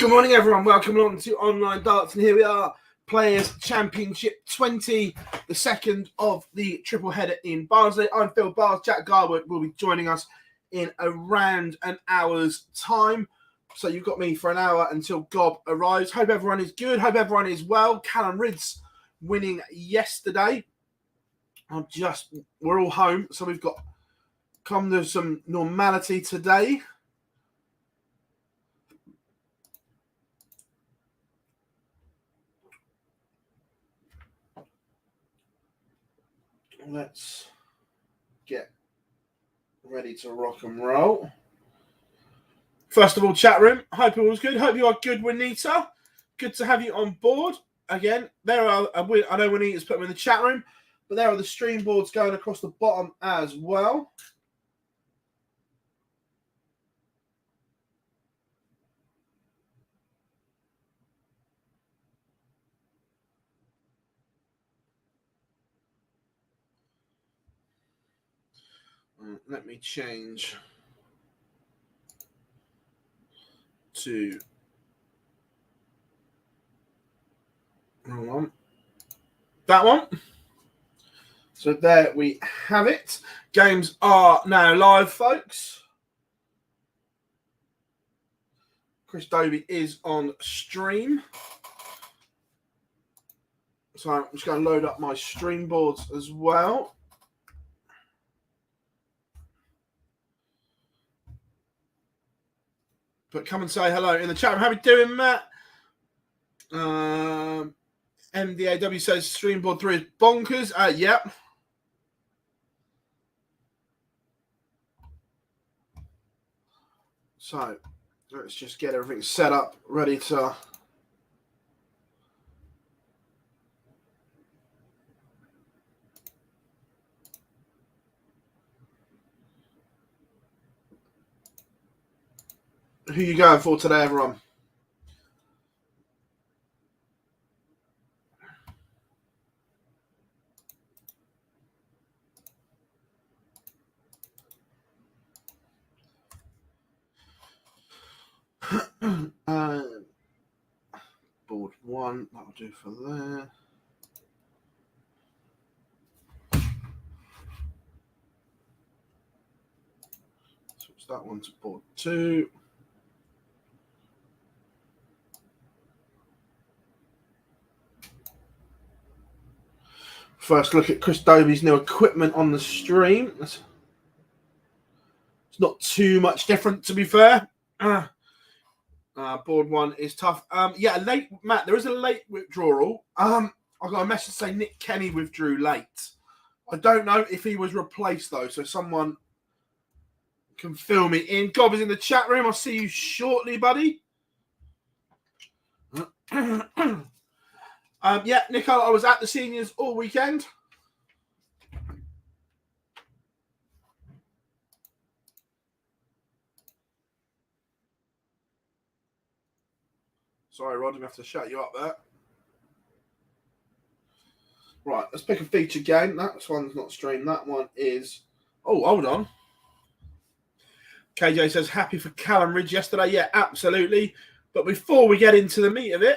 Good morning, everyone. Welcome along to Online Darts. And here we are, Players Championship 20, the second of the triple header in Barnsley. I'm Phil Bars. Jack Garwood will be joining us in around an hour's time. So you've got me for an hour until Gob arrives. Hope everyone is good. Hope everyone is well. Callum Ridds winning yesterday. We're all home, so we've got come to some normality today. Let's get ready to rock and roll. First of all, chat room. Hope it was good. Hope you are good, Juanita. Good to have you on board. Again, there are, I know Juanita's put them in the chat room, but there are the stream boards going across the bottom as well. Let me change to that one. So there we have it. Games are now live, folks. Chris Dobie is on stream. So I'm just going to load up my stream boards as well. But come and say hello in the chat room. How are you doing, Matt? MDAW says stream board 3 is bonkers. Yep. So let's just get everything set up, ready to... Who you going for today, everyone? Board 1, that'll do for there. Switch that one to board 2. First look at Chris Dobie's new equipment on the stream. It's not too much different, to be fair. Board 1 is tough. Yeah, late, Matt, there is a late withdrawal. I got a message saying Nick Kenny withdrew late. I don't know if he was replaced, though, so someone can fill me in. Gob is in the chat room. I'll see you shortly, buddy. Yeah, Nico, I was at the seniors all weekend. Sorry, Rod, I'm going to have to shut you up there. Right, let's pick a feature game. That one's not streamed. That one is... Oh, hold on. KJ says, happy for Callum Ridge yesterday. Yeah, absolutely. But before we get into the meat of it...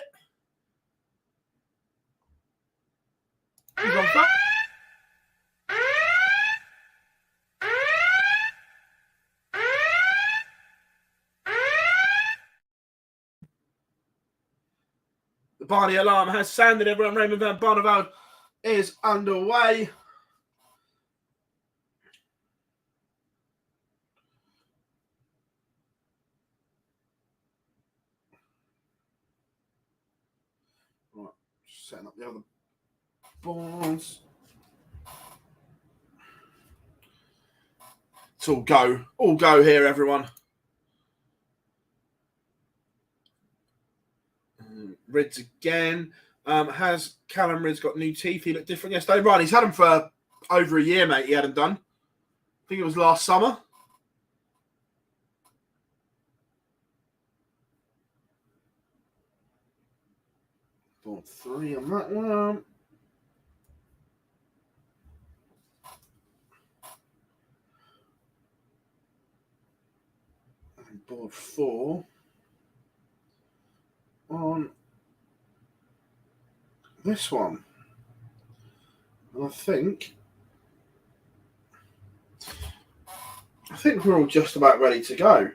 The Barney alarm has sounded. Everyone, Raymond van Barneveld is underway. Right, setting up the other boards. It's all go here, everyone. Ridds again. Has Callum Ridds got new teeth? He looked different yesterday. Right, he's had them for over a year, mate. He had them done. I think it was last summer. Board 3 on that one. And board 4. this one. And I think we're all just about ready to go.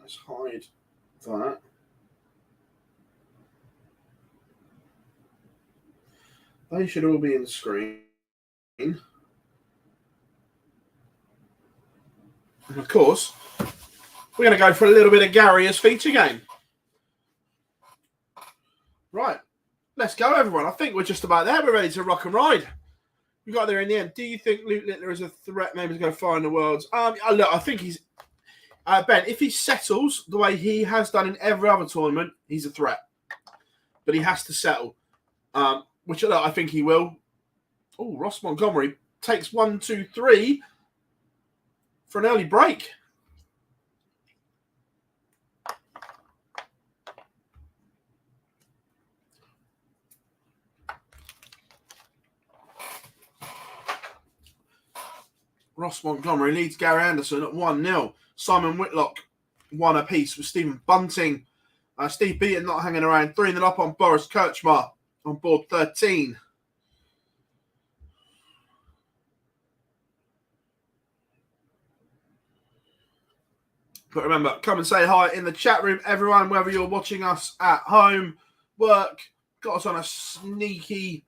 Let's hide that. They should all be in the screen. And of course, we're going to go for a little bit of Gary as feature game. Right. Let's go, everyone. I think we're just about there. We're ready to rock and ride. We got there in the end. Do you think Luke Littler is a threat maybe to go far in the Worlds? Look, I think he's... Ben, if he settles the way he has done in every other tournament, he's a threat. But he has to settle, which look, I think he will. Oh, Ross Montgomery takes 1, 2, 3 for an early break. Ross Montgomery leads Gary Anderson at 1-0. Simon Whitlock 1 apiece with Stephen Bunting. Steve Beaton not hanging around. 3-0 up on Boris Kirchmar on board 13. But remember, come and say hi in the chat room, everyone, whether you're watching us at home, work, got us on a sneaky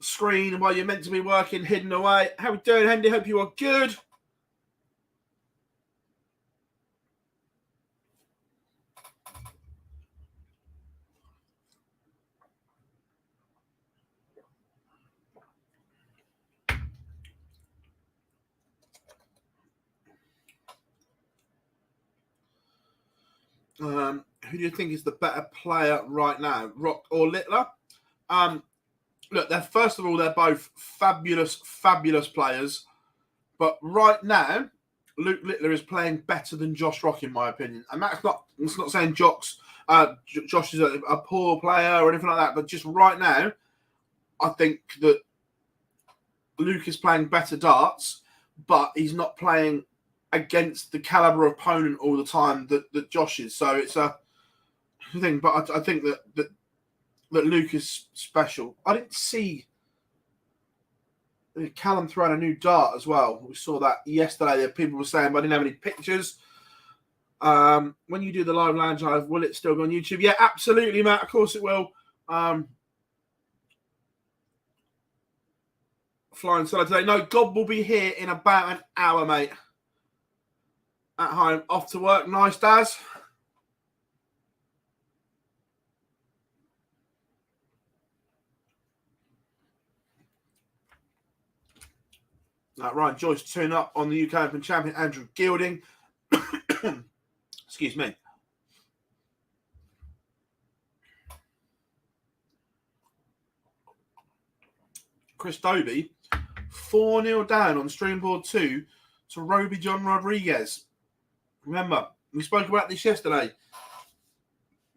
screen while you're meant to be working, hidden away. How we doing, Hendy? Hope you are good. Who do you think is the better player right now, Rock or Littler? Look, first of all, they're both fabulous, fabulous players. But right now, Luke Littler is playing better than Josh Rock, in my opinion. And it's not saying Josh is a poor player or anything like that. But just right now, I think that Luke is playing better darts, but he's not playing against the caliber of opponent all the time that Josh is. So it's a thing. But I think that Luke is special. I didn't see Callum throw out a new dart as well. We saw that yesterday. That people were saying, but I didn't have any pictures. When you do the live lounge live, will it still go on YouTube? Yeah, absolutely, Matt. Of course it will. Flying solo today. No, God will be here in about an hour, mate. At home, off to work. Nice, Daz. Ryan Joyce tune up on the UK Open champion Andrew Gilding. Excuse me. Chris Dobie, 4-0 down on stream board 2 to Roby John Rodriguez. Remember, we spoke about this yesterday.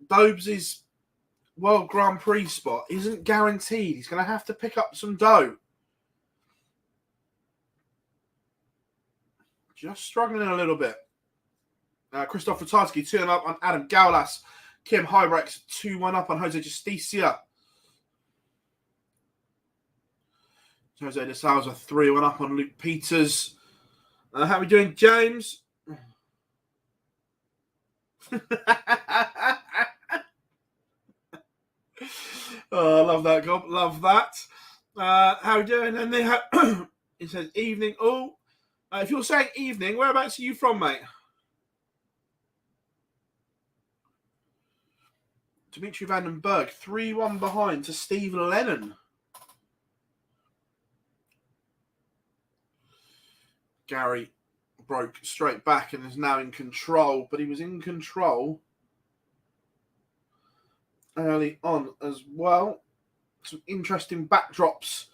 Dobes' World Grand Prix spot isn't guaranteed. He's going to have to pick up some dough. Just struggling a little bit. Christopher Tarski 2-0 up on Adam Gaulas. Kim Hybrex 2-1 up on Jose Justicia. Jose de Souza 3-1 up on Luke Peters. How are we doing, James? Oh, I love that, Gob. Love that. How are we doing? And it says evening. Oh, if you're saying evening, whereabouts are you from, mate? Dimitri Vandenberg, 3-1 behind to Steve Lennon. Gary broke straight back and is now in control, but he was in control early on as well. Some interesting backdrops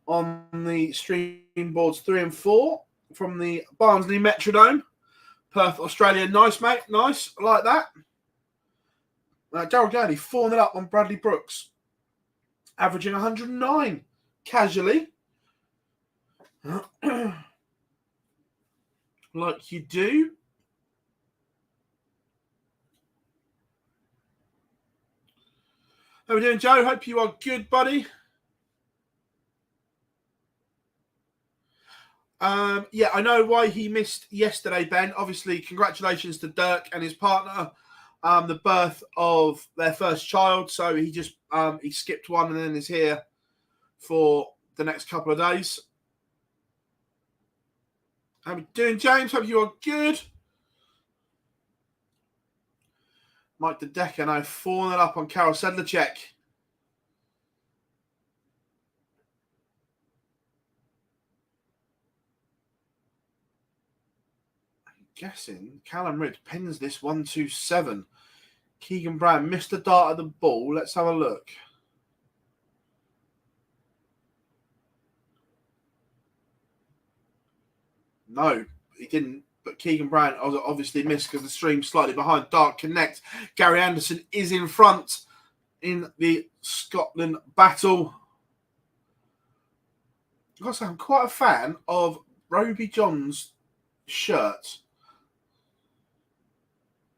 on the stream boards 3 and 4 from the Barnsley Metrodome. Perth, Australia. Nice, mate. Nice. I like that. Darryl Gowdy, 4-0 up on Bradley Brooks. Averaging 109 casually. Like you do. How are we doing, Joe? Hope you are good, buddy. Yeah, I know why he missed yesterday, Ben. Obviously, congratulations to Dirk and his partner. The birth of their first child. So he just he skipped one and then is here for the next couple of days. How are we doing, James? Hope you are good. Mike the Decker now 4-0 up on Karol Sedlacek. Guessing Callum Ridge pins this 1-2-7. Keegan Brown missed the dart of the ball. Let's have a look. No, he didn't. But Keegan Brown obviously missed because the stream's slightly behind. Dart connect. Gary Anderson is in front in the Scotland battle. I've got to say, I'm quite a fan of Roby John's shirt.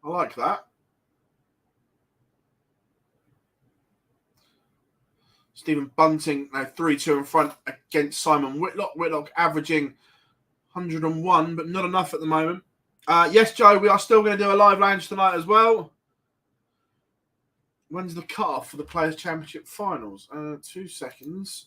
I like that. Stephen Bunting now 3-2 in front against Simon Whitlock. Whitlock averaging 101, but not enough at the moment. Yes, Joe, we are still going to do a live lounge tonight as well. When's the cut-off for the Players' Championship Finals? 2 seconds.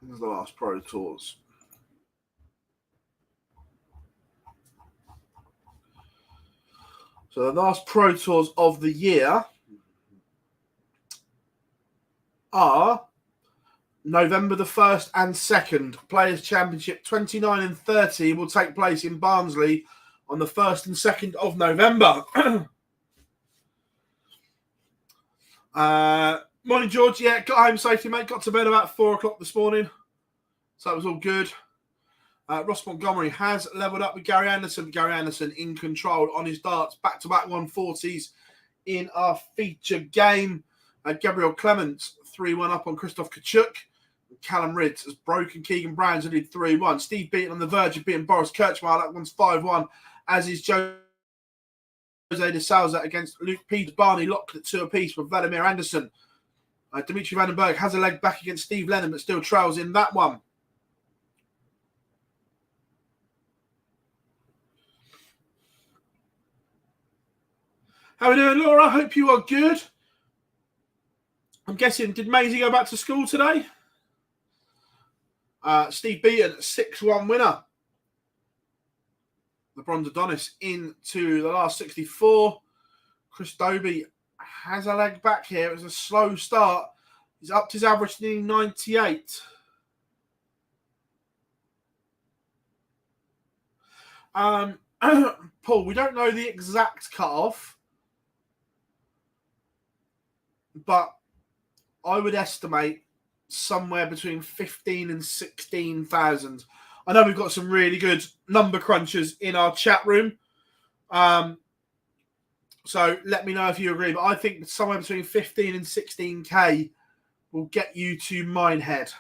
This is the last Pro Tours. So the last Pro Tours of the year are November the 1st and 2nd. Players' Championship 29 and 30 will take place in Barnsley on the 1st and 2nd of November. Morning, George. Yeah, got home safely, mate. Got to bed about 4 o'clock this morning. So that was all good. Ross Montgomery has levelled up with Gary Anderson. Gary Anderson in control on his darts. Back-to-back 140s in our feature game. Gabriel Clements 3-1 up on Christoph Kachuk. Callum Ridge has broken Keegan Brown's and did 3-1. Steve Beaton on the verge of beating Boris Kirchmeier. That one's 5-1, as is Jose de Souza against Luke Peters. Barney locked at 2 apiece with Vladimir Anderson. Dimitri Vandenberg has a leg back against Steve Lennon, but still trails in that one. How are we doing, Laura? Hope you are good. I'm guessing, did Maisie go back to school today? Steve Beaton, 6-1 winner. The Bronze Adonis into the last 64. Chris Dobie has a leg back here. It was a slow start. He's upped his average to 98. Paul, we don't know the exact cut-off, but I would estimate somewhere between 15 and 16,000. I know we've got some really good number crunchers in our chat room. So let me know if you agree. But I think somewhere between 15 and 16K will get you to Minehead.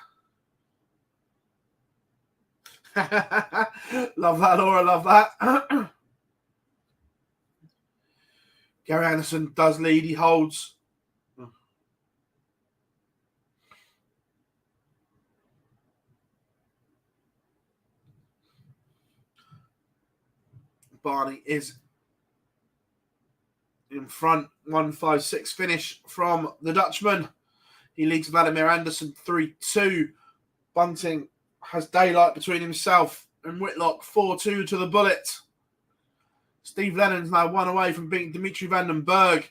Love that, Laura. Love that. Gary Anderson does lead. He holds. Barney is in front. 1-5-6 finish from the Dutchman. He leads Vladimir Anderson 3-2. Bunting has daylight between himself and Whitlock. 4-2 to the bullet. Steve Lennon's now 1 away from beating Dimitri Vandenberg.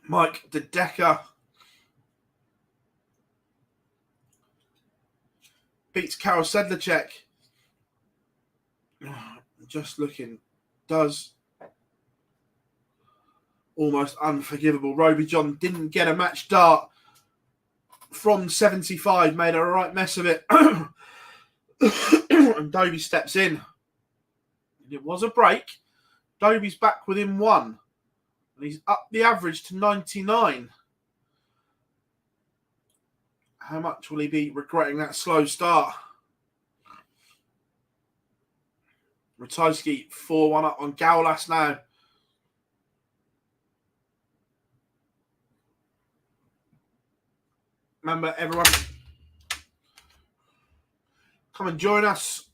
Mike De Decker beats Karol Sedlacek. Just looking, does almost unforgivable. Roby John didn't get a match dart from 75, made a right mess of it. And Dobie steps in. And it was a break. Dobie's back within 1. And he's up the average to 99. How much will he be regretting that slow start? Ratajski 4-1 up on Gaulas now. Remember, everyone, come and join us.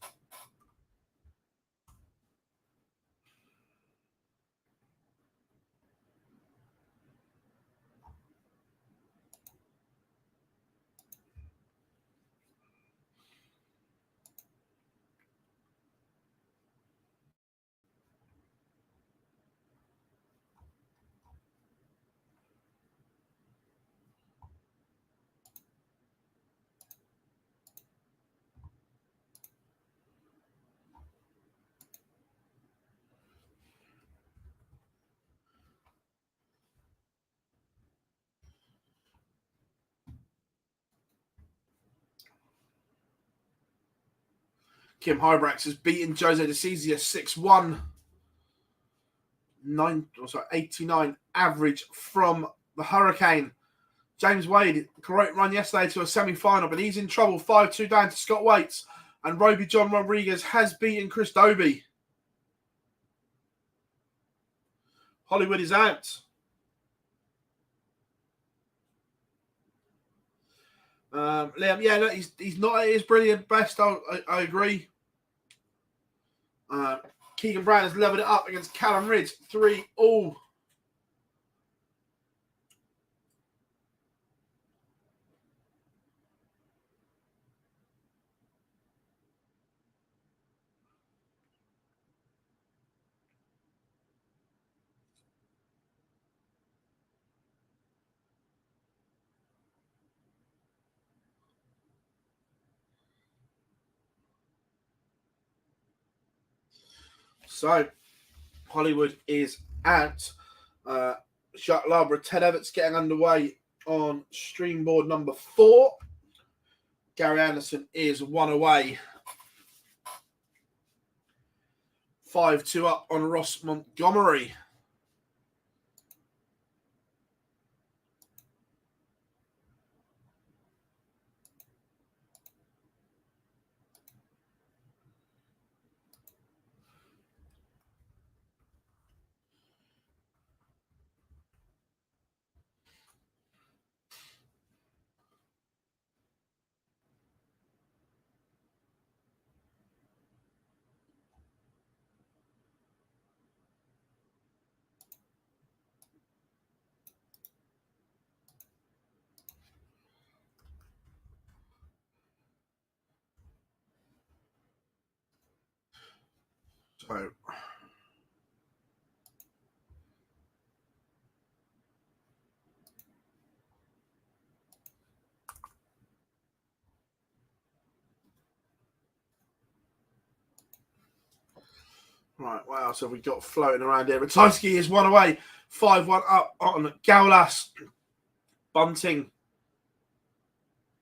Kim Hybrax has beaten Jose De Cizia 6-1. 89 average from the Hurricane. James Wade, great run yesterday to a semi-final, but he's in trouble. 5-2 down to Scott Waits. And Roby John Rodriguez has beaten Chris Dobie. Hollywood is out. Liam, yeah, look, he's not at his brilliant best. I agree. Keegan Brown has leveled it up against Callum Ridge. 3-all. So, Hollywood is out. Jacques Labra, Ted Everts getting underway on stream board number 4. Gary Anderson is 1 away. 5-2 up on Ross Montgomery. So, right, wow, so we got floating around here. Ratajski is 1 away. 5-1 up on Gaulas. Bunting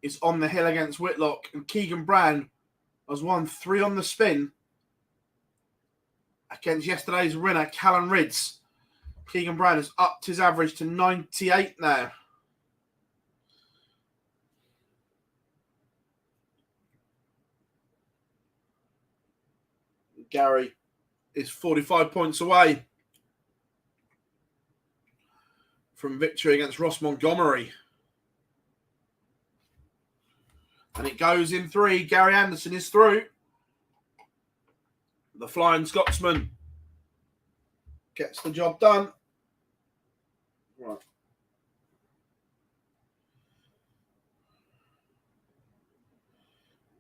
is on the hill against Whitlock. And Keegan Brown has won 3 on the spin against yesterday's winner, Callum Ridds. Keegan Brown has upped his average to 98 now. Gary is 45 points away from victory against Ross Montgomery. And it goes in 3. Gary Anderson is through. The Flying Scotsman gets the job done. Right.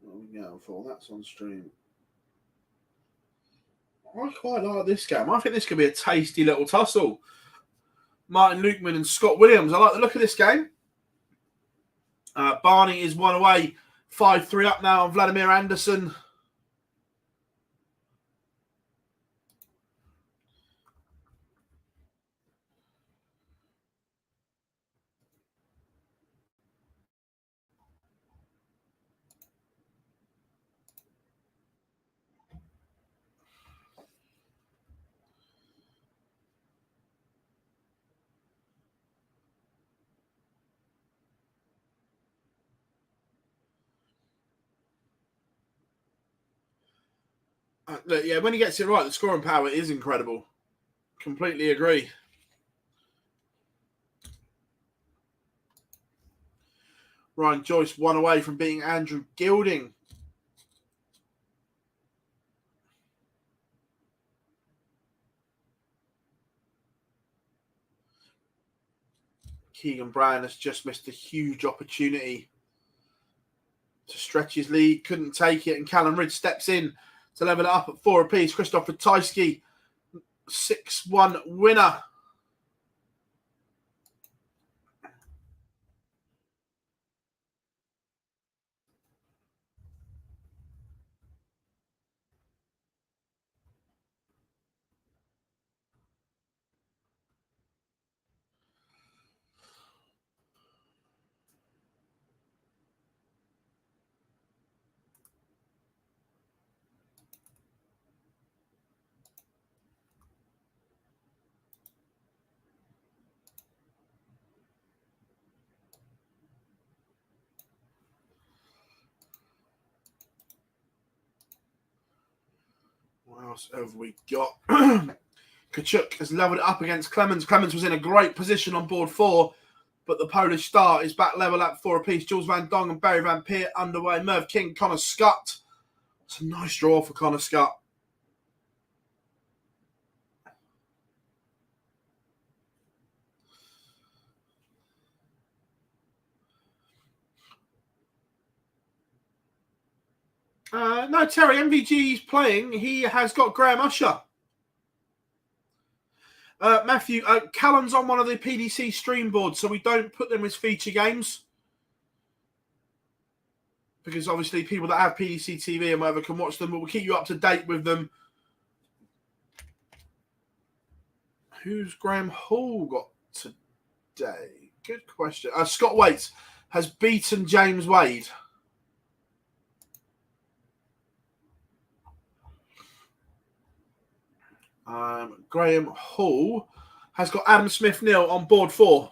What are we going for? That's on stream. I quite like this game. I think this could be a tasty little tussle. Martin Lukeman and Scott Williams. I like the look of this game. Barney is 1 away. 5-3 up now on Vladimir Anderson. Look, yeah, when he gets it right, the scoring power is incredible. Completely agree. Ryan Joyce 1 away from beating Andrew Gilding. Keegan Brown has just missed a huge opportunity to stretch his lead. Couldn't take it, and Callum Ridge steps in to level it up at 4 apiece. Christoph Ratajski, 6-1 winner. What else have we got? Kachuk has leveled it up against Clemens. Clemens was in a great position on board 4, but the Polish star is back level at 4 apiece. Jules Van Dong and Barry Van Peert underway. Merv King, Connor Scott. It's a nice draw for Connor Scott. No, Terry, MVG's playing. He has got Graham Usher. Matthew, Callum's on one of the PDC stream boards, so we don't put them as feature games. Because obviously people that have PDC TV and whatever can watch them, but we'll keep you up to date with them. Who's Graham Hall got today? Good question. Scott Waits has beaten James Wade. Graham Hall has got Adam Smith-Neal on board 4.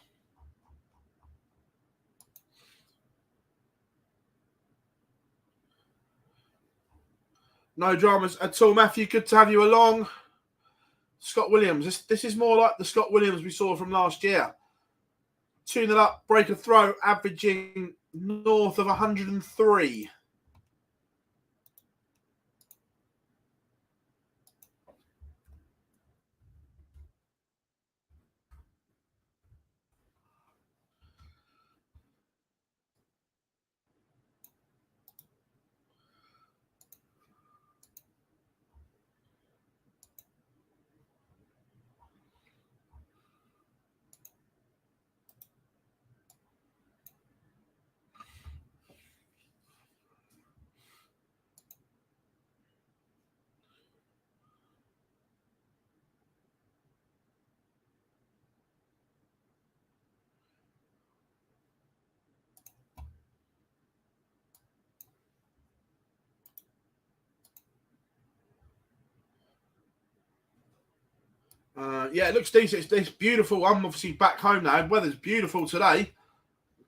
No dramas at all. Matthew, good to have you along. Scott Williams. This is more like the Scott Williams we saw from last year. 2-0 up, break a throw, averaging north of 103. Yeah, it looks decent. It's beautiful. I'm obviously back home now. Weather's beautiful today.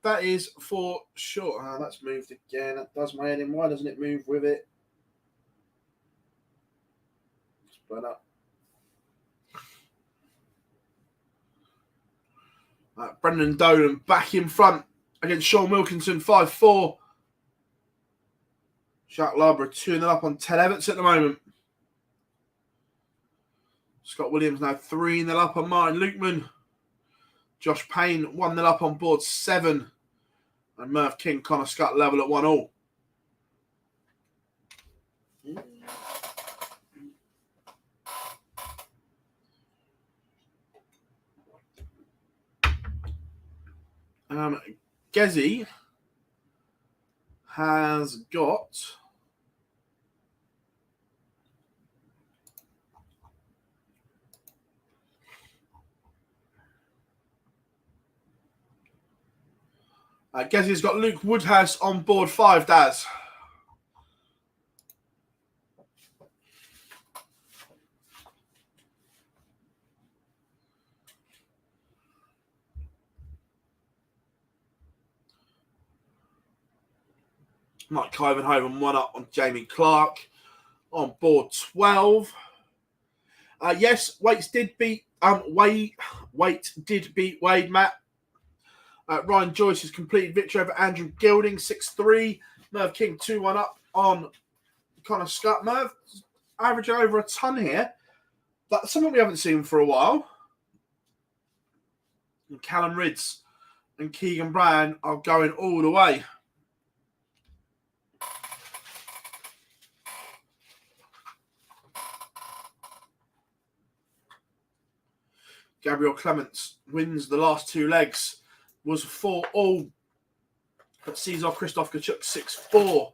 That is for sure. That's moved again. That does my head in. Why doesn't it move with it? Split up. Brendan Dolan back in front against Sean Wilkinson, 5-4. Jacques Labra 2-0 up on Ted Evans at the moment. Scott Williams now 3-0 up on Martin Lukeman. Josh Payne 1-0 up on board 7. And Merv King, Connor Scott level at 1-1. Gezi has got Gezi's got Luke Woodhouse on board 5, Daz. Mike Kyvenhoven 1 up on Jamie Clark. on board 12. Yes, Waite did beat Wade, Matt. Ryan Joyce's completed victory over Andrew Gilding, 6-3. Merv King 2-1 up on Connor Scott. Merv averaging over a ton here. That's something we haven't seen for a while. And Callum Ridds and Keegan Bryan are going all the way. Gabriel Clements wins the last 2 legs. Was 4-all. But Cesar Christoph Kachuk 6-4.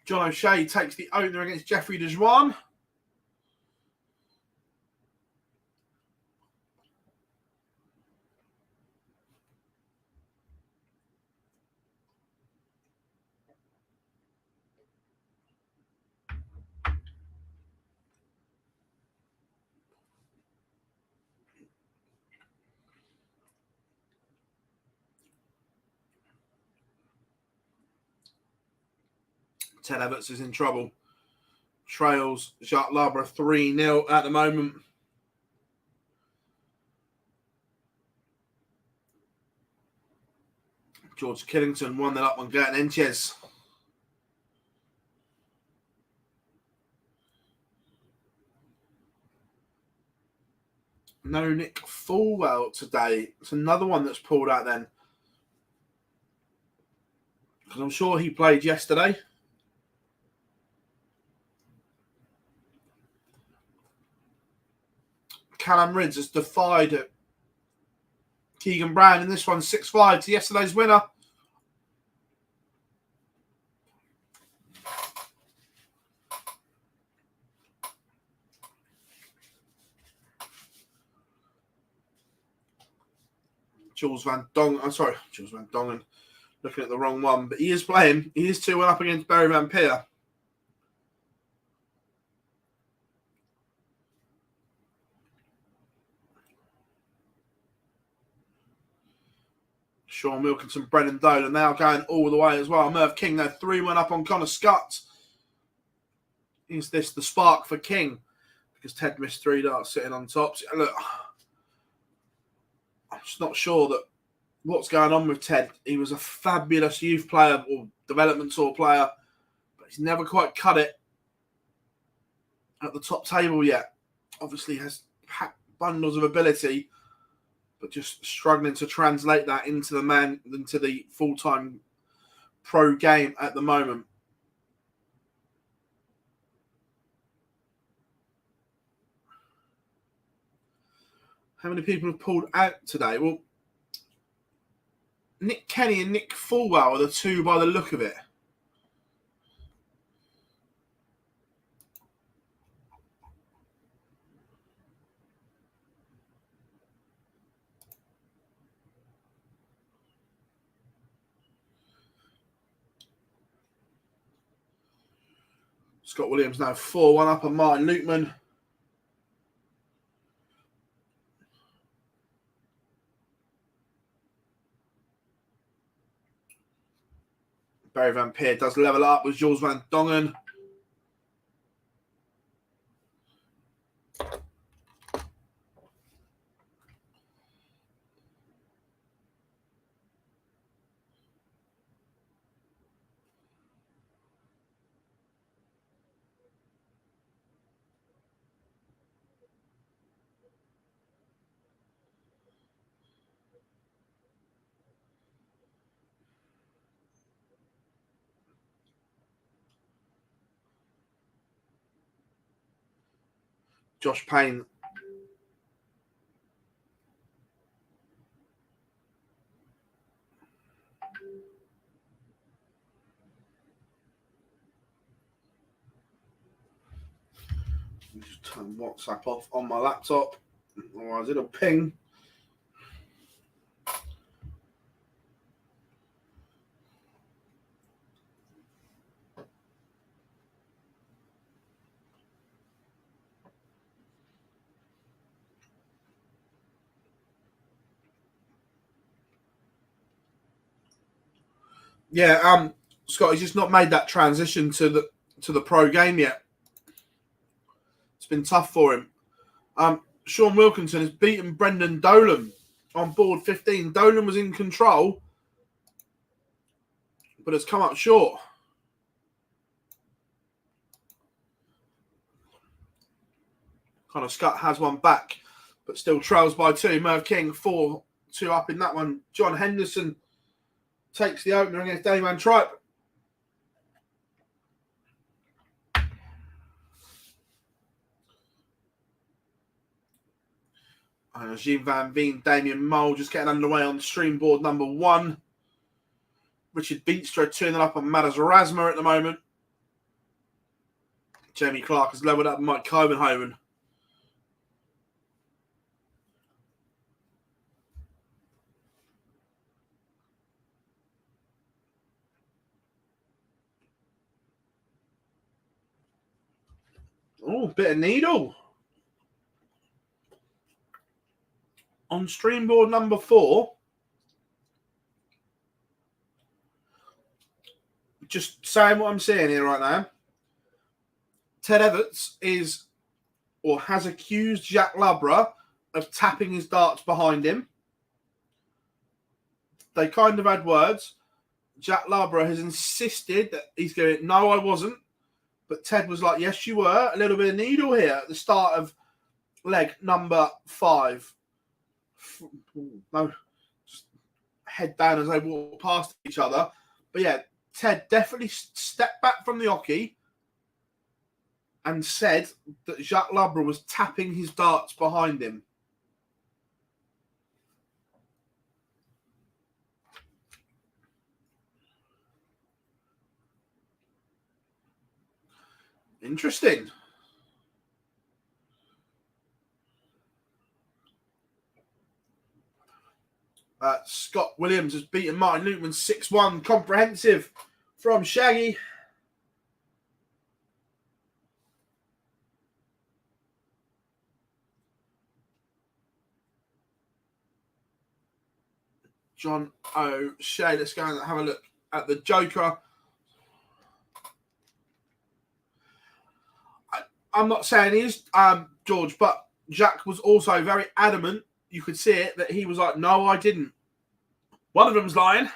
John O'Shea takes the opener against Jeffrey DeJuan. Ted Everts is in trouble. Trails Jacques Labre 3-0 at the moment. George Killington 1-0 up on Gerton Enches. No Nick Fulwell today. It's another one that's pulled out then. Because I'm sure he played yesterday. Callum Ridds has defied Keegan Bryan in this one, 6-5 to yesterday's winner. Jules Van Dongen. Looking at the wrong one, but he is playing. He is 2-1 up against Barry Van Peer. Sean Wilkinson, Brennan Dolan now going all the way as well. Merv King now 3-1 up on Connor Scott. Is this the spark for King? Because Ted missed 3 darts sitting on top. So, look, I'm just not sure that what's going on with Ted. He was a fabulous youth player or development tour player, but he's never quite cut it at the top table yet. Obviously has bundles of ability, but just struggling to translate that into the full-time pro game at the moment. How many people have pulled out today? Well, Nick Kenny and Nick Fulwell are the two by the look of it. Scott Williams now 4-1 up on Martin Lukeman. Barry Van Peer does level up with Jules Van Dongen. Josh Payne. Just turn WhatsApp off on my laptop, otherwise it'll ping. Yeah, Scott, he's just not made that transition to to the pro game yet. It's been tough for him. Sean Wilkinson has beaten Brendan Dolan on board 15. Dolan was in control, but has come up short. Connor Scott has one back, but still trails by 2. Merv King 4-2 up in that one. John Henderson takes the opener against Danny Van Tripe. Jean Van Veen, Damien Mole just getting underway on stream board number 1. Richard Beatstra 2-0 up on Madas Rasma at the moment. Jamie Clark has leveled up Mike Copenhagen. Oh, bit of needle. On stream board number 4, just saying what I'm saying here right now, Ted Everts has accused Jacques Labra of tapping his darts behind him. They kind of had words. Jacques Labra has insisted that he's going, no, I wasn't. But Ted was like, yes, you were. A little bit of needle here at the start of leg number 5. No, just head down as they walk past each other. But yeah, Ted definitely stepped back from the hockey and said that Jacques Labra was tapping his darts behind him. Interesting. Scott Williams has beaten Martin Lukeman 6-1 comprehensive from Shaggy. John O'Shea. Let's go and have a look at the Joker. I'm not saying he is, George, but Jack was also very adamant. You could see it, that he was like, no, I didn't. One of them's lying.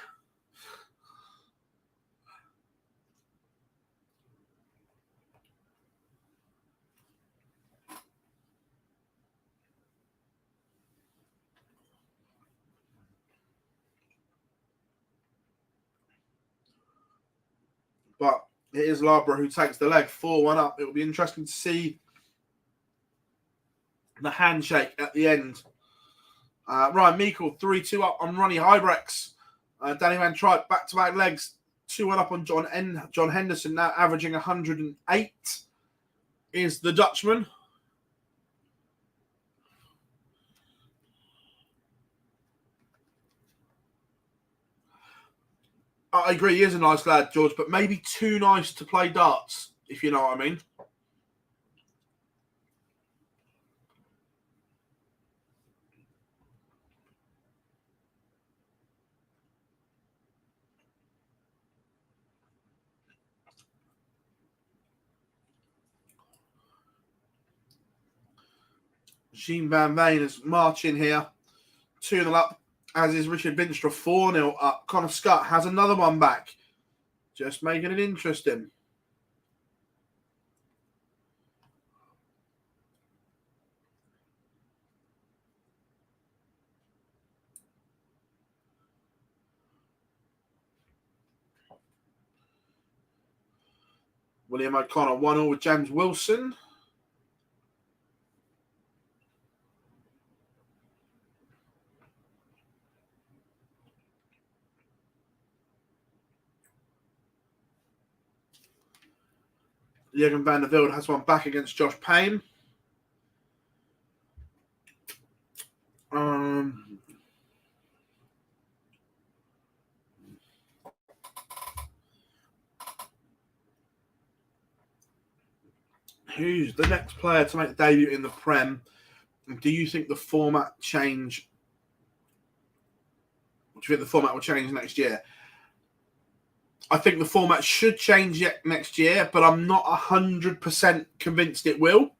But it is Labra who takes the leg 4-1 up. It will be interesting to see the handshake at the end. Ryan Meikle 3-2 up on Ronnie Hybrex. Danny Van Tripe back-to-back legs 2-1 up on John Henderson, now averaging 108 is the Dutchman. I agree, he is a nice lad, George, but maybe too nice to play darts, if you know what I mean. Jean Van Veen is marching here. 2-0 up, as is Richard Binstra. 4-0 up. Connor Scott has another one back. Just making it interesting. William O'Connor 1-0 with James Wilson. Jürgen van der Velde has one back against Josh Payne. Who's the next player to make the debut in the Prem? Do you think the format change? Do you think the format will change next year? I think the format should change yet next year, but I'm not 100% convinced it will.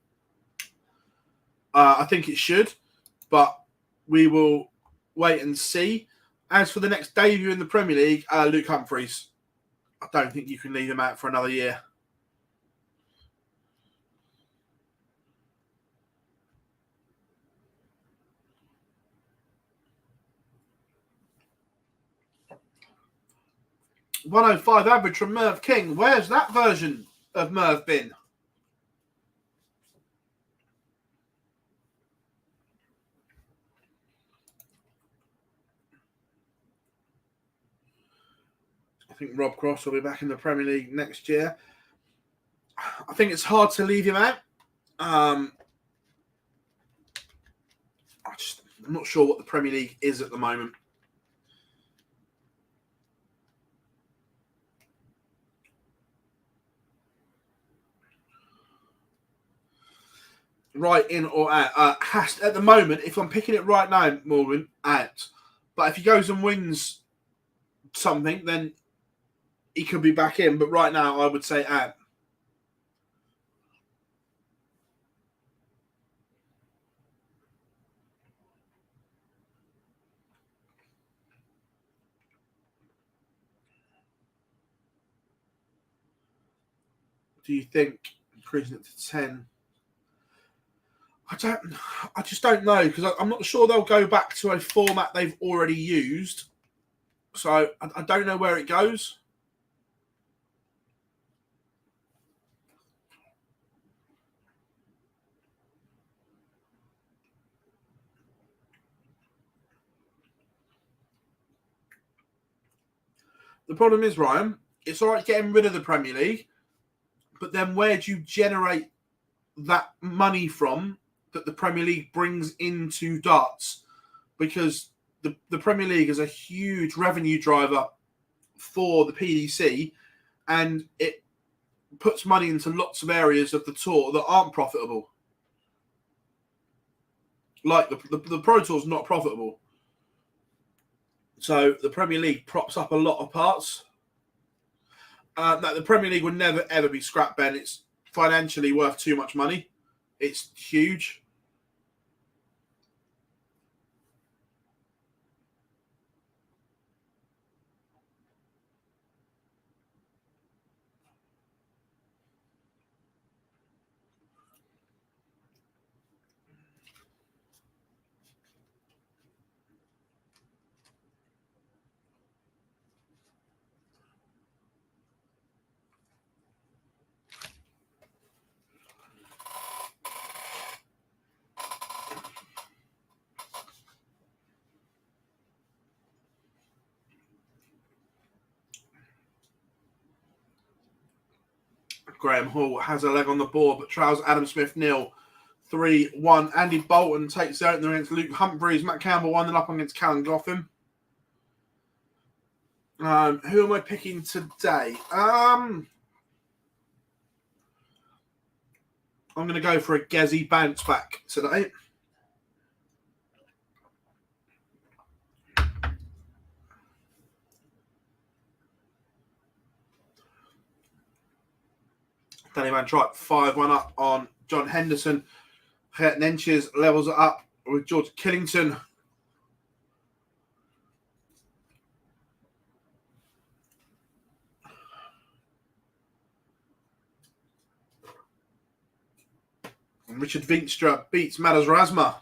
I think it should, but we will wait and see. As for the next debut in the Premier League, Luke Humphries. I don't think you can leave him out for another year. .105 average from Merv King. Where's that version of Merv been? I think Rob Cross will be back in the Premier League next year. I think it's hard to leave him out. I'm not sure what the Premier League is at the moment. Right, in or out? At the moment, if I'm picking it right now, Morgan, out. But if he goes and wins something, then he could be back in. But right now, I would say out. Do you think increasing it to 10? I just don't know, because I'm not sure they'll go back to a format they've already used. So I don't know where it goes. The problem is, Ryan, it's all right getting rid of the Premier League, but then where do you generate that money from that the Premier League brings into darts? Because the Premier League is a huge revenue driver for the PDC, and it puts money into lots of areas of the tour that aren't profitable. Like the Pro Tour is not profitable. So the Premier League props up a lot of parts. No, the Premier League would never, ever be scrapped, Ben. It's financially worth too much money. It's huge. Graham Hall has a leg on the board, but trails Adam Smith nil. 3-1. Andy Bolton takes the opener against Luke Humphries. Matt Campbell 1-0 up against Callum Goffin. Who am I picking today? I'm going to go for a Gezi bounce back today. Danny Van Tripe 5-1 up on John Henderson. Het Nenches levels it up with George Killington. And Richard Vinstra beats Madas Razma.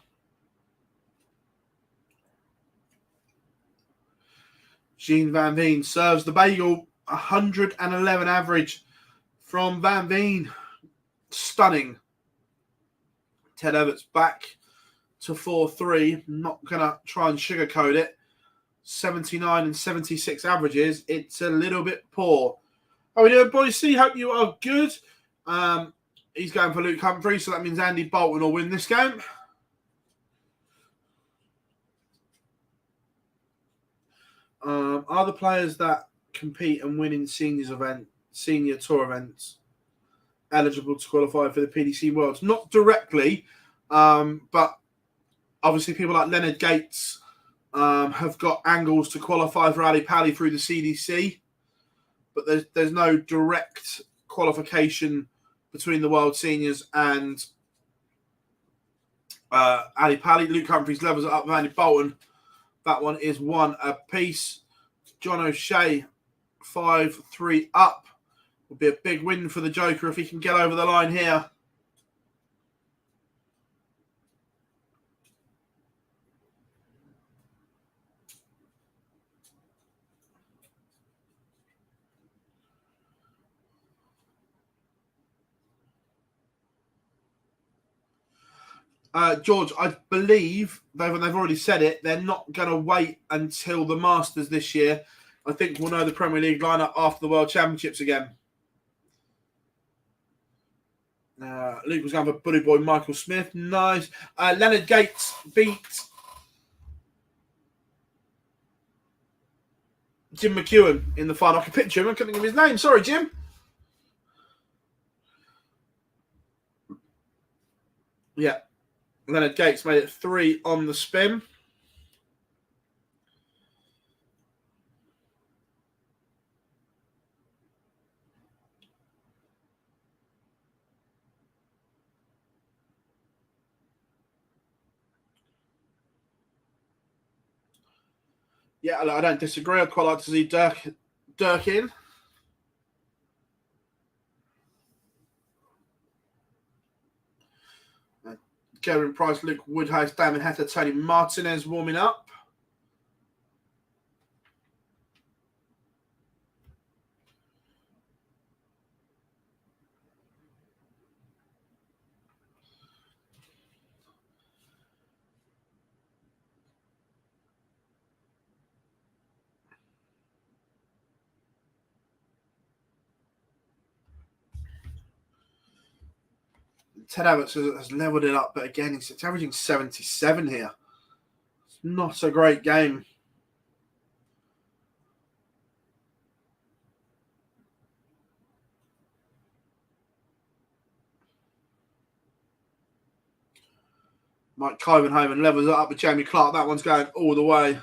Jean Van Veen serves the bagel. 111 average from Van Veen. Stunning. Ted Everts back to 4-3. Not going to try and sugarcoat it. 79 and 76 averages. It's a little bit poor. How are we doing, boys? See, hope you are good. He's going for Luke Humphries, so that means Andy Bolton will win this game. Are the players that compete and win in senior tour events eligible to qualify for the PDC Worlds? Not directly, but obviously people like Leonard Gates have got angles to qualify for Ali Pally through the CDC. but there's no direct qualification between the World Seniors and Ali Pally. Luke Humphries levels it up with Andy Bolton. That one is 1 apiece. John O'Shea, 5-3 up. Will be a big win for the Joker if he can get over the line here. George, I believe they've already said it. They're not going to wait until the Masters this year. I think we'll know the Premier League lineup after the World Championships again. Luke was going for Buddy Boy Michael Smith. Nice. Leonard Gates beat Jim McEwen in the final. I can picture him. I couldn't think of his name. Sorry, Jim. Yeah. Leonard Gates made it 3 on the spin. Yeah, I don't disagree. I'd quite like to see Dirk in. Kevin Price, Luke Woodhouse, Damon Hatter, Tony Martinez warming up. Ted Abbott has leveled it up, but again, it's averaging 77 here. It's not a great game. Mike Covenhaven levels it up with Jamie Clark. That one's going all the way.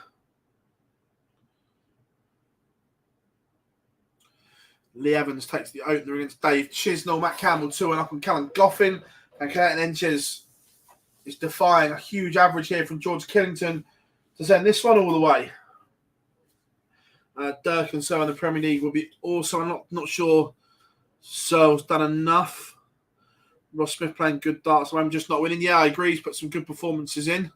Lee Evans takes the opener against Dave Chisnell. Matt Campbell 2-1 up on Callum Goffin. And Curtin Enches is defying a huge average here from George Killington to send this one all the way. Dirk and so in the Premier League will be also. I'm not sure Searle's done enough. Ross Smith playing good darts. I'm just not winning. Yeah, I agree. He's put some good performances in.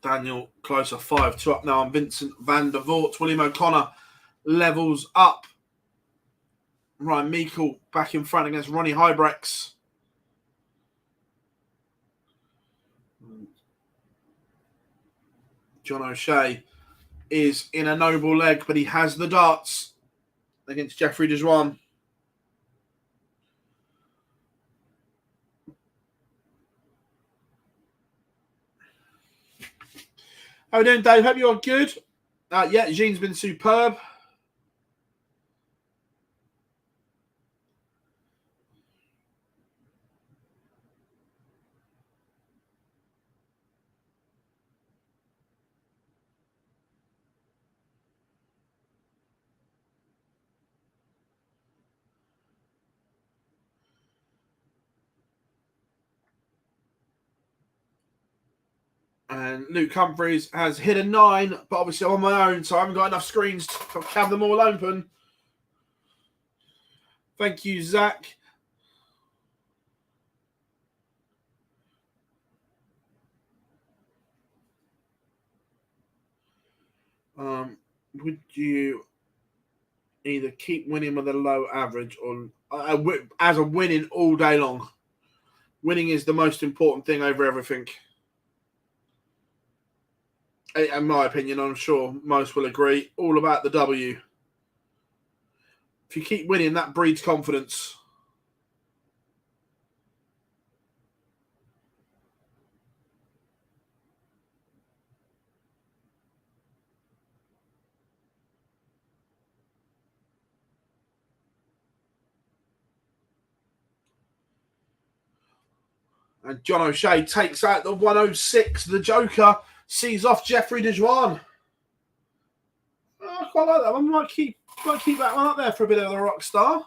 Daniel Closer 5-2 up now on Vincent van der Voort. William O'Connor levels up. Ryan Meikle back in front against Ronnie Hybrex. John O'Shea is in a noble leg, but he has the darts against Jeffrey Dejuan. How are we doing, Dave? Hope you're good. Yeah, Jean's been superb. And Luke Humphries has hit a 9, but obviously I'm on my own, so I haven't got enough screens to have them all open. Thank you, Zach. Would you either keep winning with a low average or as a winning all day long? Winning is the most important thing over everything. In my opinion, I'm sure most will agree. All about the W. If you keep winning, that breeds confidence. And John O'Shea takes out the 106. The Joker sees off Jeffrey DeJuan. Oh, I quite like that one. Might keep that one up there for a bit of the rock star.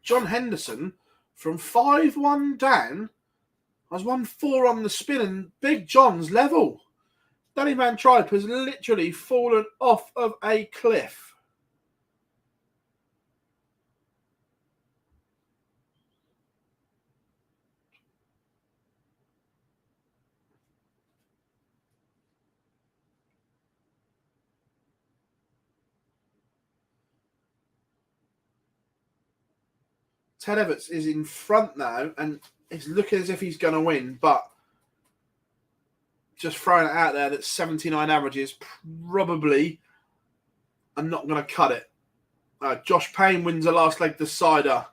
John Henderson, from 5-1 down, has won 4 on the spin, and Big John's level. Danny Van Tripe has literally fallen off of a cliff. Ted Everts is in front now, and it's looking as if he's going to win, but just throwing it out there that 79 averages probably are not going to cut it. Josh Payne wins the last leg decider.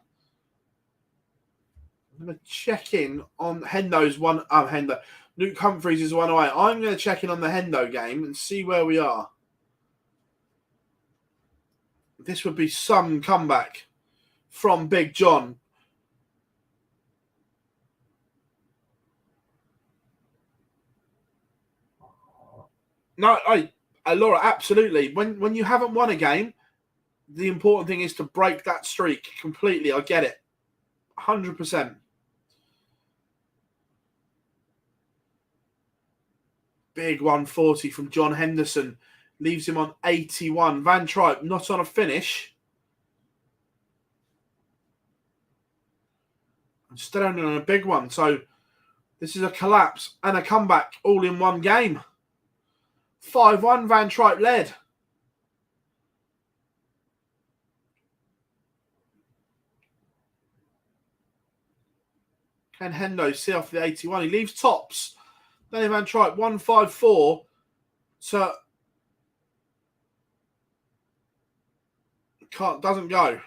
I'm going to check in on Hendo's one. Hendo. Luke Humphreys is 1 away. I'm going to check in on the Hendo game and see where we are. This would be some comeback from Big John. No, Laura, absolutely. When you haven't won a game, the important thing is to break that streak completely. I get it. 100%. Big 140 from John Henderson. Leaves him on 81. Van Tripe not on a finish. And still only on a big one. So this is a collapse and a comeback all in one game. 5-1 Van Tripe led. Can Hendo see off the 81? He leaves tops. Danny Van Tripe 154. So doesn't go.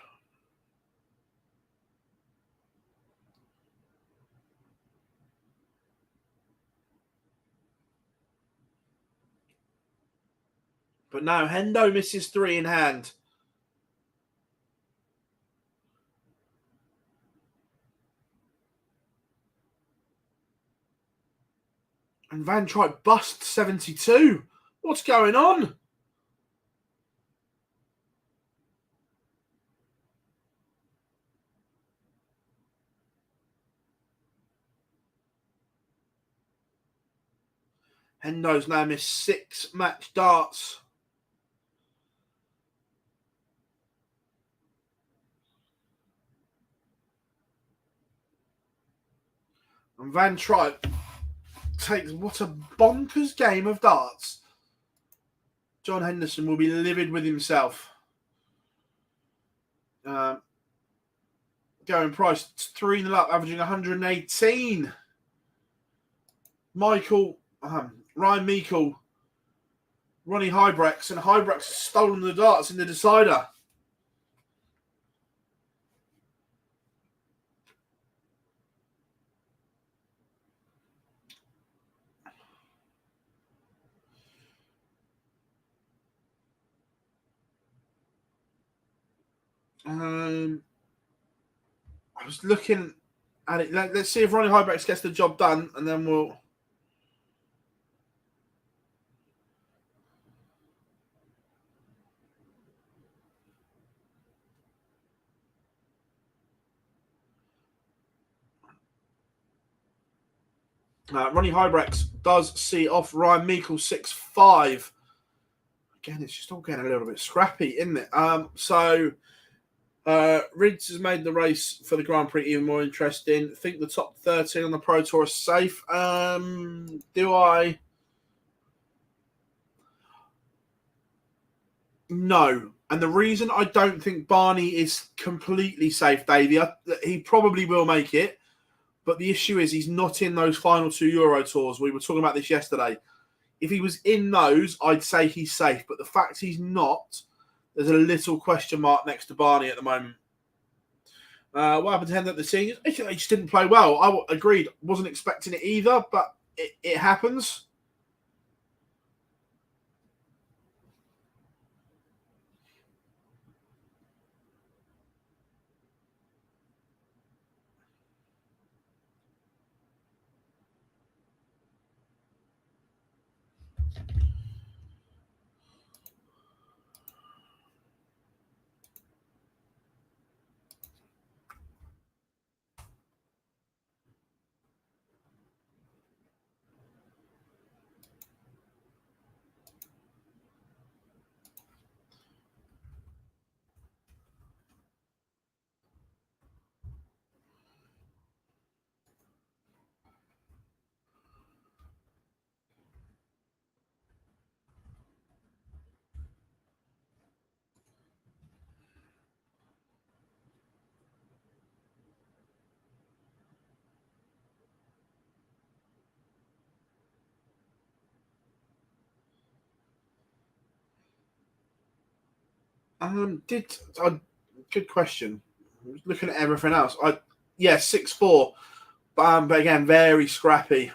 But now Hendo misses 3 in hand. And Van Tripe busts 72. What's going on? Hendo's now missed 6 match darts. And Van Tripe takes what a bonkers game of darts. John Henderson will be livid with himself. Going price 3-0 up, averaging 118. Ryan Meikle, Ronnie Hybrex, and Hybrex has stolen the darts in the decider. I was looking at it. Let's see if Ronnie Hybrex gets the job done, and then we'll. Ronnie Hybrex does see off Ryan Meikle 6-5. again, it's just all getting a little bit scrappy, isn't it? Ridds has made the race for the Grand Prix even more interesting. I think the top 13 on the Pro Tour is safe. Do I? No. And the reason I don't think Barney is completely safe, Davey, he probably will make it. But the issue is he's not in those final 2 Euro Tours. We were talking about this yesterday. If he was in those, I'd say he's safe. But the fact he's not, there's a little question mark next to Barney at the moment. What happened to him at the seniors? He just didn't play well. I agreed. Wasn't expecting it either, but it happens. Good question. Looking at everything else, 6'4", but again, very scrappy.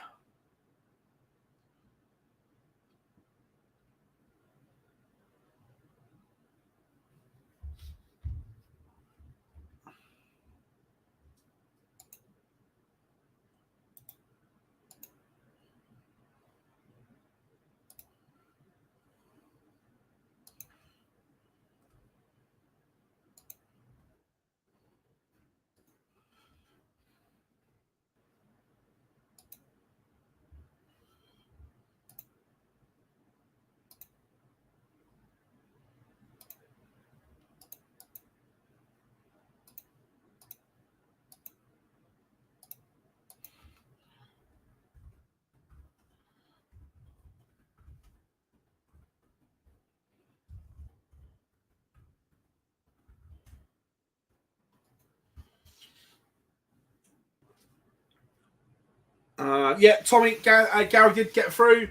Tommy, Gary did get through.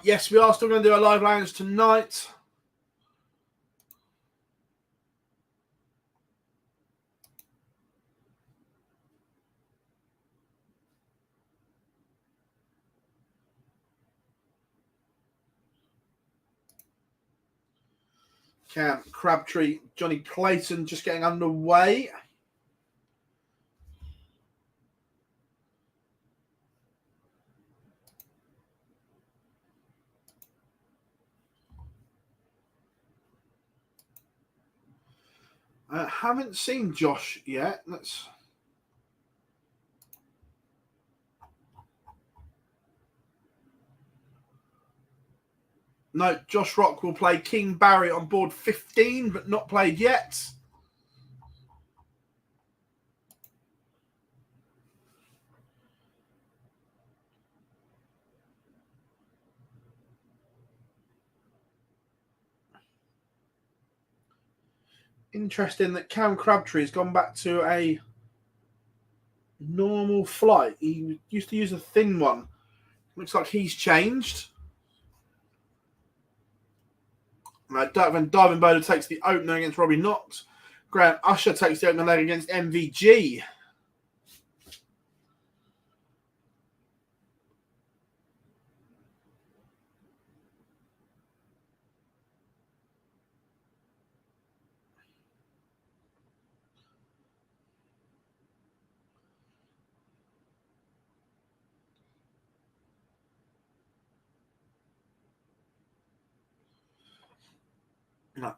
Yes, we are still going to do a live lounge tonight. Cam Crabtree, Johnny Clayton just getting underway. Haven't seen Josh yet. No, Josh Rock will play King Barry on board 15, but not played yet. Interesting that Cam Crabtree has gone back to a normal flight. He used to use a thin one. Looks like he's changed. Diving Boda takes the opener against Robbie Knox. Grant Usher takes the opener leg against MVG.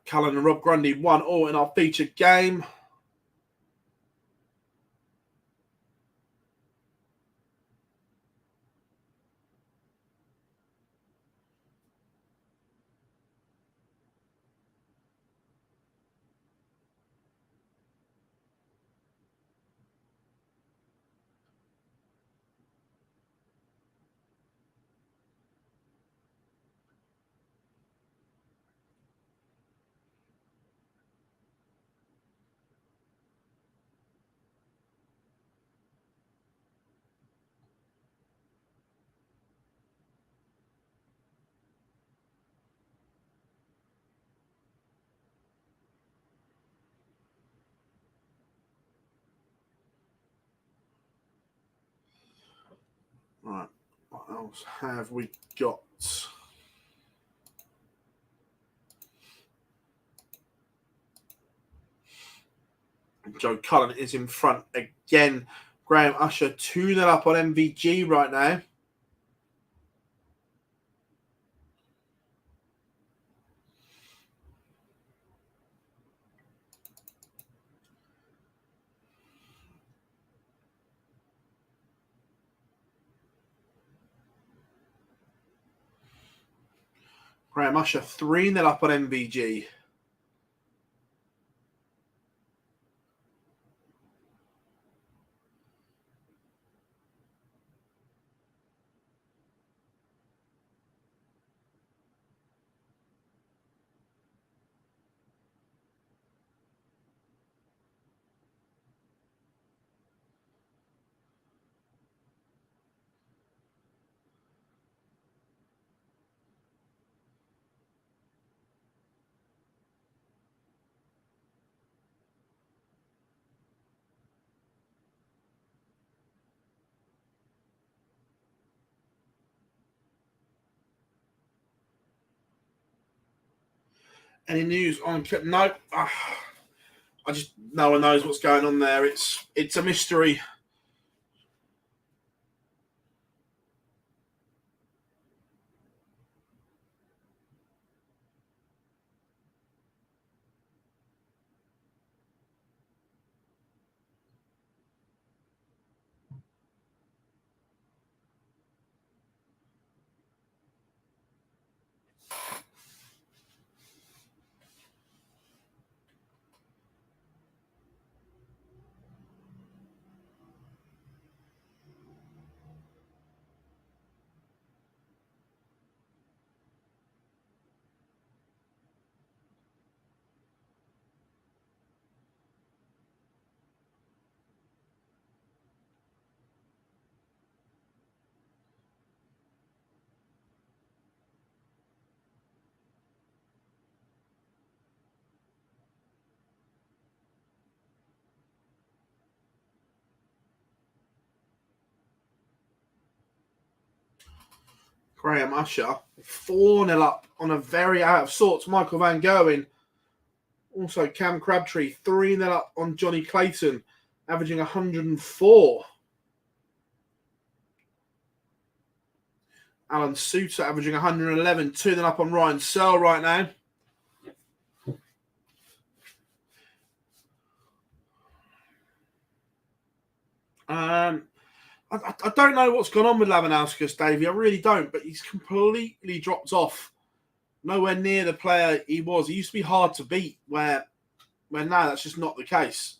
Cullen and Rob Grundy 1-1 in our featured game. else have we got? Joe Cullen is in front again. Graham Usher 2-0 up on MVG right now. Graham Usher 3-0 up on MVG. Any news on clip? No. I just, no one knows what's going on there. It's a mystery. Graham Usher 4-0 up on a very out of sorts Michael Van Gerwen. Also, Cam Crabtree 3-0 up on Johnny Clayton, averaging 104. Alan Suter averaging 111, 2-0 up on Ryan Searle right now. I don't know what's gone on with Lavanauskas, Davey. I really don't, but he's completely dropped off. Nowhere near the player he was. He used to be hard to beat, where now that's just not the case.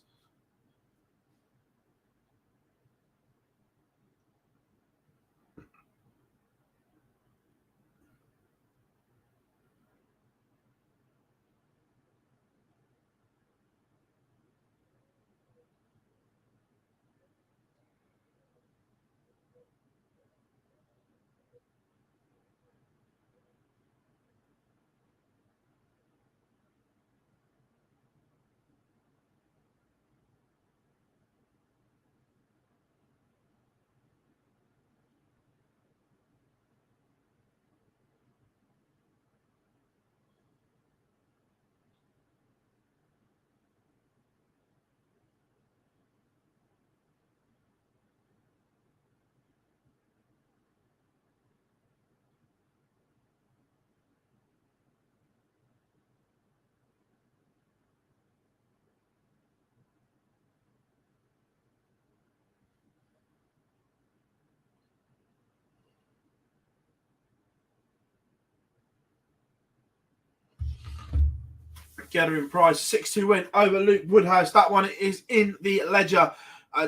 Gathering prize 6-2 win over Luke Woodhouse. That one is in the ledger.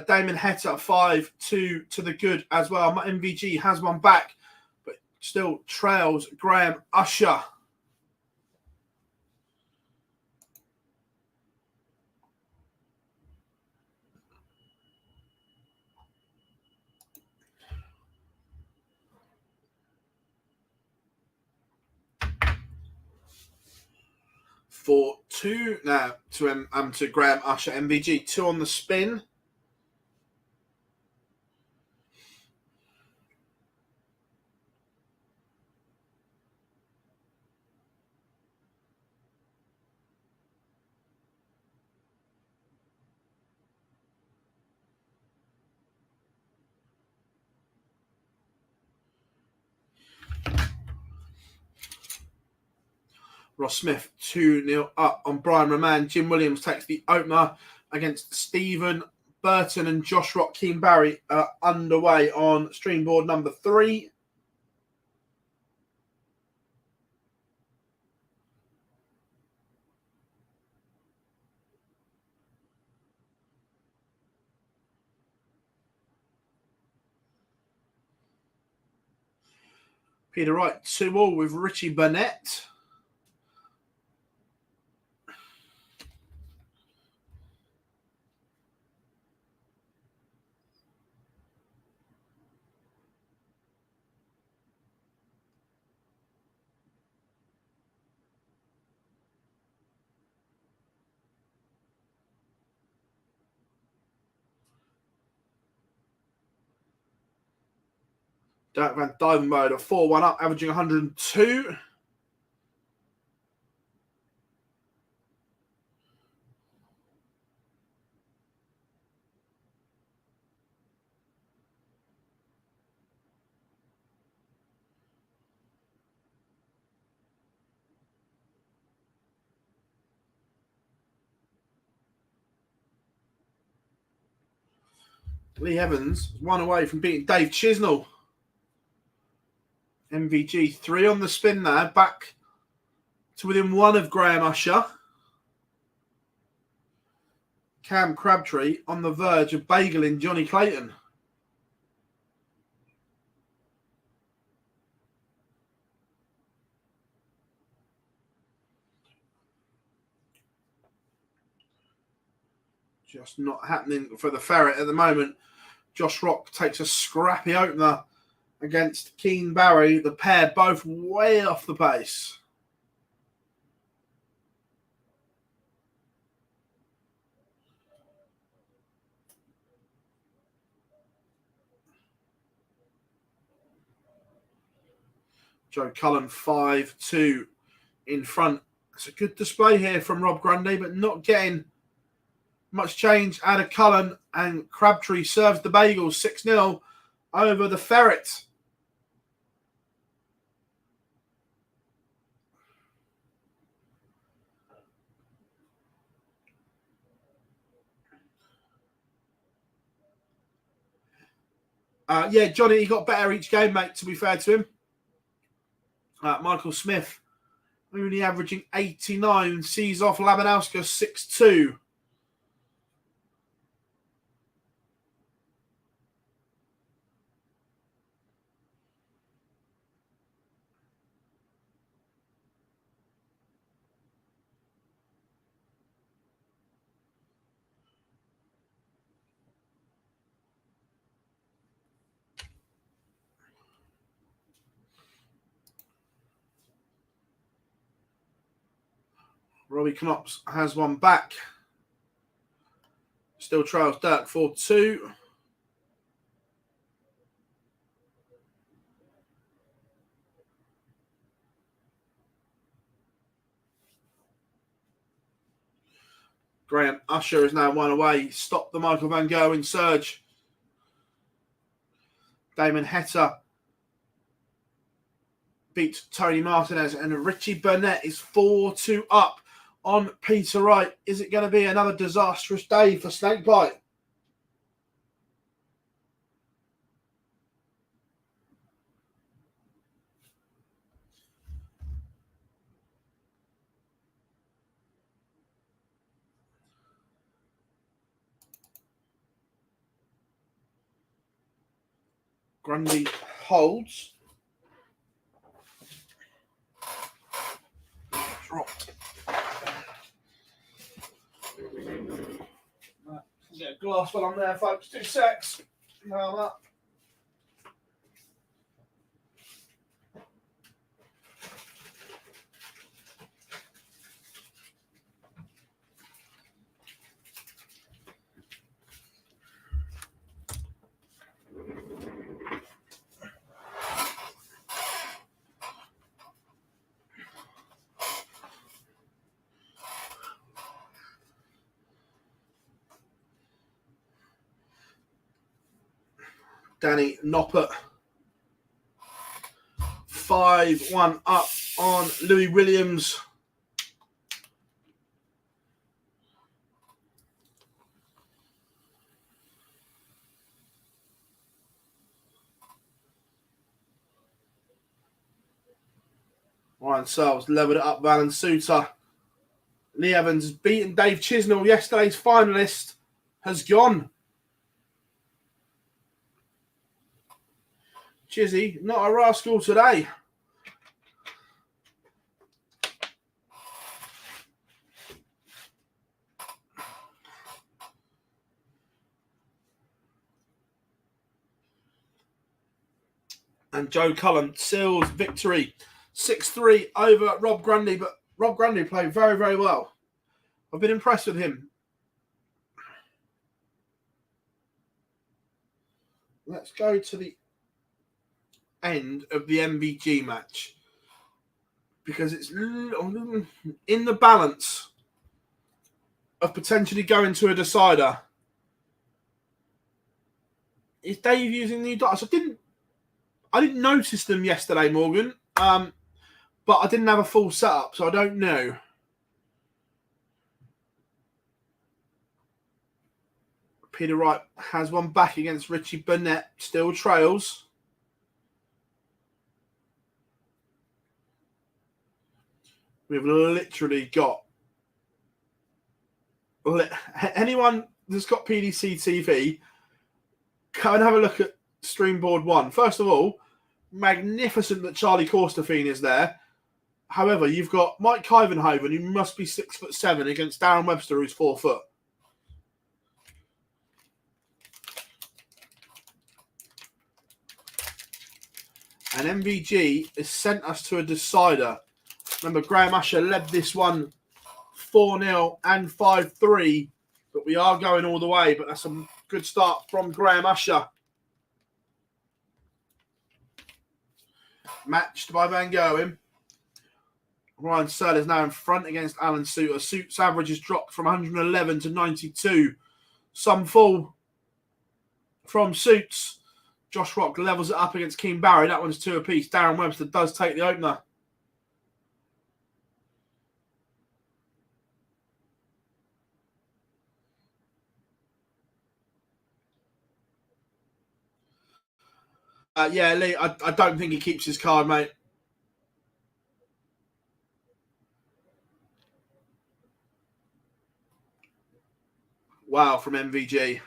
Damon Hetta 5-2 to the good as well. MVG has one back, but still trails Graham Usher. For 2 now to Graham Usher. MVG 2 on the spin. Ross Smith 2-0 up on Brian Roman. Jim Williams takes the opener against Stephen Burton, and Josh Rock, Keen Barry are underway on stream board number 3. Peter Wright 2-all with Richie Burnett. Dirk Van Dyvenbode, a 4-1 up, averaging 102. Lee Evans 1 away from beating Dave Chisnell. MVG 3 on the spin there, back to within 1 of Graham Usher. Cam Crabtree on the verge of bageling Johnny Clayton. Just not happening for the Ferret at the moment. Josh Rock takes a scrappy opener against Keen Barry. The pair both way off the pace. Joe Cullen 5-2 in front. It's a good display here from Rob Grundy, but not getting much change out of Cullen, and Crabtree serves the Bagels 6-0 over the Ferret. Yeah, Johnny, he got better each game, mate, to be fair to him. Michael Smith only averaging 89, sees off Labanowska 6-2. Robbie Knops has one back. Still trails Dirk 4-2. Graham Usher is now 1 away. Stop the Michael Van Gerwen surge. Damon Hetta beats Tony Martinez, and Richie Burnett is 4-2 up on Peter Wright. Is it going to be another disastrous day for Snakebite? Grundy holds. Dropped. Get a glass one on there, folks. 2 secs. Now that. Danny Noppert 5-1 up on Louis Williams. Ryan Searles leveled it up. Alan Suter. Lee Evans has beaten Dave Chisnell. Yesterday's finalist has gone. Chizzy, not a rascal today. And Joe Cullen seals victory 6-3 over Rob Grundy. But Rob Grundy played very, very well. I've been impressed with him. Let's go to the end of the MVG match, because it's in the balance of potentially going to a decider. Is Dave using new darts? I didn't notice them yesterday, Morgan, but I didn't have a full setup, so I don't know. Peter Wright has one back against Richie Burnett. Still trails. We've literally got... Anyone that's got PDC TV, go and have a look at Streamboard 1. First of all, magnificent that Charlie Korstefin is there. However, you've got Mike Kyvenhoven, who must be 6'7", against Darren Webster, who's 4 foot. And MVG has sent us to a decider. Remember, Graham Usher led this one 4-0 and 5-3. But we are going all the way. But that's a good start from Graham Usher. Matched by Van Gerwen. Ryan Searle is now in front against Alan Suter. Suter's average has dropped from 111 to 92. Some fall from Suits. Josh Rock levels it up against Keane Barry. That one's 2 apiece. Darren Webster does take the opener. Yeah, Lee, I don't think he keeps his card, mate. Wow, from MVG.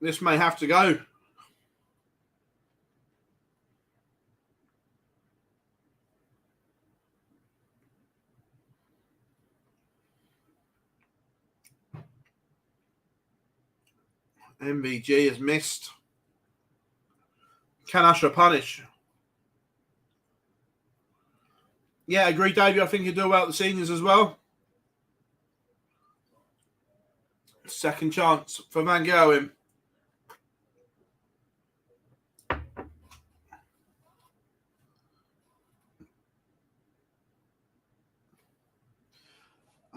This may have to go. MVG has missed. Can Usher punish? Yeah, I agree, Davey. I think he'll do well at the seniors as well. Second chance for Van Gerwen.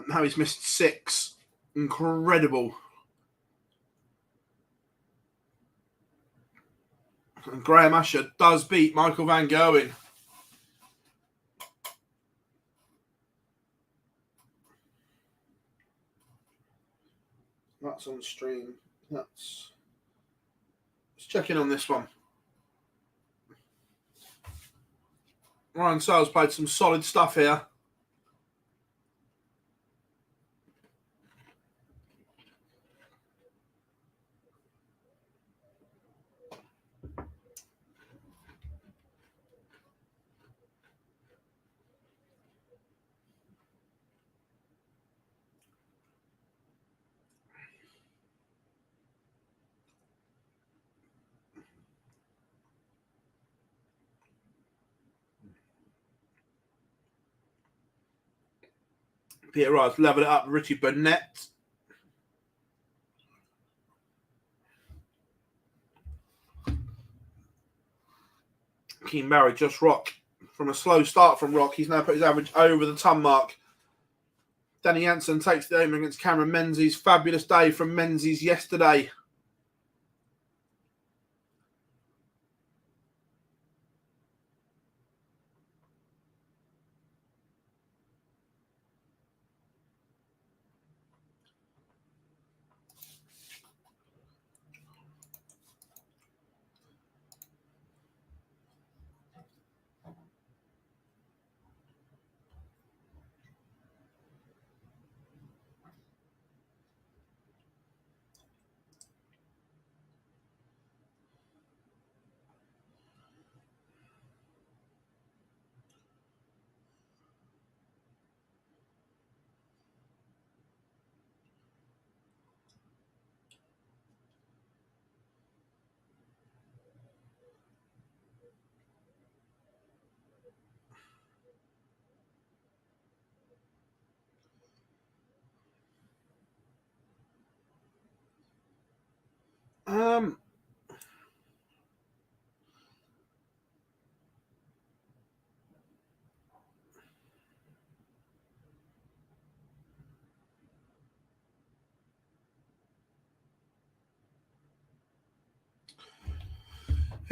Now he's missed 6. Incredible. And Graham Usher does beat Michael Van Gerwen. That's on stream. Let's check in on this one. Ryan Searles played some solid stuff here. Peter Wright's leveled it up. Richie Burnett. Keane Barry, Josh Rock. From a slow start from Rock, he's now put his average over the ton mark. Danny Jansen takes the aim against Cameron Menzies. Fabulous day from Menzies yesterday.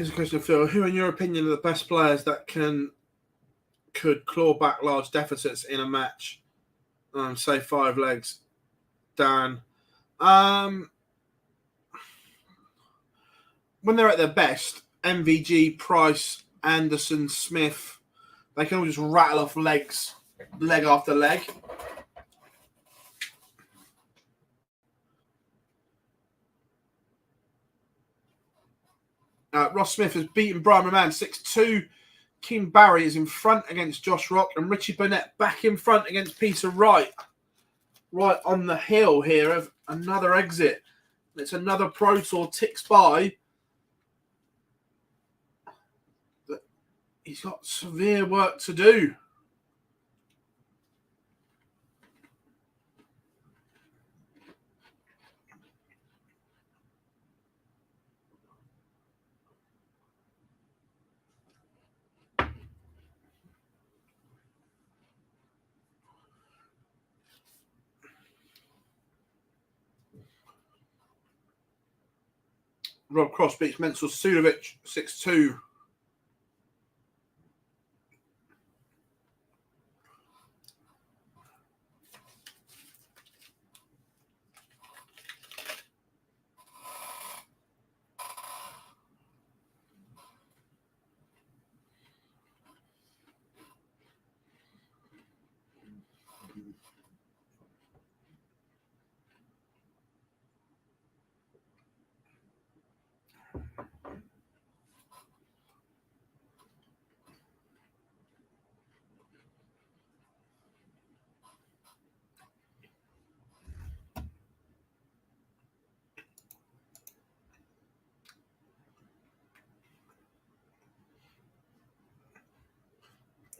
Here's a question, Phil. Who, in your opinion, are the best players that could claw back large deficits in a match? Say 5 legs. Dan. When they're at their best, MVG, Price, Anderson, Smith, they can all just rattle off legs, leg after leg. Ross Smith has beaten Brian Roman 6-2. King Barry is in front against Josh Rock, and Richie Burnett back in front against Peter Wright. Right on the hill here of another exit. It's another Pro Tour ticks by. But he's got severe work to do. Rob Cross beats Mensur Sudovic 6-2.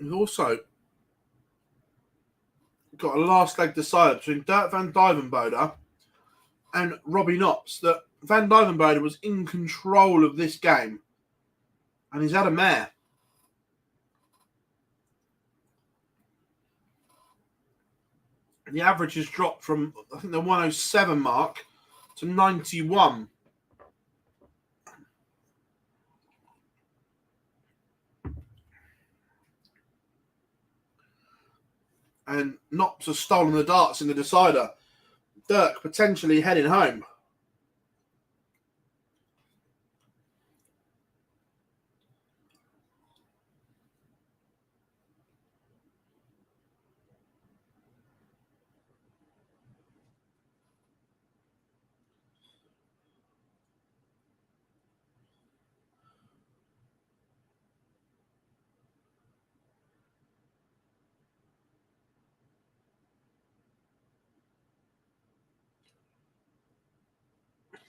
We've also got a last leg decider between Dirk van Dijvenbode and Robbie Knopps. That Van Dijvenbode was in control of this game, and he's had a mare. The average has dropped from, I think, the 107 mark to 91. And Knopps has stolen the darts in the decider. Dirk potentially heading home.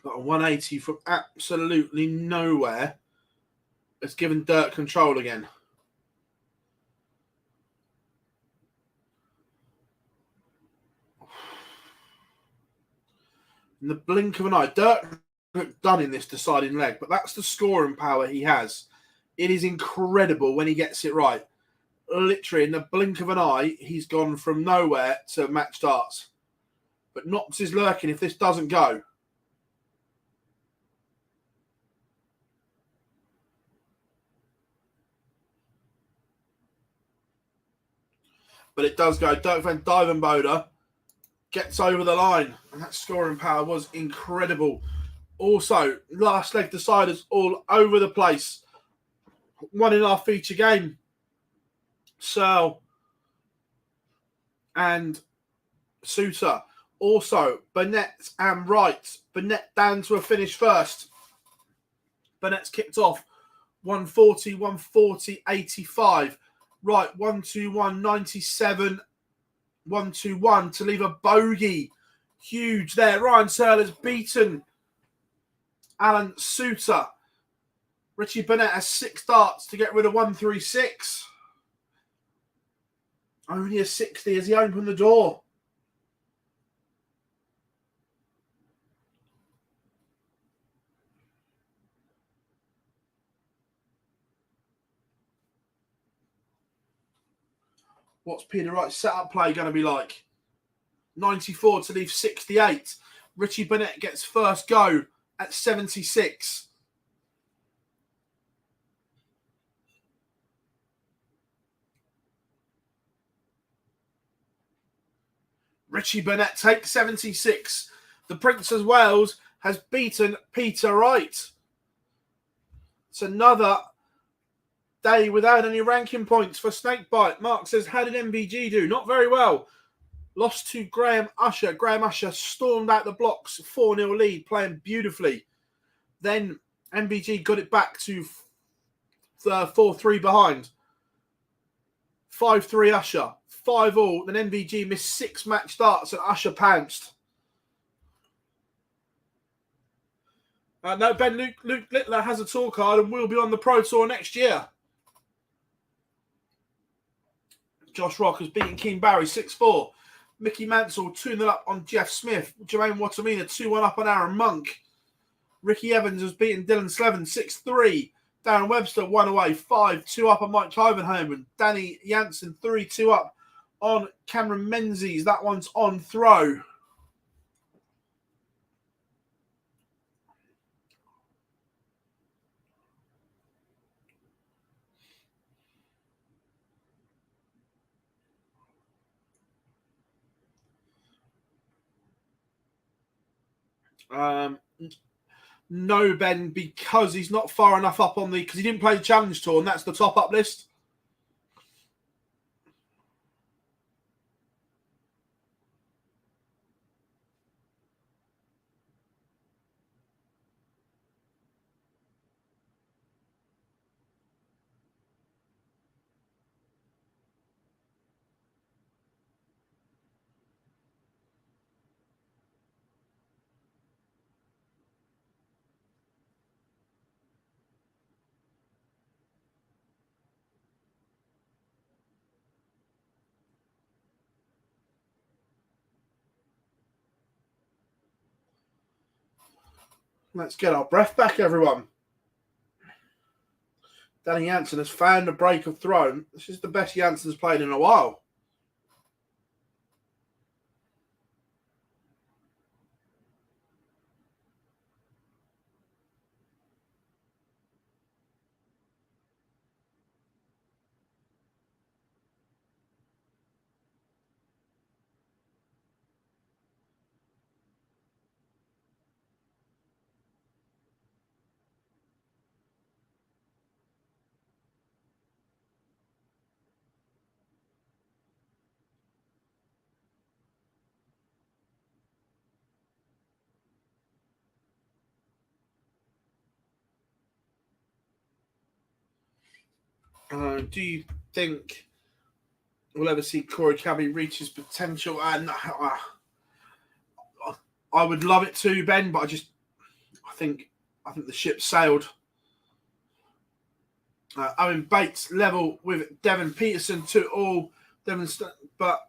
Got a 180 from absolutely nowhere. It's given Dirk control again. In the blink of an eye, Dirk looked done in this deciding leg, but that's the scoring power he has. It is incredible when he gets it right. Literally, in the blink of an eye, he's gone from nowhere to match darts. But Knopps is lurking if this doesn't go. But it does go. Dirk van Dijvenbode gets over the line. And that scoring power was incredible. Also, last leg deciders all over the place. 1.5 feature game. Searle and Suter. Also, Burnett and Wright. Burnett down to a finish first. Burnett's kicked off 140, 140, 85. Right, 121, 97, 121 to leave a bogey. Huge there. Ryan Searle has beaten Alan Suter. Richie Burnett has 6 darts to get rid of 136. Only a 60 as he opened the door. What's Peter Wright's setup play going to be like? 94 to leave 68. Richie Burnett gets first go at 76. Richie Burnett takes 76. The Prince of Wales has beaten Peter Wright. It's another day without any ranking points for Snakebite. Mark says, how did MVG do? Not very well. Lost to Graham Usher. Graham Usher stormed out the blocks, 4-0 lead, playing beautifully. Then MVG got it back to 4-3 behind. 5-3 Usher. 5-all. Then MVG missed 6 match starts and Usher pounced. No, Ben, Luke Littler has a tour card and will be on the Pro Tour next year. Josh Rock has beaten Keen Barry 6-4. Mickey Mansell 2-0 up on Jeff Smith. Jermaine Watamina 2-1 up on Aaron Monk. Ricky Evans has beaten Dylan Slevin 6-3. Darren Webster 1 away, 5-2 up on Mike Clivenholm. Danny Jansen 3-2 up on Cameron Menzies. That one's on throw. No, Ben, because he's not far enough up on because he didn't play the Challenge Tour, and that's the top up list. Let's get our breath back, everyone. Danny Jansen has found a break of throne. This is the best Jansen's played in a while. Do you think we'll ever see Corey Cabby reach his potential? And I would love it too, Ben, but I think the ship sailed. Owen Bates level with Devon Peterson 2-all. But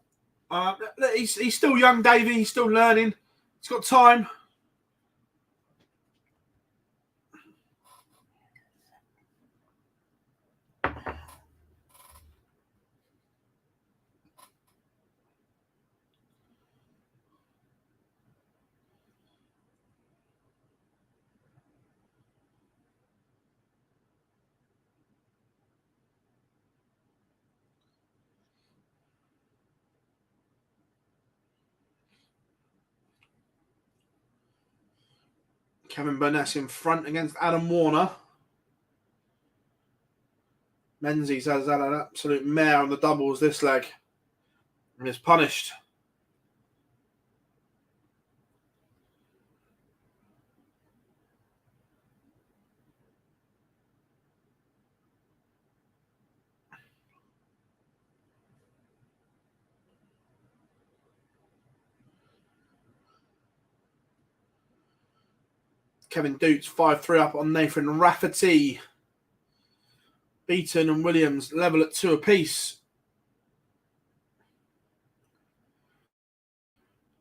he's still young, Davey. He's still learning. He's got time. Kevin Burness in front against Adam Warner. Menzies has had an absolute mare on the doubles this leg and is punished. Kevin Doots 5-3 up on Nathan Rafferty. Beaton and Williams level at 2 apiece.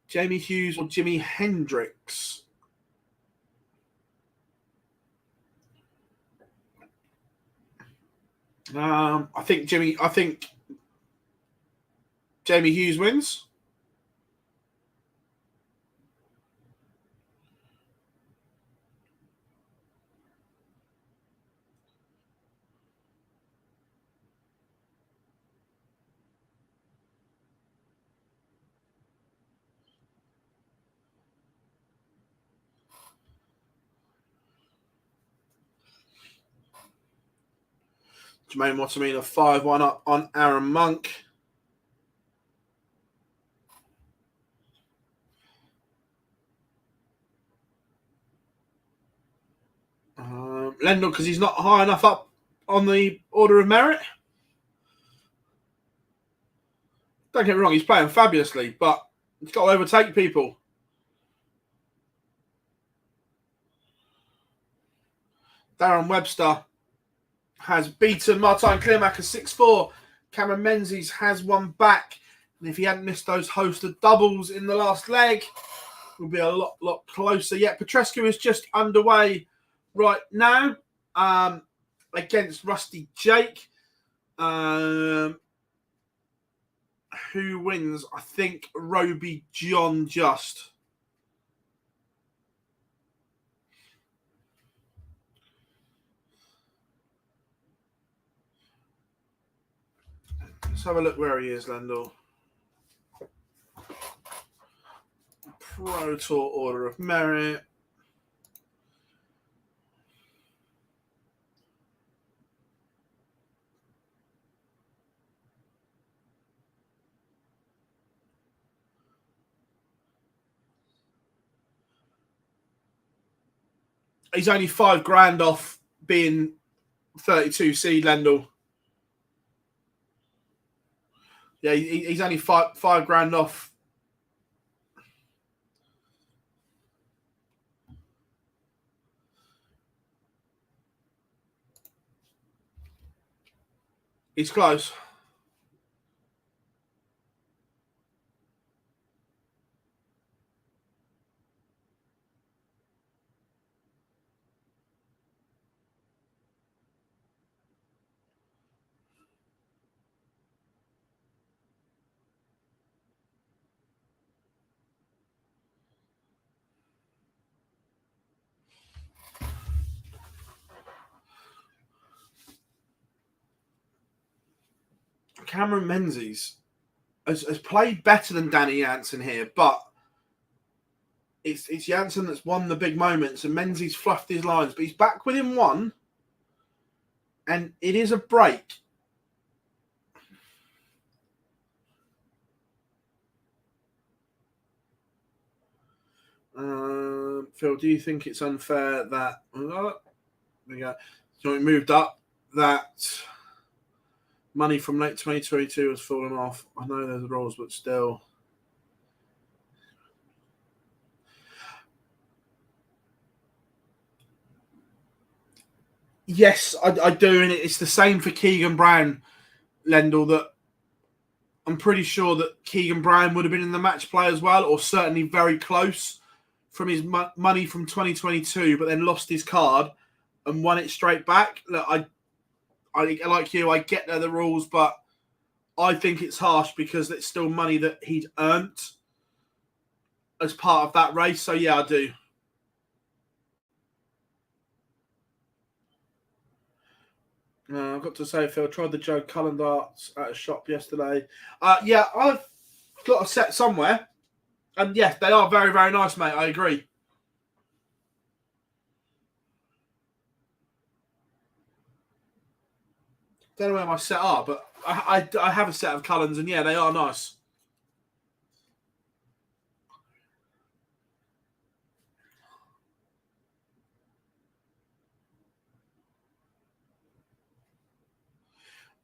Jamie Hughes or Jimi Hendrix? I think Jamie Hughes wins. Jermaine Wattamina 5-1 up on Aaron Monk. Lendl, because he's not high enough up on the order of merit. Don't get me wrong, he's playing fabulously, but he's got to overtake people. Darren Webster has beaten Martin Clearmacher 6-4. Cameron Menzies has one back. And if he hadn't missed those host of doubles in the last leg, it would be a lot closer. Yet Petrescu is just underway right now against Rusty Jake. Who wins? I think Roby John just. Let's have a look where he is, Lendl. Pro Tour Order of Merit. He's only $5,000 off being 32 seed, Lendl. Yeah, he's only $5,000 off. He's close. Cameron Menzies has played better than Danny Jansen here, but it's Jansen that's won the big moments, and Menzies fluffed his lines, but he's back within one, and it is a break. Phil, do you think it's unfair that we moved up that money from late 2022 has fallen off? I know there's rules, but still. Yes, I do, and it's the same for Keegan Brown, Lendl, that I'm pretty sure that Keegan Brown would have been in the match play as well, or certainly very close from his money from 2022, but then lost his card and won it straight back. Look, I like you, I get the rules, but I think it's harsh because it's still money that he'd earned as part of that race. So, yeah, I do. I've got to say, Phil, tried the Joe Cullen darts at a shop yesterday. Yeah, I've got a set somewhere. And yes, they are very, very nice, mate. I agree. Don't know where my set are, but I have a set of Cullens, and yeah, they are nice.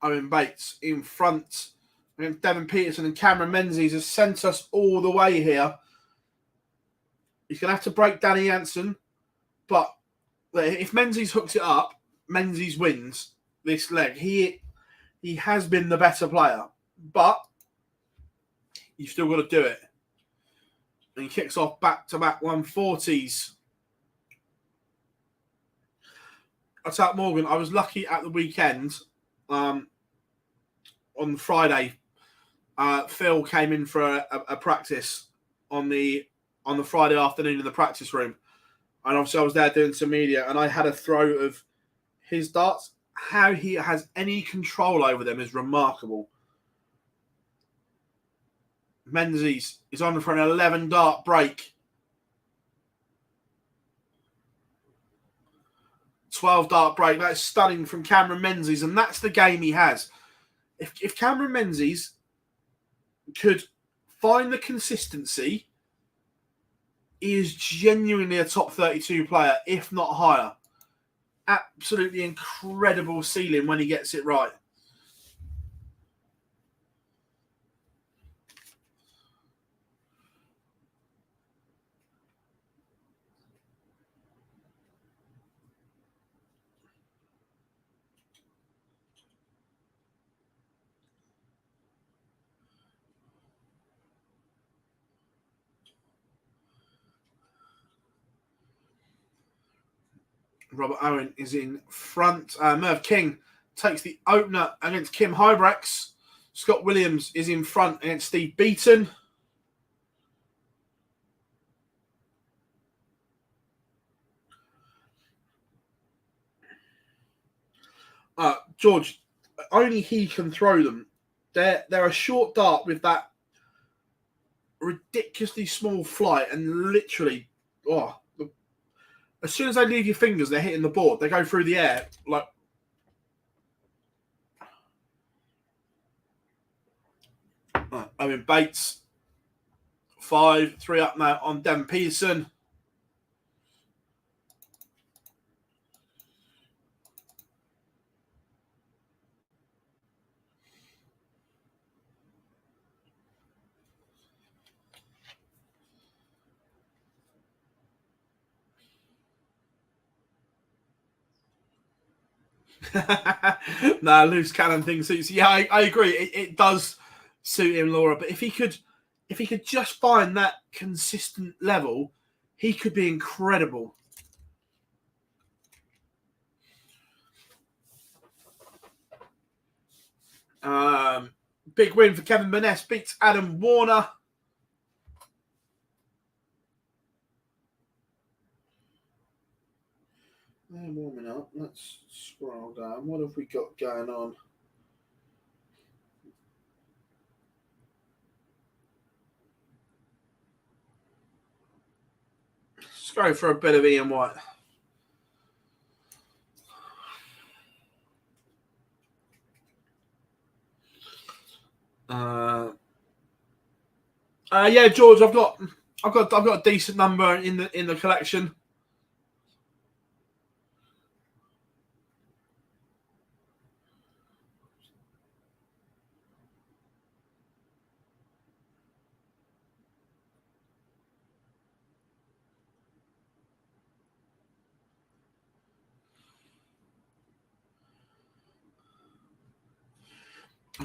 Owen Bates in front. And Devin Peterson and Cameron Menzies has sent us all the way here. He's going to have to break Danny Jansen. But if Menzies hooks it up, Menzies wins this leg. He has been the better player. But you've still got to do it. And he kicks off back-to-back 140s. I'll tell Morgan, I was lucky at the weekend. On Friday, Phil came in for a practice on the Friday afternoon in the practice room, and obviously I was there doing some media, and I had a throw of his darts. How he has any control over them is remarkable. Menzies is on for an 11 dart break. 12 dart break. That's stunning from Cameron Menzies, and that's the game he has. If Cameron Menzies could find the consistency, he is genuinely a top 32 player, if not higher. Absolutely incredible ceiling when he gets it right. Robert Owen is in front. Merv King takes the opener against Kim Hybrex. Scott Williams is in front against Steve Beaton. George, only he can throw them. They're a short dart with that ridiculously small flight, and literally, as soon as they leave your fingers, they're hitting the board. They go through the air like. Owen Bates, 5-3 up now on Devon Peterson. No, loose cannon thing suits. Yeah, I agree. It does suit him, Laura. But if he could just find that consistent level, he could be incredible. Big win for Kevin Burness. Beats Adam Warner. They're warming up. Let's scroll down. What have we got going on? Let's go for a bit of Ian White. Yeah, George, I've got a decent number in the collection.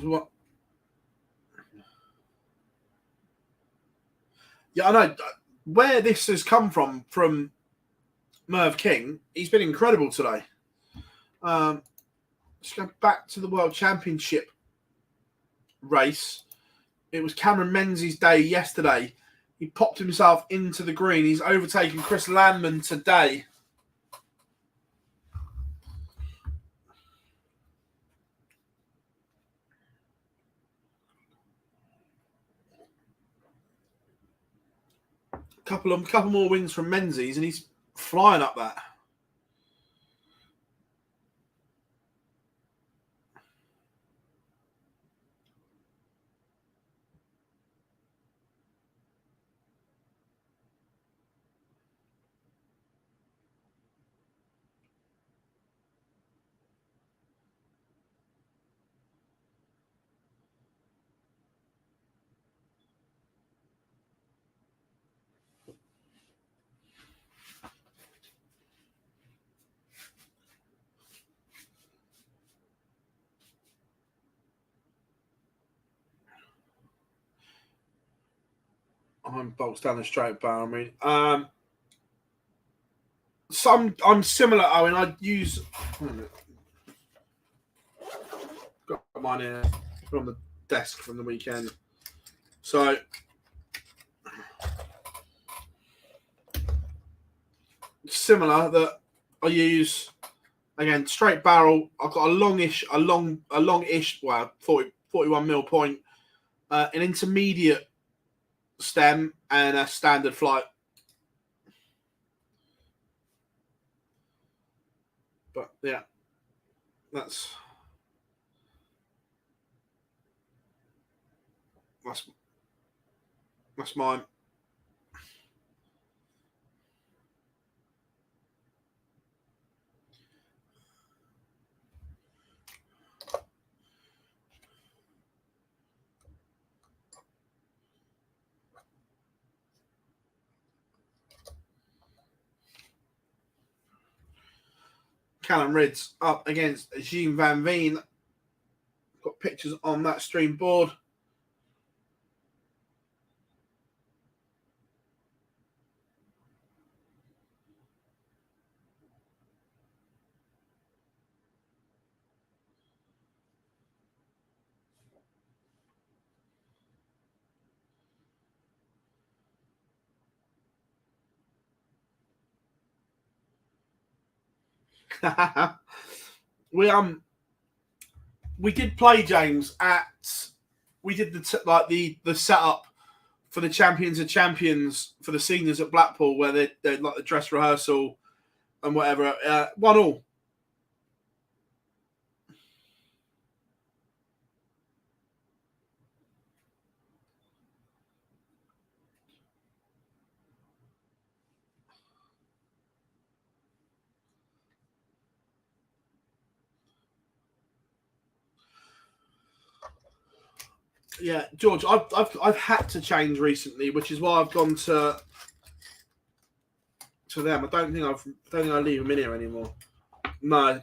What? Yeah, I know where this has come from Merv King. He's been incredible today. Let's go back to the World Championship race. It was Cameron Menzies' day yesterday. He popped himself into the green. He's overtaken Chris Landman today. Couple more wins from Menzies, and he's flying up that. I'm bolts down the straight barrel. I mean, I'm similar, Owen. I'd use. Got mine here from the desk from the weekend. So similar that I use again straight barrel. I've got a longish, well, 41 mil point, an intermediate stem, and a standard flight. But yeah, that's mine. Callum Ridds up against Jean Van Veen. Got pictures on that stream board. We did play, James, we did the setup for the Champions of Champions for the seniors at Blackpool, where they like the dress rehearsal and whatever. 1-1. Yeah, George, I've had to change recently, which is why I've gone to them. I don't think I leave them in here anymore. No,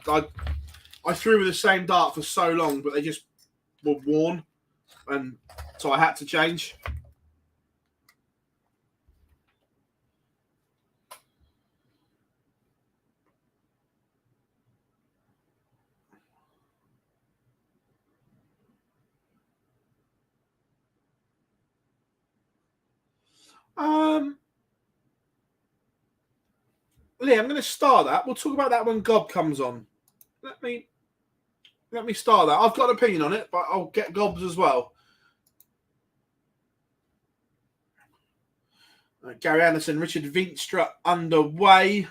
I threw with the same dart for so long, but they just were worn, and so I had to change. Lee, I'm going to start that. We'll talk about that when Gob comes on. Let me start that. I've got an opinion on it, but I'll get Gob's as well. Gary Anderson, Richard Veenstra underway.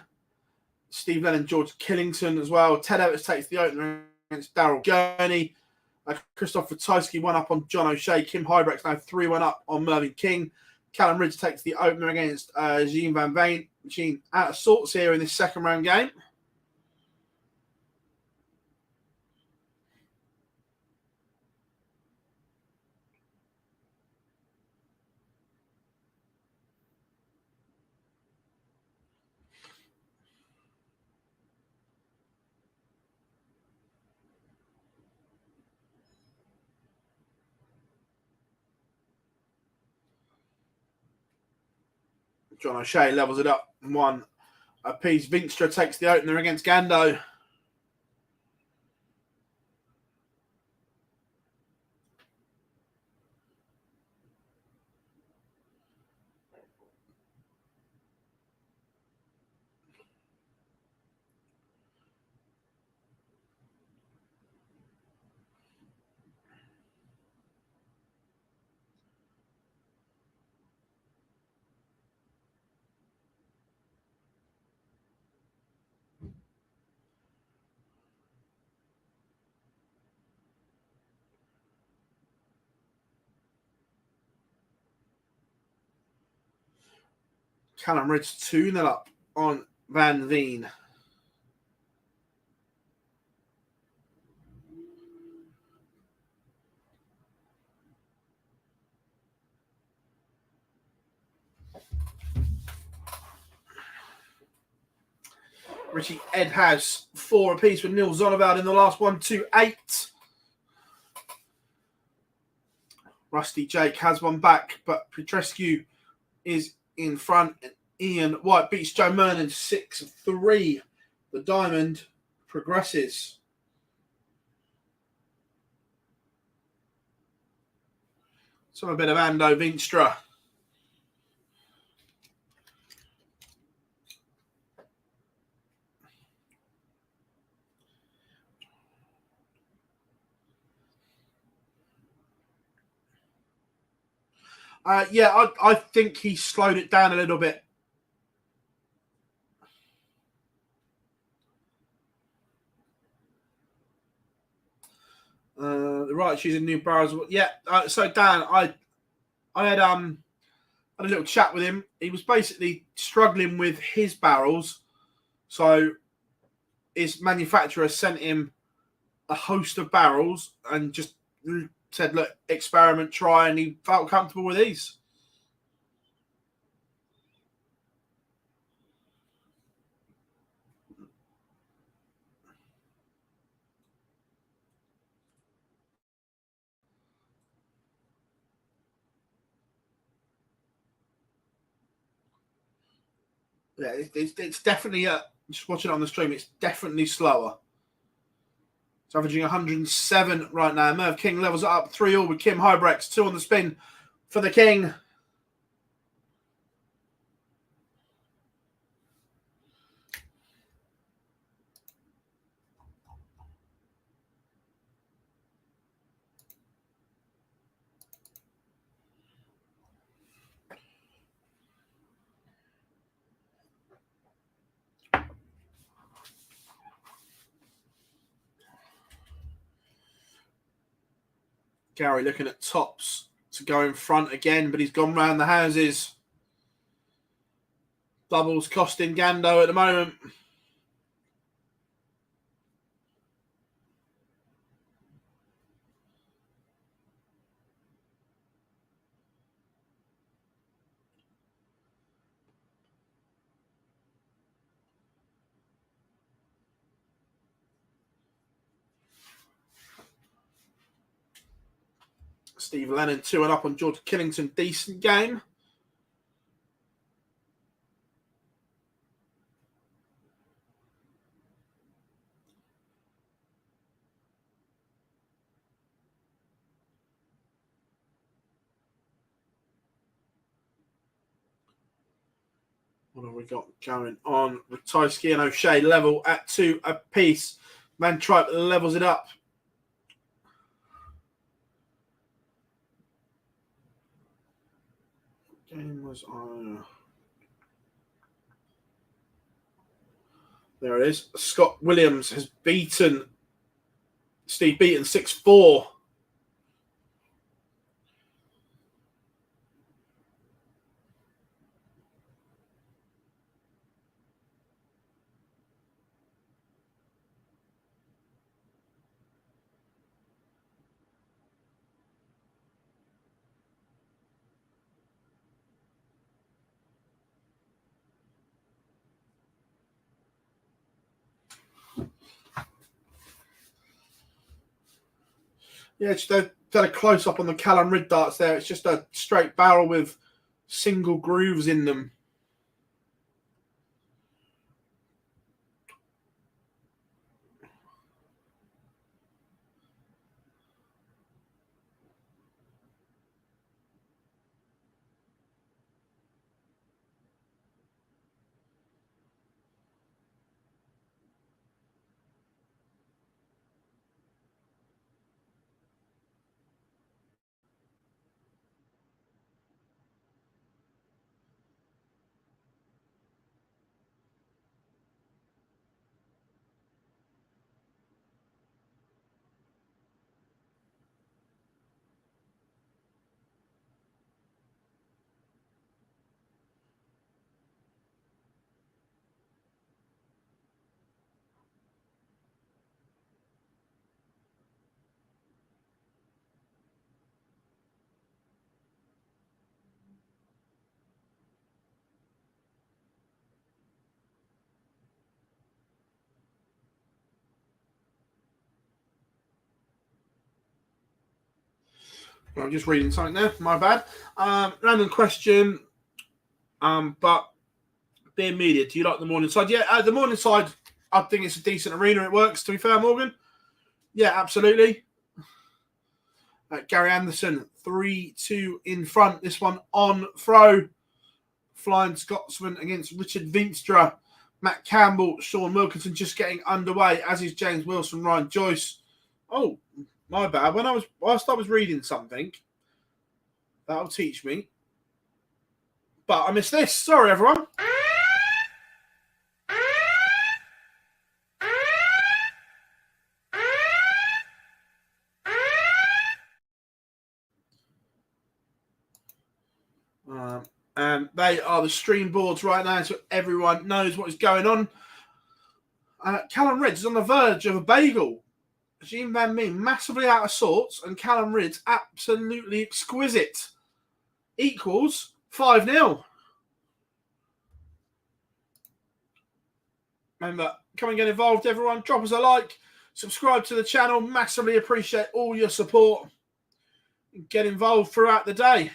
Steve Lennon, George Killington as well. Ted Evans takes the opener against Daryl Gurney. Christoph Ratajski 1 up on John O'Shea. Kim Hybrecht's now 3-1 up on Mervyn King. Callum Ridge takes the opener against Jean Van Veen. Jean out of sorts here in this second round game. John O'Shea levels it up 1 apiece. Veenstra takes the opener against Gando. Callum Ridge 2-0 up on Van Veen. Richie Ed has 4 apiece with Neil Zonneveld in the last one, 2-8. Rusty Jake has one back, but Petrescu is in front. And Ian White beats Joe Mernon 6-3. The diamond progresses. So a bit of Ando Veenstra. I think he slowed it down a little bit. The right choosing new barrels. Yeah. So Dan, I had a little chat with him. He was basically struggling with his barrels, so his manufacturer sent him a host of barrels and just said, "Look, experiment, try," and he felt comfortable with these. Yeah, it's definitely just watching it on the stream. It's definitely slower. It's averaging 107 right now. Merv King levels it up 3-all with Kim Hybrex. 2 on the spin for the King. Gary looking at tops to go in front again, but he's gone round the houses. Doubles costing Gando at the moment. Steve Lennon 2-up on George Killington. Decent game. What have we got going on? Ratajski and O'Shea level at 2 apiece. Van Tripe levels it up. Game was on. There it is. Scott Williams has beaten Steve Beaton 6-4. Yeah, just a close up on the Callum Rid darts there. It's just a straight barrel with single grooves in them. I'm just reading something there. My bad. Random question. But being media, do you like the morning side? Yeah, the morning side, I think it's a decent arena. It works, to be fair, Morgan. Yeah, absolutely. Gary Anderson, 3-2 in front. This one on throw. Flying Scotsman against Richard Veenstra. Matt Campbell, Sean Wilkinson just getting underway, as is James Wilson, Ryan Joyce. Oh, my bad. Whilst I was reading something, that'll teach me. But I missed this. Sorry, everyone. they are the stream boards right now, so everyone knows what is going on. Callum Ridge is on the verge of a bagel. Jean Van Veen massively out of sorts, and Callum Ridge absolutely exquisite. Equals 5-0. Remember, come and get involved, everyone. Drop us a like. Subscribe to the channel. Massively appreciate all your support. Get involved throughout the day.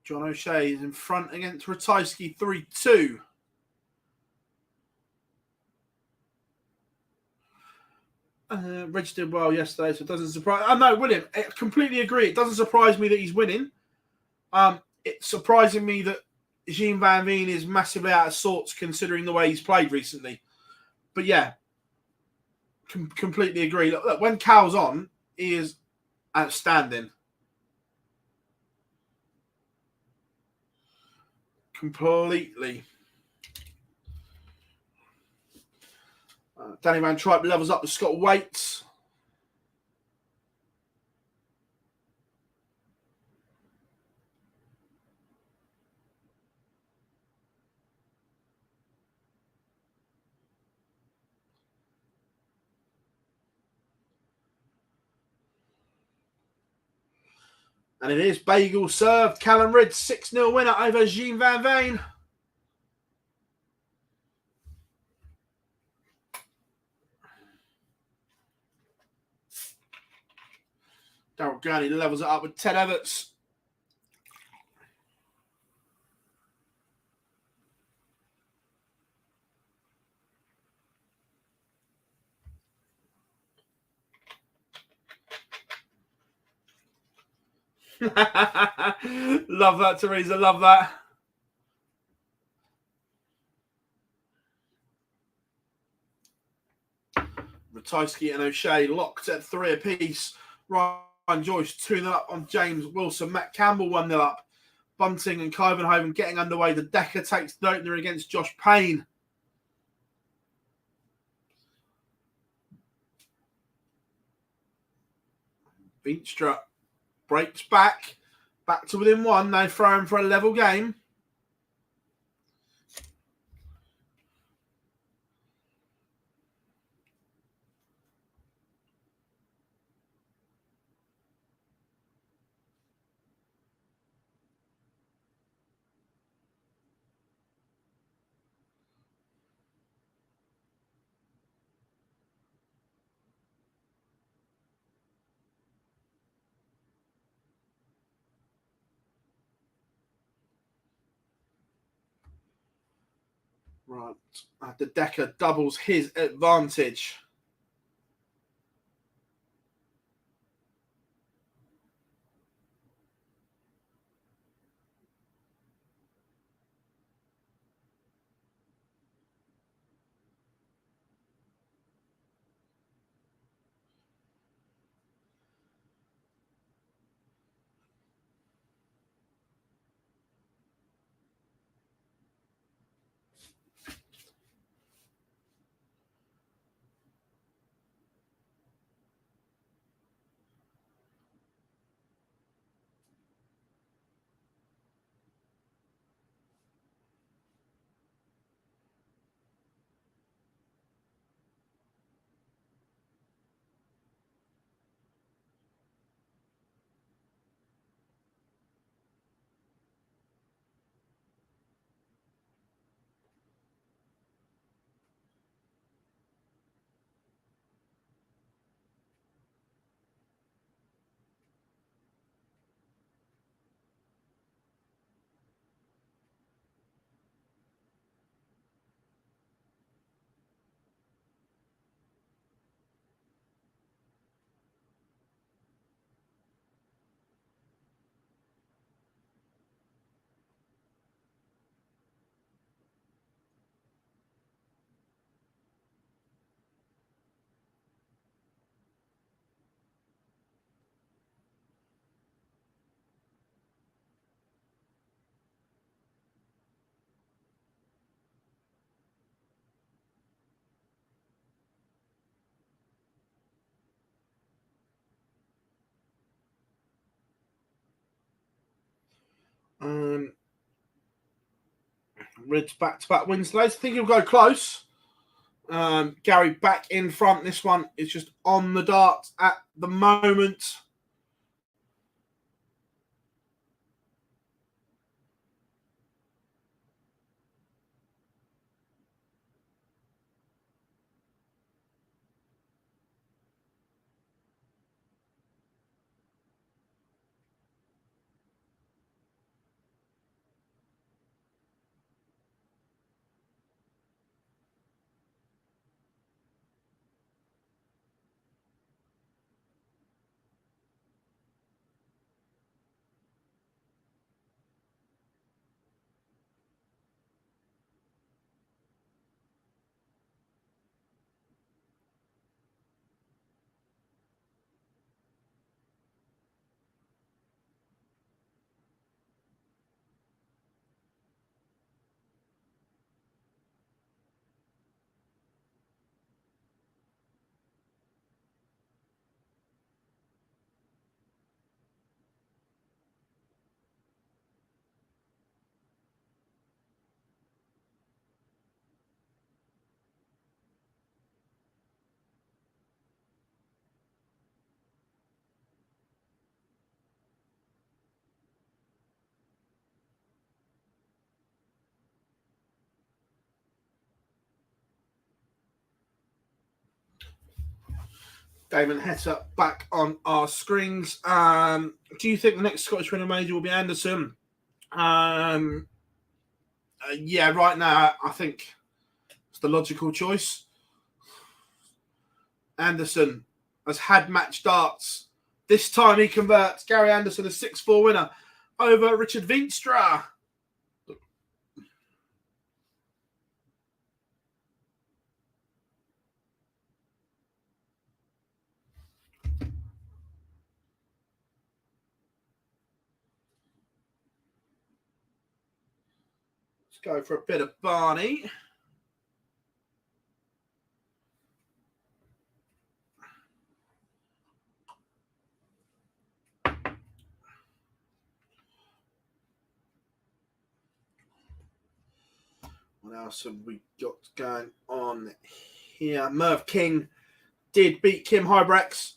John O'Shea is in front against Ratajski 3-2. Rich did well yesterday, so it doesn't surprise. I know, William. I completely agree. It doesn't surprise me that he's winning. It's surprising me that Jean Van Veen is massively out of sorts considering the way he's played recently. But yeah, completely agree. Look, when Cal's on, he is outstanding. Completely. Danny Van Tripe levels up with Scott Waits. And it is bagel served. Callum Ridge 6-0 winner over Jean Van Veen. Daryl Gurney levels it up with Ted Everts. Love that, Teresa. Love that. Ratajski and O'Shea locked at 3 apiece. Ryan Joyce 2-0 up on James Wilson. Matt Campbell 1-0 up. Bunting and Covenhoven getting underway. The Decker takes the opener against Josh Payne. Veenstra breaks back to within 1. They throw him for a level game. Right. The Decker doubles his advantage. Reds back-to-back wins today. I think he'll go close. Gary back in front. This one is just on the dart at the moment. Damon Hetta back on our screens. Do you think the next Scottish Winter Major will be Anderson? Yeah, right now I think it's the logical choice. Anderson has had match darts. This time he converts. Gary Anderson, a 6-4 winner over Richard Veenstra. Let's go for a bit of Barney. What else have we got going on here? Merv King did beat Kim Hybrex.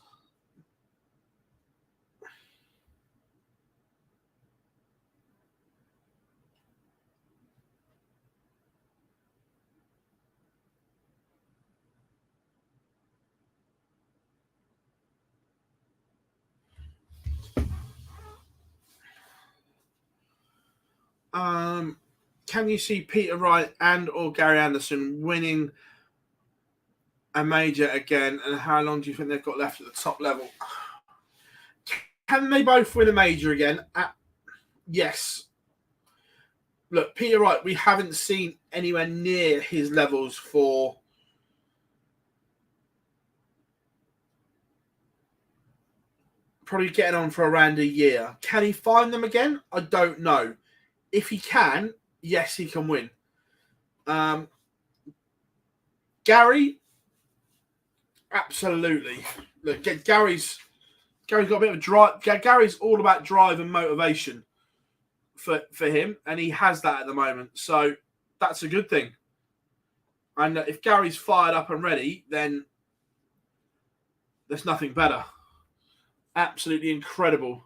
Can you see Peter Wright and or Gary Anderson winning a major again? And how long do you think they've got left at the top level? Can they both win a major again? Yes. Look, Peter Wright, we haven't seen anywhere near his levels for probably getting on for around a year. Can he find them again? I don't know. If he can, yes, he can win. Gary, absolutely. Look, Gary's got a bit of drive. Gary's all about drive and motivation for him, and he has that at the moment. So that's a good thing. And if Gary's fired up and ready, then there's nothing better. Absolutely incredible.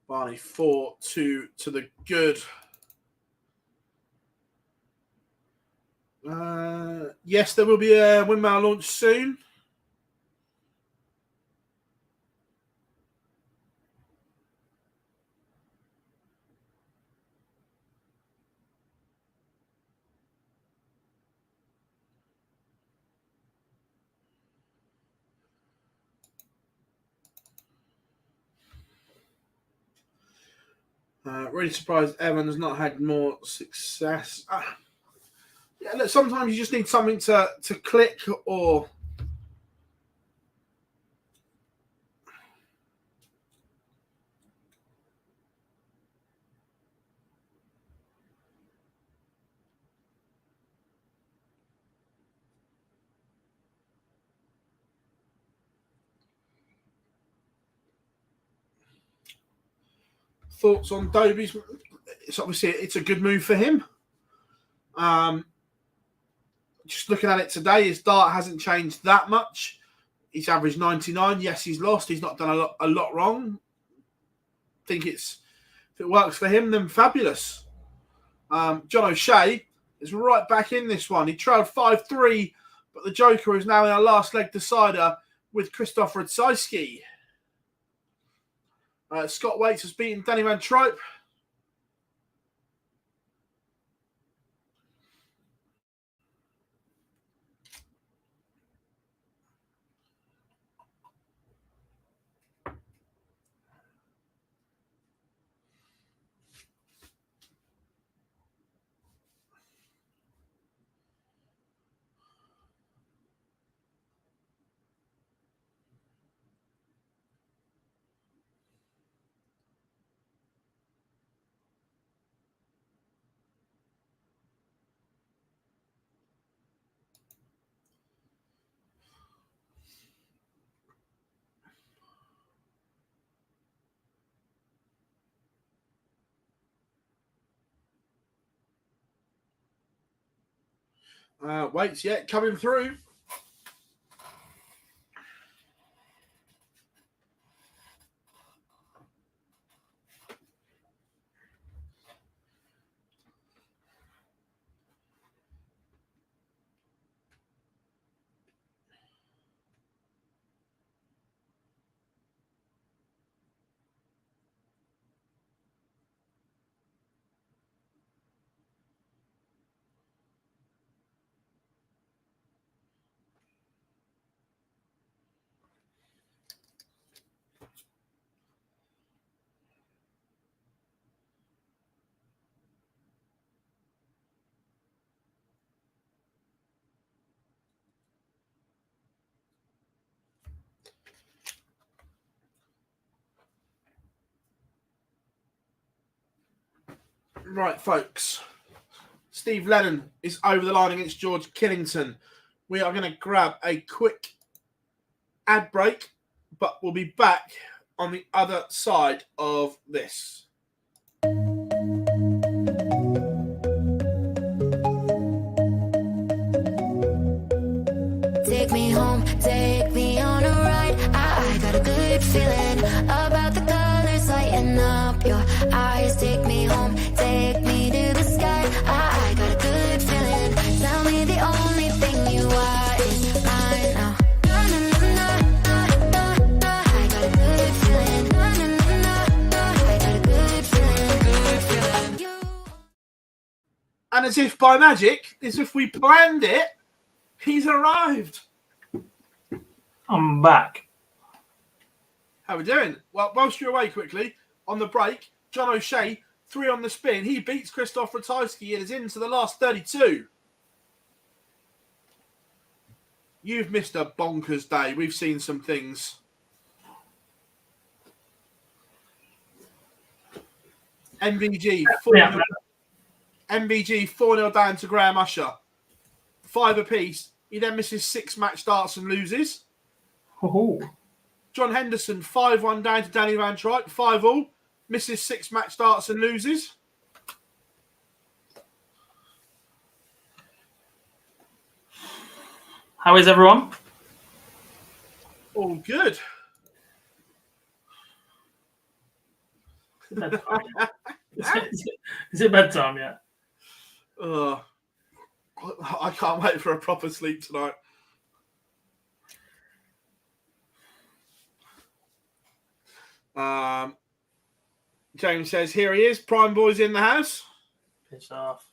Barney 4-2 to the good. Yes, there will be a windmill launch soon. Really surprised Evan has not had more success. Yeah, look, sometimes you just need something to click or... Thoughts on Dobie's? It's obviously it's a good move for him. Just looking at it today, his dart hasn't changed that much. He's averaged 99. Yes, he's lost. He's not done a lot wrong. I think if it works for him, then fabulous. John O'Shea is right back in this one. He trailed 5-3, but the Joker is now in a last leg decider with Krzysztof Ratajski. Scott Waits has beaten Danny Van Tripe. Waits, yeah, coming through. Right, folks. Steve Lennon is over the line against George Killington. We are going to grab a quick ad break, but we'll be back on the other side of this. Take me home, take me on a ride. I got a good feeling about the colors lighting up your eyes. Take me home, take me to the sky. I got a good feeling. Tell me the only thing you are is mine now. I got a good feeling. I got a good feeling. And as if by magic, as if we planned it, he's arrived. I'm back. How we doing? Well, whilst you're away quickly, on the break, John O'Shea, 3 on the spin. He beats Krzysztof Ratajski and is into the last 32. You've missed a bonkers day. We've seen some things. MVG 4-0. MVG 4-0 down to Graham Usher. 5 apiece. He then misses 6 match starts and loses. Oh. John Henderson 5-1 down to Danny Van Tripe. 5-all. Misses 6 match starts and loses. How is everyone? All good. Is it bedtime yet? I can't wait for a proper sleep tonight. James says, here he is. Prime Boy's in the house. Piss off.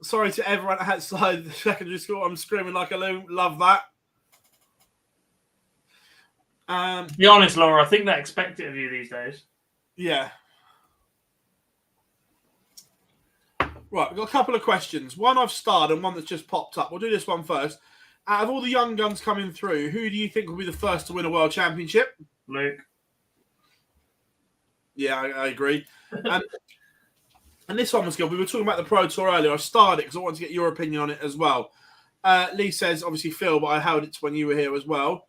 Sorry to everyone outside the secondary school. I'm screaming like a loon. Love that. Be honest, Laura. I think they expect it of you these days. Yeah. Right, we've got a couple of questions. One I've starred and one that's just popped up. We'll do this one first. Out of all the young guns coming through, who do you think will be the first to win a world championship? Luke. Yeah, I agree. And this one was good. We were talking about the Pro Tour earlier. I started it because I wanted to get your opinion on it as well. Lee says, obviously, Phil, but I held it to when you were here as well.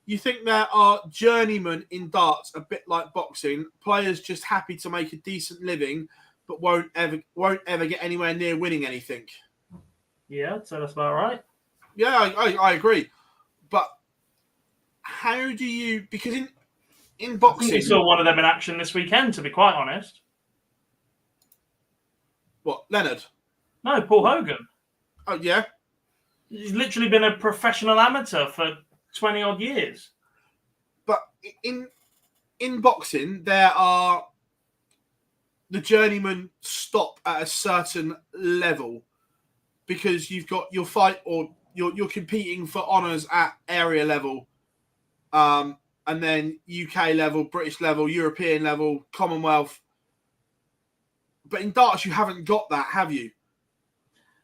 You think there are journeymen in darts a bit like boxing, players just happy to make a decent living, but won't ever get anywhere near winning anything? Yeah, so that's about right. Yeah, I agree. But how do you... Because in boxing... I think we saw one of them in action this weekend, to be quite honest. What, Leonard? No, Paul Hogan. Oh, yeah? He's literally been a professional amateur for 20-odd years. But in boxing, there are... The journeymen stop at a certain level because you've got your fight or you're competing for honours at area level, and then UK level, British level, European level, Commonwealth. But in darts, you haven't got that, have you?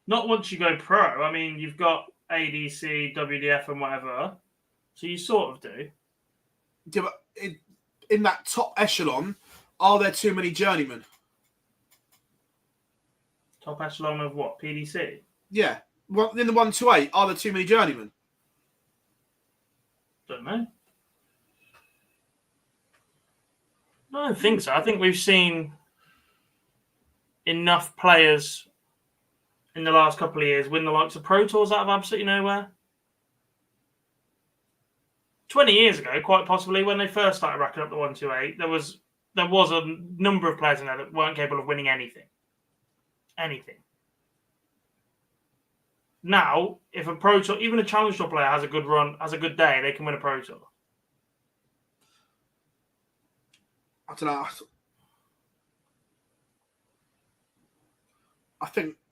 Not once you go pro. I mean, you've got ADC, WDF, and whatever. So you sort of do. Yeah, but in that top echelon, are there too many journeymen? Top echelon of what? PDC? Yeah. Well, in the 128, are there too many journeymen? Don't know. I don't think so. I think we've seen enough players in the last couple of years win the likes of Pro Tours out of absolutely nowhere. 20 years ago, quite possibly, when they first started racking up the 128, there was a number of players in there that weren't capable of winning anything. Now, if a Pro Tour, even a Challenge Tour player has a good run, has a good day, they can win a Pro Tour. I don't know.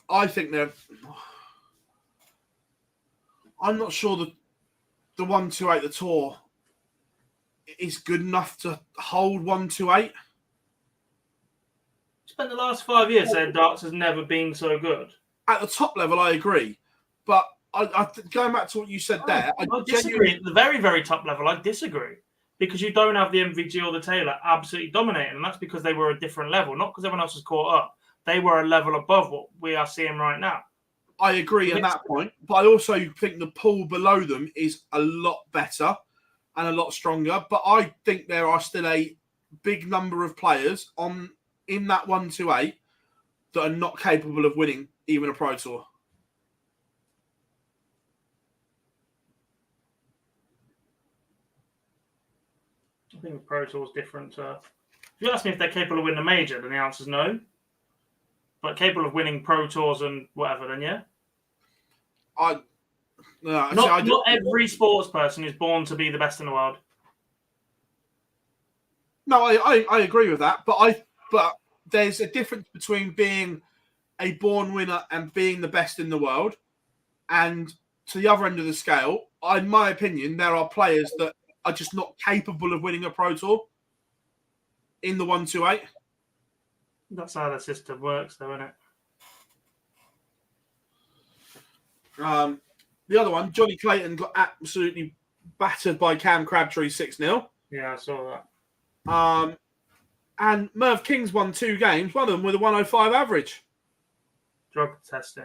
I think they're... I'm not sure that the 128, the tour, is good enough to hold 128. Spent the last 5 years saying darts has never been so good. At the top level, I agree. But going back to what you said there... I disagree. At the very, very top level, I disagree. Because you don't have the MVG or the Taylor absolutely dominating. And that's because they were a different level. Not because everyone else was caught up. They were a level above what we are seeing right now. I agree on that point. But I also think the pool below them is a lot better and a lot stronger. But I think there are still a big number of players in that 128 that are not capable of winning even a Pro Tour. I think the Pro Tour is different. If you ask me if they're capable of winning a major, then the answer is no. But capable of winning Pro Tours and whatever, then yeah. Not every sports person is born to be the best in the world. No, I agree with that. But there's a difference between being a born winner and being the best in the world. And to the other end of the scale, in my opinion, there are players that are just not capable of winning a Pro Tour in the 128. That's how the system works, though, isn't it? The other one, Johnny Clayton got absolutely battered by Cam Crabtree 6-0. Yeah, I saw that. And Merv King's won 2 games, one of them with a 105 average. Drug testing.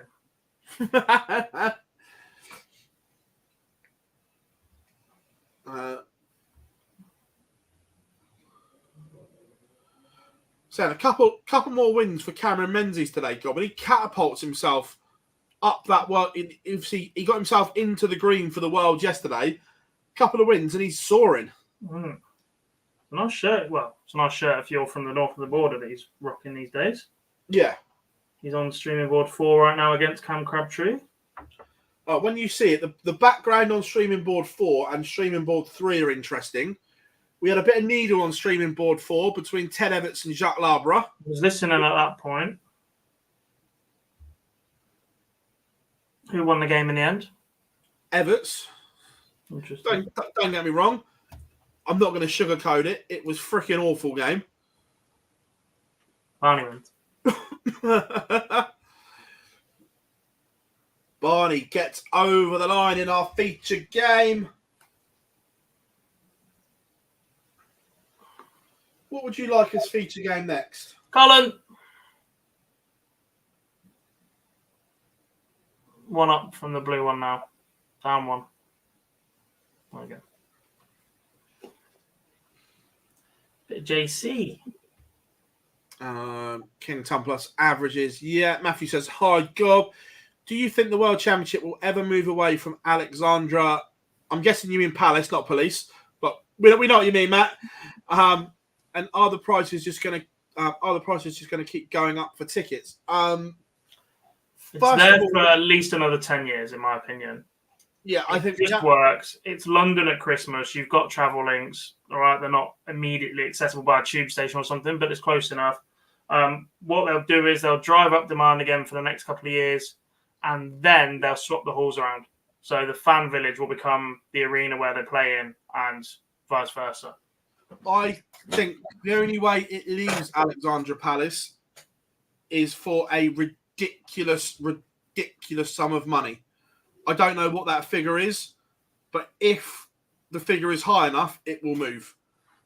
So a couple more wins for Cameron Menzies today, Gob, and he catapults himself up that world. He got himself into the green for the World yesterday. Couple of wins, and he's soaring. Nice shirt. Well, it's a nice shirt if you're from the north of the border that he's rocking these days. Yeah. He's on streaming board 4 right now against Cam Crabtree. When you see it, the background on streaming board 4 and streaming board 3 are interesting. We had a bit of needle on streaming board 4 between Ted Everts and Jacques Labra. I was listening at that point. Who won the game in the end? Everts. Interesting. Don't get me wrong. I'm not going to sugarcoat it. It was freaking awful game. Barney wins. Barney gets over the line in our feature game. What would you like as feature game next? Colin. 1 up from the blue one now. Down 1. There we go. Bit of JC. King Ton Plus averages. Yeah, Matthew says, hi, Gob. Do you think the World Championship will ever move away from Alexandra? I'm guessing you mean Palace, not Police, but we know what you mean, Matt. And are the prices just going to keep going up for tickets? It's there for at least another 10 years, in my opinion. Yeah, I think it just works. It's London at Christmas. You've got travel links, all right? They're not immediately accessible by a tube station or something, but it's close enough. What they'll do is they'll drive up demand again for the next couple of years, and then they'll swap the halls around. So the fan village will become the arena where they play in, and vice versa. I think the only way it leaves Alexandra Palace is for a ridiculous sum of money. I don't know what that figure is, but if the figure is high enough, it will move.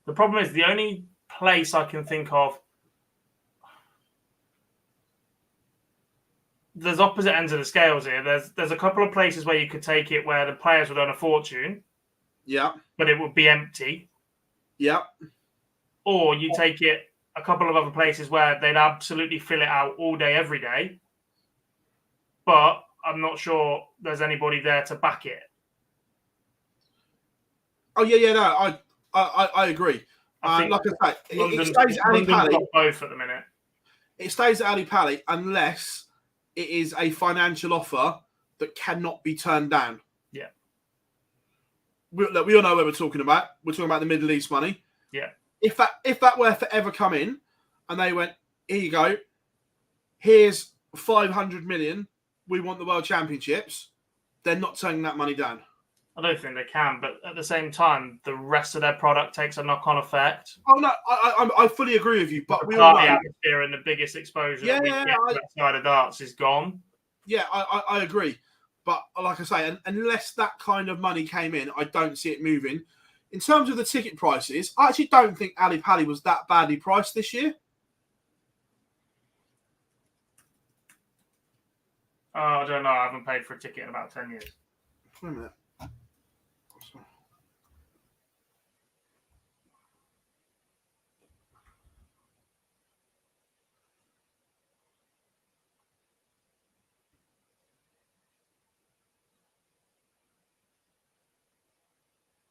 The problem is the only place I can think of, there's opposite ends of the scales here. There's a couple of places where you could take it where the players would earn a fortune. Yeah. But it would be empty. Yeah. Or you take it a couple of other places where they'd absolutely fill it out all day, every day. But I'm not sure there's anybody there to back it. Oh, no, I agree. Like I say, it stays at Ali Pally. Both at the minute. It stays at Ali Pally unless it is a financial offer that cannot be turned down. Yeah. We all know what we're talking about. We're talking about the Middle East money. Yeah. If that were to ever come in and they went, here you go, here's 500 million, we want the World Championships, they're not turning that money down. I don't think they can, but at the same time, the rest of their product takes a knock-on effect. Oh, no, I fully agree with you, but the we all know. atmosphere and the biggest exposure that we get to that side of darts is gone. Yeah, I agree. But like I say, unless that kind of money came in, I don't see it moving. In terms of the ticket prices, I actually don't think Ali Pally was that badly priced this year. I don't know. I haven't paid for a ticket in about 10 years. Wait a minute.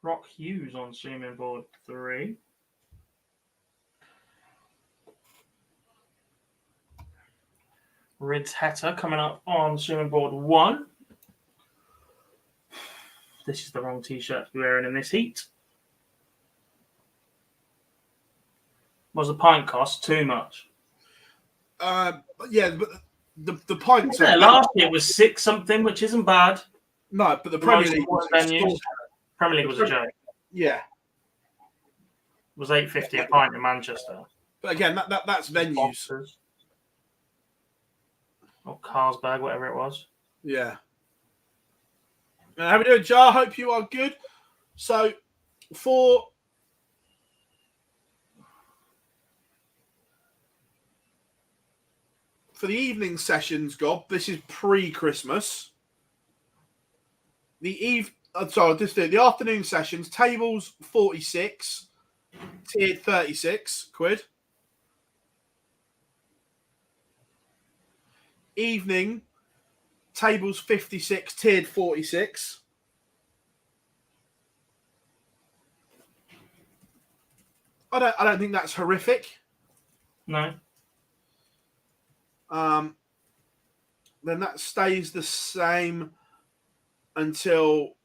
Rock Hughes on swimming board 3. Rids Hetta coming up on swimming board 1. This is the wrong t-shirt to be wearing in this heat. Was the pint cost too much? Yeah, but the pints. Yeah, last year it was 6 something, which isn't bad. No, but the Premier League Premier League was a joke. Yeah, it was $8.50 a pint in Manchester. But again, that's venues. Boxers. Or Carlsberg, whatever it was. Yeah. How we doing, Jar? Hope you are good. So, for the evening sessions, Gob, this is pre-Christmas. The afternoon sessions, tables 46, tiered 36 quid. Evening, tables 56, tiered 46. I don't think that's horrific. No. Then that stays the same until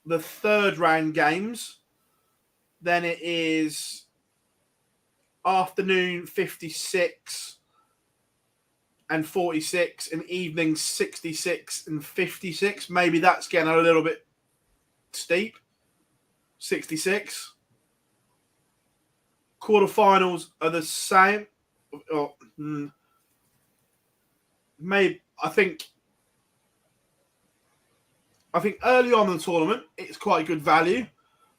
the third round games. Then it is afternoon 56 and 46 and evening 66 and 56. Maybe that's getting a little bit steep. 66. Quarterfinals are the same. Maybe I think early on in the tournament it's quite good value,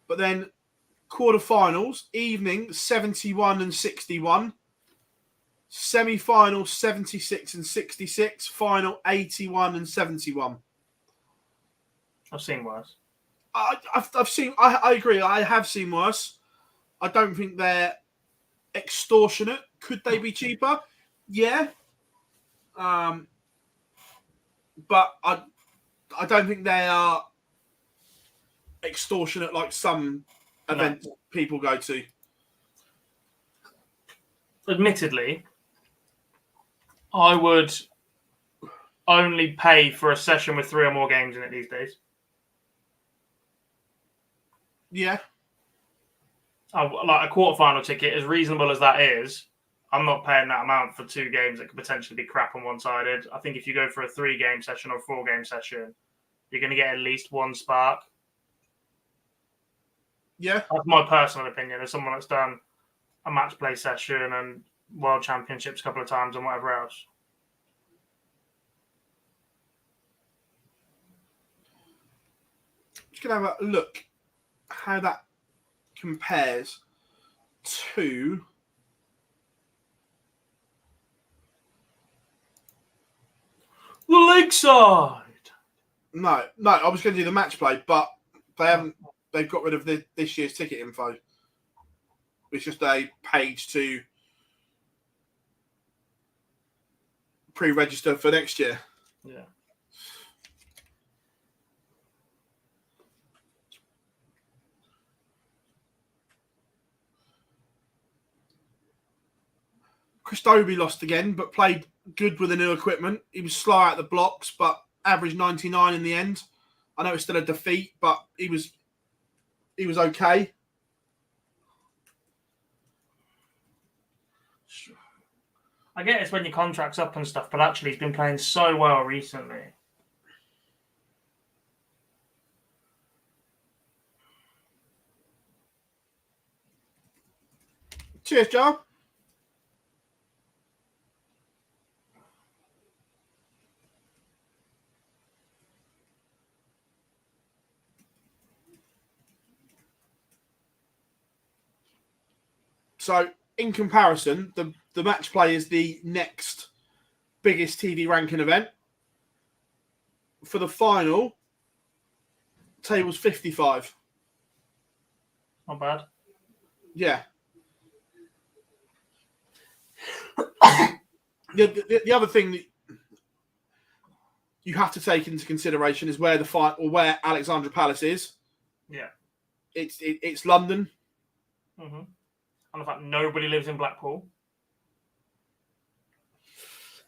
but then quarterfinals, evening 71 and 61, semi-final 76 and 66, final 81 and 71. I've seen worse. I've seen. I agree. I have seen worse. I don't think they're extortionate. Could they be cheaper? Yeah. But I don't think they are extortionate like some events people go to. Admittedly, I would only pay for a session with 3 or more games in it these days. Yeah. Like a quarterfinal ticket, as reasonable as that is, I'm not paying that amount for 2 games that could potentially be crap on one-sided. I think if you go for a 3-game session or a 4-game session, you're going to get at least one spark. Yeah. That's my personal opinion as someone that's done a match play session and World Championships a couple of times and whatever else. Just going to have a look how that compares to The Lakeside! No, I was going to do the match play, but they haven't. They've got rid of this year's ticket info. It's just a page to pre-register for next year. Yeah. Christobi lost again, but played good with the new equipment. He was slow out the blocks, but averaged 99 in the end. I know it's still a defeat, but he was okay. I get it's when your contract's up and stuff, but actually he's been playing so well recently. Cheers, Joe. So, in comparison, the match play is the next biggest TV ranking event. For the final, table's 55. Not bad. Yeah. The other thing that you have to take into consideration is where the fight or where Alexandra Palace is. Yeah. It's London. Mm-hmm. And the fact nobody lives in Blackpool.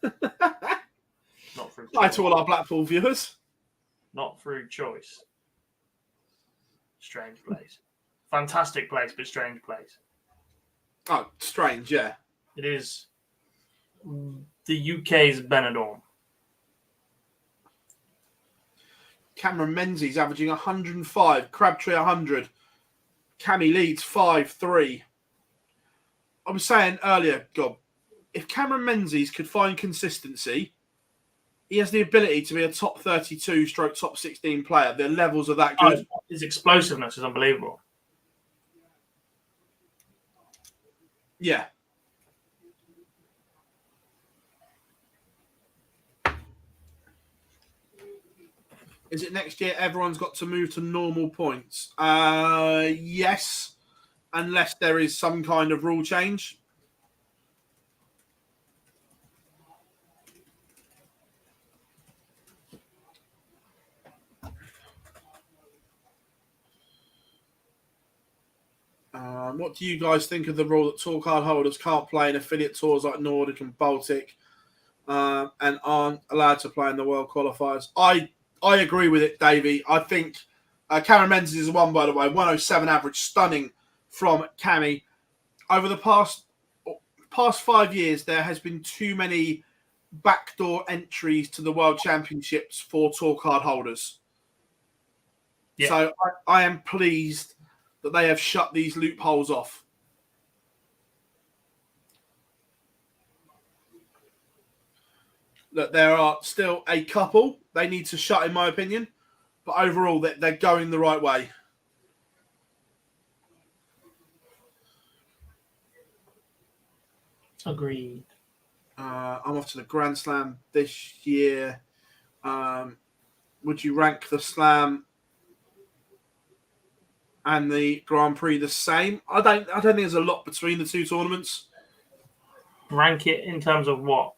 Not through Hi choice. to all our Blackpool viewers. Not through choice. Strange place. Fantastic place, but strange place. Oh, strange, yeah. It is the UK's Benidorm. Cameron Menzies averaging 105. Crabtree 100. Cammy leads 5-3. I was saying earlier, Gob, if Cameron Menzies could find consistency, he has the ability to be a top 32 stroke top 16 player. The levels are that good. His explosiveness is unbelievable. Yeah. Is it next year everyone's got to move to normal points? Yes. Unless there is some kind of rule change. What do you guys think of the rule that tour card holders can't play in affiliate tours like Nordic and Baltic and aren't allowed to play in the World Qualifiers? I agree with it, Davey. I think Cameron Menzies is one, by the way. 107 average, stunning from Cammy. Over the past 5 years, there has been too many backdoor entries to the World Championships for tour card holders. Yeah. So I am pleased that they have shut these loopholes off. look, there are still a couple they need to shut, in my opinion. But overall, they're going the right way. Agreed. I'm off to the Grand Slam this year. Would you rank the Slam and the Grand Prix the same? I don't think there's a lot between the two tournaments. Rank it in terms of what?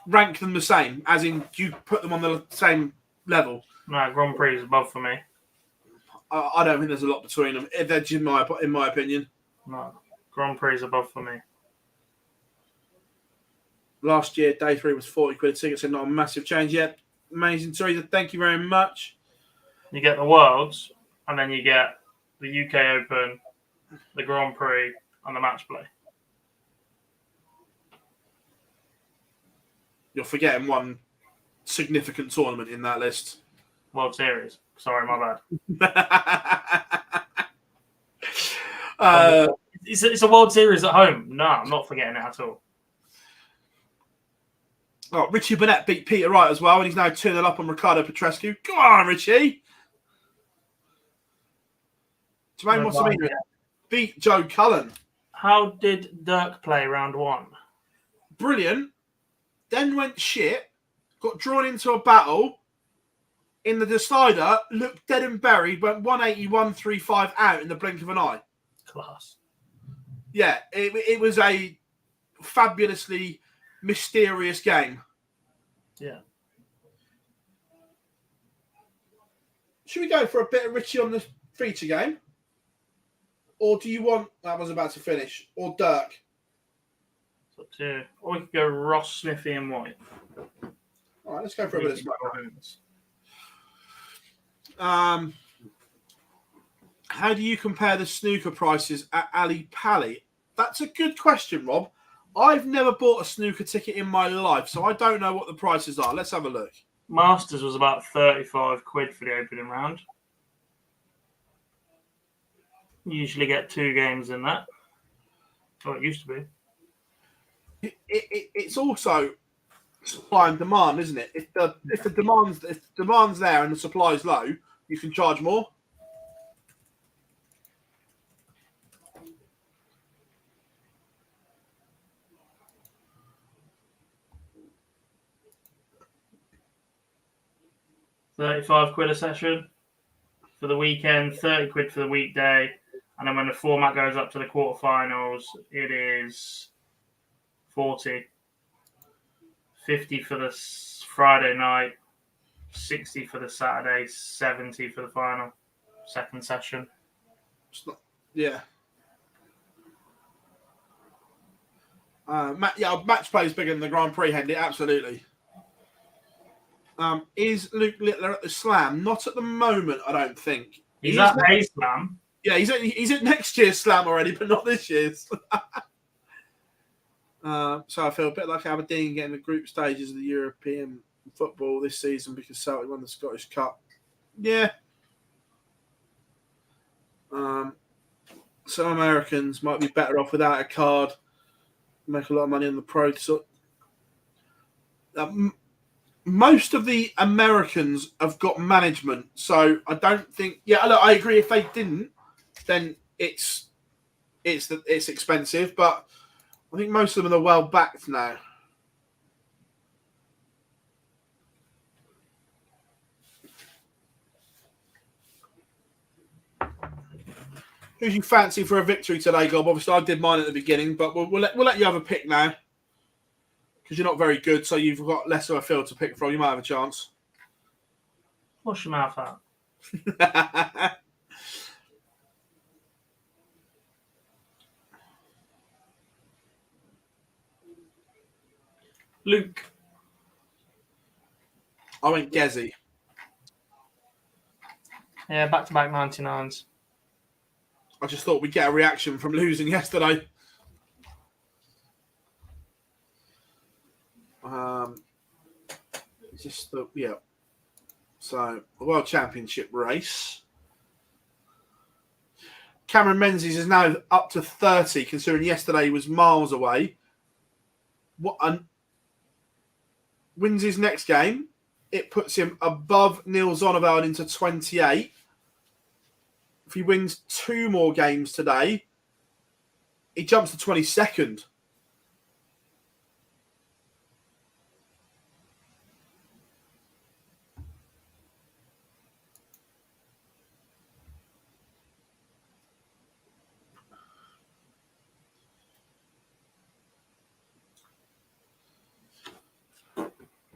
Rank them the same, as in, do you put them on the same level? No, Grand Prix is above for me. I don't think there's a lot between them. That's in my opinion. No, Grand Prix is above for me. Last year, day 3 was 40 quid a ticket, so not a massive change yet. Amazing, Teresa. Thank you very much. You get the Worlds, and then you get the UK Open, the Grand Prix, and the match play. You're forgetting one significant tournament in that list. World Series. Sorry, my Uh, bad. It's a World Series at home. No, I'm not forgetting it at all. Oh, Richie Burnett beat Peter Wright as well, and he's now 2-0 up on Ricardo Petrescu. Come on, Richie. Jermaine Wassamina beat Joe Cullen. How did Dirk play round 1? Brilliant. Then went shit. Got drawn into a battle. In the decider, looked dead and buried. Went 180, 135 out in the blink of an eye. Class. Yeah, it was a fabulously mysterious game. Yeah. Should we go for a bit of Richie on the feature game? Or do you want... That was about to finish. Or Dirk? It's up to you. Or we could go Ross, Smithy and White. All right, let's go for a bit of smoke. How do you compare the snooker prices at Ali Pally? That's a good question, Rob. I've never bought a snooker ticket in my life, so I don't know what the prices are. Let's have a look. Masters was about 35 quid for the opening round. You usually get 2 games in that. Well, it used to be. It's also supply and demand, isn't it? If the demand's there and the supply's low, you can charge more. £35 a session for the weekend, 30 quid for the weekday, and then when the format goes up to the quarterfinals, it is 40. 50 for the Friday night, 60 for the Saturday, 70 for the final second session. It's not, yeah. Match play is bigger than the Grand Prix, Hendy, absolutely. Is Luke Littler at the Slam? Not at the moment, I don't think. He's at a Slam. Yeah, he's at next year's Slam already, but not this year's. So I feel a bit like Aberdeen getting the group stages of the European football this season because Celtic won the Scottish Cup. Yeah. Some Americans might be better off without a card. Make a lot of money on the pro. So, most of the Americans have got management, so I don't think. Yeah, look, I agree. If they didn't, then it's expensive, but I think most of them are well backed now. Who's you fancy for a victory today, Gob? Obviously, I did mine at the beginning, but we'll let you have a pick now because you're not very good, so you've got less of a field to pick from. You might have a chance. Wash your mouth out. Luke. I went Gezi. Yeah, back-to-back 99s. I just thought we'd get a reaction from losing yesterday. Yeah. So, the World Championship race. Cameron Menzies is now up to 30, considering yesterday was miles away. wins his next game, it puts him above Neil Zonneveld into 28. If he wins 2 more games today, he jumps to 22nd.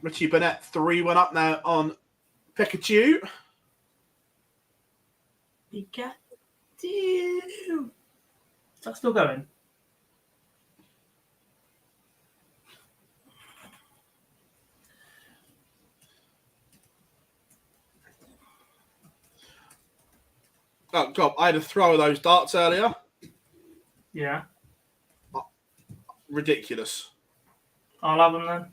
Richie Burnett 3-1 up now on Pikachu. Pikachu. Is that still going? Oh, God, I had a throw of those darts earlier. Yeah. Ridiculous. I'll have them then.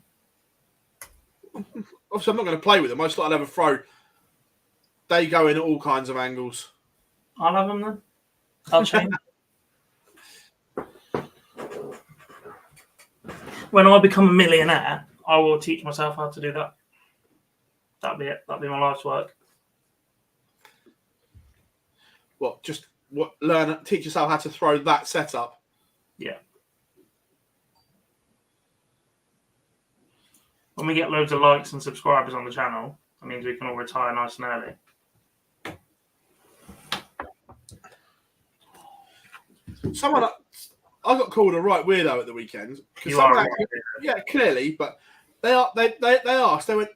Obviously, I'm not going to play with them. I just thought I'd have a throw. They go in at all kinds of angles. I'll have them then. I'll change. When I become a millionaire, I will teach myself how to do that. That'll be it. That'll be my life's work. What? Just teach yourself how to throw that setup. Yeah. When we get loads of likes and subscribers on the channel, that means we can all retire nice and early. I got called a right weirdo at the weekend. You are right. Yeah, clearly, but they asked, they went,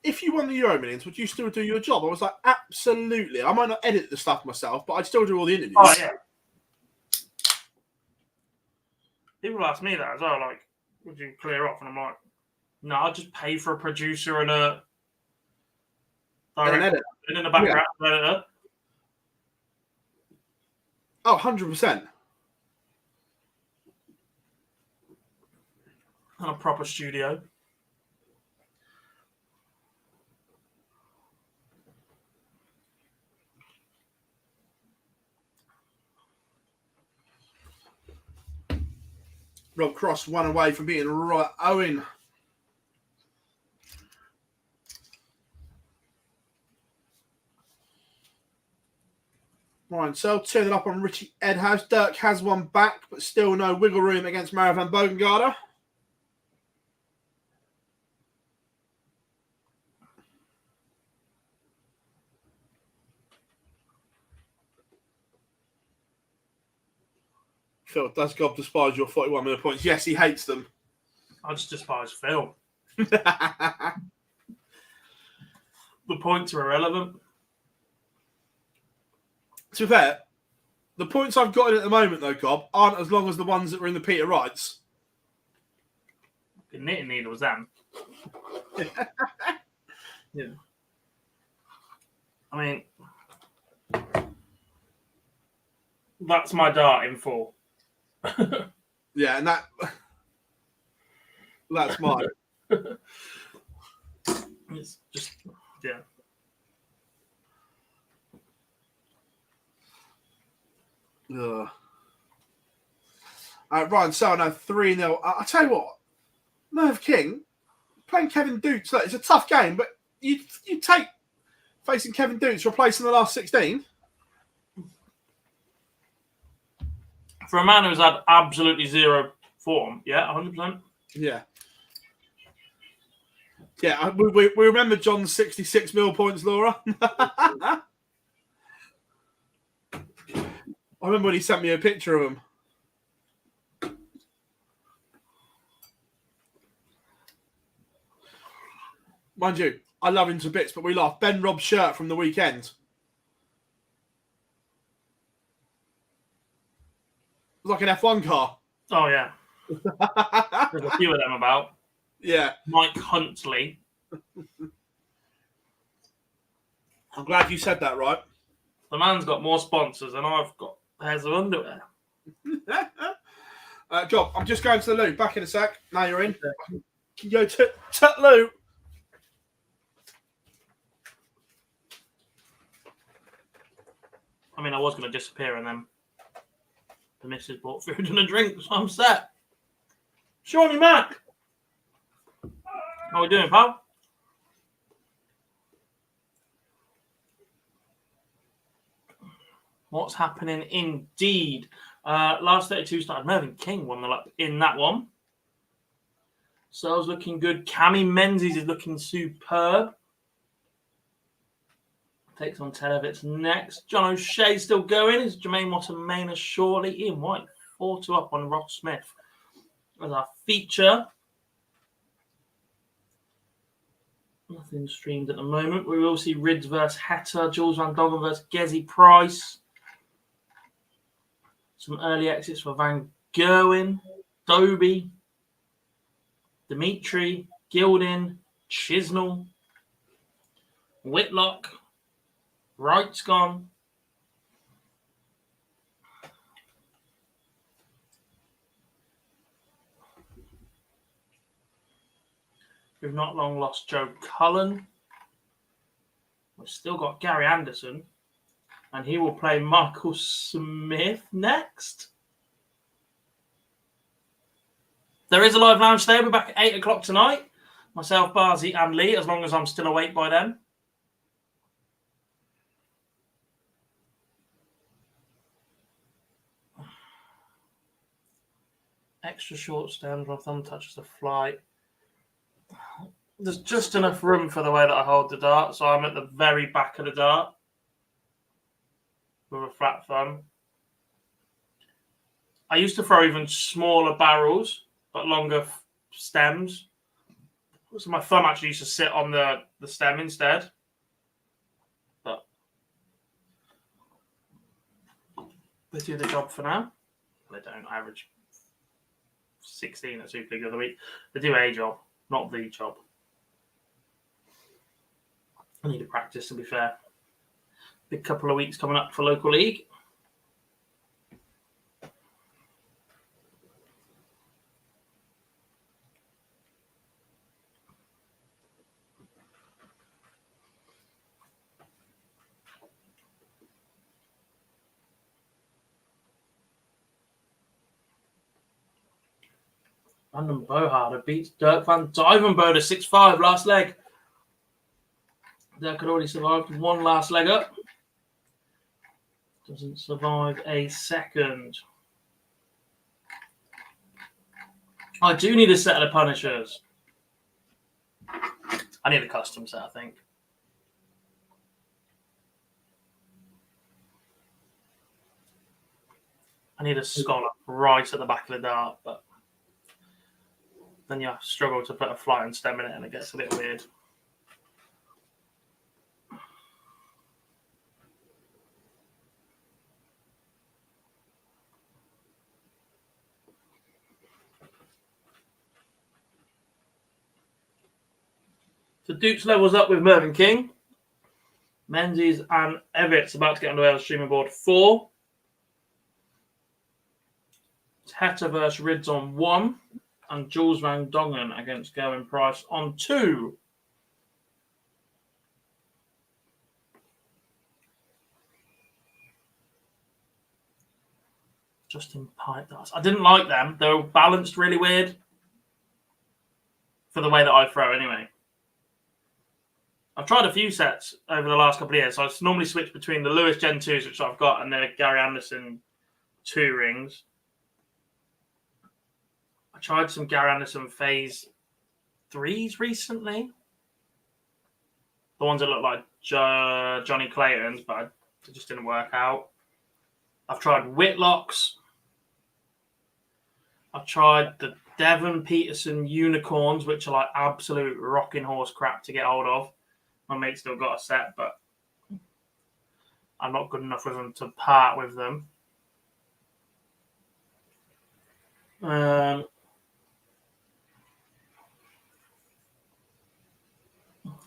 if you won the Euro Millions, would you still do your job? I was like, absolutely. I might not edit the stuff myself, but I'd still do all the interviews. Oh, yeah. People ask me that as well, like, would you clear off? And I'm like, no, I'll just pay for a producer and a editor. And in the background, editor. Oh, 100%. And a proper studio. Rob Cross 1 away from being right. Owen. Ryan Searle turned it up on Richie Edhouse. Dirk has one back, but still no wiggle room against Mario van Bogengarde. Phil, does God despise your 41 million points? Yes, he hates them. I just despise Phil. The points are irrelevant. To be fair, the points I've got in at the moment, though, Cobb, aren't as long as the ones that were in the Peter Wrights. The knitting needles, then. Yeah. I mean, that's my dart in 4. Yeah, and that's mine. It's just, yeah. Ryan Searle now 3-0. I tell you what, Merv King playing Kevin Dukes. Look, it's a tough game, but you take facing Kevin Dukes replacing the last 16. For a man who's had absolutely zero form, yeah, 100%. Yeah. Yeah, we remember John's 66 mil points, Laura. I remember when he sent me a picture of him. Mind you, I love him to bits, but we laugh. Ben Robb's shirt from the weekend. It was like an F1 car. Oh, yeah. There's a few of them about. Yeah. Mike Huntley. I'm glad you said that, right? The man's got more sponsors than I've got pairs of underwear. Job, I'm just going to the loo. Back in a sec. Now you're in. Can you go to loo? I mean, I was going to disappear and then the missus bought food and a drink, so I'm set. Shawnee Mac. How we doing, pal? What's happening indeed? Last 32 started. Mervyn King won the lap in that one. Searle's looking good. Cammy Menzies is looking superb. Takes on Televitz next. John O'Shea still going. Is Jermaine Wattermain shortly. Ian White 4-2 up on Ross Smith as our feature. Nothing streamed at the moment. We will see Rids versus Hetta, Jules Van Doggen versus Gezi Price. Some early exits for Van Gerwen, Doby, Dimitri, Gilding, Chisnell, Whitlock, Wright's gone. We've not long lost Joe Cullen. We've still got Gary Anderson. And he will play Michael Smith next. There is a live lounge today. We're back at 8 o'clock tonight. Myself, Barzi, and Lee, as long as I'm still awake by then. Extra short stems. My thumb touches the flight. There's just enough room for the way that I hold the dart, so I'm at the very back of the dart with a flat thumb. I used to throw even smaller barrels, but longer stems. So my thumb actually used to sit on the stem instead. But they do the job for now. They don't average 16 at Super League of the week. They do a job, not the job. I need to practice, to be fair. Big couple of weeks coming up for local league. Brandon Boharder beats Dirk van Duivenbode 6-5 last leg. Dirk had already survived one last leg up. Doesn't survive a second. I do need a set of the Punishers. I need a custom set, I think. I need a Scholar right at the back of the dart, but then you struggle to put a flight and stem in it and it gets a bit weird. So Dukes levels up with Mervyn King. Menzies and Evitts about to get underway on streaming board 4. Hetta versus Rids on 1. And Jules Van Dongen against Gavin Price on 2. Justin Pike does. I didn't like them. They were balanced really weird. For the way that I throw anyway. I've tried a few sets over the last couple of years. So I normally switch between the Lewis Gen 2s, which I've got, and the Gary Anderson 2 rings. I tried some Gary Anderson Phase 3s recently. The ones that look like Johnny Clayton's, but it just didn't work out. I've tried Whitlocks. I've tried the Devon Peterson Unicorns, which are like absolute rocking horse crap to get hold of. My mate still got a set, but I'm not good enough with them to part with them. I've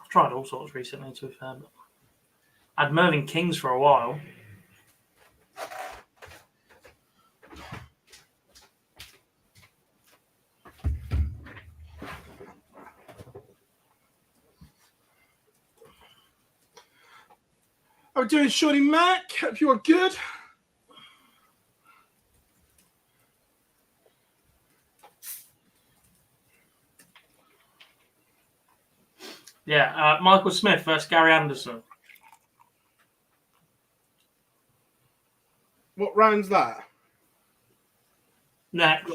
tried all sorts recently, to be fair. But I had Mervyn Kings for a while. How are we doing, Shorty Mac? Hope you are good. Yeah, Michael Smith versus Gary Anderson. What round's that? Next.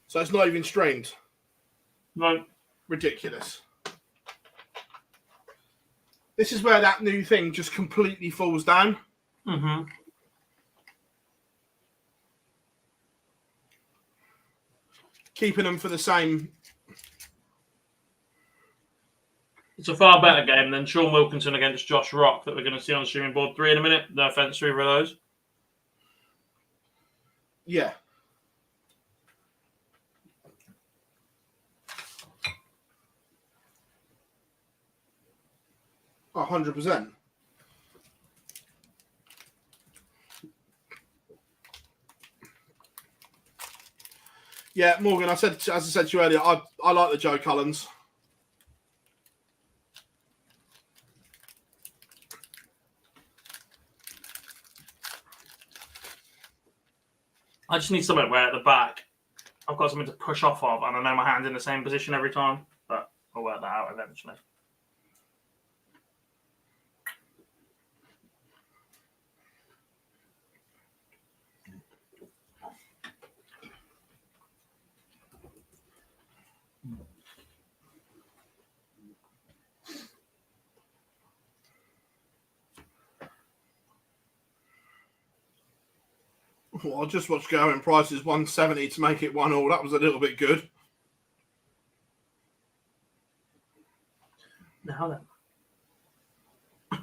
So it's not even streamed. No. Ridiculous. This is where that new thing just completely falls down. Mm-hmm. Keeping them for the same. It's a far better game than Sean Wilkinson against Josh Rock that we're going to see on streaming board 3 in a minute. No offense to either of those. Yeah. Oh, 100%. Yeah, Morgan, as I said to you earlier, I like the Joe Cullens. I just need something where at the back I've got something to push off of and I know my hand's in the same position every time, but I'll work that out eventually. Well, I just watched Going Price's 170 to make it 1-1. That was a little bit good. Now then.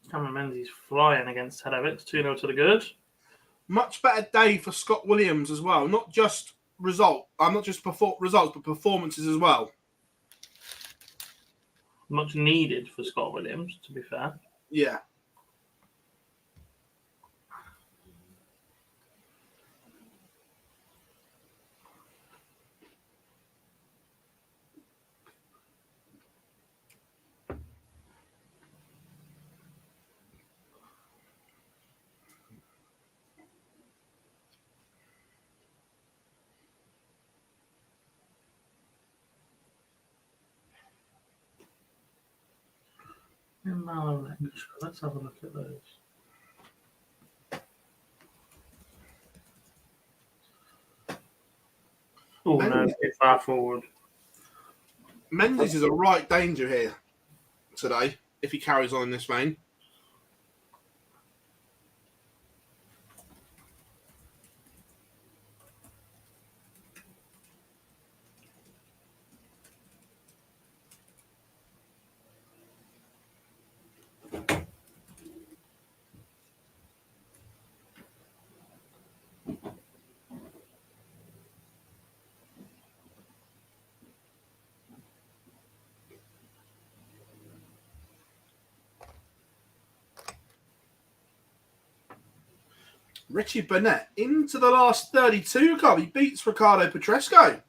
Cameron Menzies flying against Hedovic. 2-0 to the good. Much better day for Scott Williams as well. Not just results, but performances as well. Much needed for Scott Williams, to be fair. Yeah. Let's have a look at those. Oh, no, too far forward. Menzies is a right danger here today if he carries on in this vein. Richie Burnett into the last 32. He beats Ricardo Petresco.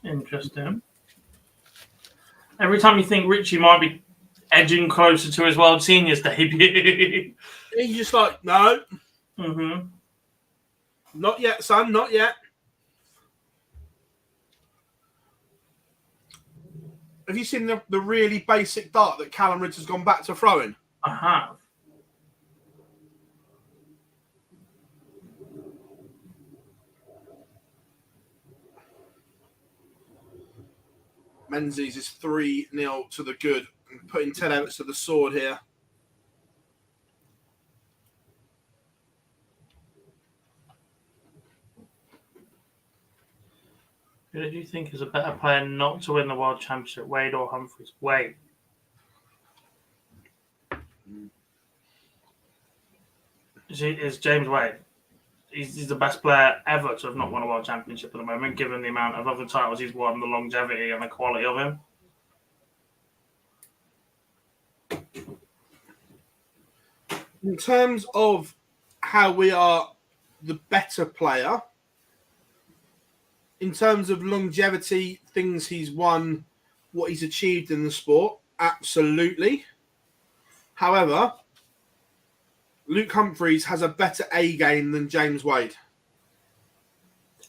Interesting. Every time you think Richie might be edging closer to his World Seniors debut. He's just like, no. Mm-hmm. Not yet, son. Not yet. Have you seen the really basic dart that Callum Ridge has gone back to throwing? I have. Menzies is 3-0 to the good, and putting 10 outs to the sword here. Who do you think is a better player not to win the World Championship, Wade or Humphries? Wade. Is James Wade. He's the best player ever to have not won a World Championship at the moment, given the amount of other titles he's won, the longevity and the quality of him. In terms of how we are the better player, in terms of longevity, things he's won, what he's achieved in the sport, absolutely. However, Luke Humphries has a better A game than James Wade.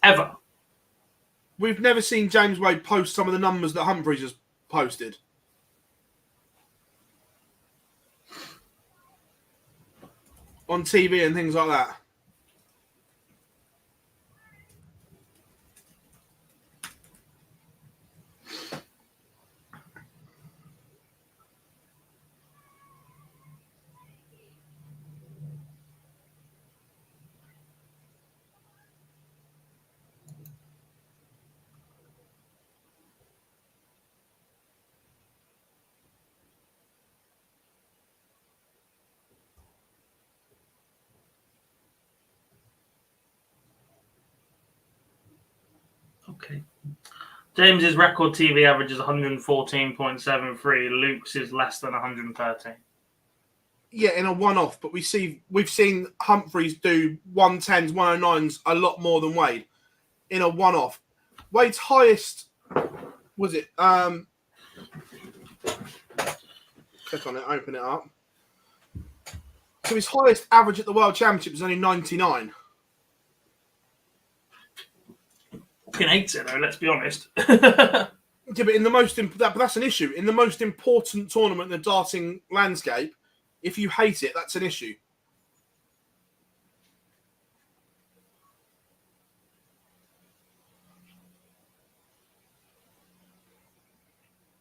Ever. We've never seen James Wade post some of the numbers that Humphries has posted. On TV and things like that. Okay. James's record TV average is 114.73. Luke's is less than 113. Yeah, in a one-off, but we've seen Humphries do 110s, 109s a lot more than Wade in a one-off. Wade's highest was it? Click on it, open it up. So his highest average at the World Championship was only 99. Fucking hates it though. Let's be honest. Yeah, but in the but that's an issue. In the most important tournament in the darting landscape, if you hate it, that's an issue.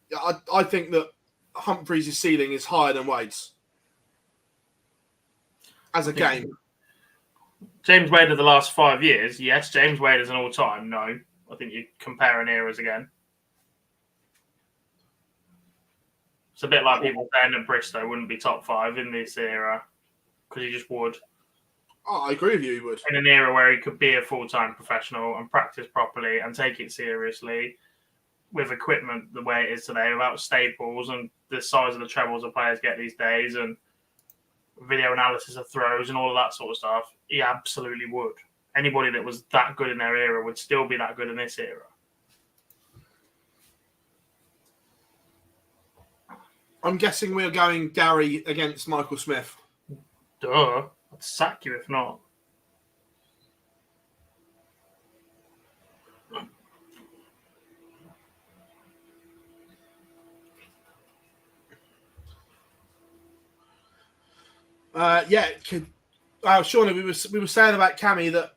Yeah, I think that Humphries' ceiling is higher than Wade's as a game. James Wade of the last 5 years, yes. James Wade is an all-time, no. I think you're comparing eras again. It's a bit like people saying that Bristow wouldn't be top 5 in this era because he just would. Oh, I agree with you, he would. In an era where he could be a full-time professional and practice properly and take it seriously with equipment the way it is today, without staples and the size of the trebles the players get these days and video analysis of throws and all of that sort of stuff, he absolutely would. Anybody that was that good in their era would still be that good in this era. I'm guessing we're going Gary against Michael Smith. Duh. I'd sack you if not. Shauna, we were saying about Cammy that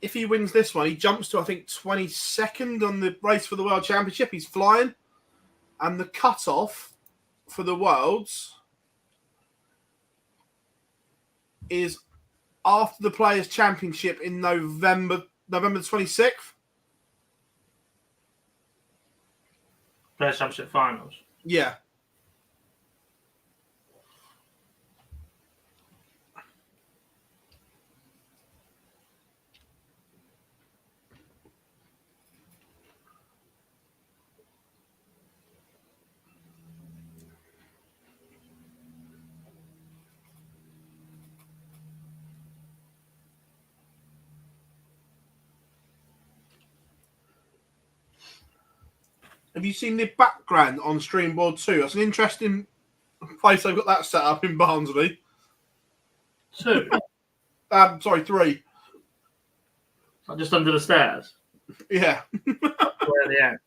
if he wins this one, he jumps to, I think, 22nd on the race for the World Championship. He's flying. And the cut-off for the Worlds is after the Players' Championship in November the 26th. Players' Championship finals. Yeah. Have you seen the background on Streamboard 2? That's an interesting place they've got that set up in Barnsley. 2? Sorry, 3. Just under the stairs? Yeah. Where are they at?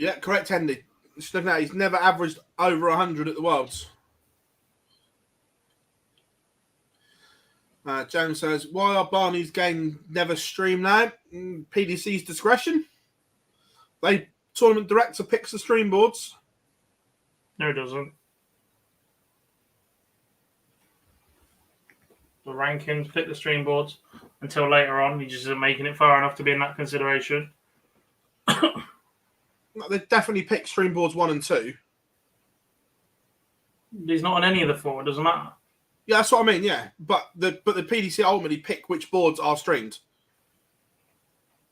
Yeah, correct, Andy. Just looking at it, he's never averaged over 100 at the Worlds. Jones says, why are Barney's game never streamed now? PDC's discretion. Tournament director picks the stream boards. No, it doesn't. The rankings pick the stream boards until later on. He just isn't making it far enough to be in that consideration. They definitely pick stream boards 1 and 2. He's not on any of the 4. It doesn't matter. Yeah, that's what I mean. Yeah, but the PDC ultimately pick which boards are streamed.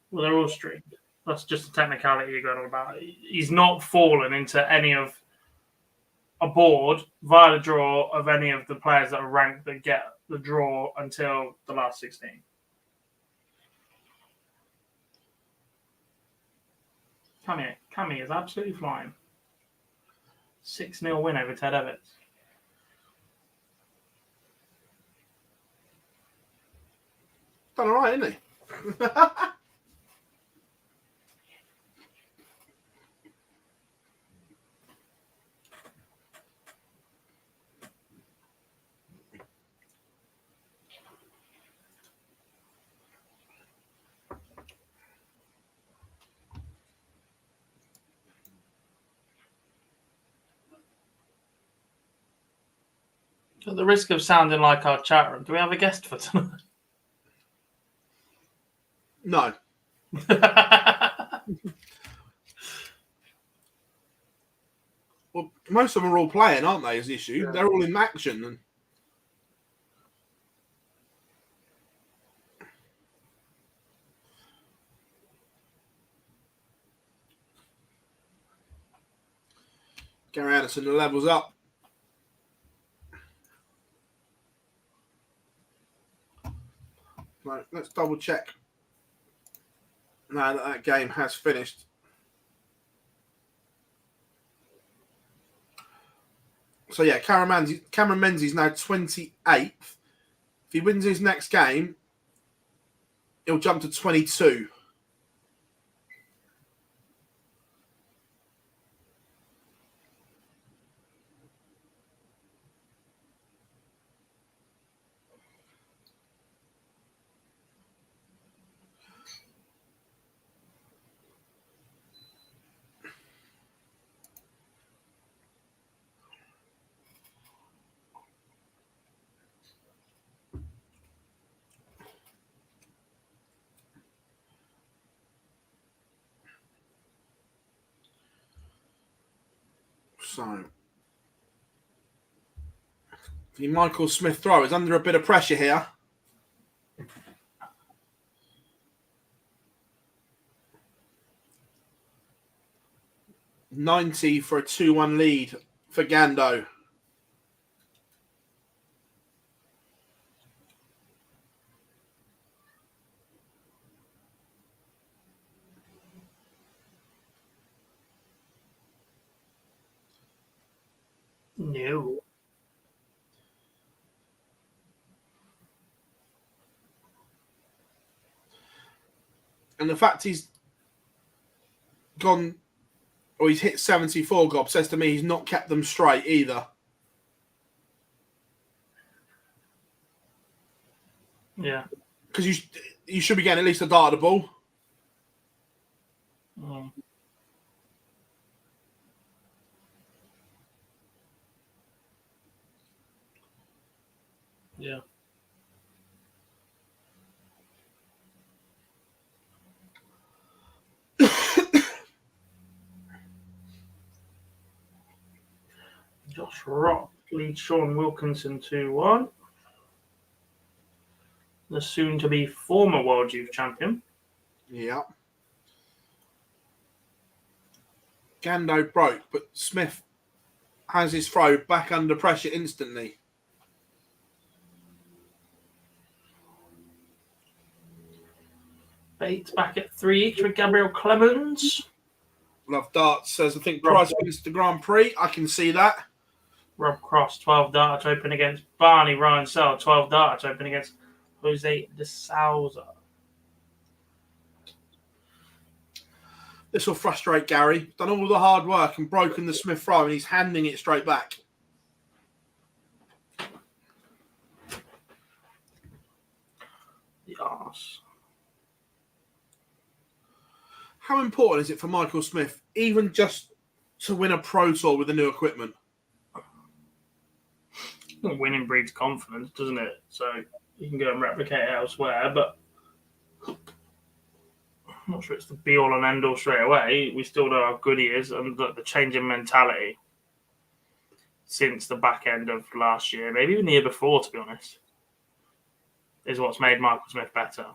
Well, they're all streamed. That's just a technicality you're going on about. He's not fallen into any of a board via the draw of any of the players that are ranked that get the draw until the last 16. Cammy is absolutely flying. 6-0 win over Ted Evans. Done all right, isn't he? At the risk of sounding like our chat room, do we have a guest for tonight? No. Well, most of them are all playing, aren't they, is the issue? Yeah. They're all in action. And Gary Anderson, the level's up. Right, let's double check now that game has finished. So yeah, Cameron Menzies now 28th. If he wins his next game, he'll jump to 22. So, the Michael Smith throw is under a bit of pressure here. $90 for a 2-1 lead for Gando. No. And the fact he's gone, or he's hit 74 gob, says to me he's not kept them straight either. Yeah. Because you should be getting at least a dart at the ball. Mm. Yeah. Josh Rock leads Sean Wilkinson 2-1. The soon-to-be former World Youth Champion. Yeah. Gando broke, but Smith has his throw back under pressure instantly. Bates back at 3 each with Gabriel Clemens. Love darts says, I think Price wins the Grand Prix. I can see that. Rob Cross, 12 darts open against Barney. Ryan Sell, 12 darts open against Jose de Souza. This will frustrate Gary. Done all the hard work and broken the Smith throw, and he's handing it straight back. The arse. How important is it for Michael Smith, even just to win a Pro Tour with the new equipment? Winning breeds confidence, doesn't it? So you can go and replicate it elsewhere, but I'm not sure it's the be-all and end-all straight away. We still know how good he is, and the change in mentality since the back end of last year, maybe even the year before, to be honest, is what's made Michael Smith better.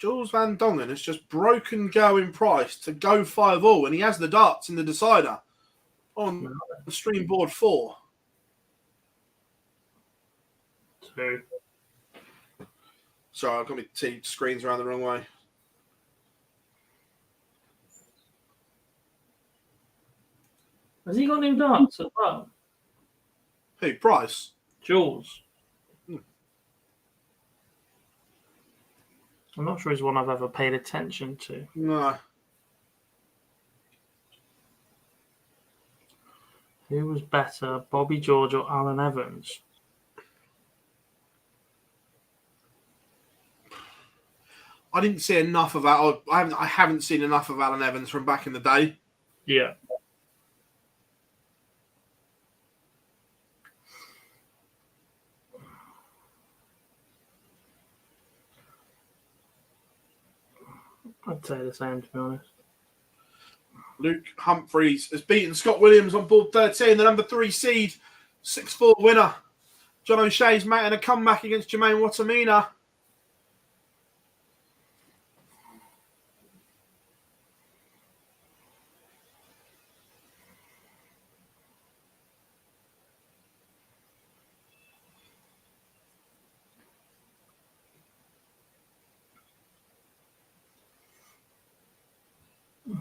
Jules Van Dongen has just broken Gerwin Price to go 5-all, and he has the darts in the decider on the stream board 4. 2. Sorry, I've got my two screens around the wrong way. Has he got new darts as well? Who? Price? Jules. I'm not sure he's one I've ever paid attention to. No. Who was better, Bobby George or Alan Evans? I didn't see enough of that. I haven't seen enough of Alan Evans from back in the day. Yeah. I'd say the same, to be honest. Luke Humphreys has beaten Scott Williams on board 13, the number 3 seed, 6-4 winner. John O'Shea's making a comeback against Jermaine Watamina.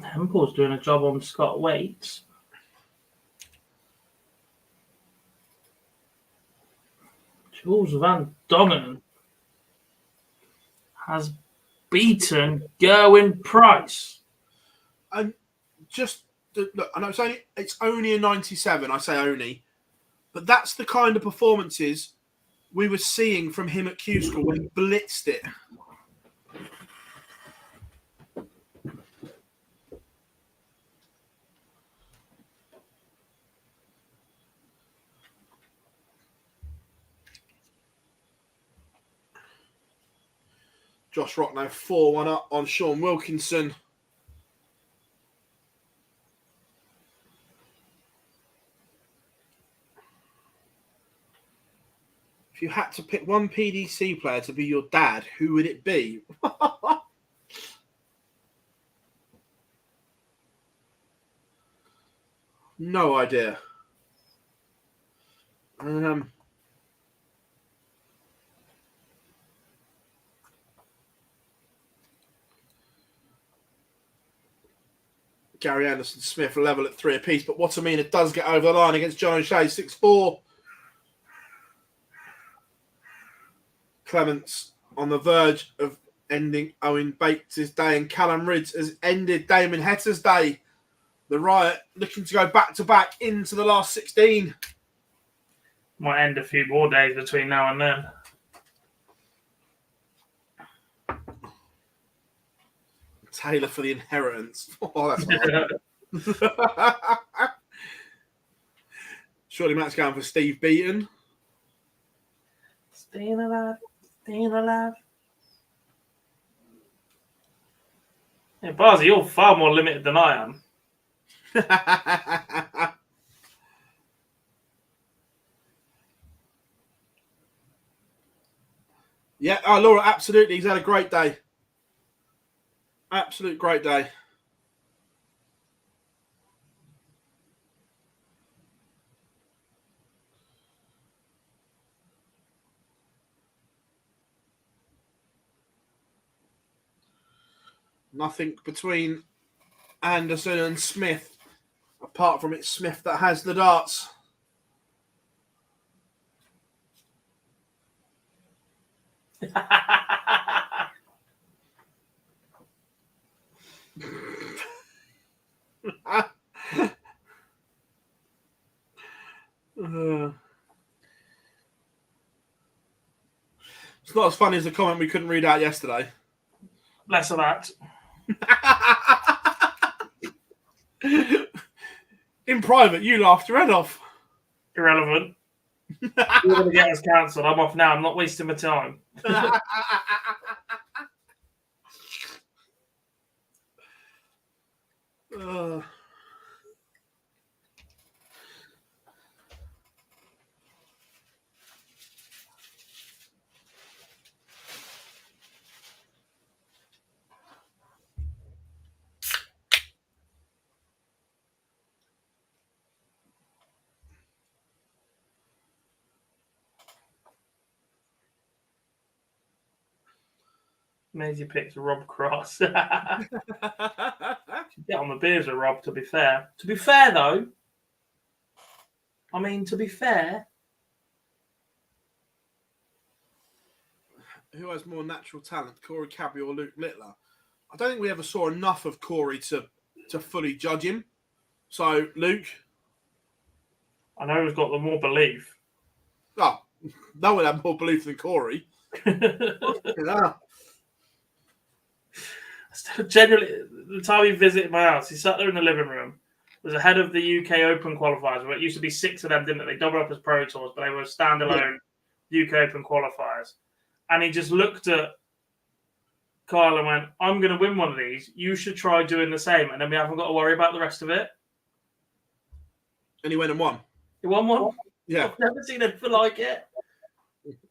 Hempel's doing a job on Scott Waits. Jules Van Dongen has beaten Gerwin Price. And just look, I know it's only a 97. I say only, but that's the kind of performances we were seeing from him at Q School when he blitzed it. Josh Rock now 4-1 up on Sean Wilkinson. If you had to pick one PDC player to be your dad, who would it be? No idea. Gary Anderson Smith level at 3 apiece, but Watamina does get over the line against John O'Shea, 6-4. Clements on the verge of ending Owen Bates' day, and Callum Ridds has ended Damon Hetter's day. The Riot looking to go back-to-back into the last 16. Might end a few more days between now and then. Taylor for the inheritance. Oh, that's hard. Surely Matt's going for Steve Beaton. Staying alive. Staying alive. Yeah, Barzy, you're far more limited than I am. Yeah, Laura, absolutely. He's had a great day. Absolute great day. Nothing between Anderson and Smith, apart from it's Smith that has the darts. It's not as funny as the comment we couldn't read out yesterday. Less of that. In private, you laughed your head off. Irrelevant. You're going to get us cancelled. I'm off now. I'm not wasting my time. Maisie picks Rob Cross. Get on the beers with Rob, to be fair. To be fair, though, to be fair. Who has more natural talent, Corey Cabby or Luke Littler? I don't think we ever saw enough of Corey to fully judge him. So, Luke? I know he's got the more belief. Oh, no one had more belief than Corey. Yeah. Generally, the time he visited my house, he sat there in the living room. Was ahead of the UK Open qualifiers, where it used to be 6 of them, didn't it? They doubled up as Pro Tours, but they were standalone UK Open qualifiers. And he just looked at Kyle and went, I'm going to win one of these. You should try doing the same. And then we haven't got to worry about the rest of it. And he went and won. He won one? Yeah. I've never seen anything like it.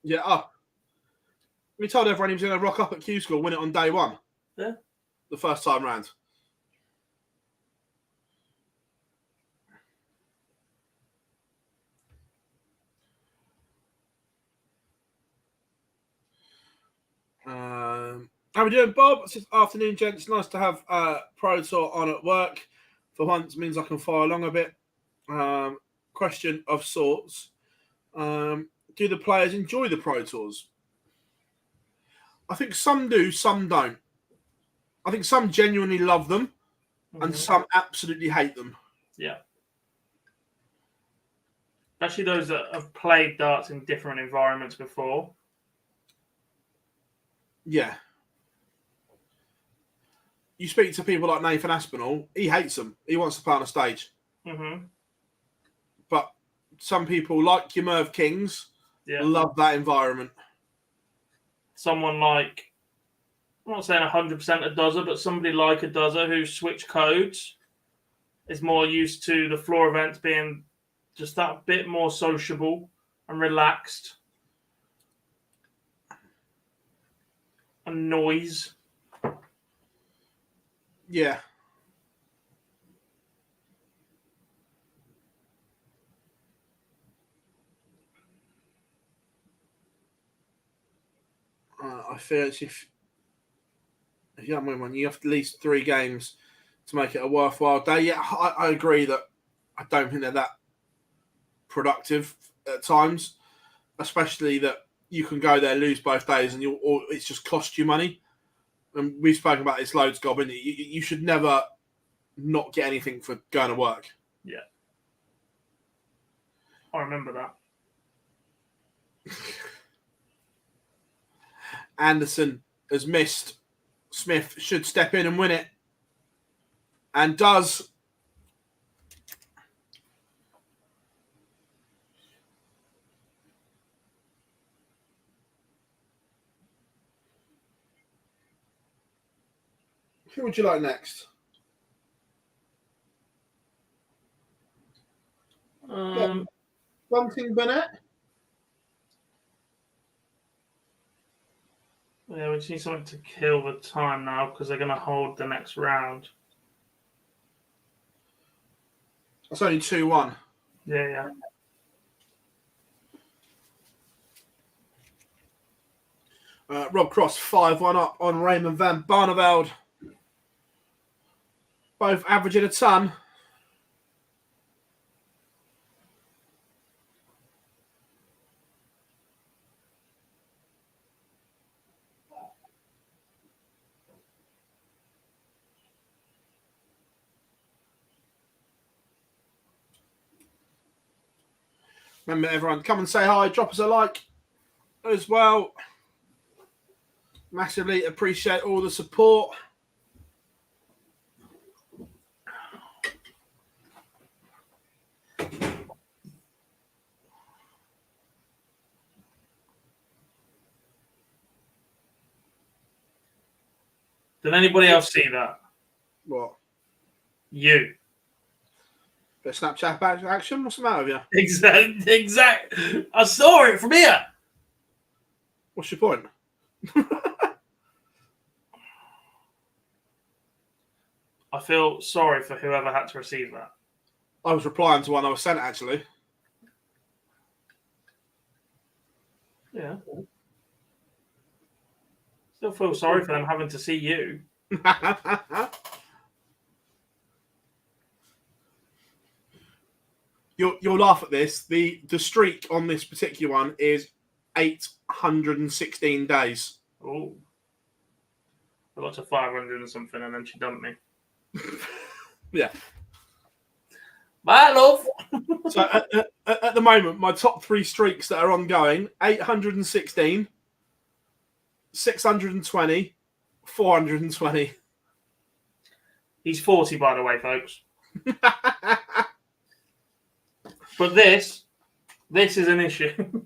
Yeah. Oh. We told everyone he was going to rock up at Q School, win it on day one. Yeah. The first time round. How we doing, Bob? It's afternoon, gents. Nice to have Pro Tour on at work. For once, means I can fire along a bit. Question of sorts. Do the players enjoy the Pro Tours? I think some do, some don't. I think some genuinely love them and some absolutely hate them. Yeah. Especially those that have played darts in different environments before. Yeah. You speak to people like Nathan Aspinall, he hates them. He wants to play on a stage. Mm-hmm. But some people, like your Merv Kings, love that environment. Someone like, I'm not saying 100% a dozer, but somebody like a dozer who switched codes is more used to the floor events being just that bit more sociable and relaxed. And noise. Yeah. I feel as if you haven't won one, you have at least 3 games to make it a worthwhile day. Yeah, I agree that I don't think they're that productive at times, especially that you can go there, lose both days, and or it's just cost you money. And we've spoken about this loads, Gob, and you should never not get anything for going to work. Yeah. I remember that. Anderson has missed. Smith should step in and win it. And does. Who would you like next? Bunting Burnett? Yeah, we just need something to kill the time now because they're going to hold the next round. That's only 2-1. Yeah. Rob Cross 5-1 up on Raymond van Barneveld. Both averaging a ton. Remember, everyone, come and say hi. Drop us a like as well. Massively appreciate all the support. Did anybody else see that? What? You. Bit of Snapchat action? What's the matter with you? Exact. I saw it from here. What's your point? I feel sorry for whoever had to receive that. I was replying to one I was sent, actually. Yeah. Still feel sorry for them having to see you. You'll laugh at this. The streak on this particular one is 816 days. Oh. I got to 500 and something, and then she dumped me. Yeah. Bye, love. So at the moment, my top 3 streaks that are ongoing: 816, 620, 420. He's 40, by the way, folks. But this is an issue.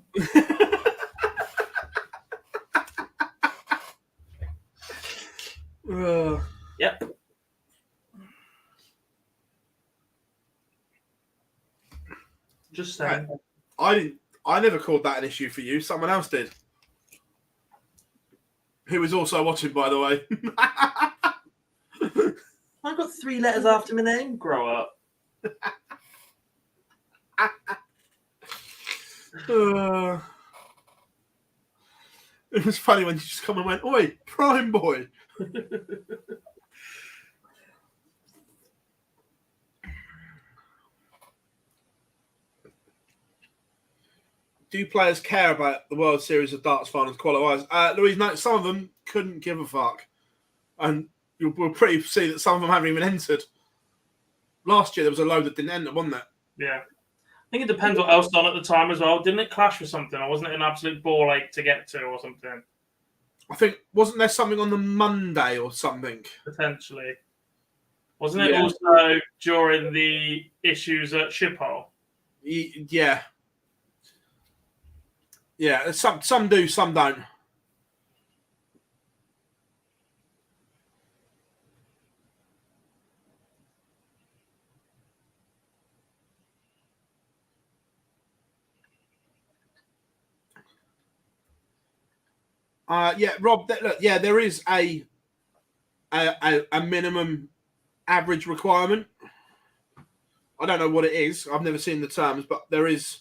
Yep. Just saying. I never called that an issue for you. Someone else did. Who was also watching, by the way. I got 3 letters after my name. Grow up. It was funny when you just come and went, "Oi, Prime Boy." Do players care about the World Series of Darts finals qualifiers? Louise, no, some of them couldn't give a fuck. And we'll pretty see that some of them haven't even entered. Last year, there was a load that didn't enter, wasn't there? Yeah. I think it depends what else on at the time as well. Didn't it clash with something? Or wasn't it an absolute ball ache to get to or something? I think, wasn't there something on the Monday or something? Potentially. Wasn't it also during the issues at Schiphol? Yeah. Yeah, some do, some don't. Yeah, Rob. Look, yeah, there is a minimum average requirement. I don't know what it is. I've never seen the terms, but there is.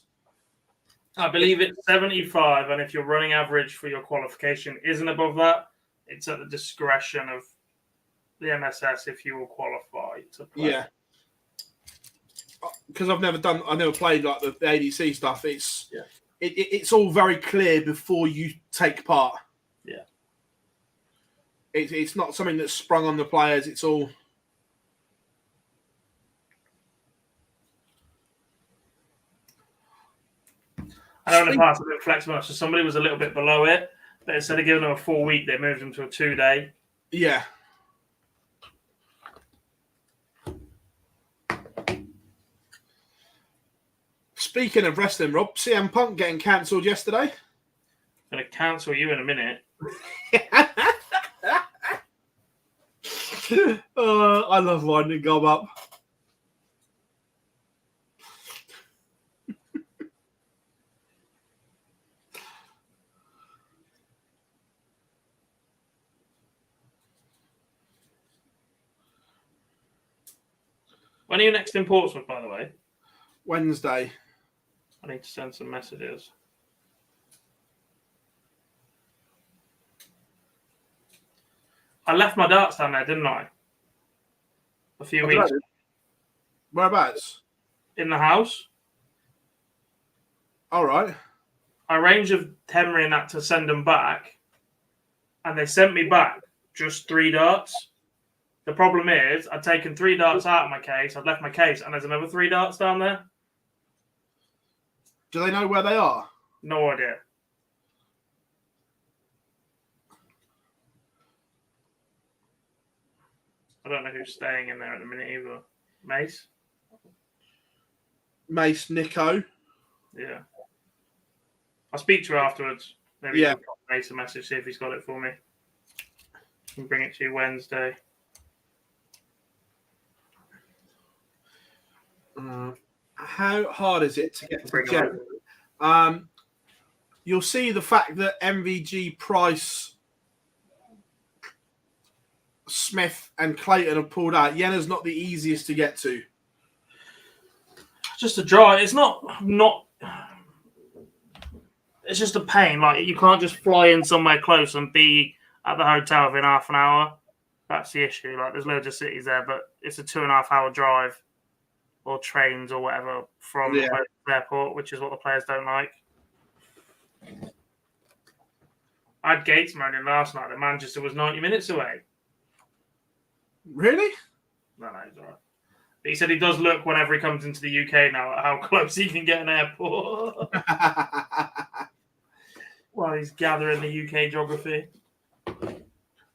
I believe it's 75, and if your running average for your qualification isn't above that, it's at the discretion of the MSS if you will qualify to play. Yeah. Because I've never played like the ADC stuff. It's all very clear before you take part. Yeah. It's not something that's sprung on the players. It's all. I know in the past a bit flexible, so somebody was a little bit below it, but instead of giving them a 4 week, they moved them to a 2 day. Yeah. Speaking of wrestling, Rob, CM Punk getting cancelled yesterday. I'm going to cancel you in a minute. I love winding Gob up. When are you next in Portsmouth, by the way? Wednesday. I need to send some messages. I left my darts down there, didn't I? A few weeks ago. Whereabouts? In the house. All right. I arranged with Henry and that to send them back, and they sent me back just 3 darts. The problem is, I'd taken 3 darts out of my case, I'd left my case, and there's another 3 darts down there. Do they know where they are? No idea. I don't know who's staying in there at the minute either. Mace? Mace, Nico. Yeah. I'll speak to her afterwards. Maybe you can drop Mace a message, see if he's got it for me. And bring it to you Wednesday. How hard is it to get to the gym? You'll see the fact that MVG, Price, Smith and Clayton have pulled out. Yenna's not the easiest to get to. Just a draw. It's not. It's just a pain. Like, you can't just fly in somewhere close and be at the hotel within half an hour. That's the issue. Like, there's loads of cities there, but it's a 2.5 hour drive or trains or whatever from the airport, which is what the players don't like. I had Gates moaning last night that Manchester was 90 minutes away. Really? No, he's all right. But he said he does look whenever he comes into the UK now at how close he can get an airport while he's gathering the UK geography.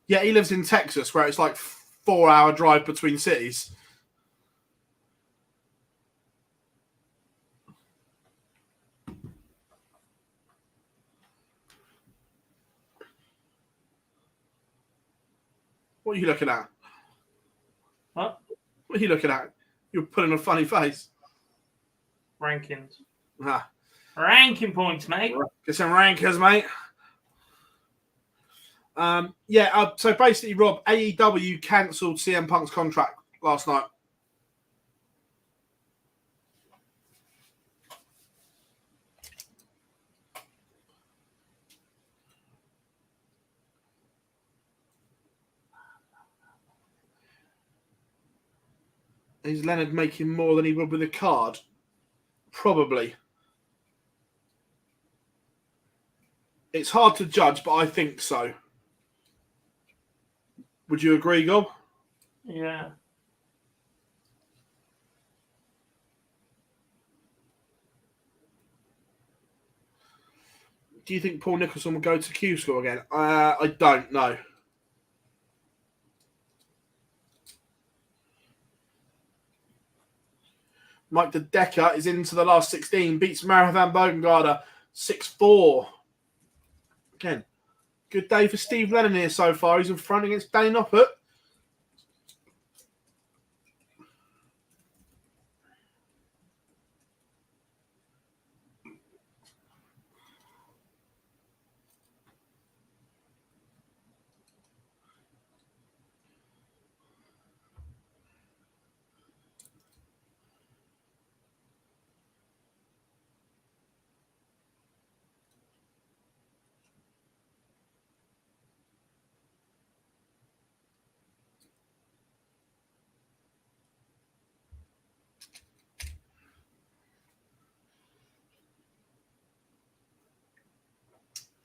Yeah, he lives in Texas, where it's like 4 hour drive between cities. What are you looking at? What? What are you looking at? You're putting a funny face. Rankings. Ah. Ranking points, mate. Get some rankers, mate. So basically, Rob, AEW cancelled CM Punk's contract last night. Is Leonard making more than he would with a card? Probably. It's hard to judge, but I think so. Would you agree, Gob? Yeah. Do you think Paul Nicholson will go to Q School again? I don't know. Mike De Decker is into the last 16, beats Marathon Bogengarder 6-4. Again, good day for Steve Lennon here so far. He's in front against Danny Noppert.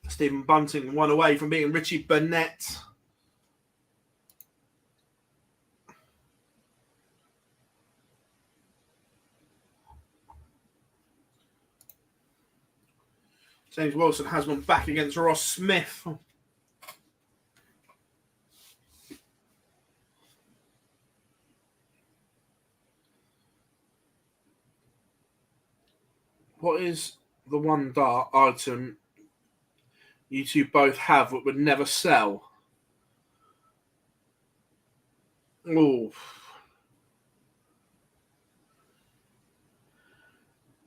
Stephen Bunting one away from being Richie Burnett. James Wilson has one back against Ross Smith. What is the one dart item you two both have but would never sell? Oh.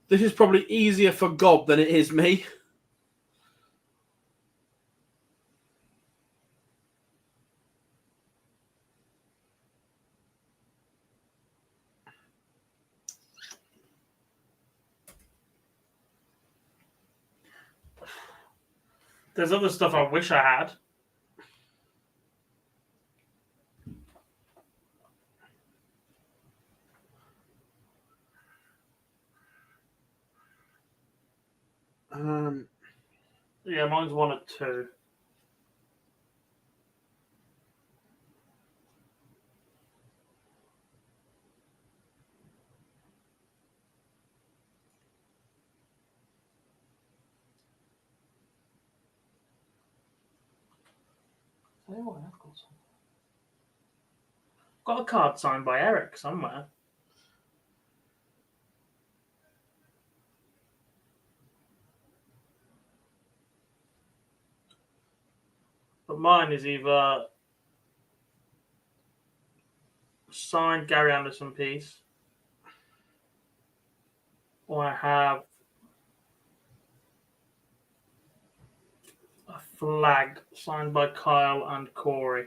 This is probably easier for Gob than it is me. There's other stuff I wish I had. Yeah, mine's 1 or 2. Got a card signed by Eric somewhere. But mine is either signed Gary Anderson piece, or I have a flag signed by Kyle and Corey.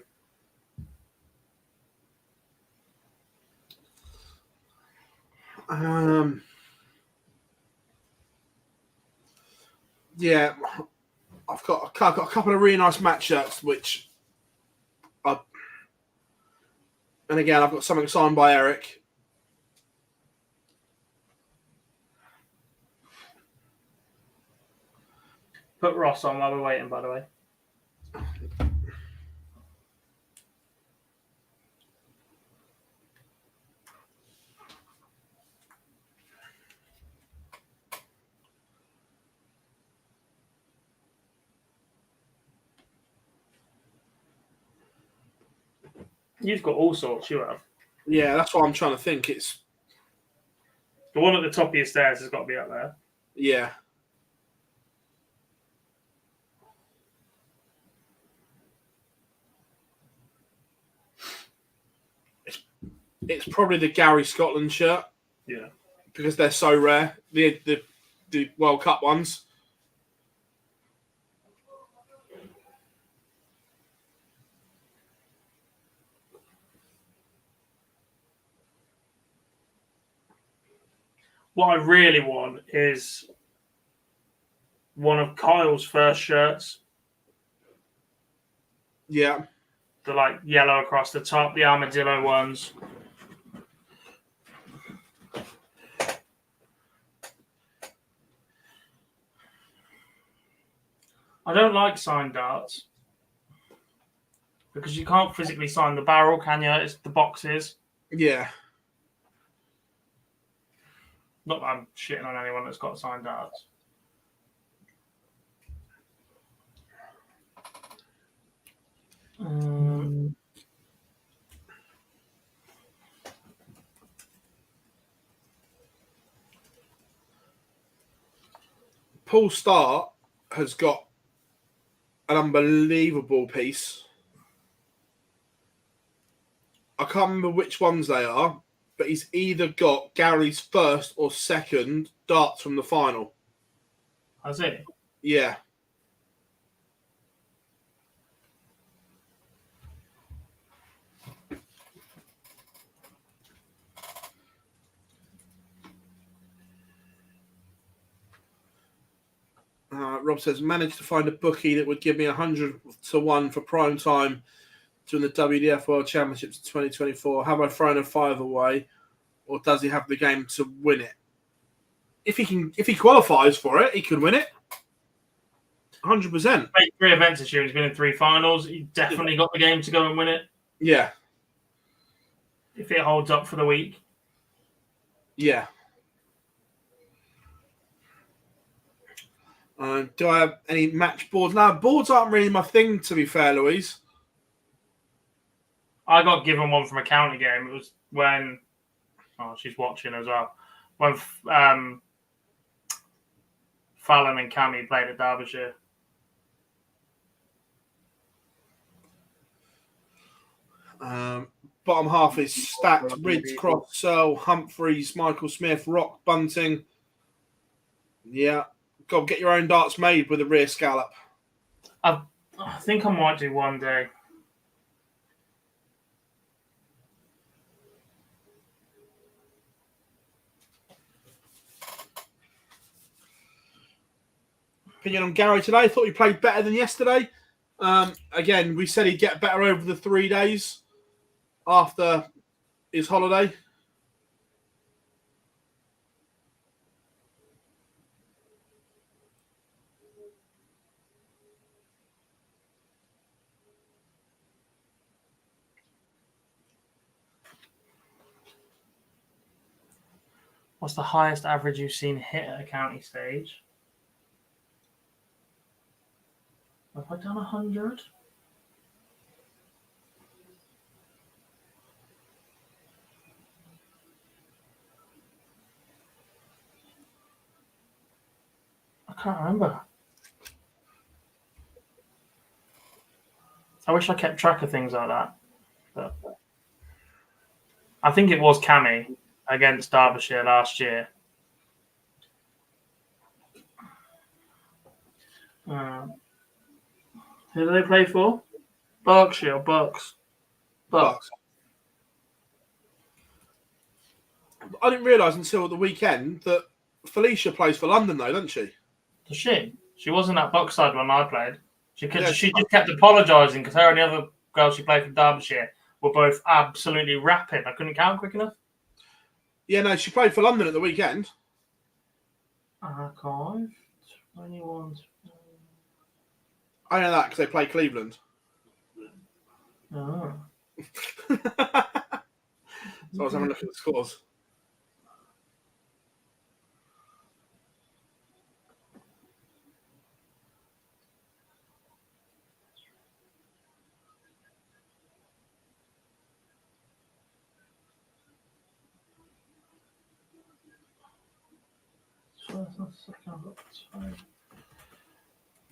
Yeah, I've got a couple of really nice match shirts which And again, I've got something signed by Eric. Put Ross on while we're waiting, by the way. You've got all sorts, you have. Yeah, that's what I'm trying to think. It's The one at the top of your stairs has got to be up there. yeah. It's probably the Gary Scotland shirt. Yeah. Because they're so rare. The World Cup ones. What I really want is one of Kyle's first shirts. Yeah. The like yellow across the top, the armadillo ones. I don't like signed darts because you can't physically sign the barrel, can you? It's the boxes. Yeah. Not that I'm shitting on anyone that's got signed darts. Paul Start has got an unbelievable piece. I can't remember which ones they are, but he's either got Gary's first or second darts from the final. Has it? Yeah. Rob says, managed to find a bookie that would give me 100 to 1 for prime time during the WDF World Championships 2024. Have I thrown a 5 away, or does he have the game to win it? If he qualifies for it, he could win it. 100%. Made 3 events this year. He's been in 3 finals. He definitely got the game to go and win it. Yeah. If it holds up for the week. Yeah. Do I have any match boards? Now, boards aren't really my thing, to be fair, Louise. I got given one from a county game. It was when... Oh, she's watching as well. When Fallon and Cammy played at Derbyshire. Bottom half is stacked. Ridge, Cross, Searle, Humphreys, Michael Smith, Rock, Bunting. Yeah. Got to get your own darts made with a rear scallop. I think I might do one day. Opinion on Gary today? Thought he played better than yesterday. Again, we said he'd get better over the 3 days after his holiday. What's the highest average you've seen hit at a county stage? Have I done 100? I can't remember. I wish I kept track of things like that. But I think it was Cammy against Derbyshire last year. Who do they play for? Berkshire or Bucks? Bucks. I didn't realise until the weekend that Felicia plays for London, though, doesn't she? Does she? She wasn't at Buckside when I played. She just kept apologising because her and the other girl she played for Derbyshire were both absolutely rapid. I couldn't count quick enough. Yeah, no, she played for London at the weekend. Archive 21. I know that because they play Cleveland. Oh. So I was having a look at the scores.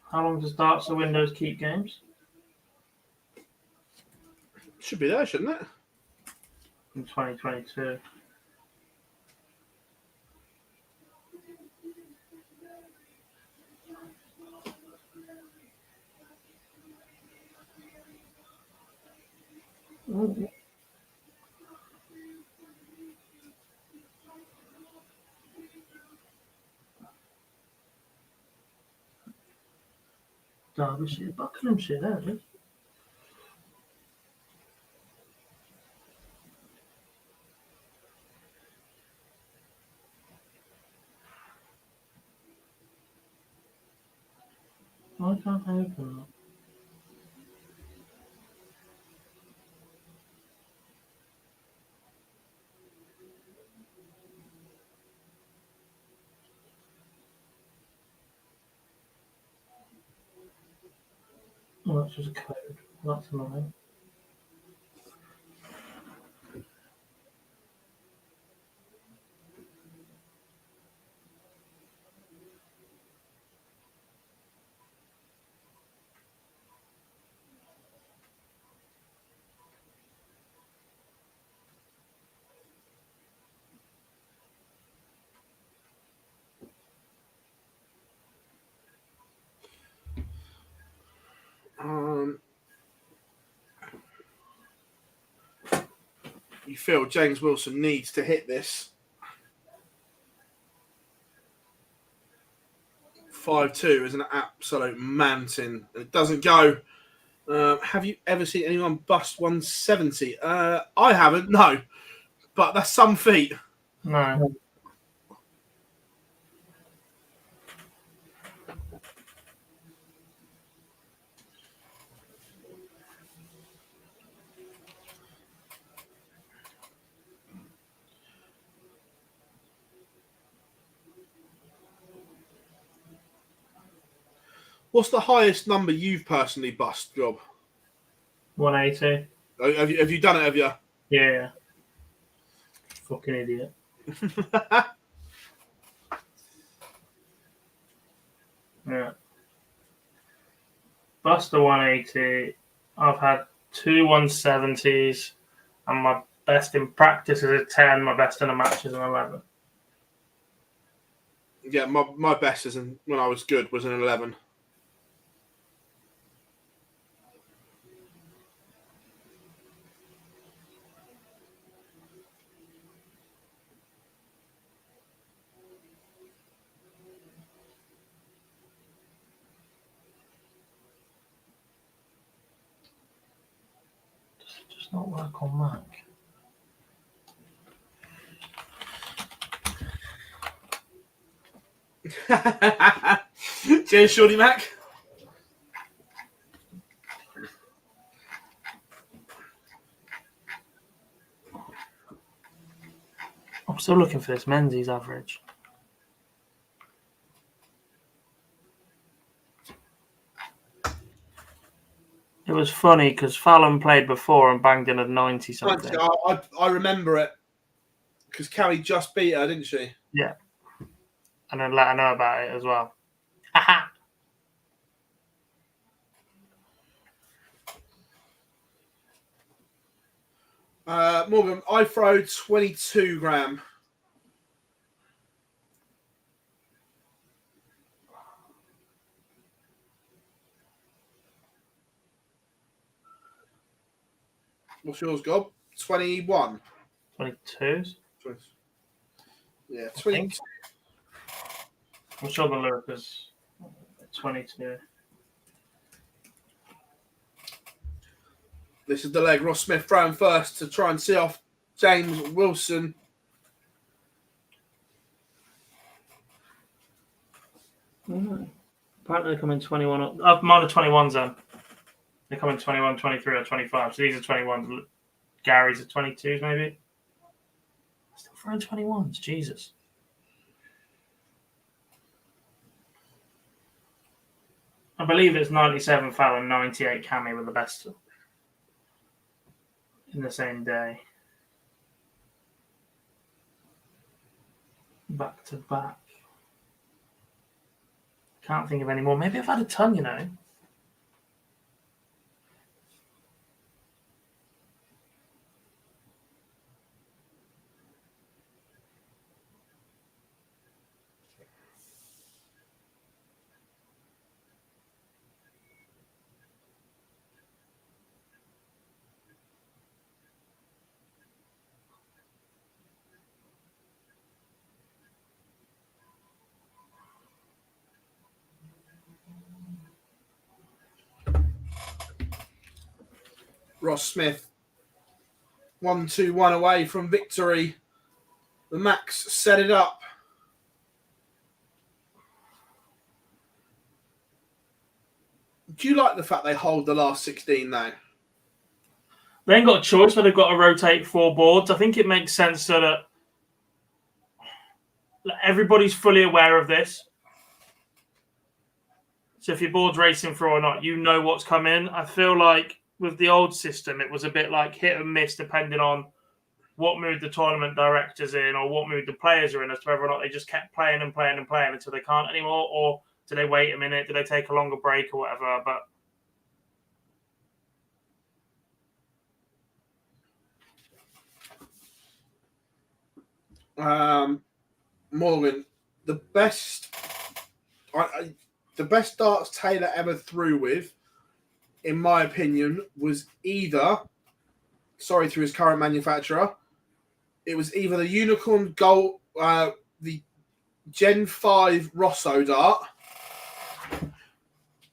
How long does Darts or Windows keep games? Should be there, shouldn't it? In 2022. Ooh. Derbyshire, Buckinghamshire, there it is. Why can't I open that? Oh, that's just a code. That's annoying. You feel James Wilson needs to hit this. 5-2 is an absolute mountain. It doesn't go. Have you ever seen anyone bust 170? I haven't, no. But that's some feat. No. What's the highest number you've personally bust, Rob? 180. Have you done it, have you? Yeah. Fucking idiot. Yeah. Bust a 180. I've had 2 170s, and my best in practice is a 10. My best in a match is an 11. Yeah, my best is when I was good was an 11. Does not work on Mac. Cheers, Shorty Mac. I'm still looking for this Menzies average. It was funny because Fallon played before and banged in at 90 something. I remember it because Carrie just beat her, didn't she? Yeah. And then let her know about it as well. Haha. Morgan, I throw 22 gram. What's yours, Gob? 21. 22s? Yeah, 22. I'm sure the lyric is 22. This is the leg. Ross Smith throwing first to try and see off James Wilson. Apparently they come in 21. Mine are 21s then. They come in 21, 23, or 25. So these are 21s. Gary's are 22s maybe. Still throwing 21s. Jesus. I believe it's 97 Fallon and 98 Cammy were the best in the same day. Back to back. Can't think of any more. Maybe I've had a ton, you know. Ross Smith, 1-2-1 away from victory. The Max set it up. Do you like the fact they hold the last 16 now? They ain't got a choice, but they've got to rotate 4 boards. I think it makes sense so that everybody's fully aware of this. So if your board's racing through or not, you know what's coming. I feel like with the old system, it was a bit like hit and miss depending on what mood the tournament director's in or what mood the players are in as to whether or not they just kept playing and playing and playing until they can't anymore, or do they wait a minute, do they take a longer break or whatever. But Morgan, the best darts Taylor ever threw with, in my opinion, was either, sorry to his current manufacturer, it was either the Unicorn Gold, the Gen 5 Rosso dart,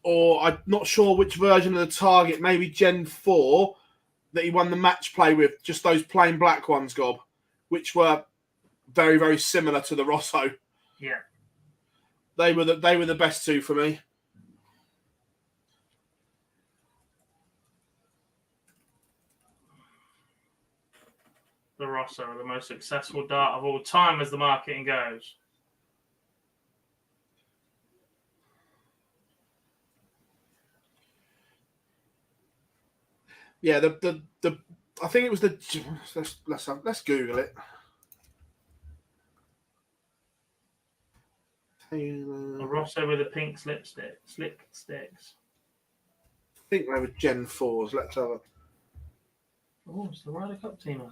or I'm not sure which version of the Target, maybe Gen 4, that he won the match play with, just those plain black ones, Gob, which were very, very similar to the Rosso. Yeah. They were the best two for me. The Rosso, the most successful dart of all time as the marketing goes. Yeah, the I think it was the let's Google it. The Rosso with the pink slick sticks. I think they were Gen 4s. Let's have a. Oh, it's the Ryder Cup team.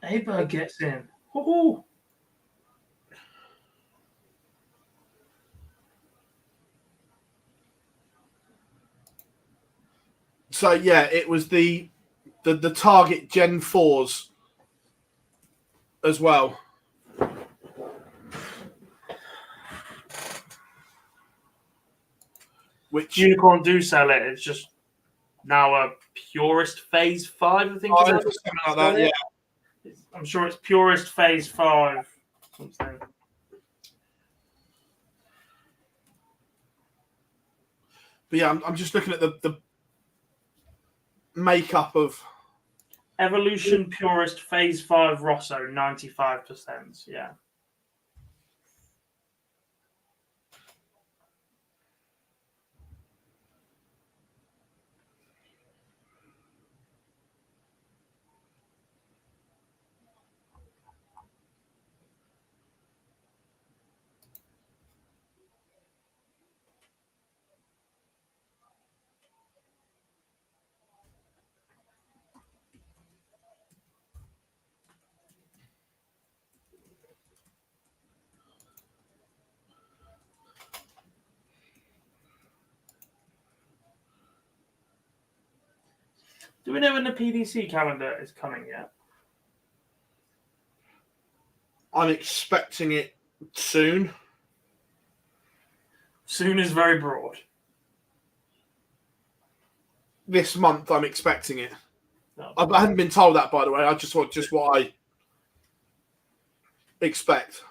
Aberg gets in. Woohoo! So yeah, it was the Target Gen 4s as well. Which Unicorn do sell it. It's just now a Purist Phase 5, I think. something like that, yeah. I'm sure it's Purist Phase 5. Something. But yeah, I'm just looking at the makeup of Evolution Purist Phase 5 Rosso, 95%. Yeah. Do we know when the PDC calendar is coming yet? I'm expecting it soon. Soon is very broad. this month I'm expecting it. No. I hadn't been told that, by the way. I just what I expect.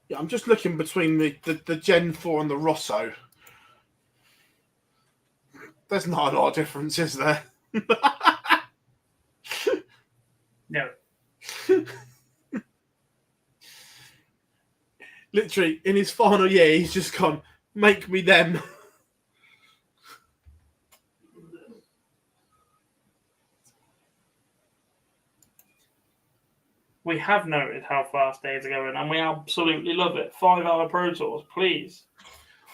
Yeah, I'm just looking between the Gen 4 and the Rosso. There's not a lot of difference, is there? No. Literally, in his final year, he's just gone, make me them. We have noted how fast days are going, and we absolutely love it. 5-hour Pro Tours, please.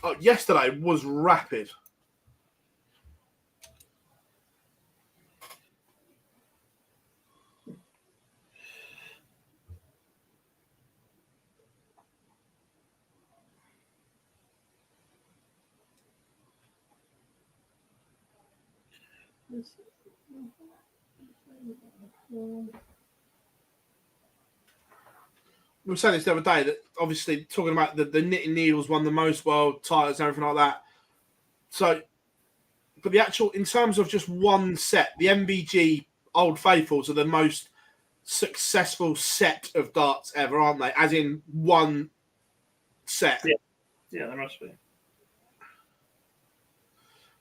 Oh, yesterday was rapid. We were saying this the other day that obviously talking about the knitting needles won the most world titles and everything like that. So, but the actual, in terms of just one set, the MVG Old Faithfuls are the most successful set of darts ever, aren't they? As in one set. Yeah, there must be.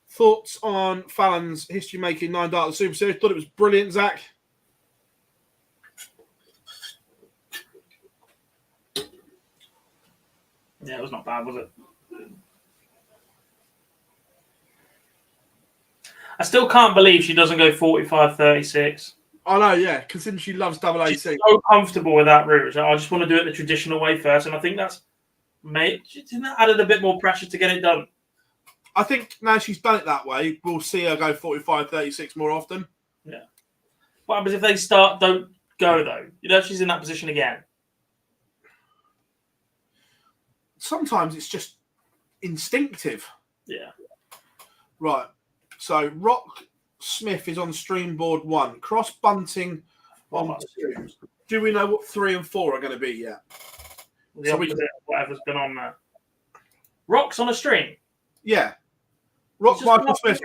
Thoughts on Fallon's history-making 9-dart Super Series? Thought it was brilliant, Zach. Yeah, it was not bad, was it? I still can't believe she doesn't go 45-36. I know, yeah, considering she loves double AC. She's so comfortable with that route. I just want to do it the traditional way first, and I think that's added a bit more pressure to get it done. I think now she's done it that way, we'll see her go 45-36 more often. Yeah. What happens if they don't go, though? You know, if she's in that position again. Sometimes it's just instinctive. Yeah. Right. So Rock Smith is on stream board 1. Cross Bunting on 2. Do we know what 3 and 4 are going to be yet? The opposite of whatever's been on there. Rock's on a string. Yeah. Rock Michael Smith.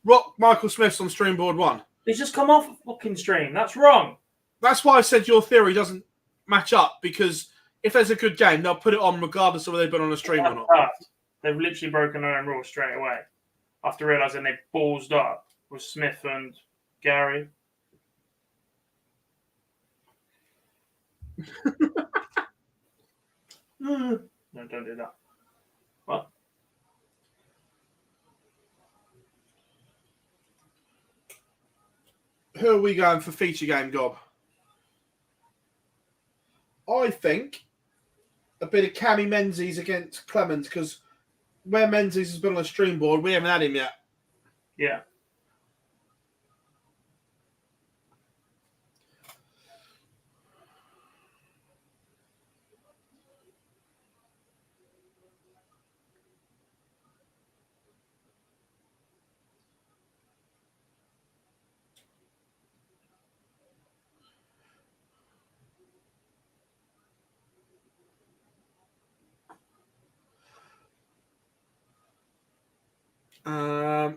Rock Michael Smith's on stream board 1. He's just come off a fucking stream. That's wrong. That's why I said your theory doesn't match up, because if there's a good game, they'll put it on regardless of whether they've been on a stream or not. They've literally broken their own rules straight away after realising they ballsed up with Smith and Gary. No, don't do that. What? Who are we going for feature game, Gob? I think a bit of Cammy Menzies against Clemens, because where Menzies has been on a stream board, we haven't had him yet. Yeah.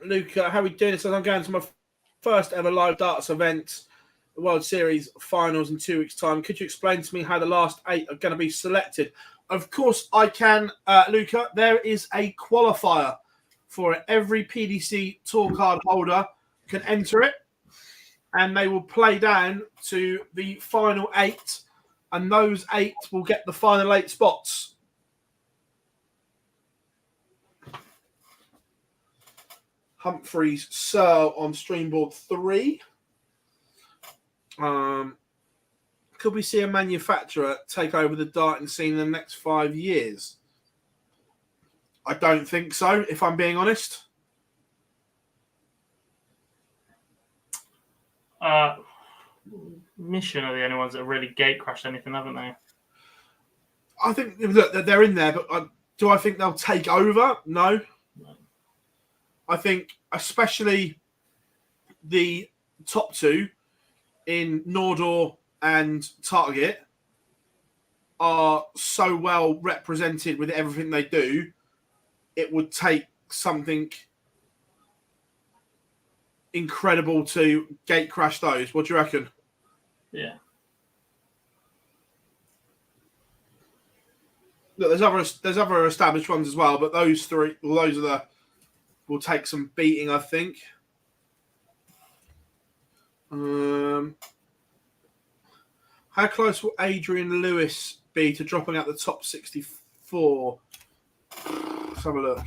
Luca, how are we doing? It says I'm going to my first ever live darts event, the World Series finals in 2 weeks' time. Could you explain to me how the last 8 are going to be selected? Of course I can, Luca. There is a qualifier for it. Every PDC Tour card holder can enter it, and they will play down to the final 8, and those 8 will get the final 8 spots. Humphreys Searle on streamboard 3. Could we see a manufacturer take over the darting scene in the next 5 years? I don't think so, if I'm being honest. Mission are the only ones that really gate crashed anything, haven't they? I think, look, they're in there, but Do I think they'll take over? No. I think especially the top two in Nordor and Target are so well represented with everything they do, it would take something incredible to gate crash those. What do you reckon? Yeah. Look, there's other established ones as well, but those three, well, those are the will take some beating, I think. How close will Adrian Lewis be to dropping out the top 64? Let's have a look.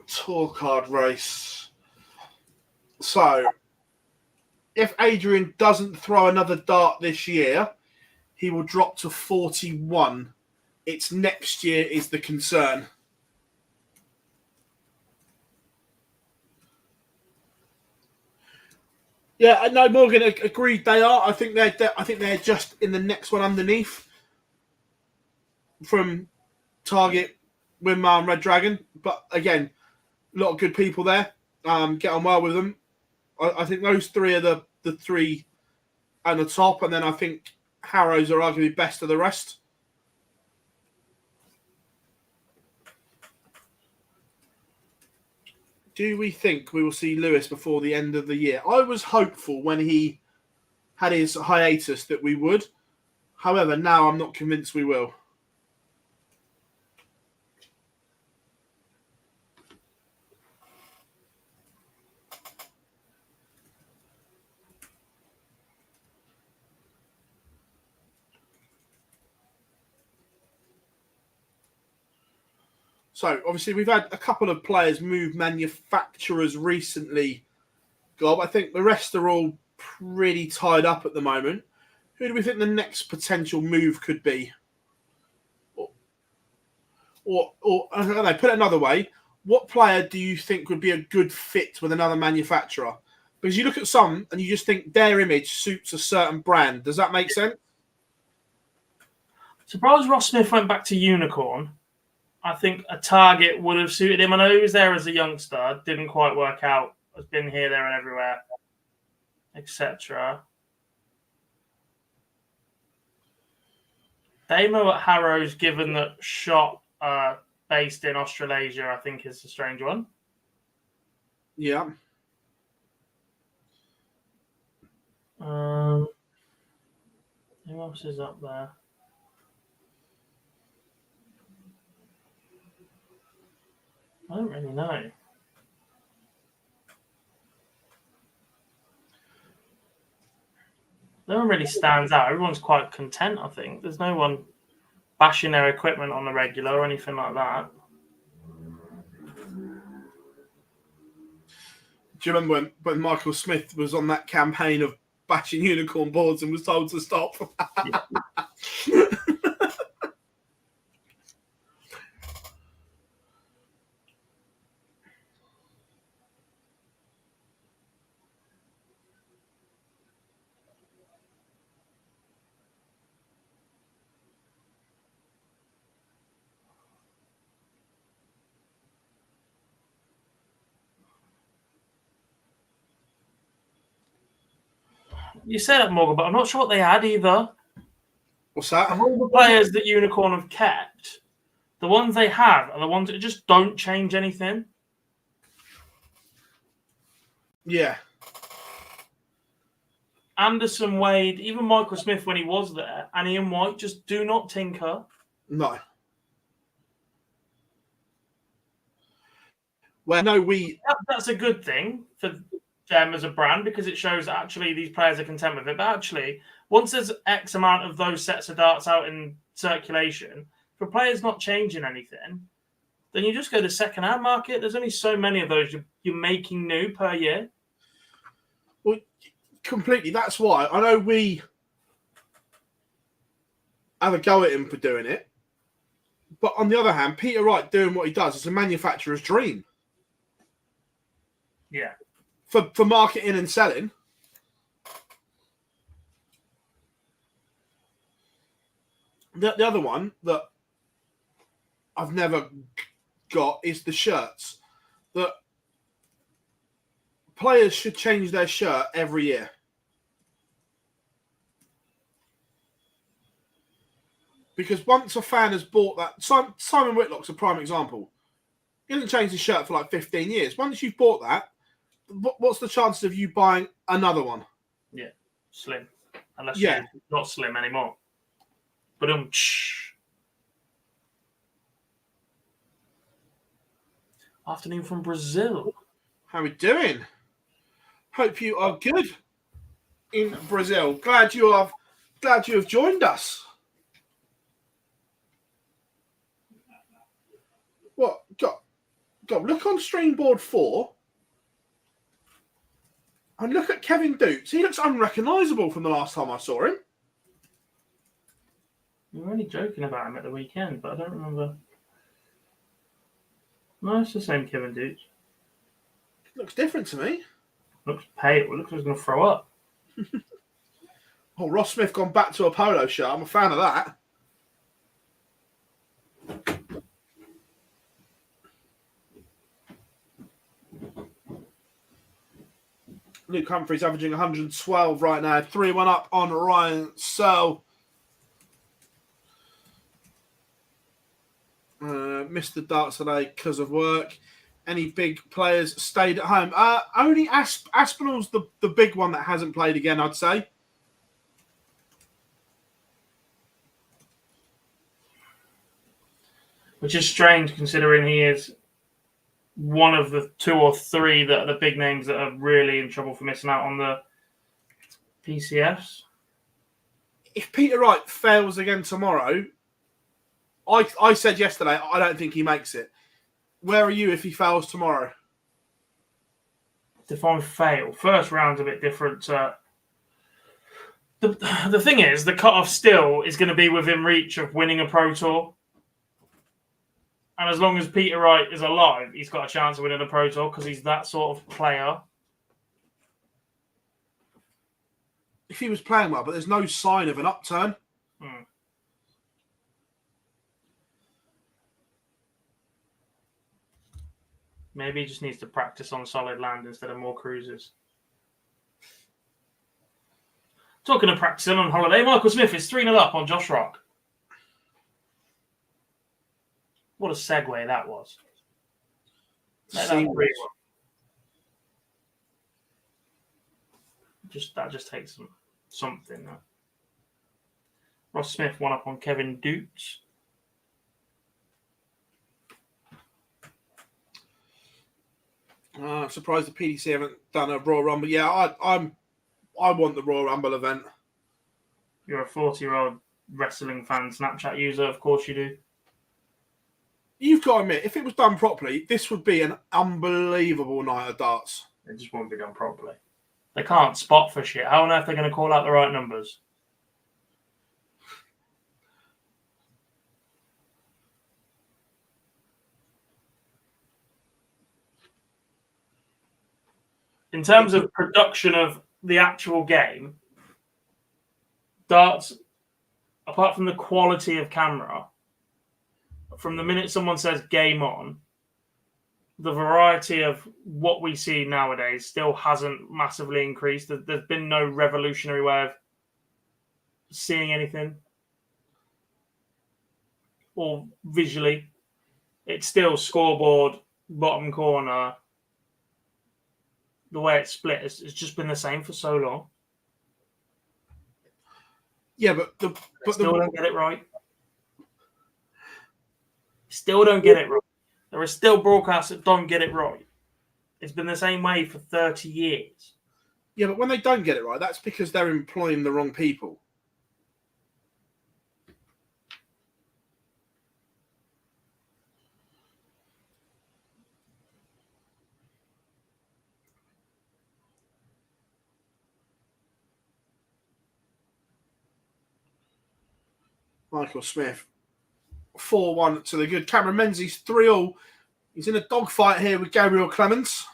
Tour card race. So, if Adrian doesn't throw another dart this year, he will drop to 41. It's next year is the concern. Yeah, no, Morgan agreed. They are. I think they're just in the next one underneath from Target, Winmar, and Red Dragon. But again, a lot of good people there. Get on well with them. I think those three are the three at the top, and then I think Harrows are arguably best of the rest. Do we think we will see Lewis before the end of the year? I was hopeful when he had his hiatus that we would. However, now I'm not convinced we will. So, obviously, we've had a couple of players move manufacturers recently, Gob. I think the rest are all pretty tied up at the moment. Who do we think the next potential move could be? Or I don't know, put it another way, what player do you think would be a good fit with another manufacturer? Because you look at some and you just think their image suits a certain brand. Does that make sense? Surprised Ross Smith went back to Unicorn. I think a Target would have suited him. I know he was there as a youngster, didn't quite work out. Has been here, there, and everywhere, etc. Damo at Harrows, given that shot based in Australasia, I think is a strange one. Yeah. Who else is up there? I don't really know. No one really stands out. Everyone's quite content, I think. There's no one bashing their equipment on the regular or anything like that. Do you remember when Michael Smith was on that campaign of bashing unicorn boards and was told to stop? Yeah. You said it, Morgan, but I'm not sure what they had either. What's that? Of all the players that Unicorn have kept, the ones they have are the ones that just don't change anything. Yeah. Anderson, Wade, even Michael Smith when he was there, and Ian White just do not tinker. No. Well, no, that's a good thing for them as a brand because it shows that actually these players are content with it. But actually, once there's X amount of those sets of darts out in circulation, for players not changing anything, then you just go to second-hand market. There's only so many of those you're making new per year. Well, completely. That's why I know we have a go at him for doing it. But on the other hand, Peter Wright doing what he does is a manufacturer's dream. Yeah. For marketing and selling. The other one that I've never got is the shirts. That players should change their shirt every year. Because once a fan has bought that, Simon Whitlock's a prime example. He hasn't changed his shirt for like 15 years. Once you've bought that, what's the chances of you buying another one? Yeah, slim. Unless you're not slim anymore. But afternoon from Brazil. How are we doing? Hope you are good in Brazil. Glad you have joined us. What? Got look on stream board 4 and look at Kevin Dukes. He looks unrecognisable from the last time I saw him. We were only joking about him at the weekend, but I don't remember. No, it's the same Kevin Dukes. Looks different to me. Looks pale. Looks like he's going to throw up. Oh, Ross Smith gone back to a polo shirt. I'm a fan of that. Luke Humphries averaging 112 right now. 3-1 up on Ryan Searle. Missed the darts today because of work. Any big players stayed at home? Only Aspinall's the big one that hasn't played again, I'd say. Which is strange considering he is one of the 2 or 3 that are the big names that are really in trouble for missing out on the PCFs. If Peter Wright fails again tomorrow, I said yesterday, I don't think he makes it. Where are you if he fails tomorrow? Define fail. First round's a bit different. The thing is, the cut-off still is going to be within reach of winning a Pro Tour. And as long as Peter Wright is alive, he's got a chance of winning a Pro Tour because he's that sort of player. If he was playing well, but there's no sign of an upturn. Maybe he just needs to practice on solid land instead of more cruises. Talking of practicing on holiday, Michael Smith is 3-0 up on Josh Rock. What a segue that was. That just takes something. Ross Smith 1 up on Kevin Dukes. Surprised the PDC haven't done a Royal Rumble. Yeah, I want the Royal Rumble event. You're a 40-year-old wrestling fan Snapchat user, of course you do. You've got to admit, if it was done properly, this would be an unbelievable night of darts. It just won't be done properly. They can't spot for shit. How on earth are they going to call out the right numbers? In terms of production of the actual game, darts, apart from the quality of camera, from the minute someone says game on, the variety of what we see nowadays still hasn't massively increased. There's been no revolutionary way of seeing anything or visually. It's still scoreboard, bottom corner. The way it's split, it's just been the same for so long. Yeah, but still don't get it right. Still don't get it right. There are still broadcasts that don't get it right. It's been the same way for 30 years. Yeah, but when they don't get it right, that's because they're employing the wrong people. Michael Smith, 4-1 to the good. Cameron Menzies, 3-all. He's in a dogfight here with Gabriel Clemens.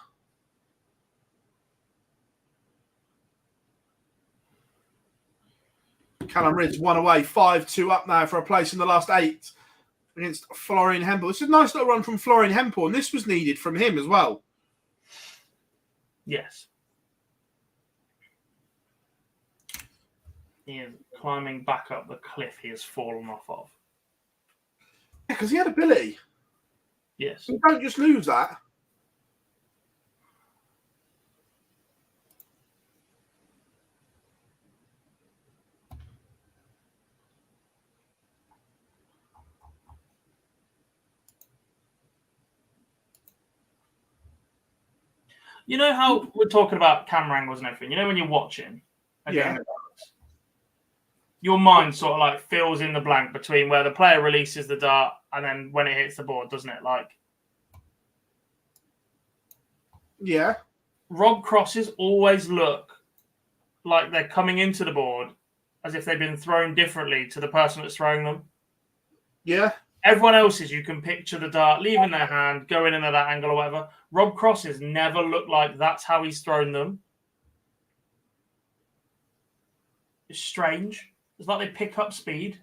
Callum Ridge 1 away, 5-2 up now for a place in the last 8 against Florian Hempel. It's a nice little run from Florian Hempel, and this was needed from him as well. Yes. He is climbing back up the cliff he has fallen off of. Yeah, because he had ability. Yes. You don't just lose that. You know how we're talking about camera angles and everything? You know when you're watching a game of darts, your mind sort of like fills in the blank between where the player releases the dart and then when it hits the board, doesn't it? Like, yeah. Rob crosses always look like they're coming into the board as if they've been thrown differently to the person that's throwing them. Yeah. Everyone else's, you can picture the dart leaving their hand, going in at that angle or whatever. Rob crosses never look like that's how he's thrown them. It's strange. It's like they pick up speed.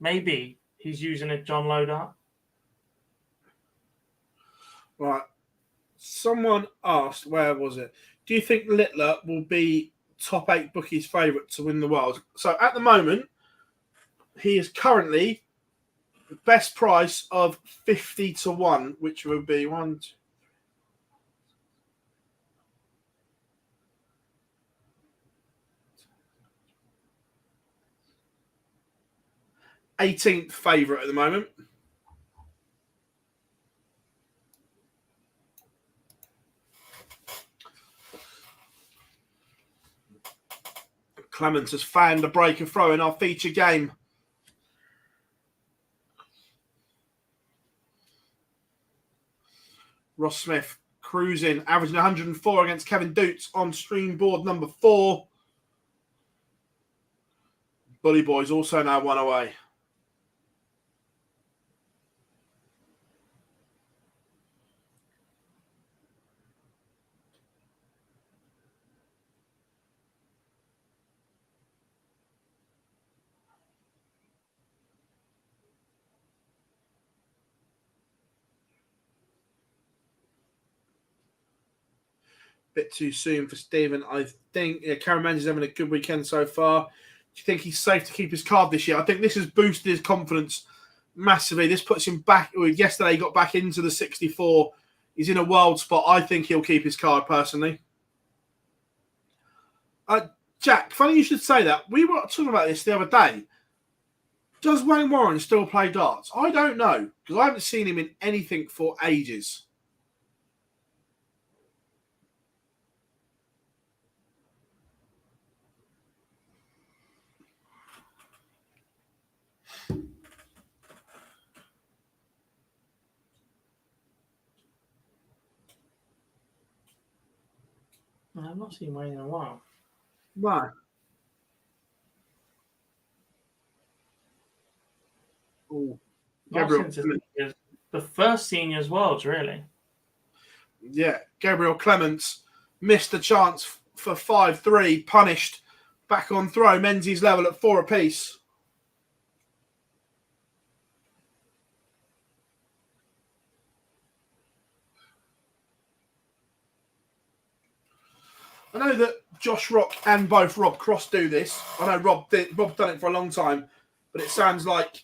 Maybe he's using a John Lowe dart. Right. Someone asked, where was it? Do you think Littler will be top 8 bookies' favourite to win the world? So at the moment, he is currently the best price of 50-1, which would be 18th favourite at the moment. Clements has found a break and throw in our feature game. Ross Smith cruising, averaging 104 against Kevin Doots on stream board number 4. Bully Boys also now 1 away. Bit too soon for Stephen. I think Karen Menzies is having a good weekend so far. Do you think he's safe to keep his card this year? I think this has boosted his confidence massively. This puts him back. Yesterday he got back into the 64. He's in a world spot. I think he'll keep his card personally. Jack, funny you should say that. We were talking about this the other day. Does Wayne Warren still play darts? I don't know, because I haven't seen him in anything for ages. I've not seen Wayne in a while. Why? Oh, Gabriel. The first seniors worlds, really. Yeah, Gabriel Clements missed a chance for 5-3, punished back on throw. Menzies level at 4 apiece. I know that Josh Rock and both Rob Cross do this. I know Rob's done it for a long time, but it sounds like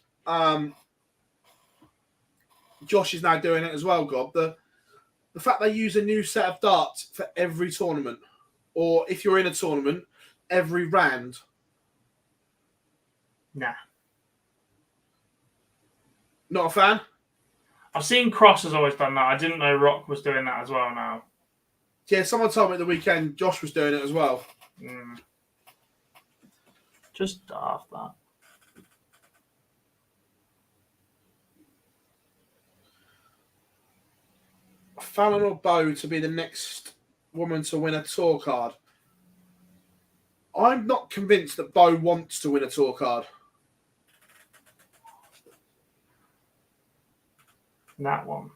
Josh is now doing it as well, Gob. The fact they use a new set of darts for every tournament, or if you're in a tournament, every round. Nah. Not a fan? I've seen Cross has always done that. I didn't know Rock was doing that as well now. Yeah, someone told me at the weekend Josh was doing it as well. Just daft, that. Fallon or Bo to be the next woman to win a tour card? I'm not convinced that Bo wants to win a tour card. That one.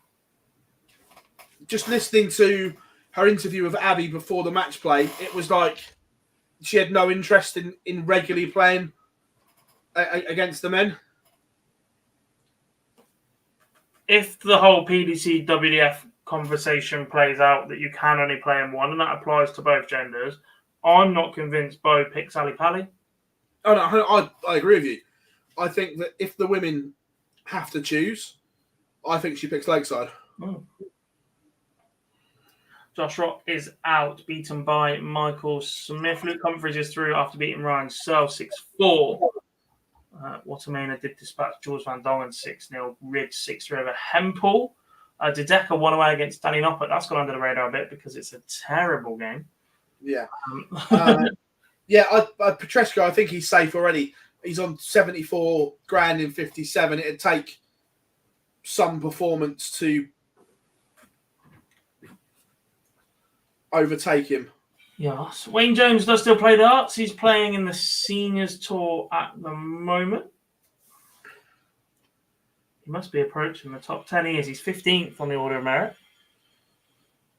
Just listening to her interview with Abby before the match play, it was like she had no interest in regularly playing against the men. If the whole PDC WDF conversation plays out that you can only play in one, and that applies to both genders, I'm not convinced Bo picks Ali Pali. Oh no, I agree with you. I think that if the women have to choose, I think she picks Lakeside. Josh Rock is out, beaten by Michael Smith. Luke Humphries is through after beating Ryan Searle 6-4. Watermainer did dispatch George Van Dongen 6-0. Ridge 6-3 over Hempel. Dideka won away against Danny Noppert. That's gone under the radar a bit because it's a terrible game. Yeah. Petrescu, I think he's safe already. He's on 74 grand in 57. It'd take some performance to overtake him. Yes. Wayne Jones does still play darts. He's playing in the Seniors Tour at the moment. He must be approaching the top 10. He is. He's 15th on the Order of Merit.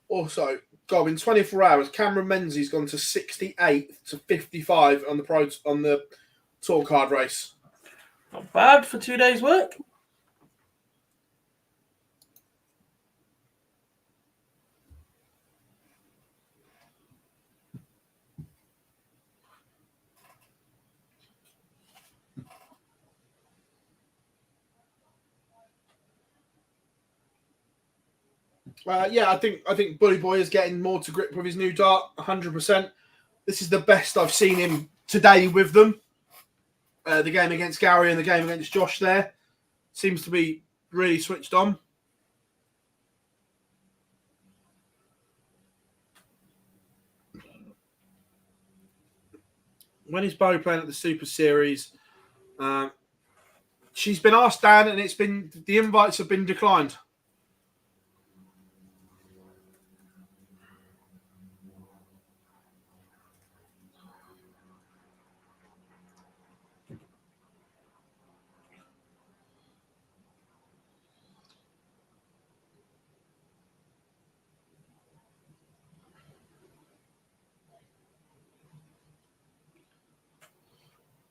Also, God, in 24 hours, Cameron Menzies gone to 68 to 55 on the tour card race. Not bad for 2 days' work. I think Bully Boy is getting more to grip with his new dart, 100%. This is the best I've seen him today with them. The game against Gary and the game against Josh there seems to be really switched on. When is Bo playing at the Super Series? She's been asked down, and the invites have been declined.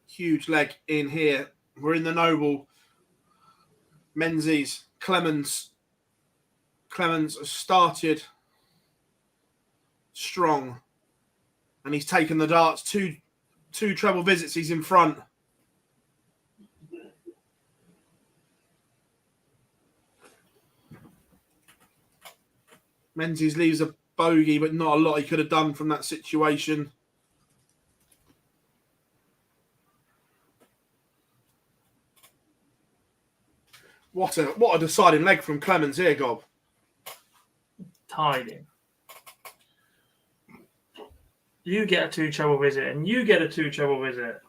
Huge leg in here. We're in the Noble. Menzies, Clemens. Clemens has started strong, and he's taken the darts. Two treble visits. He's in front. Menzies leaves a bogey, but not a lot he could have done from that situation. What a deciding leg from Clemens here, Gob. Tied in. You get a 2 treble visit, and you get a 2 treble visit.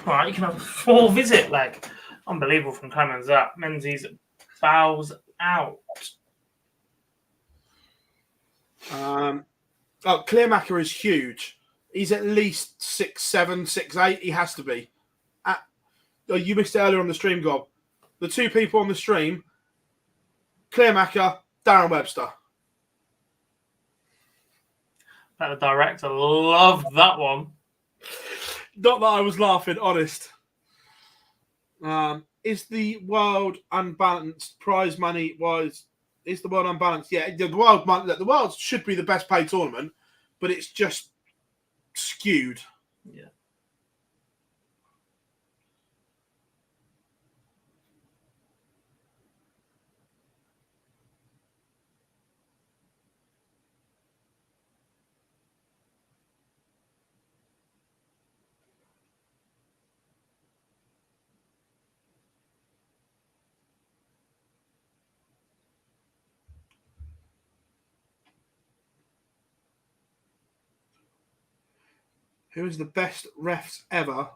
Right, you can have a 4 visit leg. Unbelievable from Clemens. That Menzies bows out. Clearmacher is huge. He's at least 6'7", 6'8". He has to be. You missed it earlier on the stream, Gob. The 2 people on the stream, Clearmacher, Darren Webster. The director loved that one. Not that I was laughing, honest. Is the world unbalanced? Prize money wise, is the world unbalanced? Yeah, the world should be the best paid tournament, but it's just skewed. Yeah. Who is the best refs ever?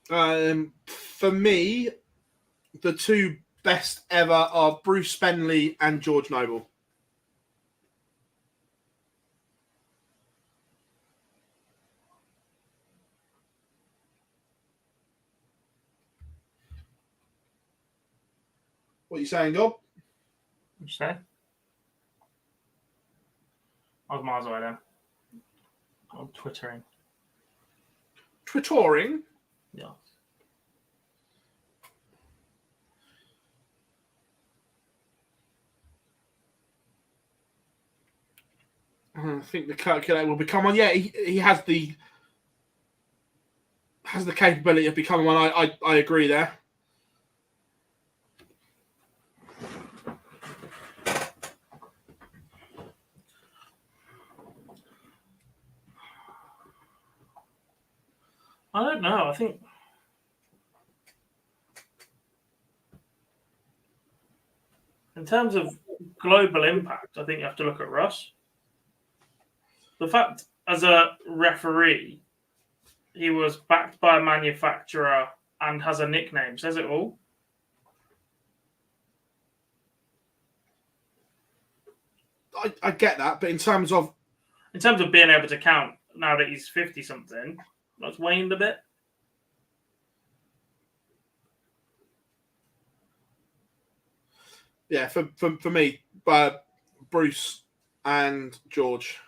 For me, the 2 best ever are Bruce Spenley and George Noble. What are you saying, Gob? You say? I was miles away then. I'm twittering. Twittoring? Yeah. I think the calculator will become one. Yeah, he has the capability of becoming one. I agree there. I don't know. I think in terms of global impact, I think you have to look at Russ. The fact as a referee, he was backed by a manufacturer and has a nickname says it all. I get that, but in terms of being able to count now that he's 50 something, that's waned a bit. Yeah, for me, Bruce and George.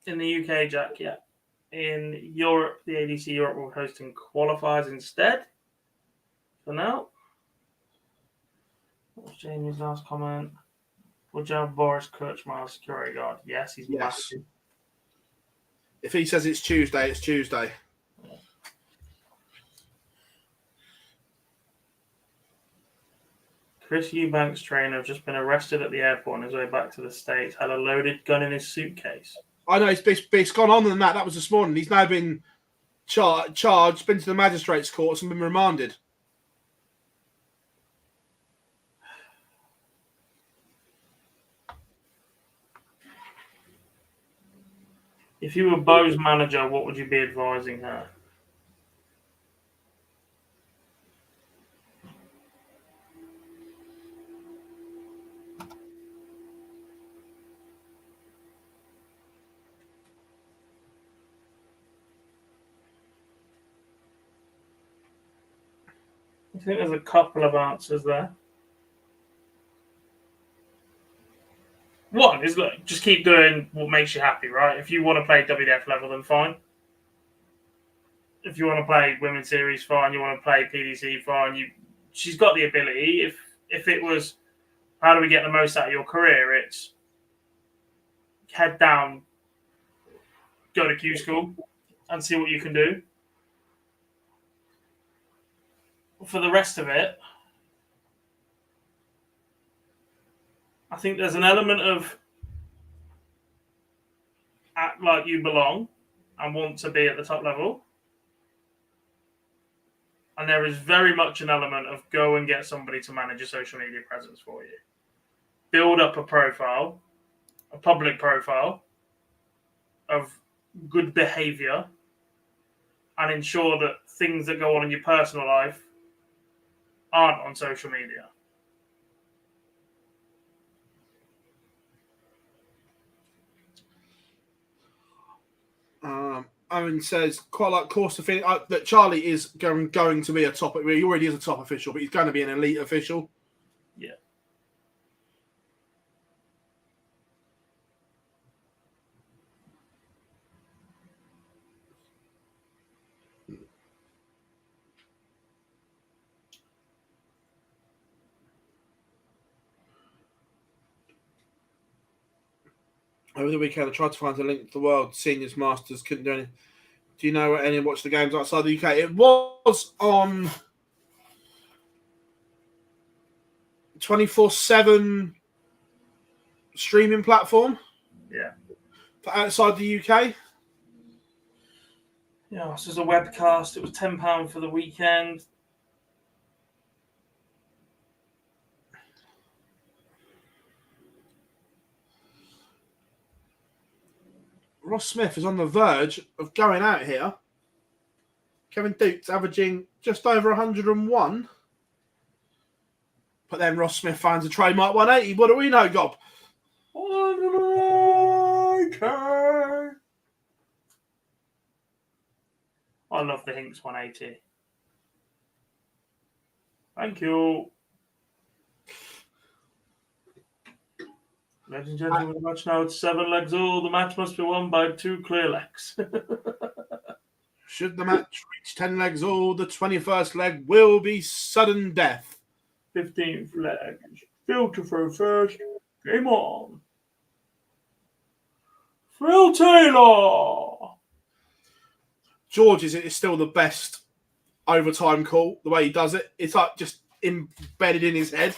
In the UK, Jack, yeah. In Europe, the ADC Europe will host hosting qualifiers instead. For now. What was Jamie's last comment? Would you have Boris Kurchmar security guard? Yes, he's massive. If he says it's Tuesday, it's Tuesday. Yeah. Chris Eubanks' trainer has just been arrested at the airport on his way back to the States. Had a loaded gun in his suitcase. I know it's gone on than that. That was this morning. He's now been charged, been to the magistrates' courts, and been remanded. If you were Bo's manager, what would you be advising her? I think there's a couple of answers there. One is, look, just keep doing what makes you happy, right? If you want to play WDF level, then fine. If you want to play Women's Series, fine. You want to play PDC, fine. She's got the ability. If it was, how do we get the most out of your career? It's head down, go to Q school, and see what you can do. For the rest of it, I think there's an element of act like you belong and want to be at the top level. And there is very much an element of go and get somebody to manage a social media presence for you. Build up a profile, a public profile of good behavior, and ensure that things that go on in your personal life aren't on social media. Owen says, quite like course to finish, that Charlie is going to be a top. He already is a top official, but he's going to be an elite official. Yeah. Over the weekend, I tried to find a link to the World Seniors Masters. Couldn't do anything. Do you know any watch the games outside the UK? It was on 24/7 streaming platform. Yeah. For outside the UK. Yeah, this is a webcast. It was £10 for the weekend. Ross Smith is on the verge of going out here. Kevin Dukes averaging just over 101. But then Ross Smith finds a trademark 180. What do we know, Gob? 180. I love the Hinks 180. Thank you. Ladies and gentlemen, the match now it's 7 legs all. The match must be won by 2 clear legs. Should the match reach 10 legs all, the 21st leg will be sudden death. 15th leg. Filter for first. Game on. Phil Taylor. George is still the best overtime call, the way he does it. It's like just embedded in his head.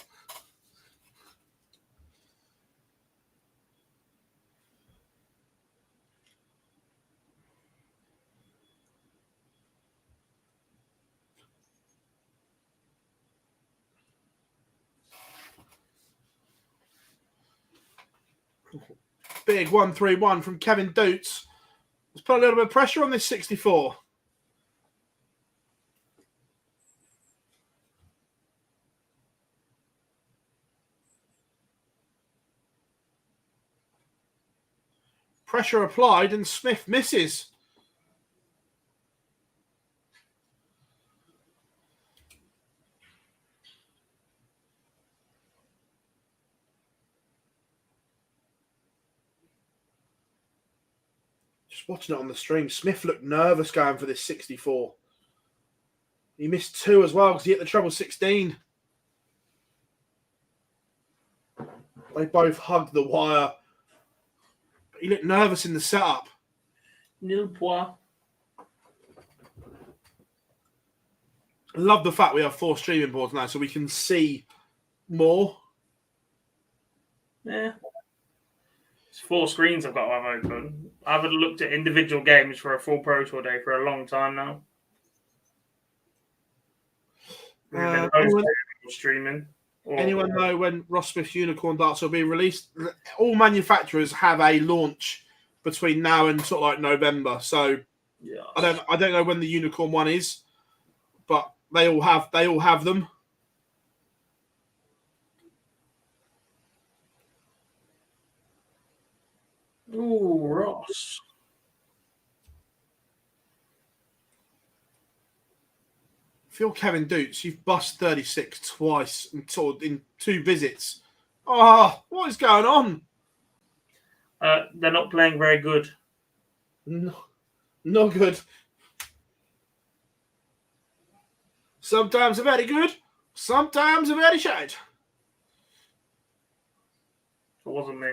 Big 1-3-1 from Kevin Dukes. Let's put a little bit of pressure on this 64. Pressure applied and Smith misses. Just watching it on the stream, Smith looked nervous going for this 64. He missed 2 as well because he hit the treble 16. They both hugged the wire. But he looked nervous in the setup. Nil point. I love the fact we have 4 streaming boards now so we can see more. Yeah. It's 4 screens I've got to have open. I haven't looked at individual games for a full Pro Tour day for a long time now. Streaming. Anyone know when Ross Smith's Unicorn darts will be released? All manufacturers have a launch between now and sort of like November. So yeah. I don't know when the Unicorn one is, but they all have them. Ooh, Ross. Feel Kevin Dukes, you've bust 36 twice in 2 visits. Oh, what is going on? They're not playing very good. No good. Sometimes very good, sometimes very shite. It wasn't me.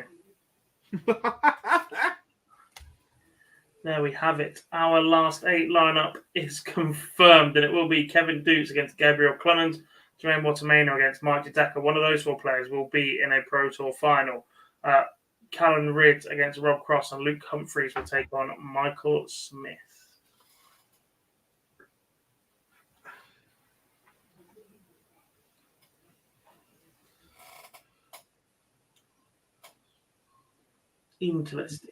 There we have it. Our last 8 lineup is confirmed, and it will be Kevin Dukes against Gabriel Clemens, Jermaine Watermano against Mike Decker. One of those 4 players will be in a Pro Tour final. Callan Ridd against Rob Cross, and Luke Humphreys will take on Michael Smith. Interesting.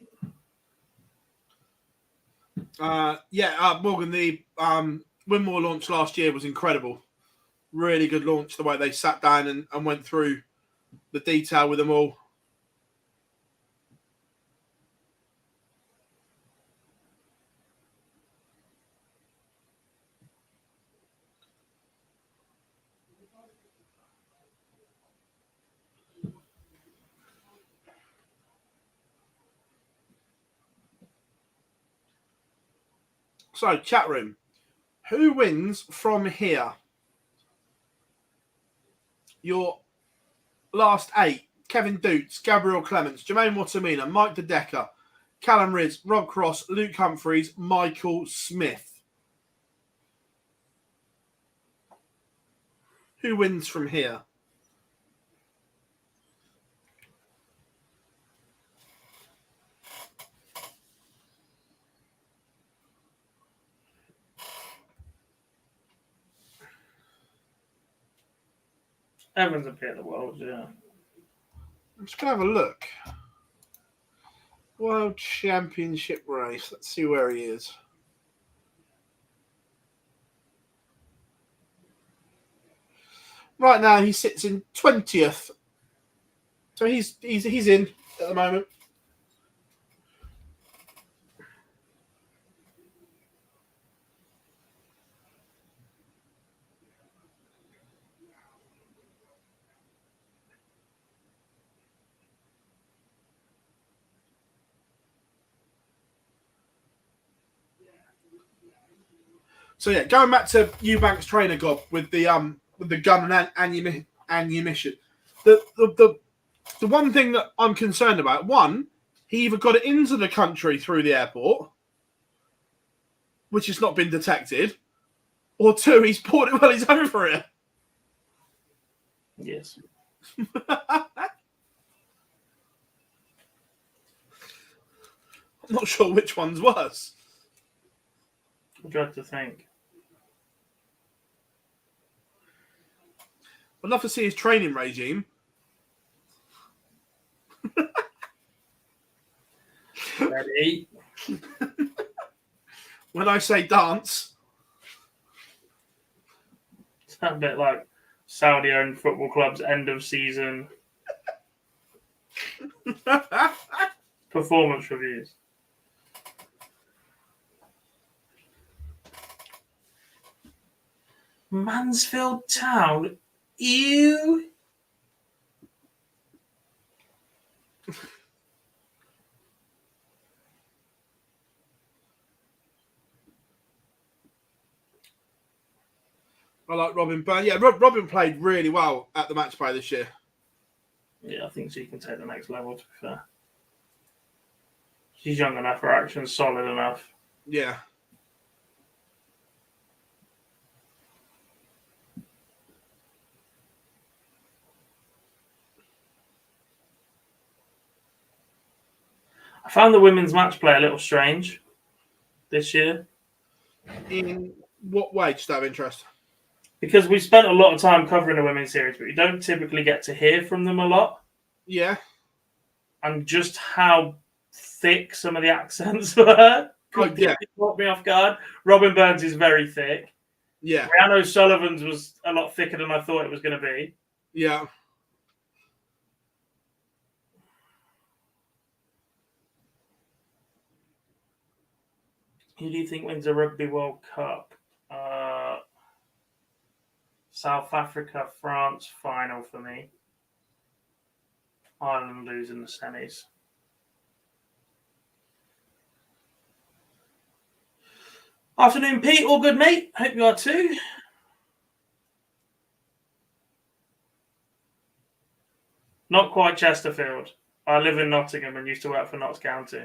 Morgan, the Winmore launch last year was incredible. Really good launch, the way they sat down and went through the detail with them all. So, chat room, who wins from here? Your last 8, Kevin Dukes, Gabriel Clemens, Jermaine Watermina, Mike Decker, Callum Rids, Rob Cross, Luke Humphreys, Michael Smith. Who wins from here? Evans appeared the world, yeah. I'm just going to have a look. World Championship race. Let's see where he is. Right now, he sits in 20th. So he's in at the moment. So yeah, going back to Eubanks trainer Gob with the gun and ammunition. The one thing that I'm concerned about, one, he either got it into the country through the airport, which has not been detected, or two, he's bought it while he's over it. Yes. I'm not sure which one's worse. I'd dread to think. I'd love to see his training regime. Ready? When I say dance, It's a bit like Saudi-owned football club's end of season performance reviews. Mansfield Town? Ew. I like Robin Burns. Yeah, Robin played really well at the match play this year. Yeah, I think she can take the next level, to be fair. She's young enough, her action's solid enough. Yeah. I found the women's match play a little strange this year. In what way, just out of interest? Because we spent a lot of time covering the women's series, but we don't typically get to hear from them a lot. Yeah. And just how thick some of the accents were. Yeah. Caught me off guard. Robin Burns is very thick. Yeah. Rhiannon O'Sullivan's was a lot thicker than I thought it was going to be. Yeah. Who do you think wins the Rugby World Cup? South Africa, France final for me. Ireland losing the semis. Afternoon, Pete. All good, mate? Hope you are too. Not quite Chesterfield. I live in Nottingham and used to work for Notts County.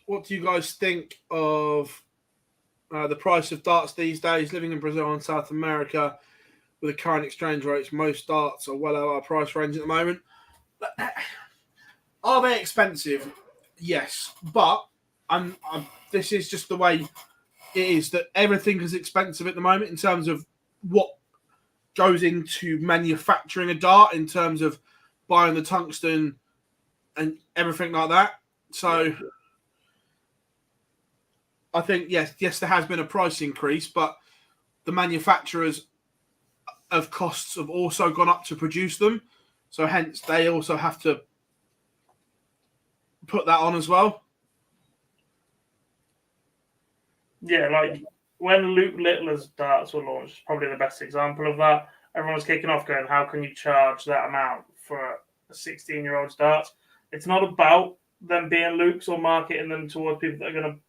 What do you guys think of the price of darts these days? Living in Brazil and South America, with the current exchange rates, most darts are well out of our price range at the moment. Are they expensive? Yes, but this is just the way it is, that everything is expensive at the moment in terms of what goes into manufacturing a dart, in terms of buying the tungsten and everything like that. So I think, yes, there has been a price increase, but the manufacturers of costs have also gone up to produce them. So hence they also have to put that on as well. Yeah, like when Luke Littler's darts were launched, probably the best example of that. Everyone was kicking off going, how can you charge that amount for a 16-year-old's darts? It's not about them being Luke's or marketing them towards people that are going to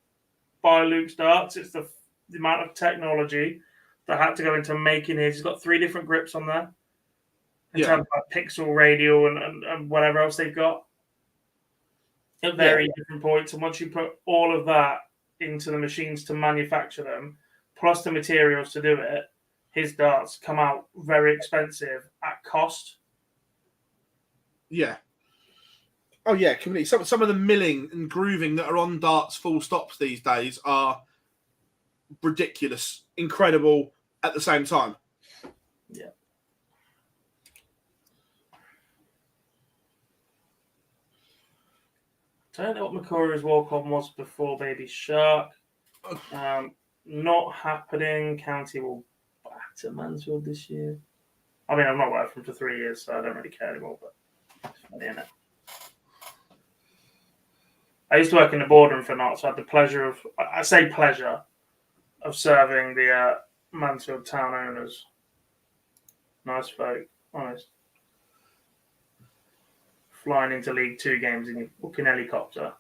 buy Luke's darts. It's the amount of technology that had to go into making his. He's got 3 different grips on there. In terms of like pixel radial and whatever else they've got at very different points. And once you put all of that into the machines to manufacture them, plus the materials to do it, his darts come out very expensive at cost. Yeah. Oh, yeah, completely. Some of the milling and grooving that are on darts full stops these days are ridiculous, incredible at the same time. Don't know what Makura's walk-on was before Baby Shark. Not happening. County will batter Mansfield this year. I mean, I've not worked for him for 3 years, so I don't really care anymore, but it's funny, isn't it? I used to work in the boardroom for Knots, so I had the pleasure of, I say pleasure, of serving the Mansfield town owners. Nice folk, honest. Flying into League 2 games in your fucking helicopter.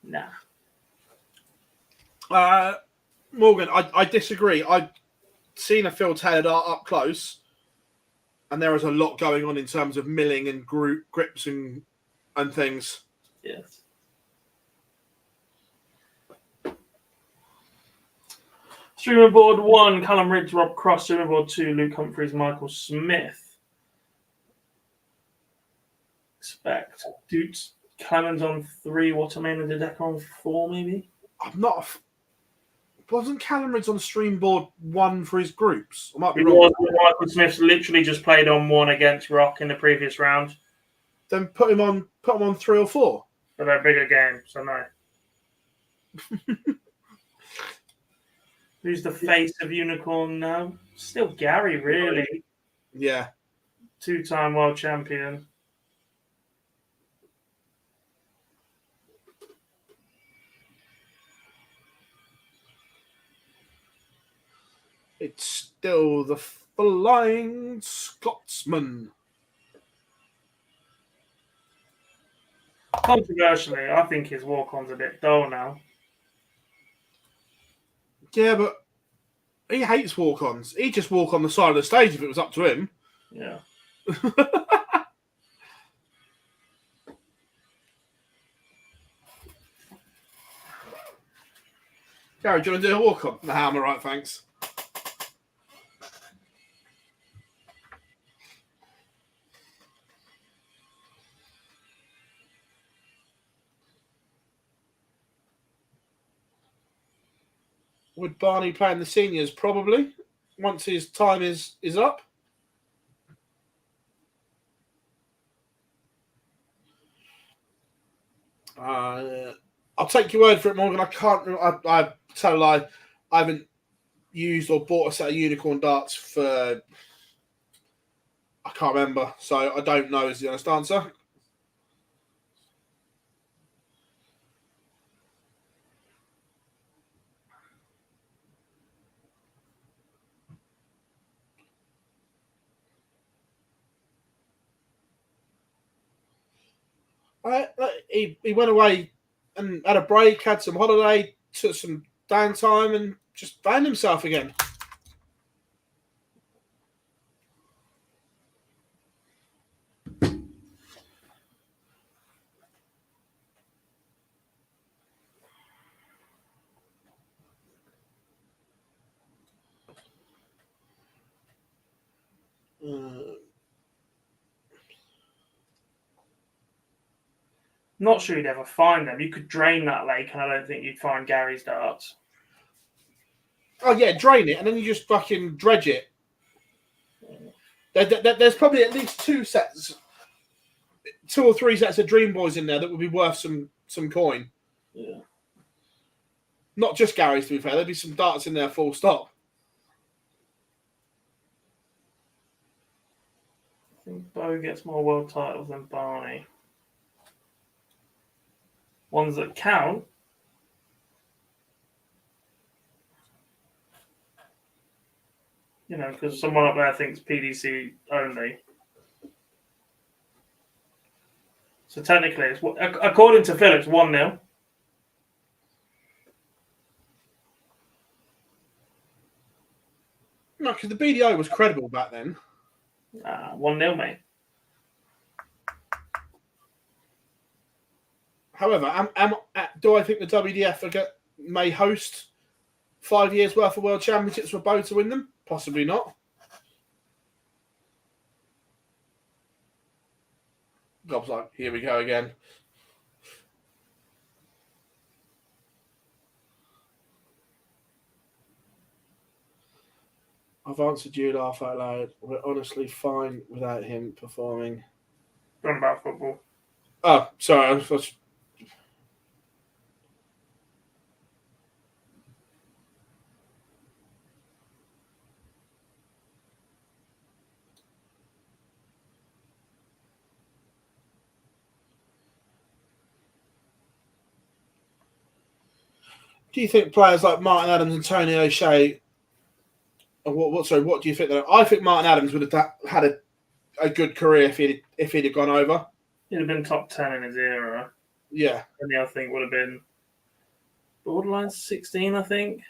Nah. Morgan, I disagree. I've seen a Phil Taylor dart up close, and there is a lot going on in terms of milling and grips and things. Yes. Streamer board 1, Callum Ridge, Rob Cross. Streamer board 2, Luke Humphreys, Michael Smith. Expect Dukes Clemens on 3, Watermain and Dedecker on 4, maybe? I'm not. Wasn't Callum Ridge on stream board 1 for his groups? I might be It wrong. was. Michael Smith's literally just played on 1 against Rock in the previous round. Then put him on 3 or 4. But they're bigger games, so no. Who's the face of Unicorn now? Still Gary, really. Yeah. 2-time world champion. It's still the Flying Scotsman. Controversially, I think his walk-on's a bit dull now. Yeah, but he hates walk-ons. He'd just walk on the side of the stage if it was up to him. Yeah. Gary, do you want to do a walk-on? Nah, I'm all right, thanks. Would Barney play in the seniors? Probably. Once his time is up. I'll take your word for it, Morgan. I can't. I tell a lie. I haven't used or bought a set of unicorn darts for. I can't remember, so I don't know. Is the honest answer. He went away and had a break, had some holiday, took some downtime, and just found himself again. Not sure you'd ever find them. You could drain that lake, and I don't think you'd find Gary's darts. Oh, yeah, drain it, and then you just fucking dredge it. There's probably at least 2 or 3 sets of Dream Boys in there that would be worth some coin. Yeah. Not just Gary's, to be fair. There'd be some darts in there, full stop. I think Bo gets more world titles than Barney. Ones that count. You know, because someone up there thinks PDC only. So technically, it's according to Phil, it's 1-0. No, because the BDO was credible back then. 1-0, mate. However, do I think the WDF may host 5 years worth of World Championships for Bo to win them? Possibly not. Gob's like, here we go again. I've answered you, laugh out loud. We're honestly fine without him performing. Talking about football. Oh, sorry. I was... Do you think players like Martin Adams and Tony O'Shea? What do you think? I think Martin Adams would have had a good career if he'd have gone over. He'd have been top 10 in his era. Yeah. And the other thing would have been borderline 16, I think.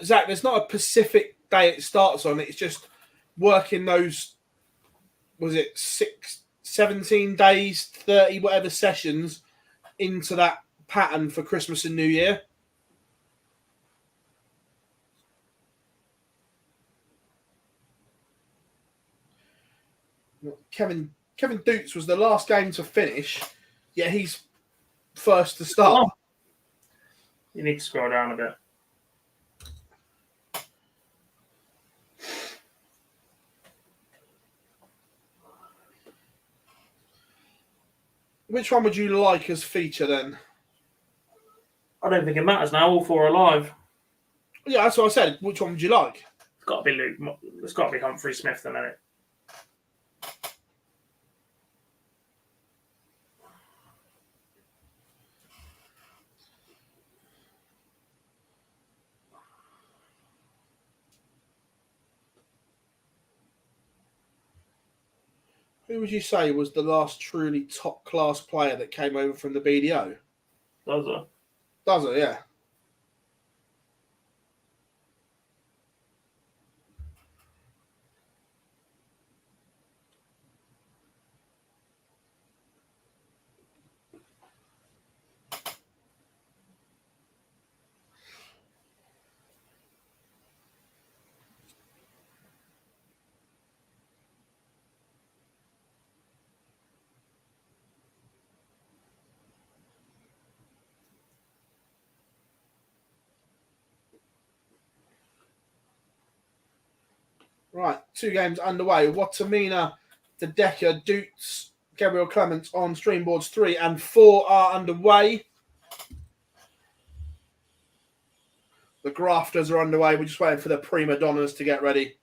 Zach, there's not a Pacific day it starts on. It's just working those, was it 17 days, 30 whatever sessions into that pattern for Christmas and New Year. Kevin Dukes was the last game to finish, yet he's first to start. Oh. You need to scroll down a bit. Which one would you like as feature then? I don't think it matters now. All four are live. Yeah, that's what I said. Which one would you like? It's got to be Luke. It's got to be Humphrey Smith, then, isn't it? Who would you say was the last truly top-class player that came over from the BDO? Does it? Does it, yeah. Right, 2 games underway. Watamina, the Decker, Dutes, Gabriel Clements on stream boards 3 and 4 are underway. The grafters are underway. We're just waiting for the prima donnas to get ready.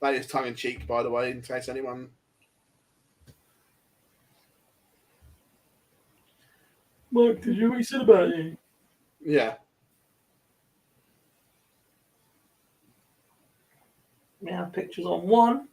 That is tongue-in-cheek, by the way, in case anyone... Mark, did you hear what he said about you? Yeah. We have pictures on 1.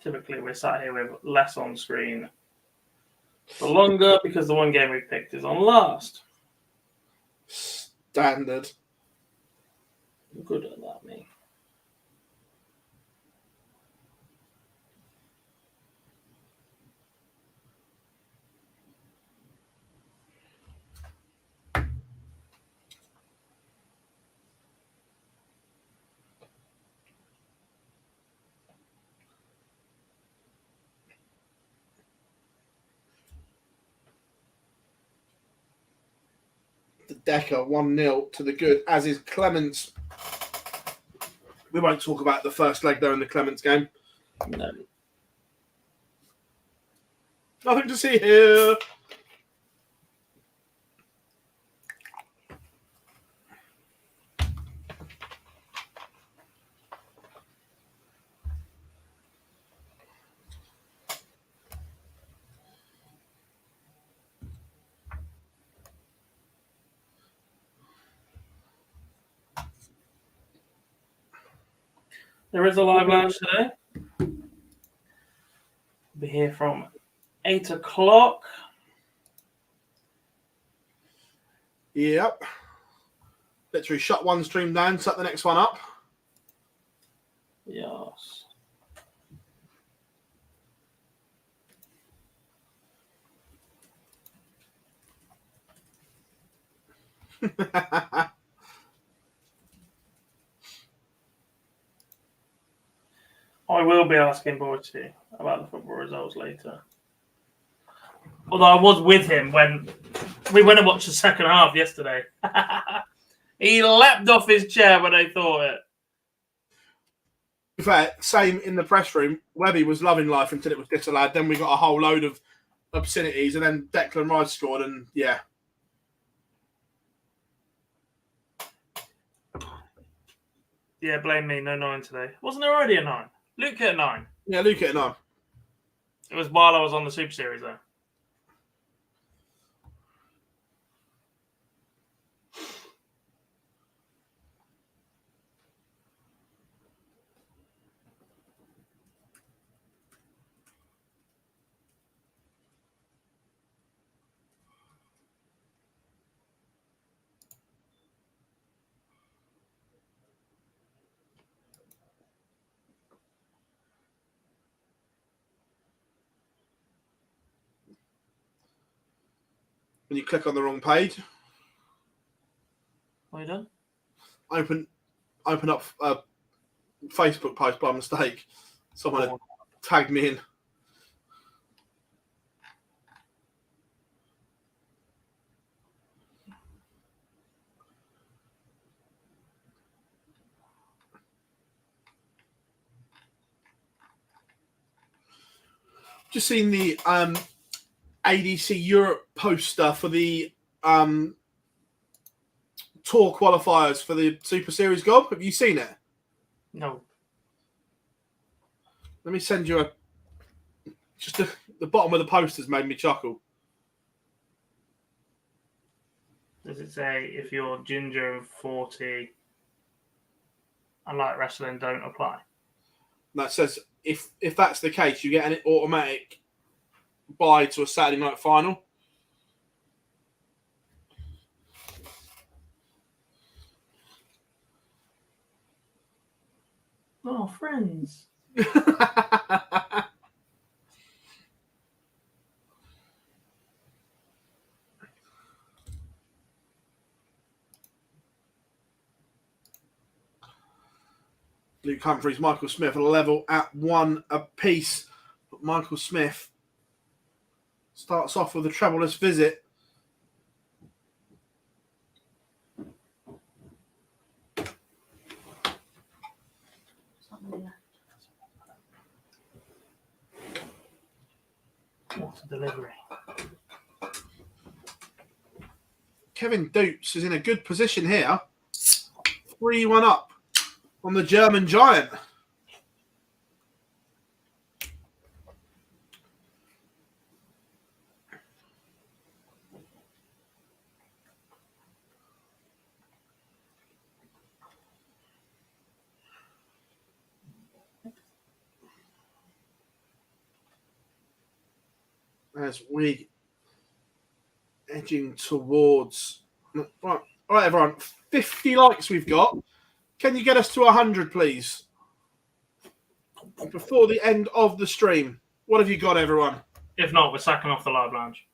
Typically, we're sat here with less on screen for longer because the one game we picked is on last. Standard. I'm good at that, me. The Decker 1-0 to the good, as is Clements. We won't talk about the first leg there in the Clements game. No. Nothing to see here. There is a live lounge today. We'll be here from 8 o'clock. Yep. Literally shut one stream down, set the next one up. Yes. I will be asking Borty about the football results later. Although I was with him when we went and watched the second half yesterday. He leapt off his chair when I thought it. In fact, same in the press room. Webby was loving life until it was disallowed. Then we got a whole load of obscenities, and then Declan Rice scored, and yeah. Yeah, blame me. No 9 today. Wasn't there already a 9? Luke hit a 9. Yeah, Luke hit a 9. It was while I was on the Super Series, though. When you click on the wrong page, Are you done? open up a Facebook post by mistake. Someone had tagged me in. Just seen the ADC Europe poster for the tour qualifiers for the Super Series Gob. Have you seen it? No. Let me send you the bottom of the poster's made me chuckle. Does it say if you're ginger and 40 and like wrestling, don't apply? That says if that's the case, you get an automatic buy to a Saturday night final. Oh, friends. Luke Humphries, Michael Smith, a level at 1 apiece. But Michael Smith starts off with a trebleless visit. What a delivery. Kevin Dupes is in a good position here. 3-1 up on the German giant. As we edging towards right, all right, everyone. 50 likes we've got. Can you get us to 100, please? Before the end of the stream. What have you got, everyone? If not, we're sacking off the live lounge.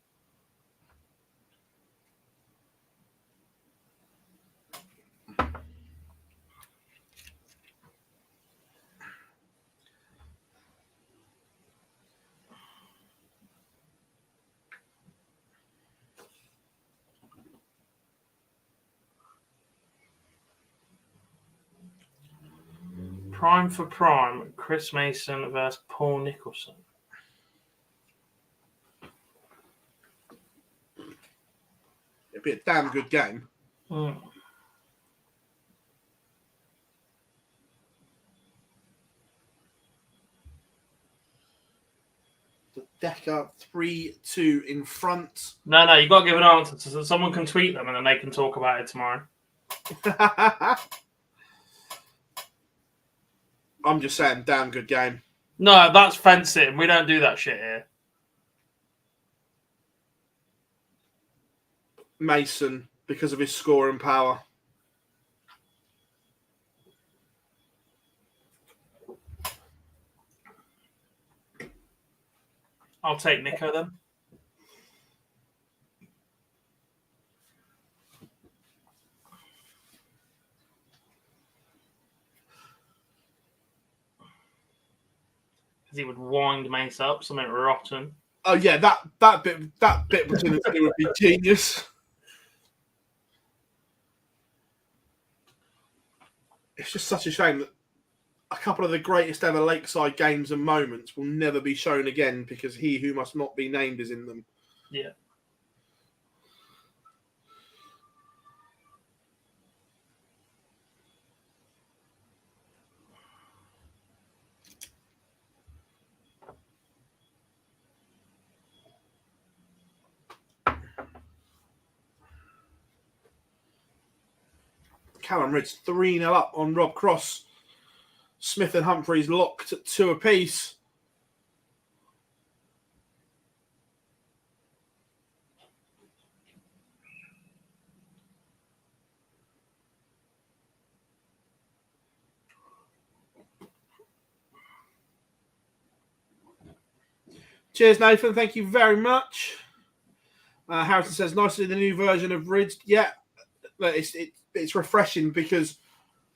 Prime for prime, Chris Mason versus Paul Nicholson. It'd be a damn good game. Mm. Decker 3-2 in front. No, you've got to give an answer so someone can tweet them and then they can talk about it tomorrow. I'm just saying, damn good game. No, that's fencing. We don't do that shit here. Mason, because of his scoring power. I'll take Nico then. because he would wind Mace up, something rotten. Oh yeah, that bit between the two would be genius. It's just such a shame that a couple of the greatest ever Lakeside games and moments will never be shown again because he who must not be named is in them. Yeah. Callum Ridge 3-0 up on Rob Cross. Smith and Humphreys locked at 2 apiece. Cheers, Nathan. Thank you very much. Harrison says, nicely the new version of Ridge. Yeah, it's refreshing because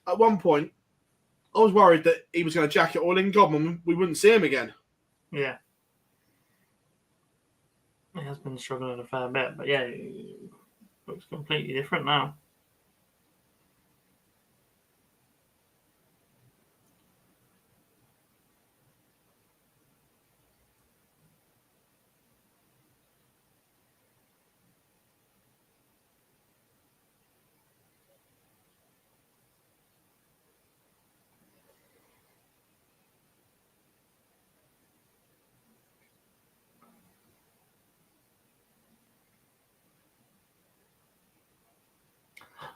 at one point I was worried that he was going to jack it all in Godman. We wouldn't see him again. Yeah. He has been struggling a fair bit, but yeah, it looks completely different now.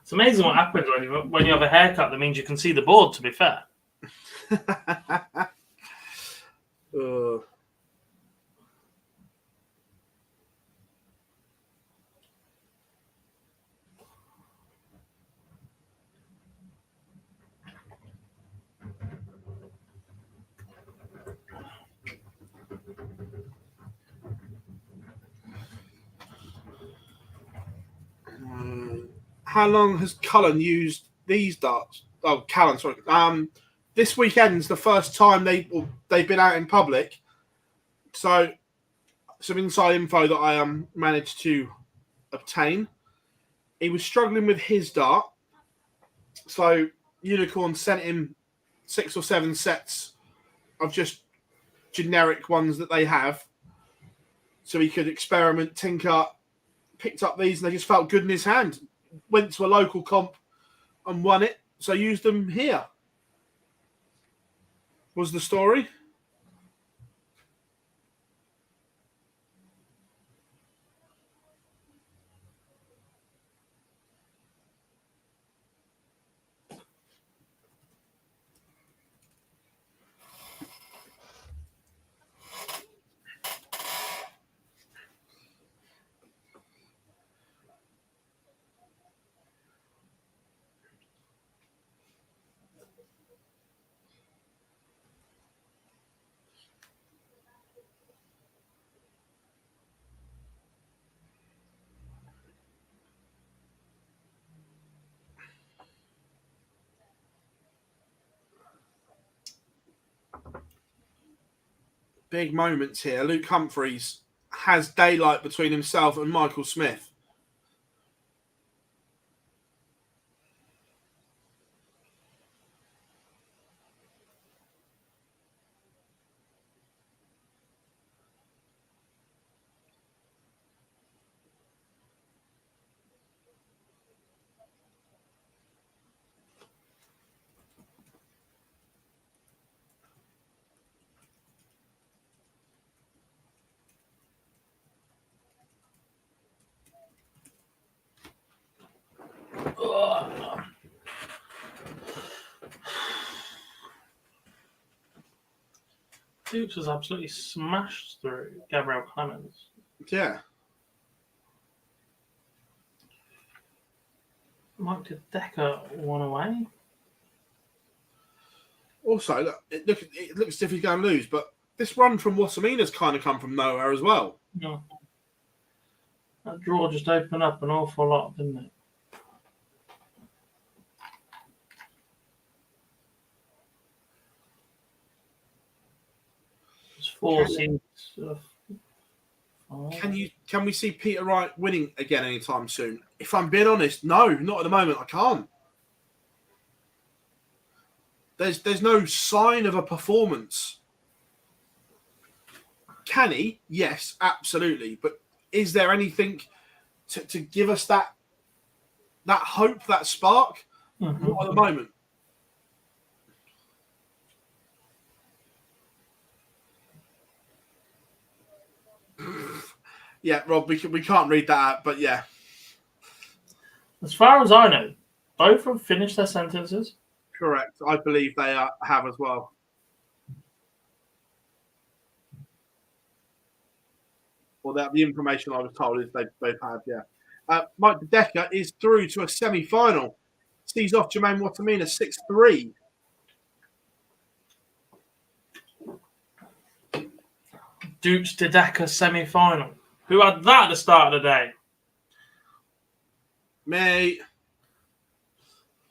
It's amazing what happens when you have a haircut that means you can see the board, to be fair. How long has Cullen used these darts? Oh, Callan, sorry. This weekend's the first time they've been out in public. So, some inside info that I managed to obtain. He was struggling with his dart. So, Unicorn sent him 6 or 7 sets of just generic ones that they have. So he could experiment, tinker, picked up these, and they just felt good in his hand. Went to a local comp and won it. So used them here. Was the story. Big moments here. Luke Humphreys has daylight between himself and Michael Smith. Dukes was absolutely smashed through Gabriel Clemens. Yeah. Mike did Decker one away. Also, it looks as if he's going to lose, but this run from Wasamina's kind of come from nowhere as well. Yeah. That draw just opened up an awful lot, didn't it? 4 seems. Can we see Peter Wright winning again anytime soon? If I'm being honest, no, not at the moment. I can't. There's no sign of a performance. Can he? Yes, absolutely. But is there anything to give us that hope, that spark? Mm-hmm. Not at the moment. Yeah, Rob, we can't read that out, but yeah. As far as I know, both have finished their sentences. Correct. I believe they have as well. Well, the information I was told is they both have, yeah. Mike Decker is through to a semi-final. Sees off Jermaine Watamina 6-3. Dukes de Decker semi-final. Who had that at the start of the day? Me.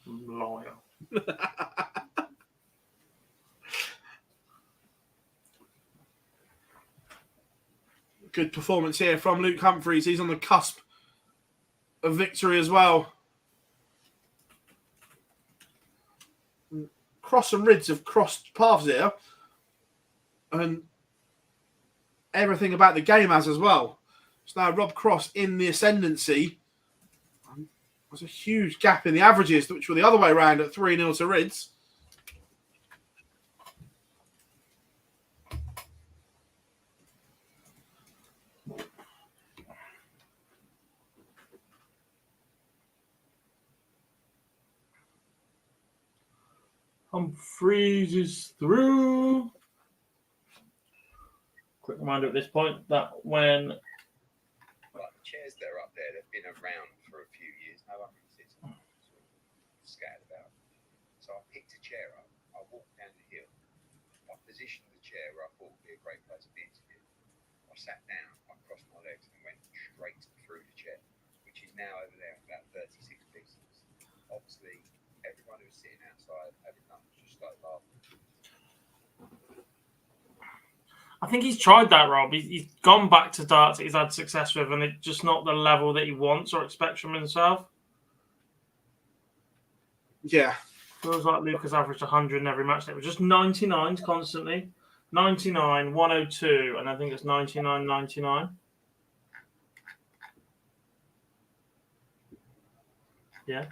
Lawyer. Good performance here from Luke Humphreys. He's on the cusp of victory as well. Cross and Rids have crossed paths here. And everything about the game has as well. So now Rob Cross in the ascendancy. There's a huge gap in the averages, which were the other way around at 3-0 to Rids. Humphreys is through. Quick reminder at this point that when the chairs that are up there, they've been around for a few years. No one really sits on them, sort of scattered about. So I picked a chair up. I walked down the hill. I positioned the chair where I thought would be a great place to be interviewed. I sat down, I crossed my legs and went straight through the chair, which is now over there about 36 pieces. Obviously, everyone who was sitting outside had enough, just started laughing. I think he's tried that, Rob. He's gone back to darts that he's had success with, and it's just not the level that he wants or expects from himself. Yeah. Feels like Lucas averaged 100 in every match. It was just 99s constantly. 99, 102, and I think it's 99, 99. Yeah.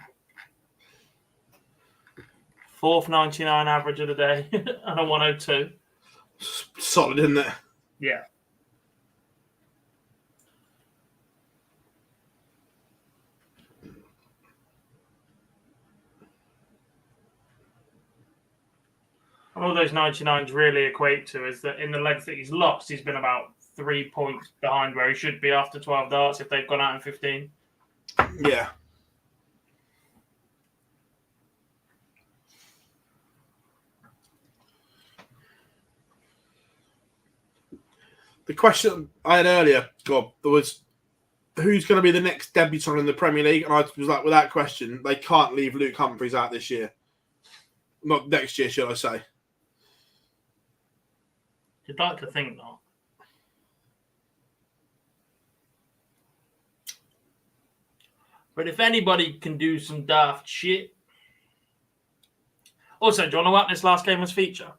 Fourth 99 average of the day and a 102. Solid, isn't it? Yeah. And all those 99s really equate to is that in the legs that he's lost, he's been about 3 points behind where he should be after 12 darts if they've gone out in 15. Yeah. The question I had earlier, Gob, there was who's going to be the next debutant in the Premier League? And I was like, without question, they can't leave Luke Humphreys out this year. Not next year, should I say. You'd like to think not. But if anybody can do some daft shit. Also, do you want to know what this last game was feature?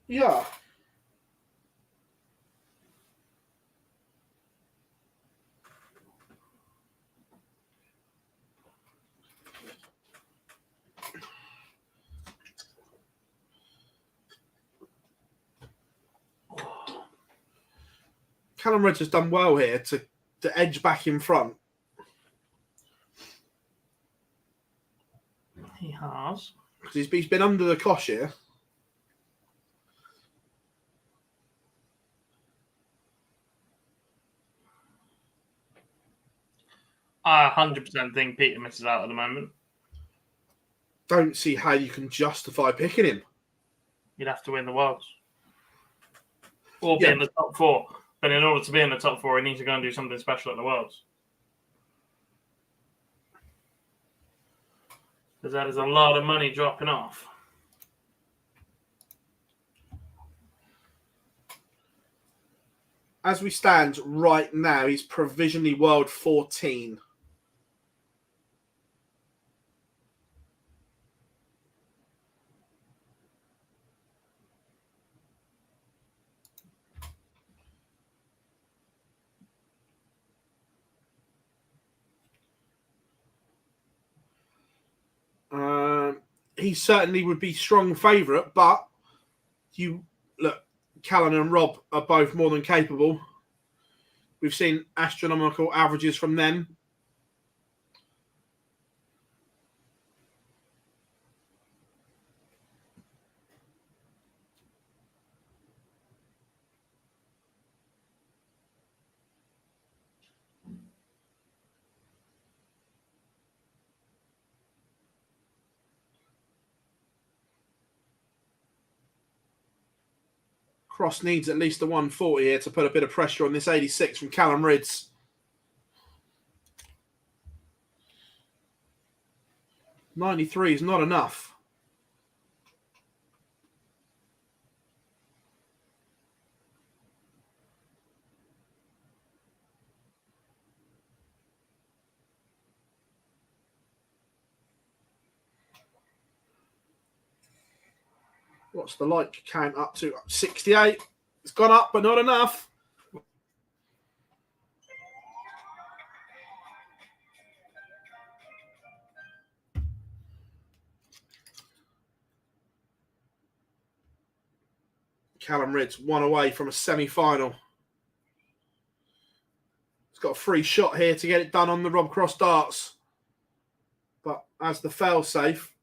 Yeah. Callum Reds has done well here to edge back in front. He has. Because he's been under the cosh here. I 100% think Peter misses out at the moment. Don't see how you can justify picking him. You'd have to win the Worlds. Or be in the top 4. But in order to be in the top 4, he needs to go and do something special at the Worlds. Because that is a lot of money dropping off. As we stand right now, he's provisionally world 14. He certainly would be strong favourite, but you look, Callan and Rob are both more than capable. We've seen astronomical averages from them. Cross needs at least a 140 here to put a bit of pressure on this 86 from Callum Ridds. .93 is not enough. What's the like count up to? 68. It's gone up, but not enough. Callum Ridds, one away from a semi-final. He's got a free shot here to get it done on the Rob Cross darts. But as the fail-safe,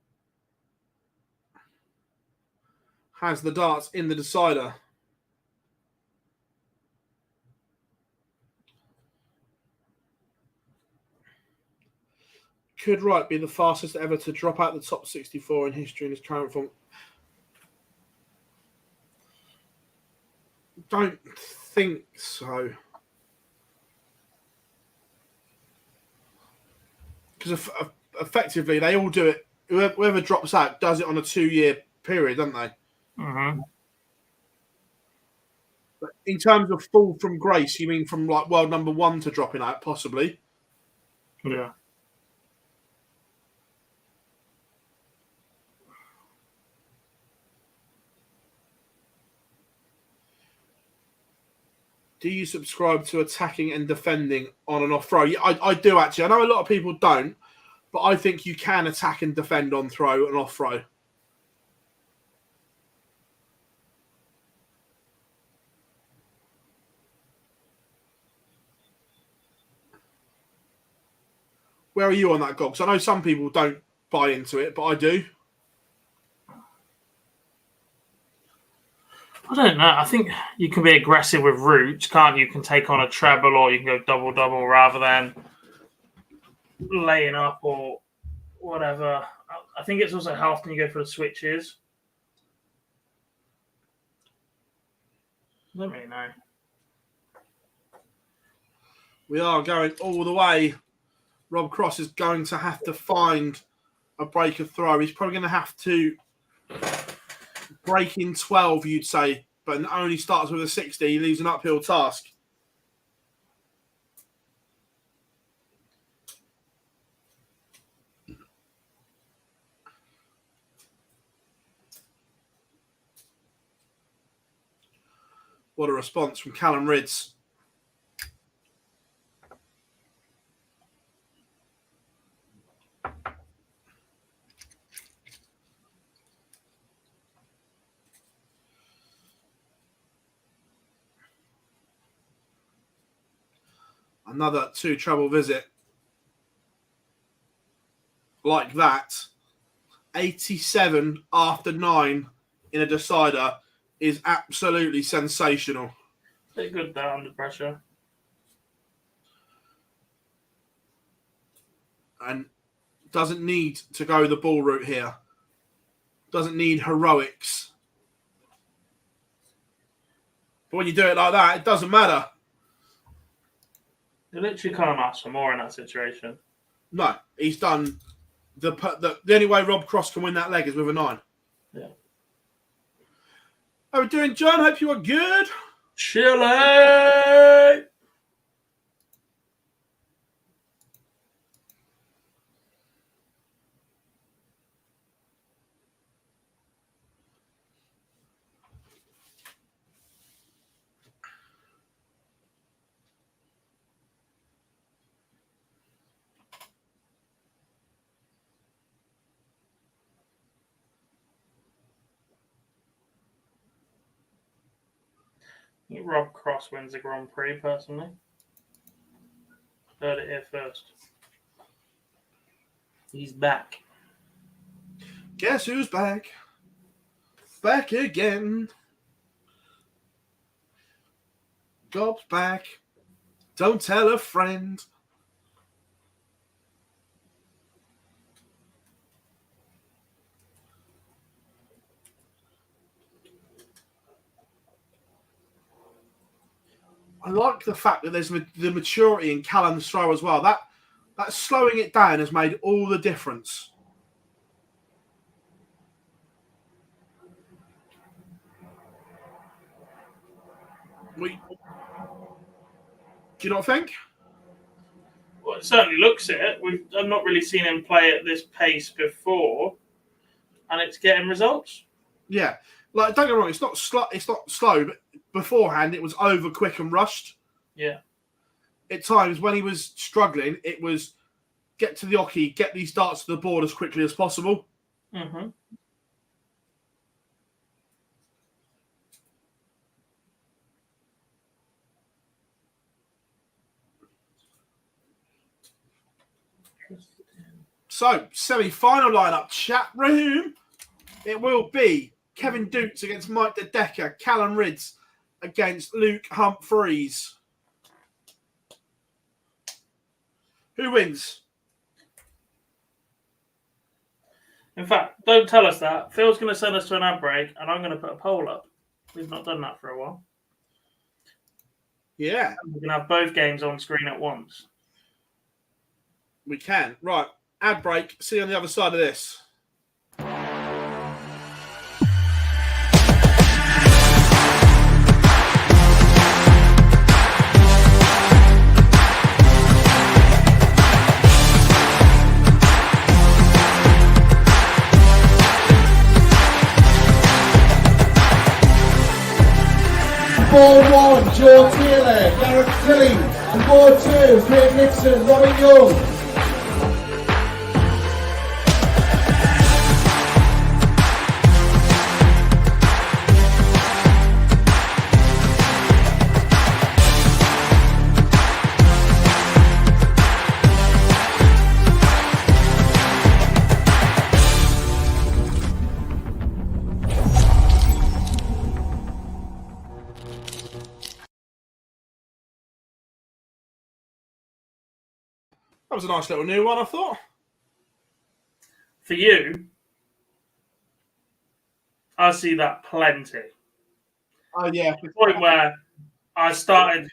has the darts in the decider. Could Wright be the fastest ever to drop out the top 64 in history in his current form? Don't think so. Because effectively, they all do it. Whoever drops out does it on a 2-year period, don't they? Mm-hmm. But in terms of fall from grace, you mean from like world number 1 to dropping out, possibly? Yeah. Do you subscribe to attacking and defending on and off throw? Yeah, I do actually. I know a lot of people don't, but I think you can attack and defend on throw and off throw. Where are you on that, Gogs? I know some people don't buy into it, but I do. I don't know. I think you can be aggressive with routes, can't you? You can take on a treble or you can go double-double rather than laying up or whatever. I think it's also how often you go for the switches. I don't really know. We are going all the way. Rob Cross is going to have to find a break of throw. He's probably going to have to break in 12, you'd say, but only starts with a 60. He leaves an uphill task. What a response from Callum Ridds. Another 2 treble visit like that. 87 after 9 in a decider is absolutely sensational. Pretty good there under pressure. And doesn't need to go the ball route here. Doesn't need heroics. But when you do it like that, it doesn't matter. You literally can't ask for more in that situation. No, he's done the only way Rob Cross can win that leg is with a 9. Yeah. How are we doing, John? Hope you are good. Chilling! I think Rob Cross wins the Grand Prix, personally. Heard it here first. He's back. Guess who's back? Back again. Gob's back. Don't tell a friend. I like the fact that there's the maturity in Callum's throw as well. That slowing it down has made all the difference. Do you not think? Well, it certainly looks it. I've not really seen him play at this pace before, and it's getting results. Yeah, like don't get me wrong, it's not slow, but beforehand it was over quick and rushed. Yeah. At times when he was struggling, it was get to the oche, get these darts to the board as quickly as possible. Mm-hmm. So, semi-final lineup, chat room. It will be Kevin Dukes against Mike De Decker, Callum Ridds against Luke Humphreys. Who wins? In fact, don't tell us that. Phil's going to send us to an ad break, and I'm going to put a poll up. We've not done that for a while. Yeah. We can have both games on screen at once. We can. Right. Ad break. See you on the other side of this. Ball 1, Joe Taylor, Gareth Tilly. And ball 2, Craig Nixon, Robin Young. That was a nice little new one, I thought. For you, I see that plenty. Oh, yeah. To the point where I started...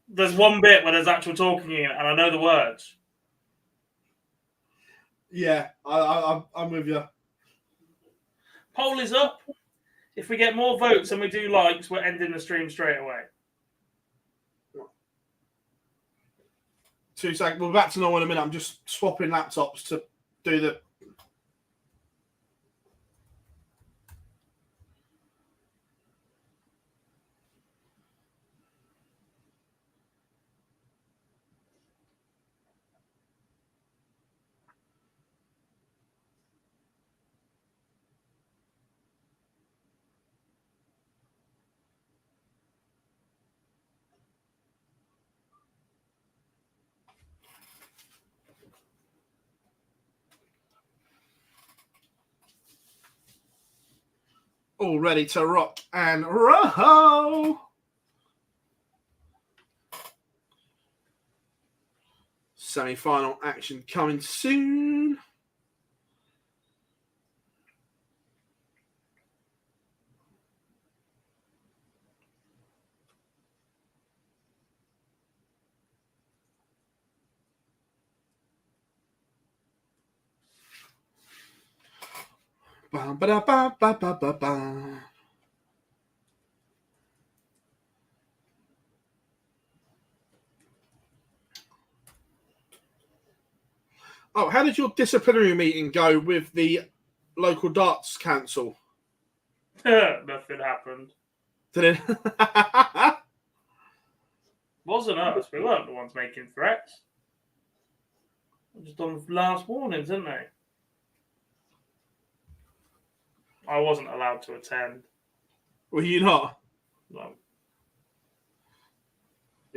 There's one bit where there's actual talking in it, and I know the words. Yeah, I'm with you. Poll is up. If we get more votes than we do likes, we're ending the stream straight away. 2 seconds. We'll be back to normal in a minute. I'm just swapping laptops to do the... All ready to rock and roll. Semi-final action coming soon. Ba ba ba ba ba ba ba. Oh, how did your disciplinary meeting go with the local darts council? Nothing happened. Did it? Wasn't us. We weren't the ones making threats. We're just on last warnings, didn't they? I wasn't allowed to attend. Were you not? No.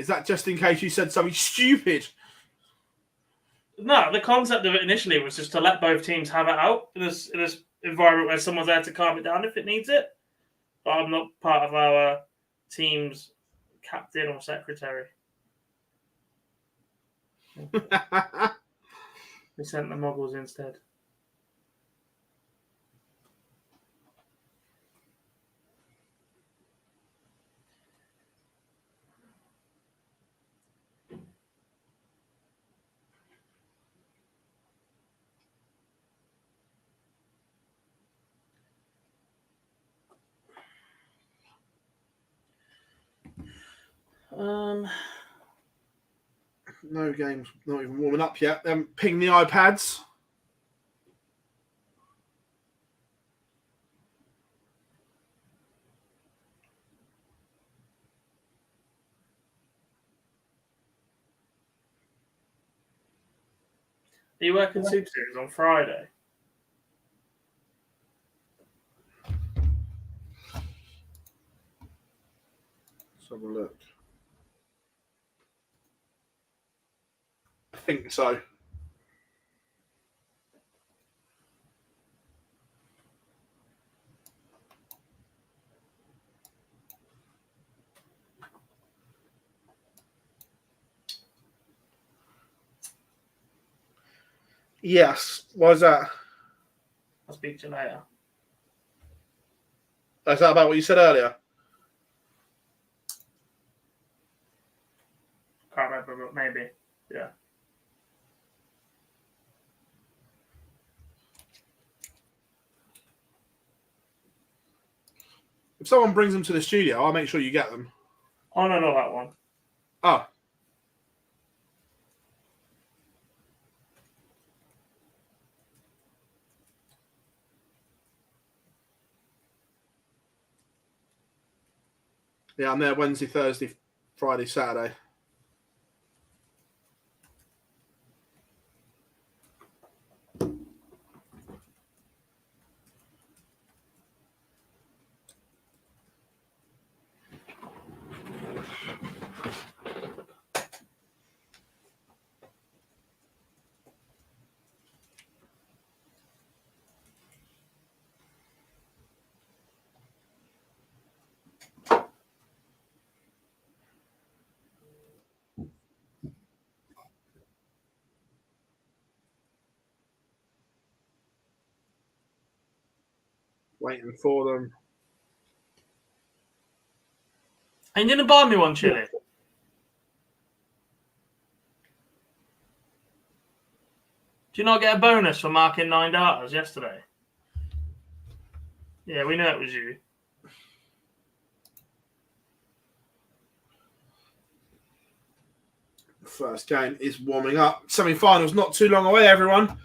Is that just in case you said something stupid? No, the concept of it initially was just to let both teams have it out in this environment where someone's there to calm it down if it needs it. But I'm not part of our team's captain or secretary. We sent the Muggles instead. No games, not even warming up yet. Ping the iPads. Are you working Super Series on Friday? Let's have a look. I think so. Yes. Why is that? I'll speak to you later. Is that about what you said earlier? Can't remember, but maybe. Yeah. If someone brings them to the studio, I'll make sure you get them. Oh, no, not that one. Oh. Yeah, I'm there Wednesday, Thursday, Friday, Saturday. Waiting for them. And you didn't buy me one, Chili? Do you not get a bonus for marking 9 darters yesterday? Yeah, we know it was you. First game is warming up. Semi-finals not too long away, everyone.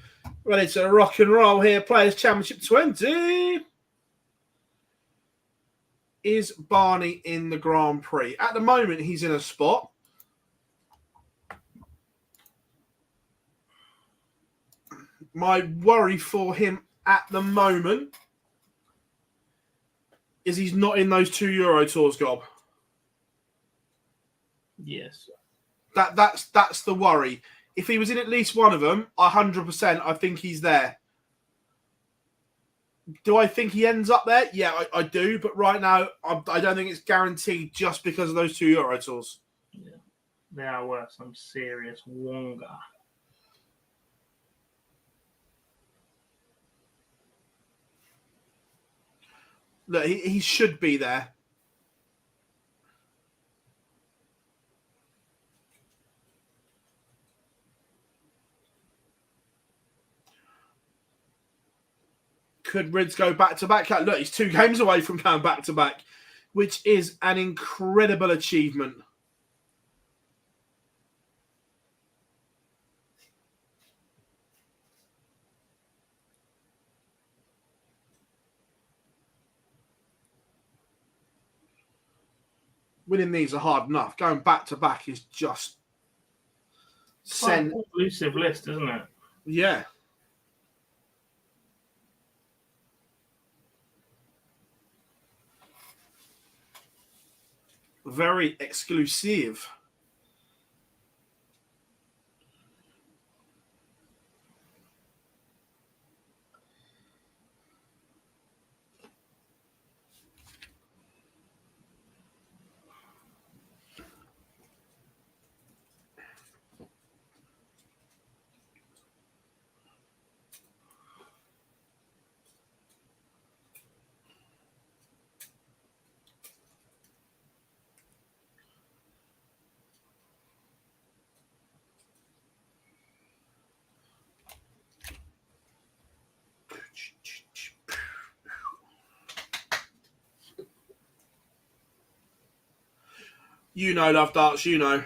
Ready to rock and roll here. Players' Championship 20. Is Barney in the Grand Prix? At the moment, he's in a spot. My worry for him at the moment is he's not in those 2 Euro Tours, Gob. Yes. That's the worry. If he was in at least one of them, 100%, I think he's there. Do I think he ends up there? Yeah, I do. But right now, I don't think it's guaranteed just because of those 2 Euro Tours. Yeah. They are worth some serious wonga. Look, he should be there. Could Rids go back-to-back? Look, he's 2 games away from going back-to-back, which is an incredible achievement. Winning these are hard enough. Going back-to-back is just... Quite an elusive list, isn't it? Yeah. Very exclusive. You know, love darts, you know.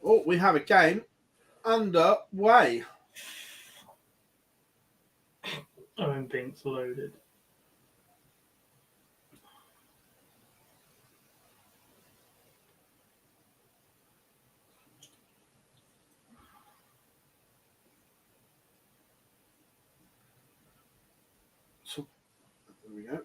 Oh, we have a game underway. Owen Binks loaded. So, there we go.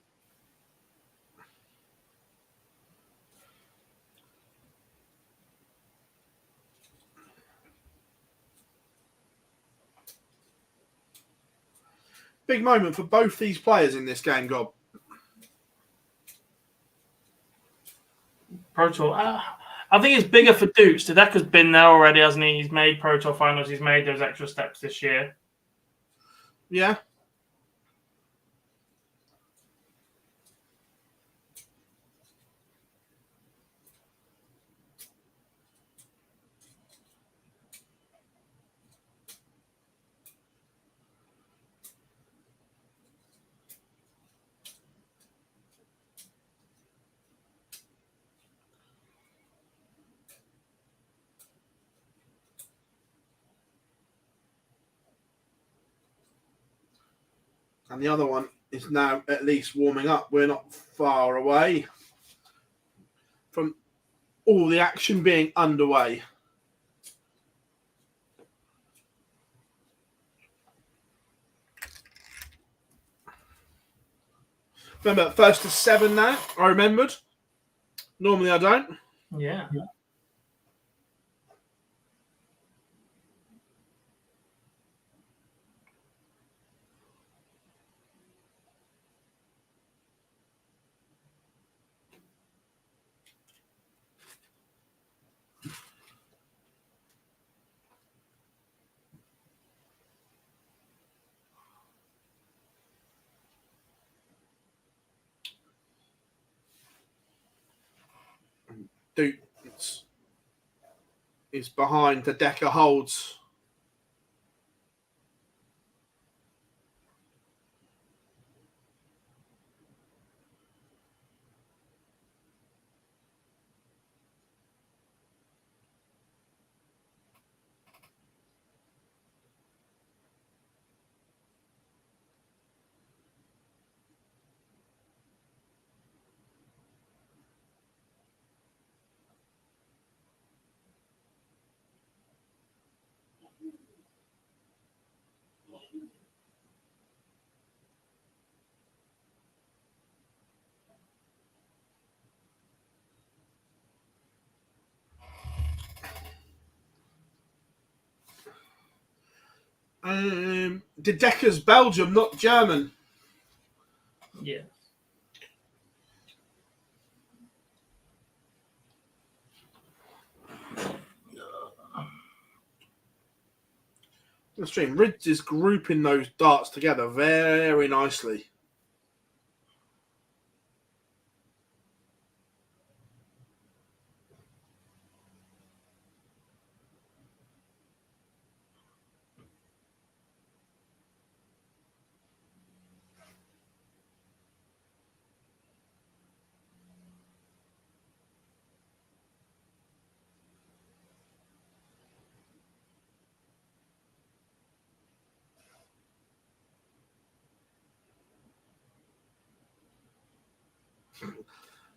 Big moment for both these players in this game, Gob. Pro Tour. I think it's bigger for Dukes. Tadeka's been there already, hasn't he? He's made Pro Tour finals. He's made those extra steps this year. Yeah. And the other one is now at least warming up. We're not far away from all the action being underway. Remember, first to 7 now. I remembered. Normally I don't. Yeah. Duke is behind. The Decker holds. The Decker's Belgium, not German. Yeah. The stream. Rids is grouping those darts together very nicely.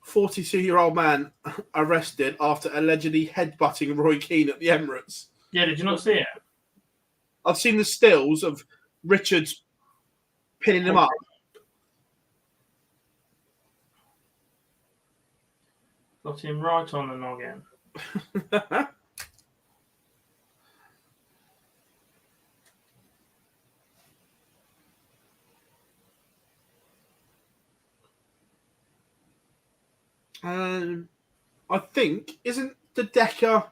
"42-year-old man arrested after allegedly headbutting Roy Keane at the Emirates." Yeah, did you not see it? I've seen the stills of Richards pinning him up. Got him right on the noggin. I think, isn't the Decker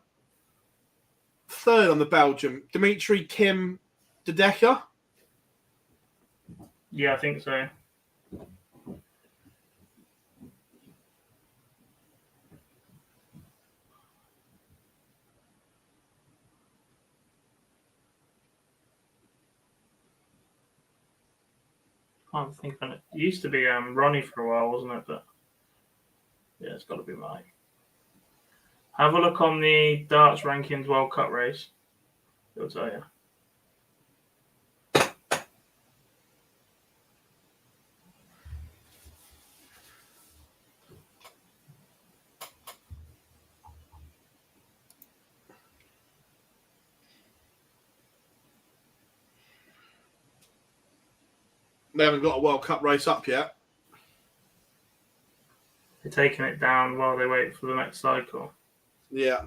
third on the Belgium? Dimitri, Kim, De Decker? Yeah, I think so. can't think of it. It used to be Ronnie for a while, wasn't it? But yeah, it's got to be Mike. Have a look on the darts rankings World Cup race. It'll tell you. They haven't got a World Cup race up yet. They're taking it down while they wait for the next cycle. Yeah.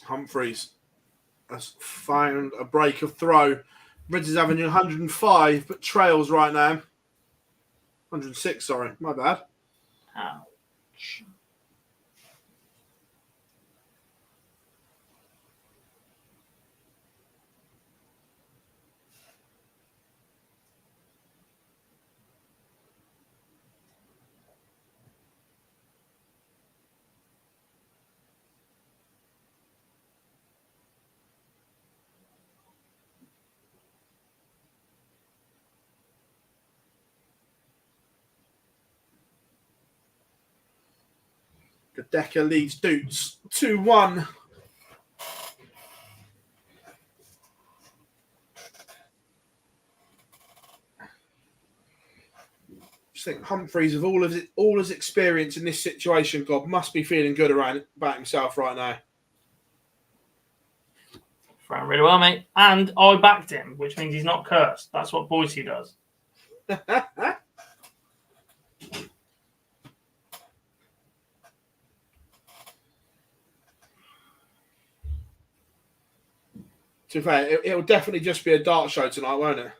Humphreys has found a break of throw. Reds is having 105, but trails right now. 106, sorry. My bad. Ouch. Decker leads Doots 2-1. Just think Humphreys, of all his experience in this situation, God, must be feeling good about himself right now. Ran really well, mate. And I backed him, which means he's not cursed. That's what Boise does. To be fair, it'll definitely just be a dart show tonight, won't it?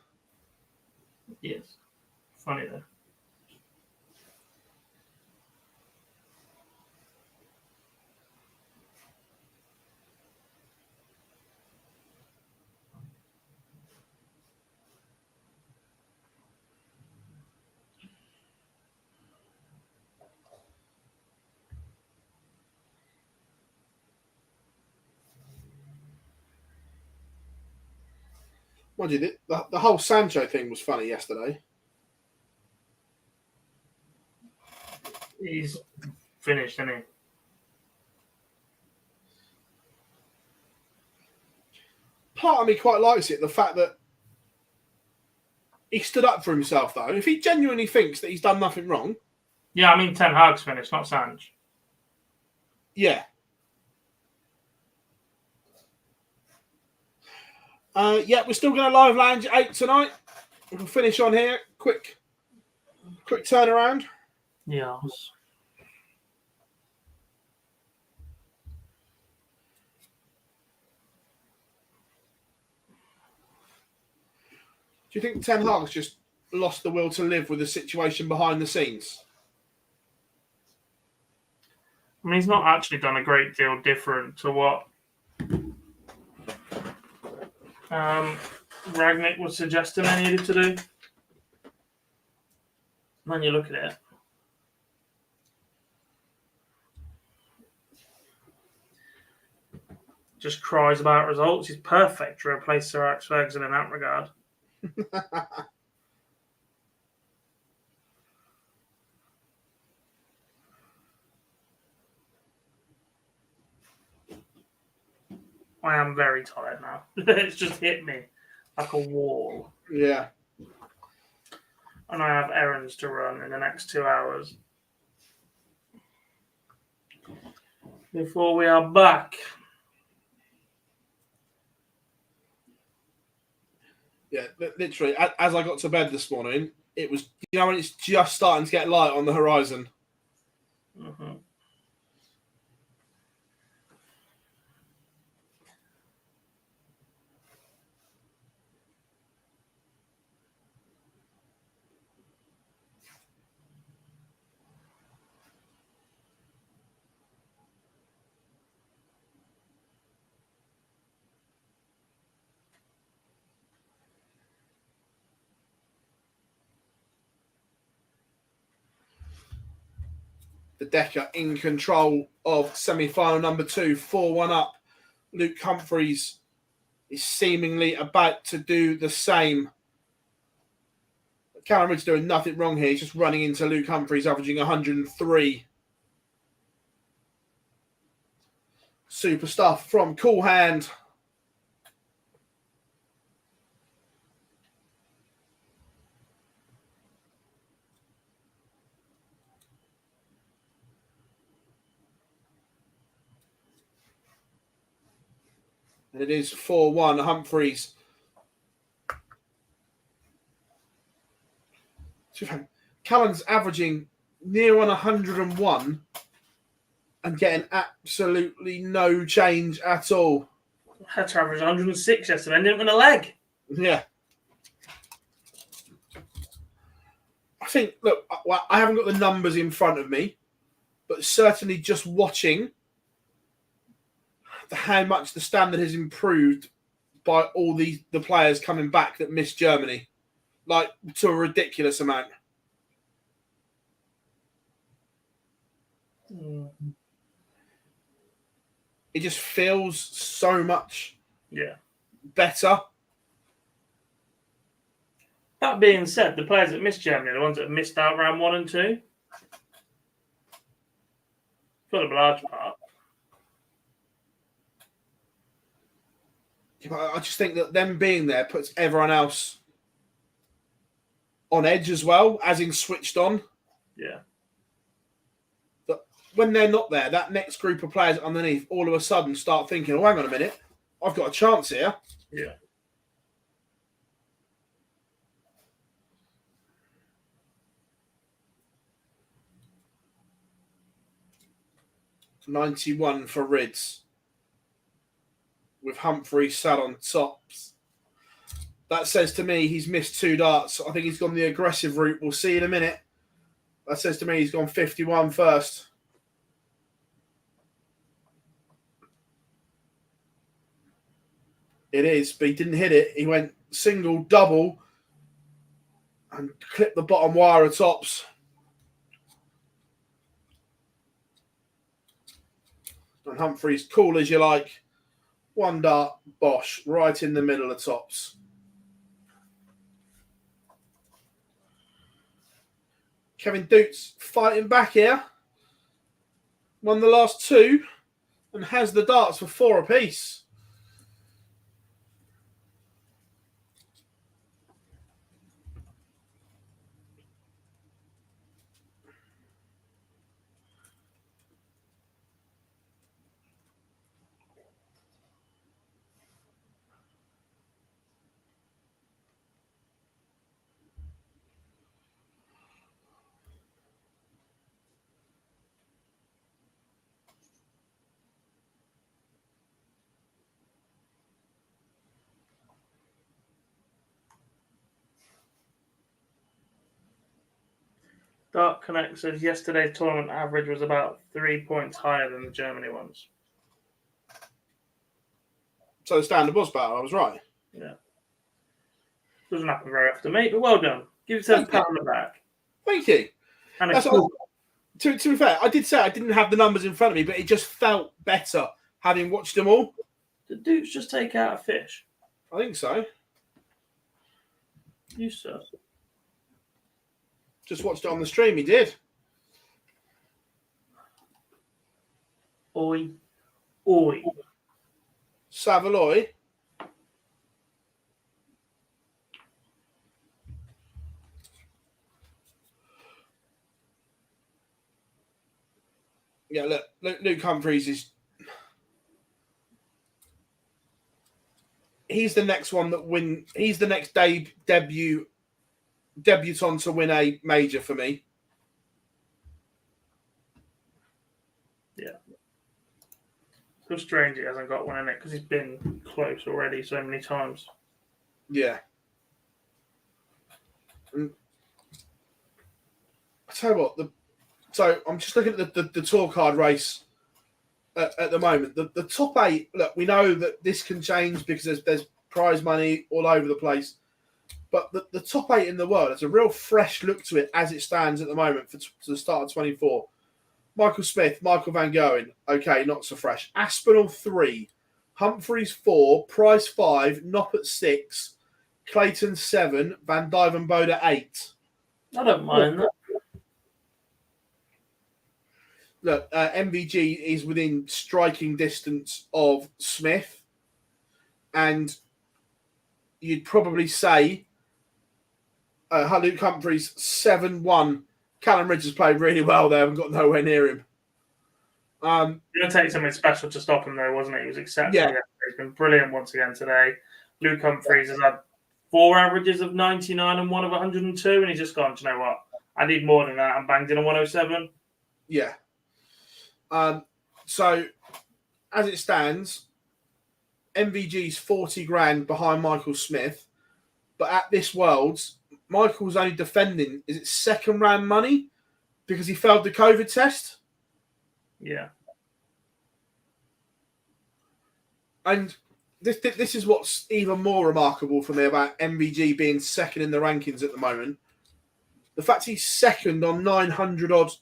Yes. Funny though. Mind you, the whole Sancho thing was funny yesterday. He's finished, isn't he? Part of me quite likes it, the fact that he stood up for himself, though. If he genuinely thinks that he's done nothing wrong... Yeah, I mean, Ten Hag's finished, not Sanj. Yeah. Yeah, we're still going to live lounge at 8 tonight. We'll finish on here. Quick turnaround. Yes. Do you think Ten Hag's just lost the will to live with the situation behind the scenes? I mean, he's not actually done a great deal different to what Ragnick was suggesting they needed to do. When you look at it, just cries about results. He's perfect to replace Sir Alex Ferguson in that regard. I am very tired now. It's just hit me like a wall. Yeah. And I have errands to run in the next 2 hours before we are back. Yeah, literally, as I got to bed this morning, it was, when it's just starting to get light on the horizon. Mm-hmm. The Decker in control of semi-final number 2, 4-1 up. Luke Humphries is seemingly about to do the same. Callum Ridge doing nothing wrong here. He's just running into Luke Humphries, averaging 103. Super stuff from Cool Hand. And it is 4-1 Humphries. Callum's averaging near on 101 and getting absolutely no change at all. I had to average 106 yesterday and didn't win a leg. Yeah. I think, look, I haven't got the numbers in front of me, but certainly just watching how much the standard has improved by all the players coming back that missed Germany, like to a ridiculous amount. It just feels so much better. That being said, the players that missed Germany are the ones that missed out round 1 and 2. For the large part. I just think that them being there puts everyone else on edge as well, as in switched on. Yeah. But when they're not there, that next group of players underneath all of a sudden start thinking, oh, hang on a minute, I've got a chance here. Yeah. .91 for Rids, with Humphrey sat on tops. That says to me he's missed 2 darts. I think he's gone the aggressive route. We'll see in a minute. That says to me he's gone 51 first. It is, but he didn't hit it. He went single, double, and clipped the bottom wire of tops. And Humphrey's cool as you like. 1 dart, bosh, right in the middle of tops. Kevin Doots fighting back here. Won the last 2 and has the darts for 4 apiece. Dark Connect says yesterday's tournament average was about 3 points higher than the Germany ones. So the standard was better, I was right. Yeah. Doesn't happen very often, mate, but well done. Give yourself a pat on the back. Thank you. And That's all. To be fair, I did say I didn't have the numbers in front of me, but it just felt better having watched them all. Did Dukes just take out a fish? I think so. You sir. Just watched it on the stream, he did. Oi. Oi. Savaloy. Yeah, look, Luke Humphries is... He's the next one that win... He's the next debutant to win a major for me. Yeah. So strange he hasn't got one in it because he's been close already so many times. Yeah. And I tell you what, so I'm just looking at the tour card race at the moment. The top 8, look, we know that this can change because there's prize money all over the place. But the top 8 in the world has a real fresh look to it as it stands at the moment to the start of 24. Michael Smith, Michael Van Gogh. Okay, not so fresh. Aspinall 3, Humphreys 4, Price 5, Noppert 6, Clayton 7, Van Dyvenbode 8. I don't mind that. Look, MVG is within striking distance of Smith, and you'd probably say Luke Humphreys 7-1. Callum Ridge has played really well there and got nowhere near him. Going to take something special to stop him, though, wasn't it? He was exceptional. Yeah. He's been brilliant once again today. Luke Humphreys has had 4 averages of 99 and 1 of 102, and he's just gone, do you know what? I need more than that. I'm banged in a 107. Yeah. So, as it stands, MVG's 40 grand behind Michael Smith, but at this Worlds, Michael's only defending, is it second round money because he failed the COVID test? Yeah. And this is what's even more remarkable for me about MVG being second in the rankings at the moment. The fact he's second on 900 odd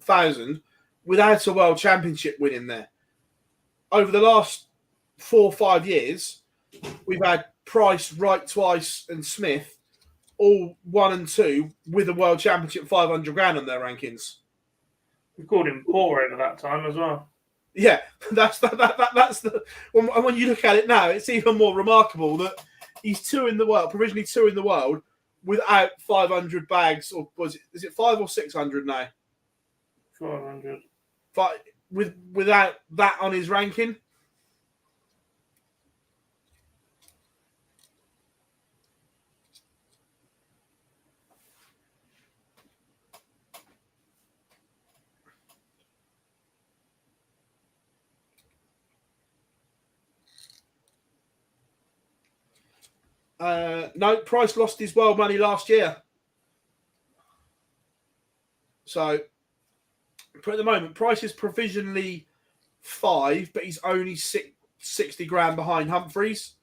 thousand without a world championship win in there. Over the last 4 or 5 years, we've had Price, Wright twice, and Smith all 1 and 2 with a world championship 500 grand on their rankings. We called him poor over that time as well. Yeah, that's the when you look at it now, it's even more remarkable that he's 2 in the world, provisionally 2 in the world, without 500 bags, or is it 5 or 600 now? 500. But without that on his ranking. No, Price lost his world money last year. So, at the moment, Price is provisionally 5, but he's only 60 grand behind Humphreys.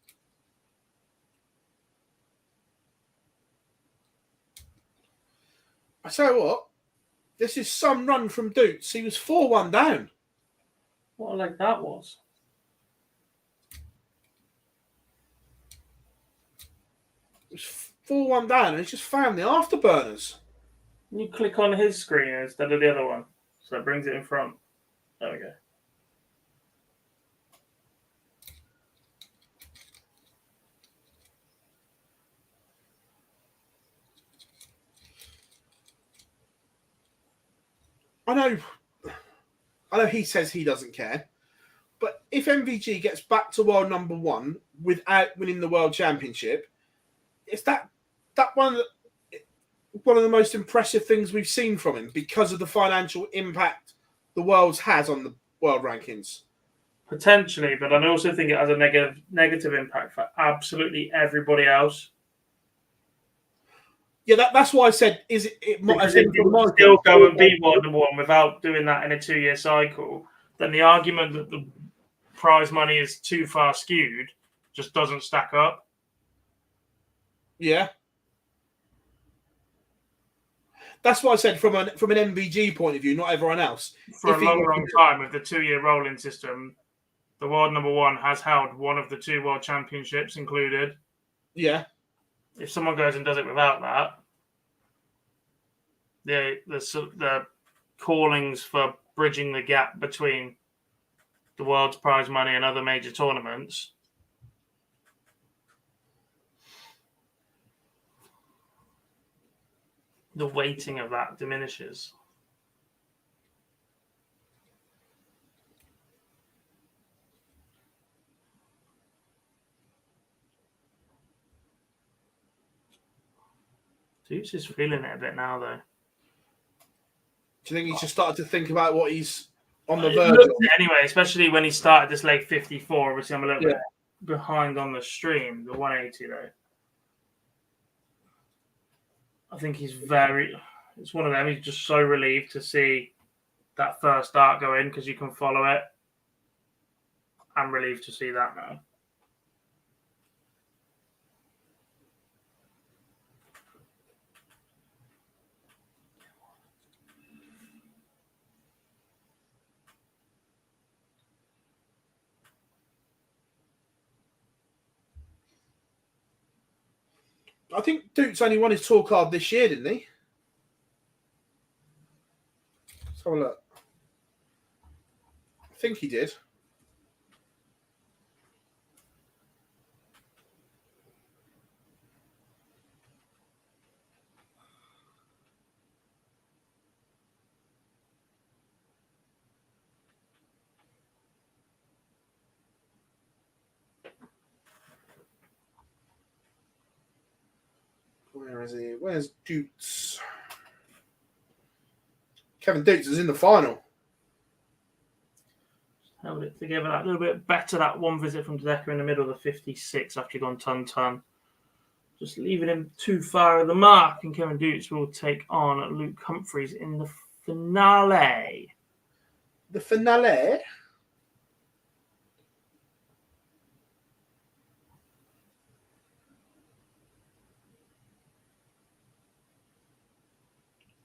I tell you what, this is some run from Doots. He was 4-1 down. What a leg that was. It was 4-1 down, and he's just found the afterburners. You click on his screen instead of the other one. So it brings it in front. There we go. I know he says he doesn't care, but if MVG gets back to world number 1 without winning the world championship, it's that one of the most impressive things we've seen from him because of the financial impact the world's has on the world rankings. Potentially, but I also think it has a negative impact for absolutely everybody else. Yeah, that's why I said, is it might still go and beat world number 1 without doing that in a 2-year cycle, then the argument that the prize money is too far skewed just doesn't stack up. Yeah. That's why I said from an MVG point of view, not everyone else. For a long time, with the 2-year rolling system, the world number 1 has held one of the 2 world championships included. Yeah. If someone goes and does it without that, the callings for bridging the gap between the world's prize money and other major tournaments, the weighting of that diminishes. Deuce is feeling it a bit now, though. Do you think he's just started to think about what he's on the verge of? Anyway, especially when he started this leg 54. Obviously, I'm a little bit behind on the stream, the 180, though. I think he's it's one of them. He's just so relieved to see that first dart go in because you can follow it. I'm relieved to see that now. I think Dukes only won his tour card this year, didn't he? Let's have a look. I think he did. Where is he? Where's Dukes? Kevin Dukes is in the final. Held it together that little bit better. That one visit from Decker in the middle of the 56 after he'd gone ton. Just leaving him too far of the mark. And Kevin Dukes will take on Luke Humphreys in the finale. The finale?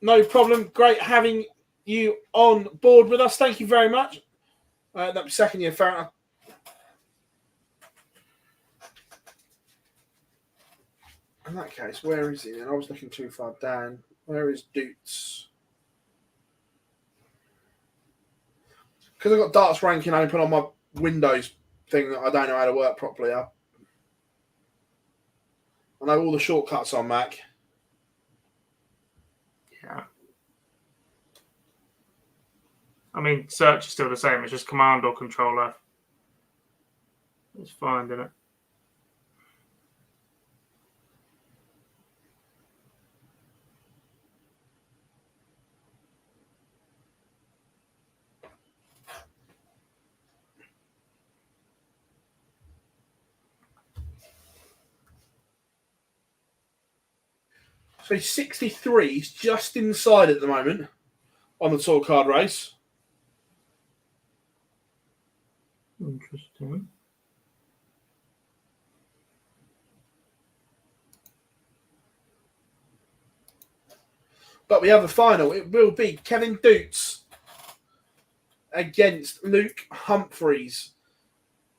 No problem. Great having you on board with us. Thank you very much. That was second year, fair enough. In that case, where is he then? I was looking too far down. Where is Dukes? Because I've got darts ranking open on my Windows thing that I don't know how to work properly. I know all the shortcuts on Mac. Yeah. I mean, search is still the same. It's just Command or Control F. It's fine, isn't it? So he's 63. He's just inside at the moment on the tour card race. Interesting. But we have a final. It will be Kevin Dukes against Luke Humphreys.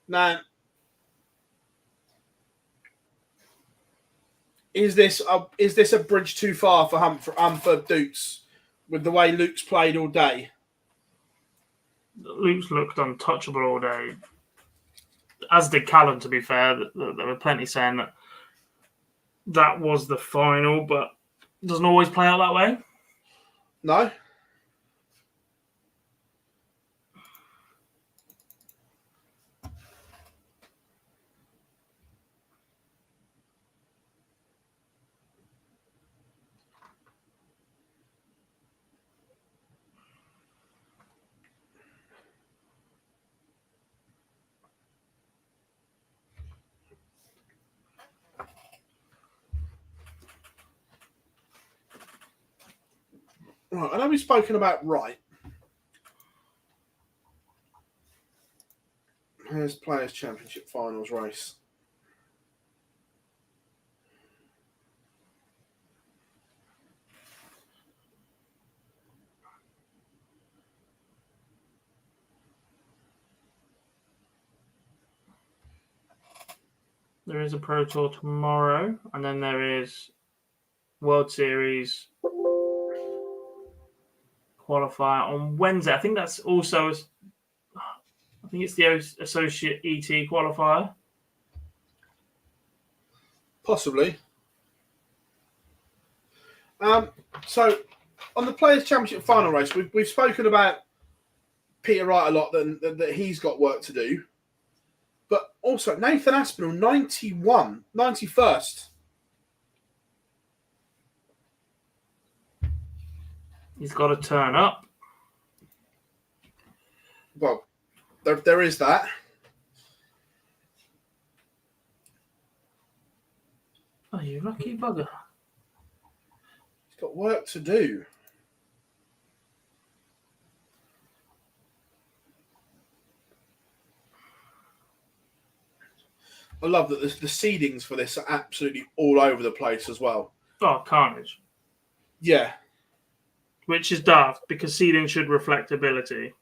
Now, is this a bridge too far for Dukes with the way Luke's played all day? Luke's looked untouchable all day, as did Callum, to be fair. There were plenty saying that was the final, but it doesn't always play out that way. No? Right, I know we've spoken about right. Here's Players' Championship Finals race. There is a Pro Tour tomorrow, and then there is World Series qualifier on Wednesday. I think that's also, I think it's the Associate ET qualifier. Possibly. So, on the Players' Championship final race, we've spoken about Peter Wright a lot, that he's got work to do. But also, Nathan Aspinall, 91st. He's got to turn up. Well, there is that. Oh, you lucky bugger. He's got work to do. I love that the seedings for this are absolutely all over the place as well. Oh, carnage. Yeah. Which is daft, because seeding should reflect ability.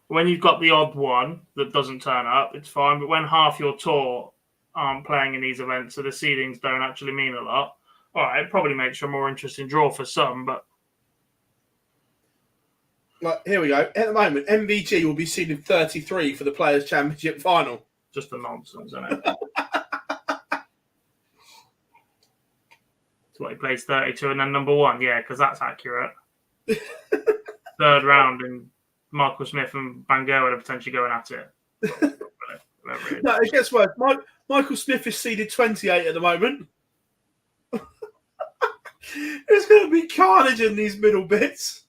when you've got the odd one that doesn't turn up, it's fine. But when half your tour aren't playing in these events, so the seedings don't actually mean a lot. All right, it probably makes for a more interesting draw for some, but Like, here we go. At the moment, MVG will be seeded 33 for the Players' Championship final. just a nonsense, isn't it? So what, he plays 32 and then number 1? Yeah, because that's accurate. Third round, and Michael Smith and Bangor are potentially going at it. Whatever it is. No, it gets worse. Michael Smith is seeded 28 at the moment. There's going to be carnage in these middle bits.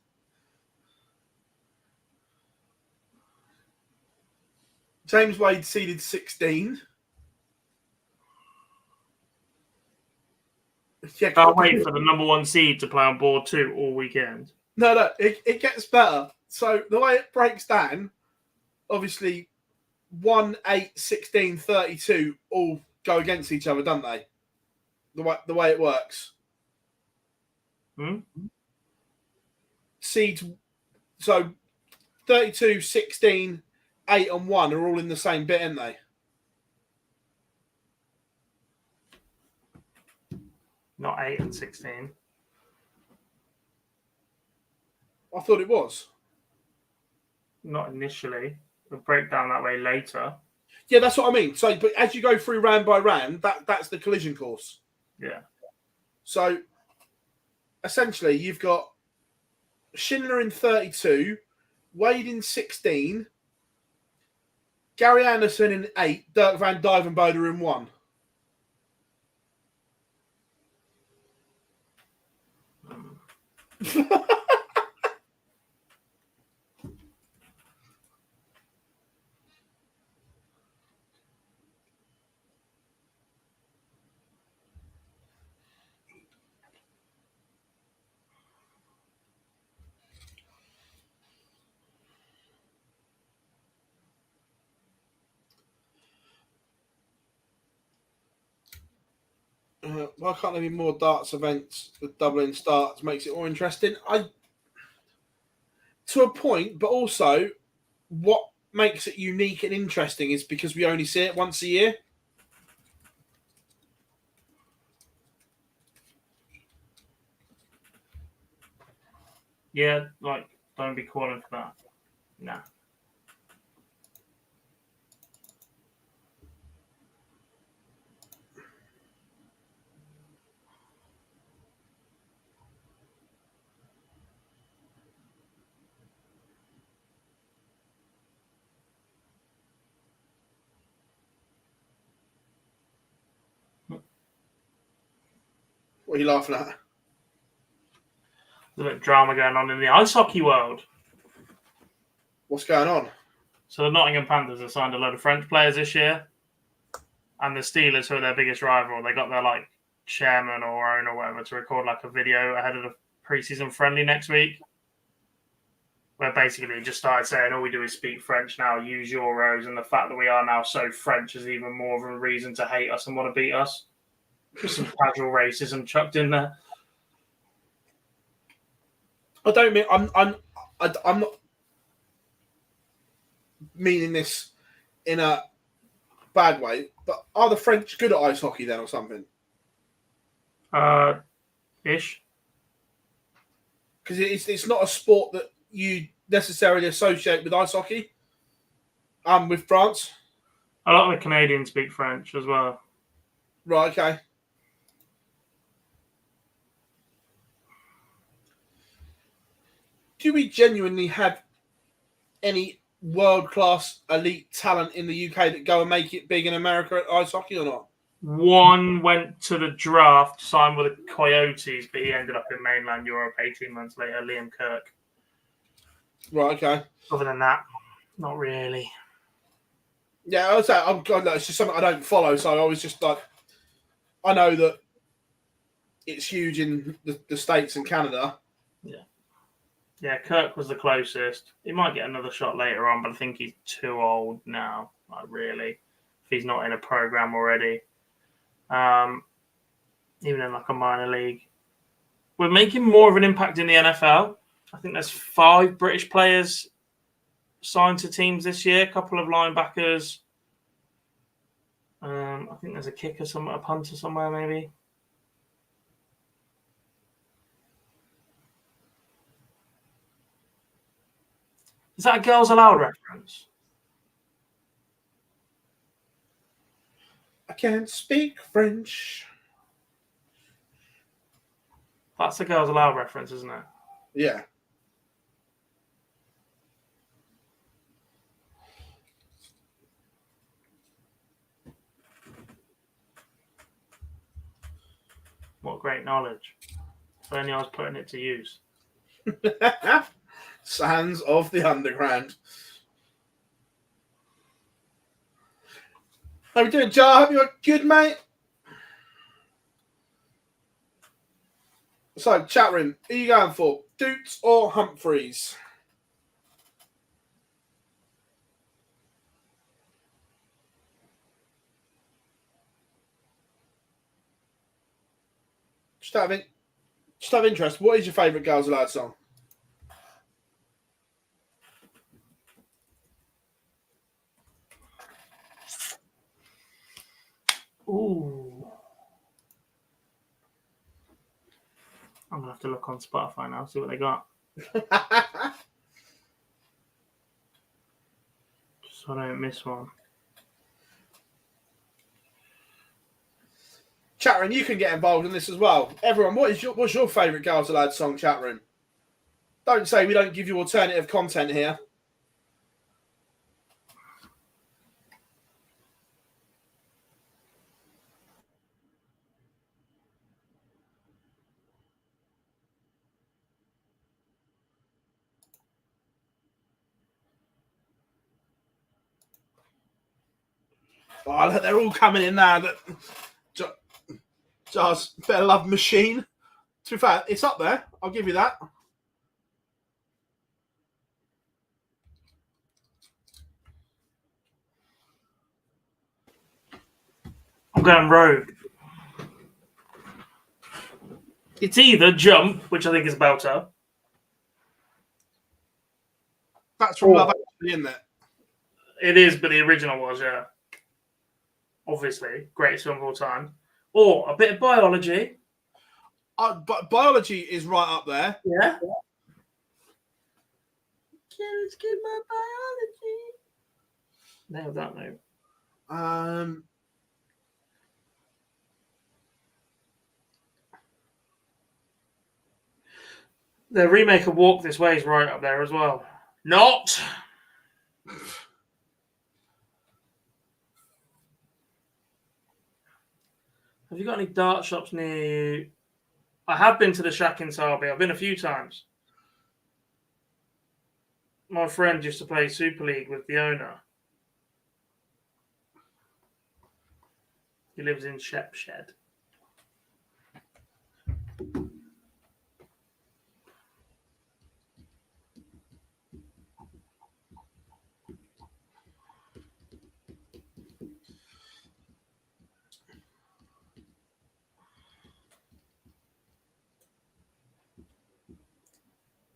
James Wade seeded 16. Yeah, Can't wait for the number 1 seed to play on board 2 all weekend. No, it gets better. So the way it breaks down, obviously 1, 8, 16, 32 all go against each other, don't they? The way it works. Seeds, so 32, 16, 8 and 1 are all in the same bit, aren't they? Not 8 and 16. I thought it was. Not initially. We'll break down that way later. Yeah, that's what I mean. So, but as you go through round by round, that's the collision course. Yeah. So, essentially, you've got Schindler in 32, Wade in 16, Gary Anderson in 8, Dirk van Dijvenbode in 1. Why can't there be more darts events with doubling starts? Makes it more interesting. To a point, but also what makes it unique and interesting is because we only see it once a year. Yeah, like, don't be calling for that. Nah. What are you laughing at? There's a bit of drama going on in the ice hockey world. What's going on? So the Nottingham Panthers have signed a load of French players this year. And the Steelers, who are their biggest rival, they got their like chairman or owner or whatever to record like a video ahead of the preseason friendly next week. Where basically they just started saying all we do is speak French now, use Euros, and the fact that we are now so French is even more of a reason to hate us and want to beat us. Just some casual racism chucked in there. I don't mean I'm not meaning this in a bad way, but are the French good at ice hockey then or something? Ish. Because it's not a sport that you necessarily associate with ice hockey. With France. A lot of the Canadians speak French as well. Right, okay. Do we genuinely have any world-class elite talent in the UK that go and make it big in America at ice hockey or not? One went to the draft, signed with the Coyotes, but he ended up in mainland Europe 18 months later, Liam Kirk. Right, okay. Other than that, not really. Yeah, I was saying, it's just something I don't follow, so I was just like, I know that it's huge in the States and Canada. Yeah. Yeah, Kirk was the closest. He might get another shot later on, but I think he's too old now, like really, if he's not in a program already. Even in like a minor league. We're making more of an impact in the NFL. I think there's 5 British players signed to teams this year. A couple of linebackers. I think there's a kicker somewhere, a punter somewhere, maybe. Is that a Girls Aloud reference? I can't speak French. That's a Girls Aloud reference, isn't it? Yeah. What great knowledge. If only I was putting it to use. Sands of the Underground. How we doing, Jar? Hope you're good, mate. So, chat room, who are you going for? Dukes or Humphreys? Just out of interest, what is your favourite Girls Aloud song? Ooh. I'm going to have to look on Spotify now, see what they got. Just so I don't miss one. Chat room, you can get involved in this as well. Everyone, what's your favourite Girls Aloud song, chat room? Don't say we don't give you alternative content here. Oh, look, they're all coming in now. Just Better Love Machine. To be fair, it's up there. I'll give you that. I'm going Rogue. It's either Jump, which I think is Belter. That's from Love Actually, isn't it? It is, but the original was, yeah. Obviously, greatest film of all time. Or a bit of Biology. But Biology is right up there. Yeah. Let's get my biology. Nailed that note. The remake of Walk This Way is right up there as well. Not. Have you got any dart shops near you? I have been to the Shack in Derby. I've been a few times. My friend used to play Super League with the owner. He lives in Shepshed.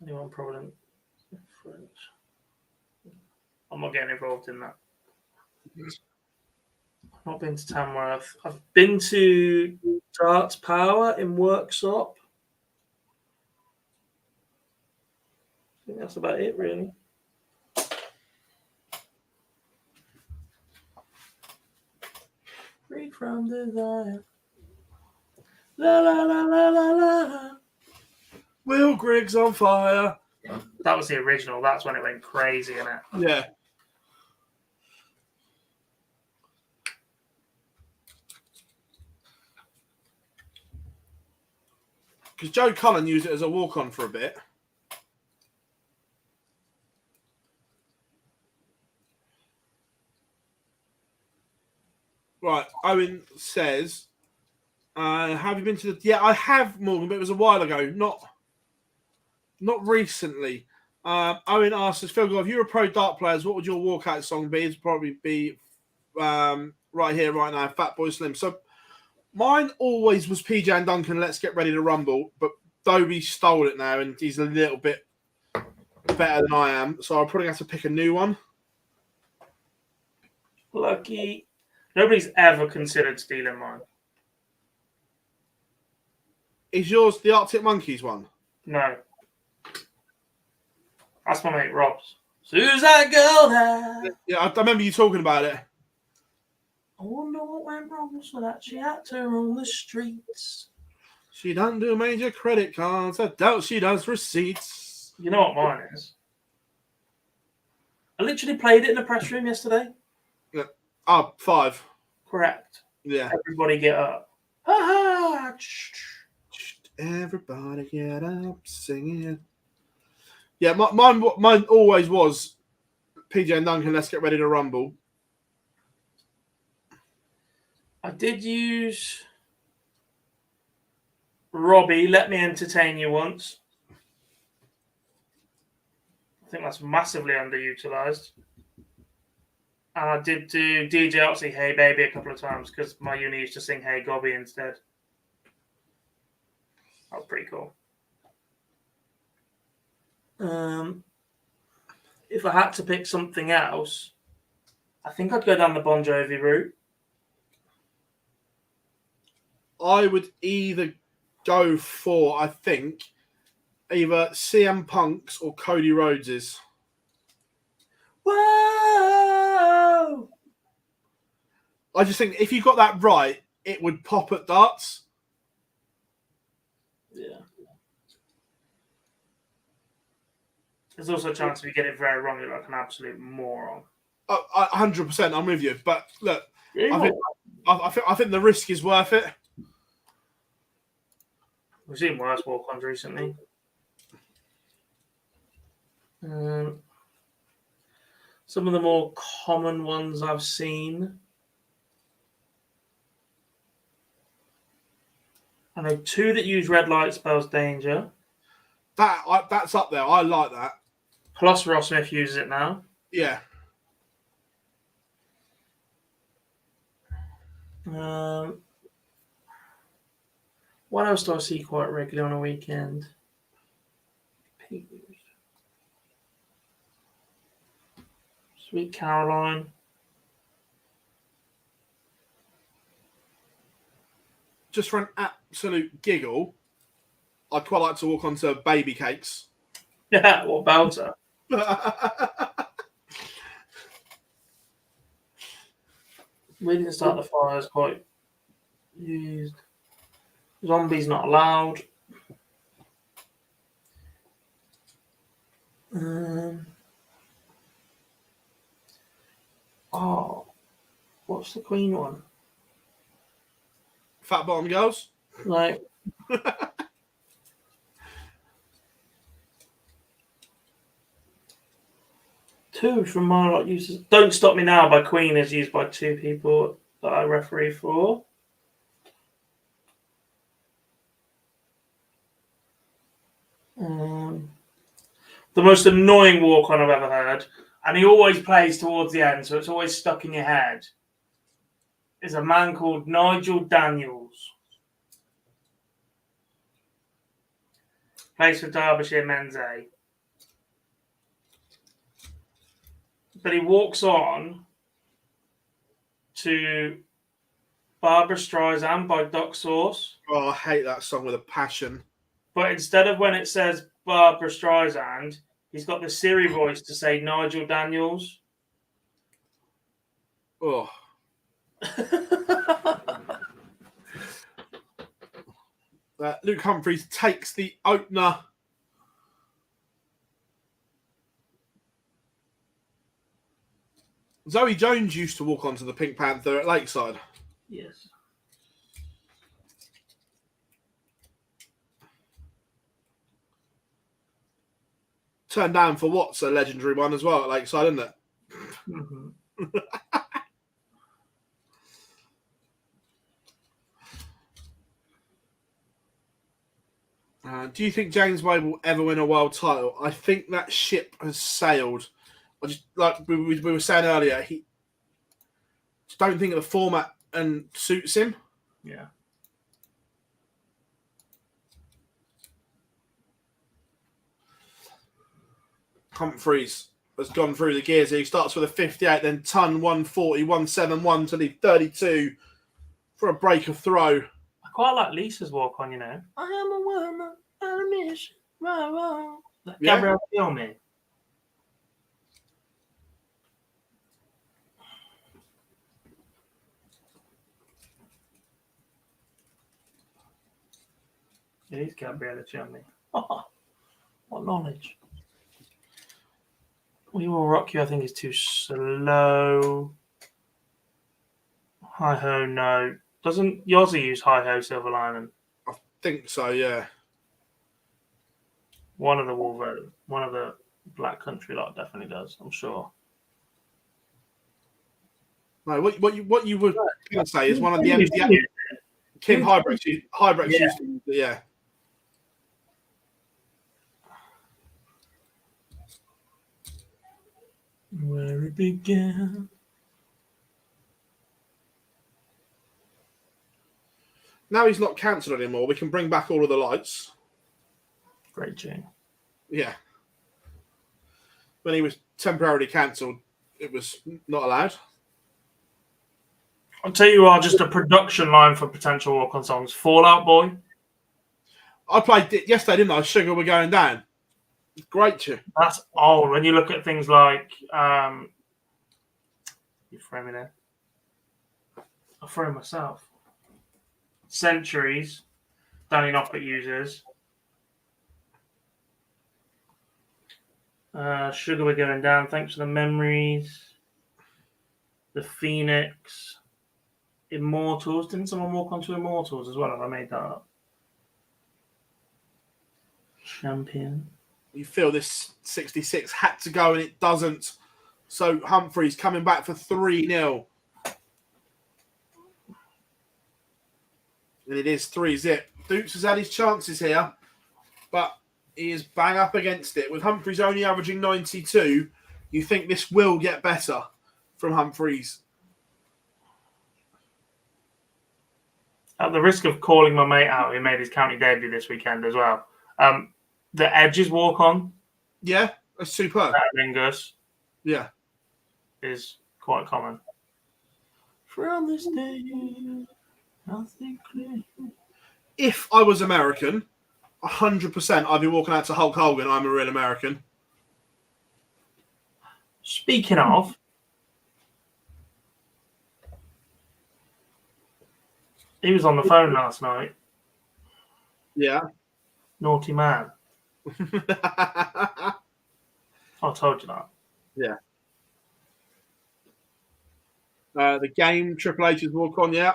Anyone problem? I'm not getting involved in that. I've not been to Tamworth. I've been to Darts Power in Worksop. I think that's about it, really. Free from desire. La la la la la la. Will Griggs on fire. That was the original. That's when it went crazy, innit? Yeah. Because Joe Cullen used it as a walk-on for a bit. Right, Owen says, have you been to the... Yeah, I have, Morgan, but it was a while ago. Not recently. Owen asks us, Phil, if you were pro dart players, what would your walkout song be? It'd probably be right here, right now, Fatboy Slim. So mine always was PJ and Duncan, Let's Get Ready to Rumble, but Dobie stole it now, and he's a little bit better than I am, so I'll probably have to pick a new one. Lucky. Nobody's ever considered stealing mine. Is yours the Arctic Monkeys one? No. That's my mate Rob's. So who's that girl there? Yeah, I remember you talking about it. I wonder what went wrong so that she had to roam the streets. She doesn't do major credit cards. I doubt she does receipts. You know what mine is? I literally played it in the press room yesterday. Yeah. Oh, 5. Correct. Yeah. Everybody get up. Ha ha! Everybody get up, singing. Yeah, mine always was PJ and Duncan, let's get ready to rumble. I did use Robbie, let me entertain you once. I think that's massively underutilized. And I did do DJ Oxy, Hey Baby a couple of times because my uni used to sing Hey Gobby instead. That was pretty cool. If I had to pick something else, I think I'd go down the Bon Jovi route. I would either go for, I think, either CM Punk's or Cody Rhodes's. Whoa! I just think if you got that right, it would pop at darts. Yeah. There's also a chance if you get it very wrong, you're like an absolute moron. 100%, I'm with you. But look, Yeah. I think the risk is worth it. We've seen worse walk-ons recently. Some of the more common ones I've seen. I know 2 that use red light spells danger. That's up there. I like that. Plus Ross Smith uses it now. Yeah. What else do I see quite regularly on a weekend? Sweet Caroline. Just for an absolute giggle, I'd quite like to walk onto Baby Cakes. Yeah, what belter? We didn't start the fire is quite used. Zombies not allowed. What's the Queen one? Fat bottom girls. Like, two from my lot uses. Don't Stop Me Now by Queen is used by 2 people that I referee for. The most annoying walk-on I've ever heard, and he always plays towards the end, so it's always stuck in your head, is a man called Nigel Daniels. Plays for Derbyshire Men's A. But he walks on to Barbara Streisand by Duck Sauce. Oh, I hate that song with a passion. But instead of when it says Barbara Streisand, he's got the Siri voice to say Nigel Daniels. Oh. Luke Humphries takes the opener. Zoe Jones used to walk onto the Pink Panther at Lakeside. Yes. Turned down for what's a legendary one as well at Lakeside, isn't it? Mm-hmm. Do you think James Wade will ever win a world title? I think that ship has sailed. I just like we were saying earlier, he just don't think the format and suits him. Yeah. Humphreys has gone through the gears. He starts with a 58, then ton 140, 171 to the 32 for a break of throw. I quite like Lisa's walk on, you know. I am a woman on a mission. Yeah. Gabrielle Filmi. It is Gabriella Chumley. Oh, what knowledge. We Will Rock You, I think, is too slow. Hi Ho, no. Doesn't Yozzy use Hi Ho Silver Lining? I think so, yeah. One of the Black Country lot definitely does, I'm sure. No, what you were going to say is one of the MDA. Kim Hybrex used to use it, yeah. Where it began. Now he's not cancelled anymore. We can bring back all of the lights. Great tune. Yeah. When he was temporarily cancelled, it was not allowed. I'll tell you what, just a production line for potential walk-on songs. Fallout Boy. I played it yesterday, didn't I? Sugar We're Going Down. Great tune. That's old. When you look at things like you frame me there. I frame myself. Centuries. Danny Noppert uses. Sugar We're Going Down. Thanks for the memories. The Phoenix. Immortals. Didn't someone walk onto Immortals as well? Have I made that up? Champion. You feel this 66 had to go and it doesn't. So Humphreys coming back for 3-0. And it is 3-0. Dukes has had his chances here, but he is bang up against it. With Humphreys only averaging 92, you think this will get better from Humphreys. At the risk of calling my mate out, who made his county debut this weekend as well, the Edges walk on. Yeah, that's superb. Lingus. Yeah. Is quite common. From this day, nothing clear. If I was American, 100% I'd be walking out to Hulk Hogan. I'm a real American. Speaking of, he was on the phone last night. Yeah. Naughty man. I told you that. Yeah. The game, Triple H's walk on, yeah.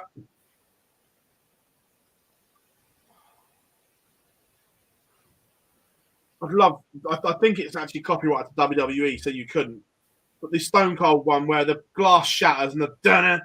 I think it's actually copyrighted to WWE, so you couldn't. But the Stone Cold one where the glass shatters and the dunna.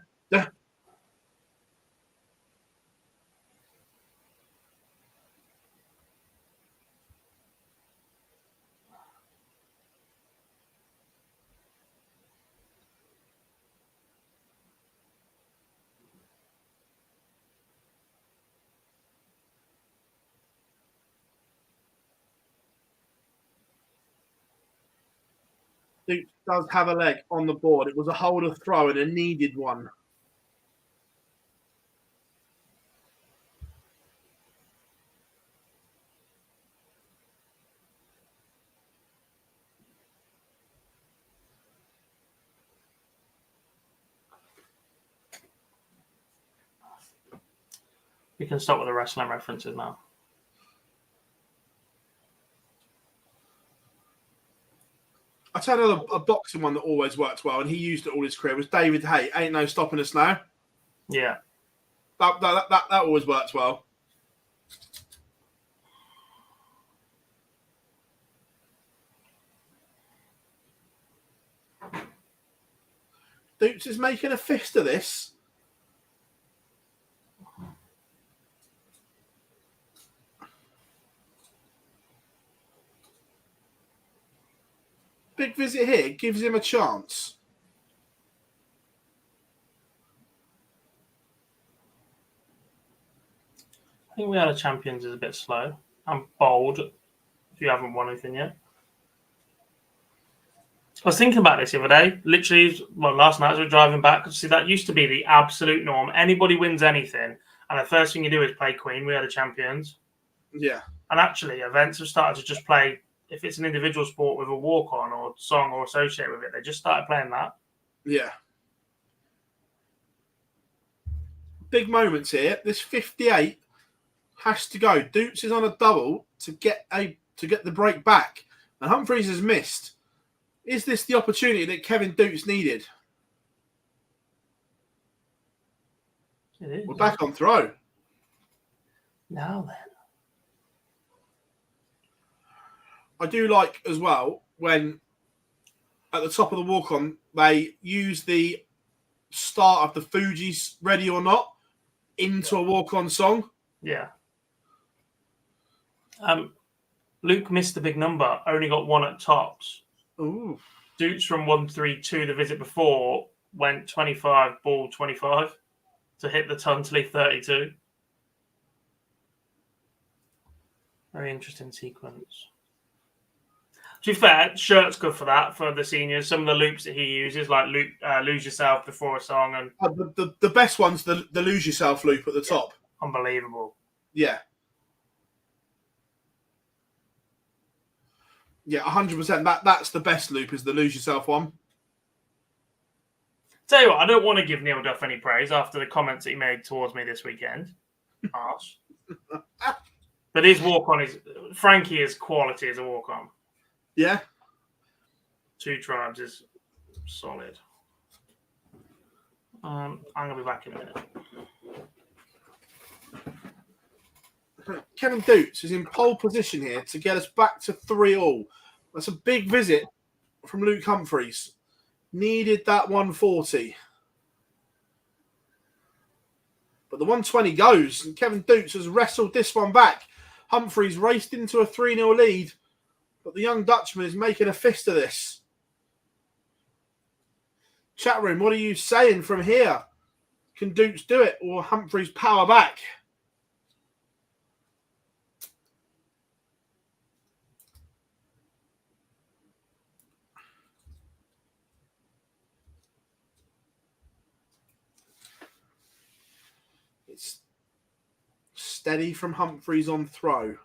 Duke does have a leg on the board. It was a holder throw and a needed one. We can stop with the wrestling references now. I tell you a boxing one that always worked well, and he used it all his career, was David Hay. Ain't no stopping us now. Yeah. That always works well. Dukes is making a fist of this. Big visit here gives him a chance. I think we had a champions is a bit slow and bold if you haven't won anything yet. I was thinking about this the other day. Literally, well, last night as we were driving back. See, that used to be the absolute norm. Anybody wins anything, and the first thing you do is play Queen. We are the champions. Yeah. And actually, events have started to just play, if it's an individual sport with a walk-on or song or associated with it, they just started playing that. Yeah. Big moments here. This 58 has to go. Dukes is on a double to get the break back, and Humphreys has missed. Is this the opportunity that Kevin Dukes needed? It is. We're back on throw. Now then. I do like as well when at the top of the walk-on they use the start of the Fuji's Ready or Not into a walk-on song. Yeah. Luke missed the big number, only got one at tops. Ooh. Dukes from 132 the visit before went 25, ball 25 to hit the ton to leave 32. Very interesting sequence. To be fair, Shirt's good for that, for the seniors. Some of the loops that he uses, like Lose Yourself before a song. And The best one's the Lose Yourself loop at the top. unbelievable. Yeah. Yeah, 100%. That's the best loop, is the Lose Yourself one. Tell you what, I don't want to give Neil Duff any praise after the comments that he made towards me this weekend. Arse. But his walk-on is... Frankie is quality as a walk-on. Yeah. Two Tribes is solid. I'm going to be back in a minute. Kevin Dukes is in pole position here to get us back to 3-all. That's a big visit from Luke Humphreys. Needed that 140. But the 120 goes, and Kevin Dukes has wrestled this one back. Humphreys raced into a 3-0 lead, but the young Dutchman is making a fist of this. Chat room, what are you saying from here? Can Dukes do it, or Humphreys power back? It's steady from Humphreys on throw.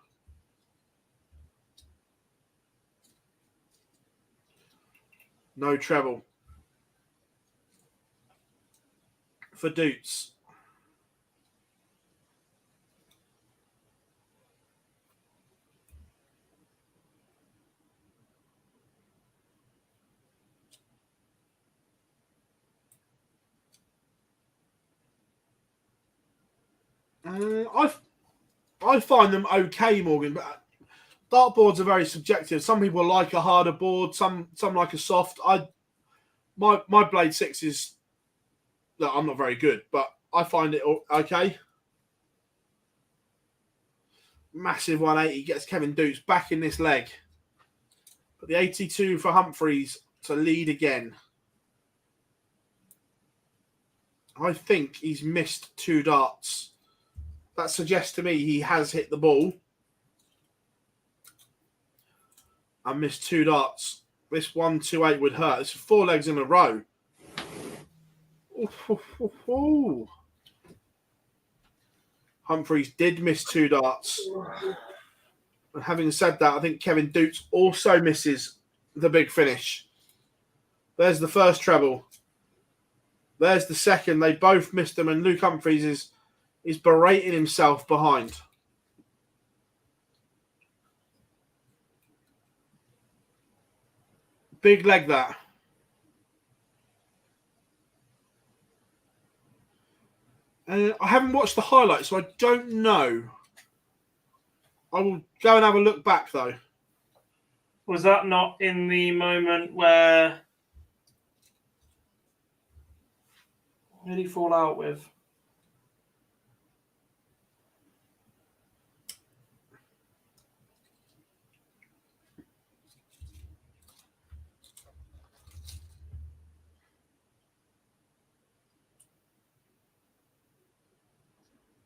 No treble for Dukes. I find them okay, Morgan, but dartboards are very subjective. Some people like a harder board, some like a soft. My Blade 6 is... Look, I'm not very good, but I find it okay. Massive 180 gets Kevin Dukes back in this leg. But the 82 for Humphreys to lead again. I think he's missed 2 darts. That suggests to me he has hit the ball. I missed 2 darts. This 128 would hurt. It's 4 legs in a row. Ooh. Humphreys did miss 2 darts. And having said that, I think Kevin Dukes also misses the big finish. There's the first treble. There's the second. They both missed them, and Luke Humphreys is berating himself behind. Big leg that. I haven't watched the highlights, so I don't know. I will go and have a look back, though. Was that not in the moment where... Who did he fall out with?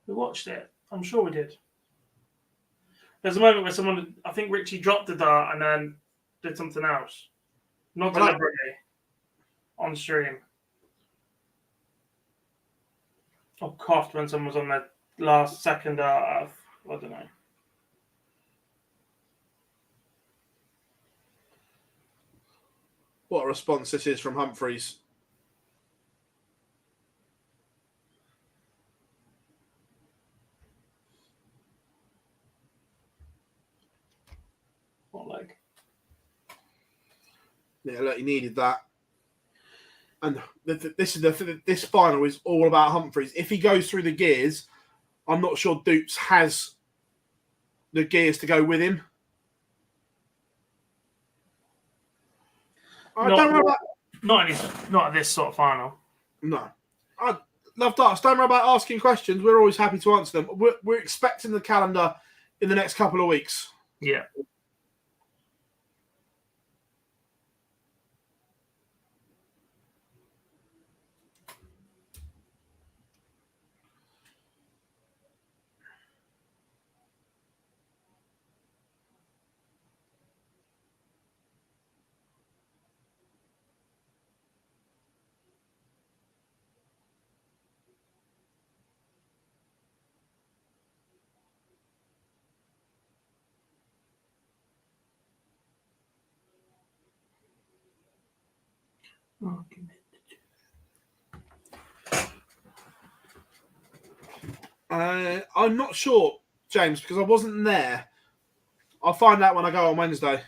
We watched it. I'm sure we did. There's a moment where someone, I think Richie dropped the dart and then did something else. Not Well, deliberately. On stream. Or coughed when someone was on their last second out of, I don't know. What a response this is from Humphreys. What leg? Yeah, look, he needed that. And this final is all about Humphreys. If he goes through the gears, I'm not sure Dupes has the gears to go with him. Not at this sort of final. No. I love darts. Don't worry about asking questions. We're always happy to answer them. We're expecting the calendar in the next couple of weeks. Yeah. I'm not sure, James, because I wasn't there. I'll find out when I go on Wednesday.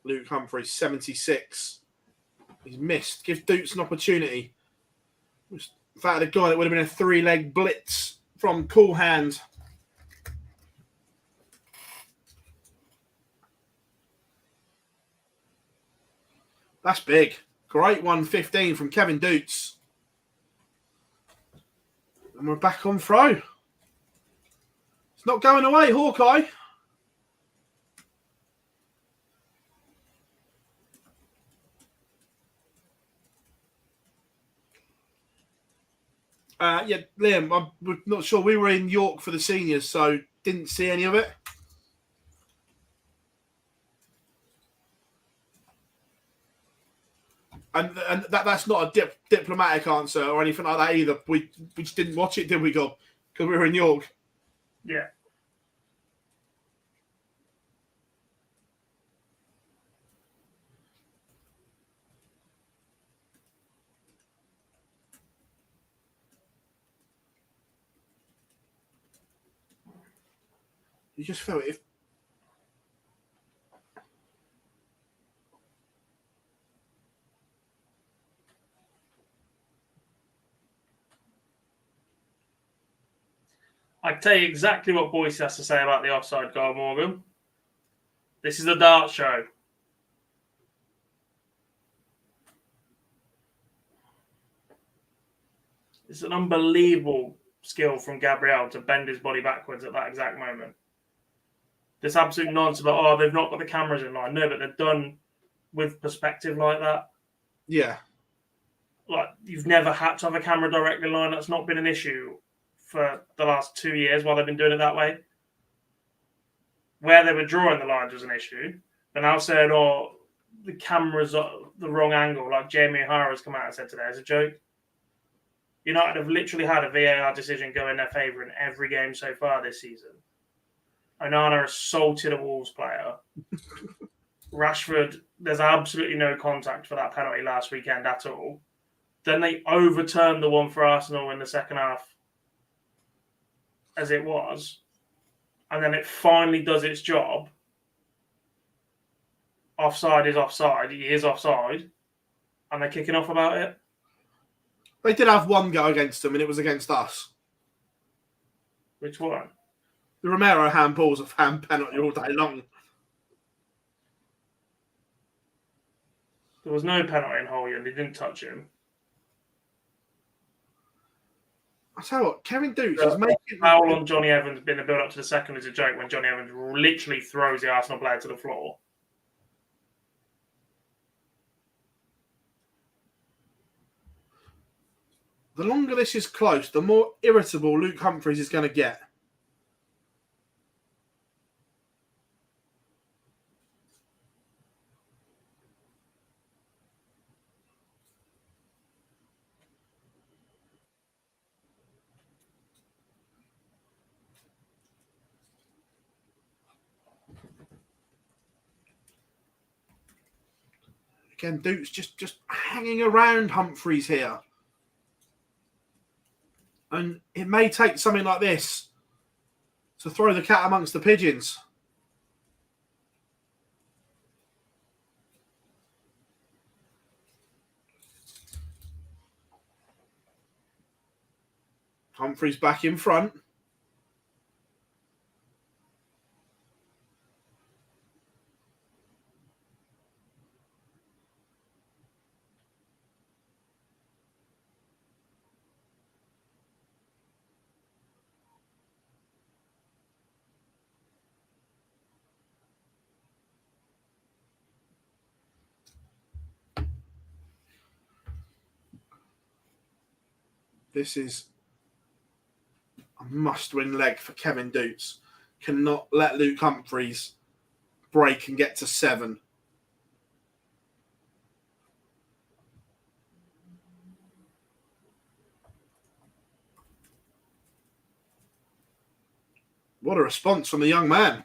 Luke Humphreys, 76. He's missed. Give Dukes an opportunity. If that had gone, it would have been a 3-leg blitz from Cool Hand. That's big. Great 115 from Kevin Dukes. And we're back on throw. It's not going away, Hawkeye. Yeah, Liam, I'm not sure. We were in York for the seniors, so didn't see any of it. And that's not a diplomatic answer or anything like that either. We just didn't watch it, did we, Gob? Because we were in York. Yeah. You just felt it. I can tell you exactly what Boyce has to say about the offside goal, Morgan. This is a dart show. It's an unbelievable skill from Gabriel to bend his body backwards at that exact moment. This absolute nonsense about, they've not got the cameras in line. No, but they're done with perspective like that. Yeah. Like, you've never had to have a camera directly in line. That's not been an issue for the last 2 years while they've been doing it that way. Where they were drawing the lines was an issue. But now saying, the camera's at the wrong angle, like Jamie O'Hara's come out and said today, is a joke. United have literally had a VAR decision go in their favour in every game so far this season. Onana assaulted a Wolves player. Rashford, there's absolutely no contact for that penalty last weekend at all. Then they overturned the one for Arsenal in the second half as it was. And then it finally does its job. Offside is offside. He is offside. And they're kicking off about it. They did have one go against them, and it was against us. Which one? The Romero handball's a fan penalty all day long. There was no penalty in Holland. They didn't touch him. I tell you what, Kevin Dukes is making... Foul on Johnny Evans in the build-up to the second is a joke when Johnny Evans literally throws the Arsenal player to the floor. The longer this is close, the more irritable Luke Humphries is going to get. Again, Duke's just hanging around Humphries here. And it may take something like this to throw the cat amongst the pigeons. Humphries back in front. This is a must-win leg for Kevin Dukes. Cannot let Luke Humphries break and get to 7. What a response from the young man.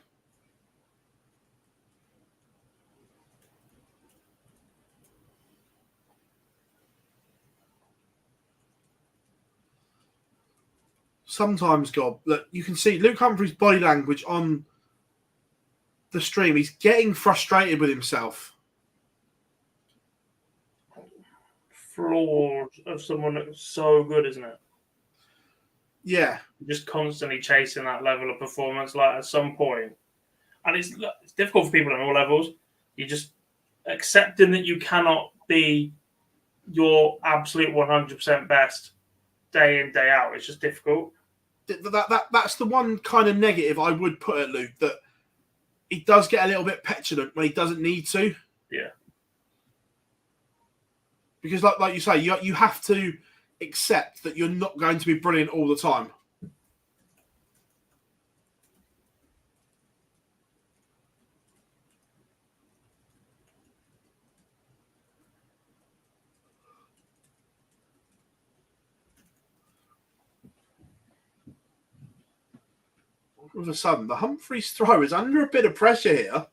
Sometimes, God, look, you can see Luke Humphries' body language on the stream. He's getting frustrated with himself. Flawed of someone that's so good, isn't it? Yeah. Just constantly chasing that level of performance, like at some point. And it's difficult for people on all levels. You're just accepting that you cannot be your absolute 100% best day in, day out. It's just difficult. That's the one kind of negative I would put at Luke, that he does get a little bit petulant when he doesn't need to. Yeah. Because like you say, you have to accept that you're not going to be brilliant all the time. All of a sudden, the Humphries throw is under a bit of pressure here.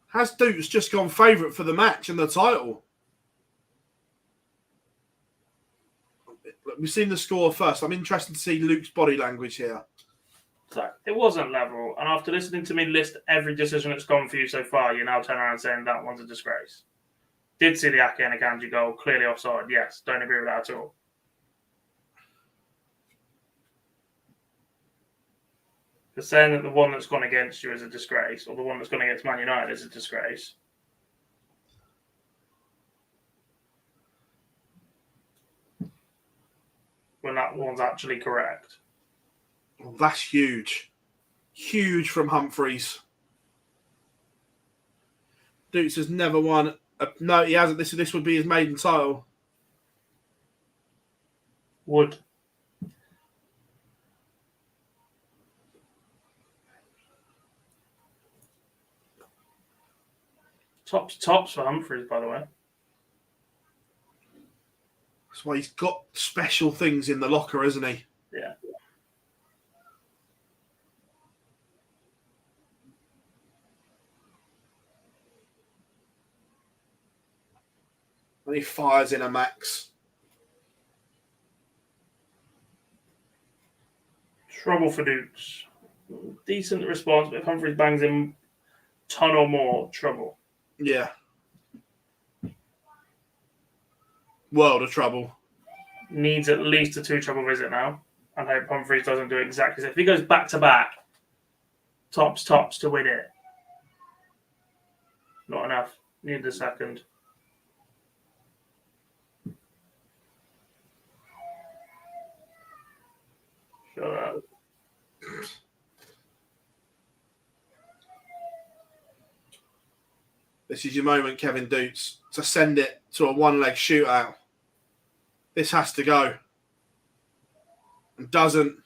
Has Dukes just gone favourite for the match and the title? We've seen the score first. I'm interested to see Luke's body language here. So it wasn't level. And after listening to me list every decision that's gone for you so far, you're now turning around saying that one's a disgrace. Did see the Ake and Akanji goal, clearly offside. Yes, don't agree with that at all. But saying that the one that's gone against you is a disgrace, or the one that's gone against Man United is a disgrace. When that one's actually correct. Oh, that's huge. Huge from Humphries. Dukes has never won. No, he hasn't. This would be his maiden title. Would. Tops for Humphries, by the way. That's why he's got special things in the locker, isn't he? Yeah. And he fires in a max. Trouble for Dukes. Decent response, but if Humphries bangs in a ton or more, trouble. Yeah. World of trouble. Needs at least a 2 trouble visit now. And hope Humphries doesn't do exactly. If he goes back to back, tops to win it. Not enough. Need a second. Shut up. This is your moment, Kevin Doots, to send it to a one-leg shootout. This has to go. And doesn't.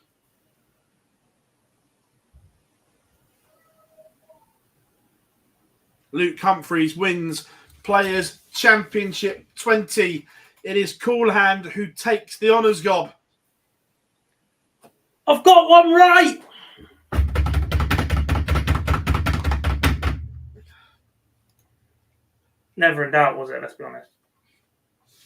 Luke Humphreys wins Players Championship 20. It is Cool Hand who takes the honours, Gob. I've got one right. Never in doubt, was it? Let's be honest.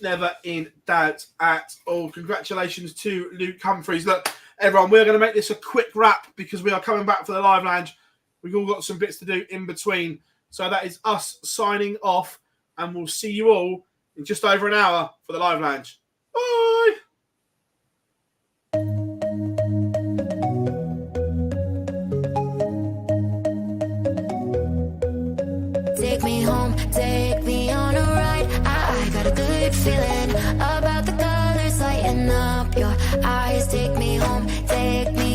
Never in doubt at all. Congratulations to Luke Humphreys. Look, everyone, we're going to make this a quick wrap because we are coming back for the live lounge. We've all got some bits to do in between. So that is us signing off, and we'll see you all in just over an hour for the live lounge. Bye! Take me home, take me on a ride. I got a good feeling about the colors lighting up your eyes. Take me home, take me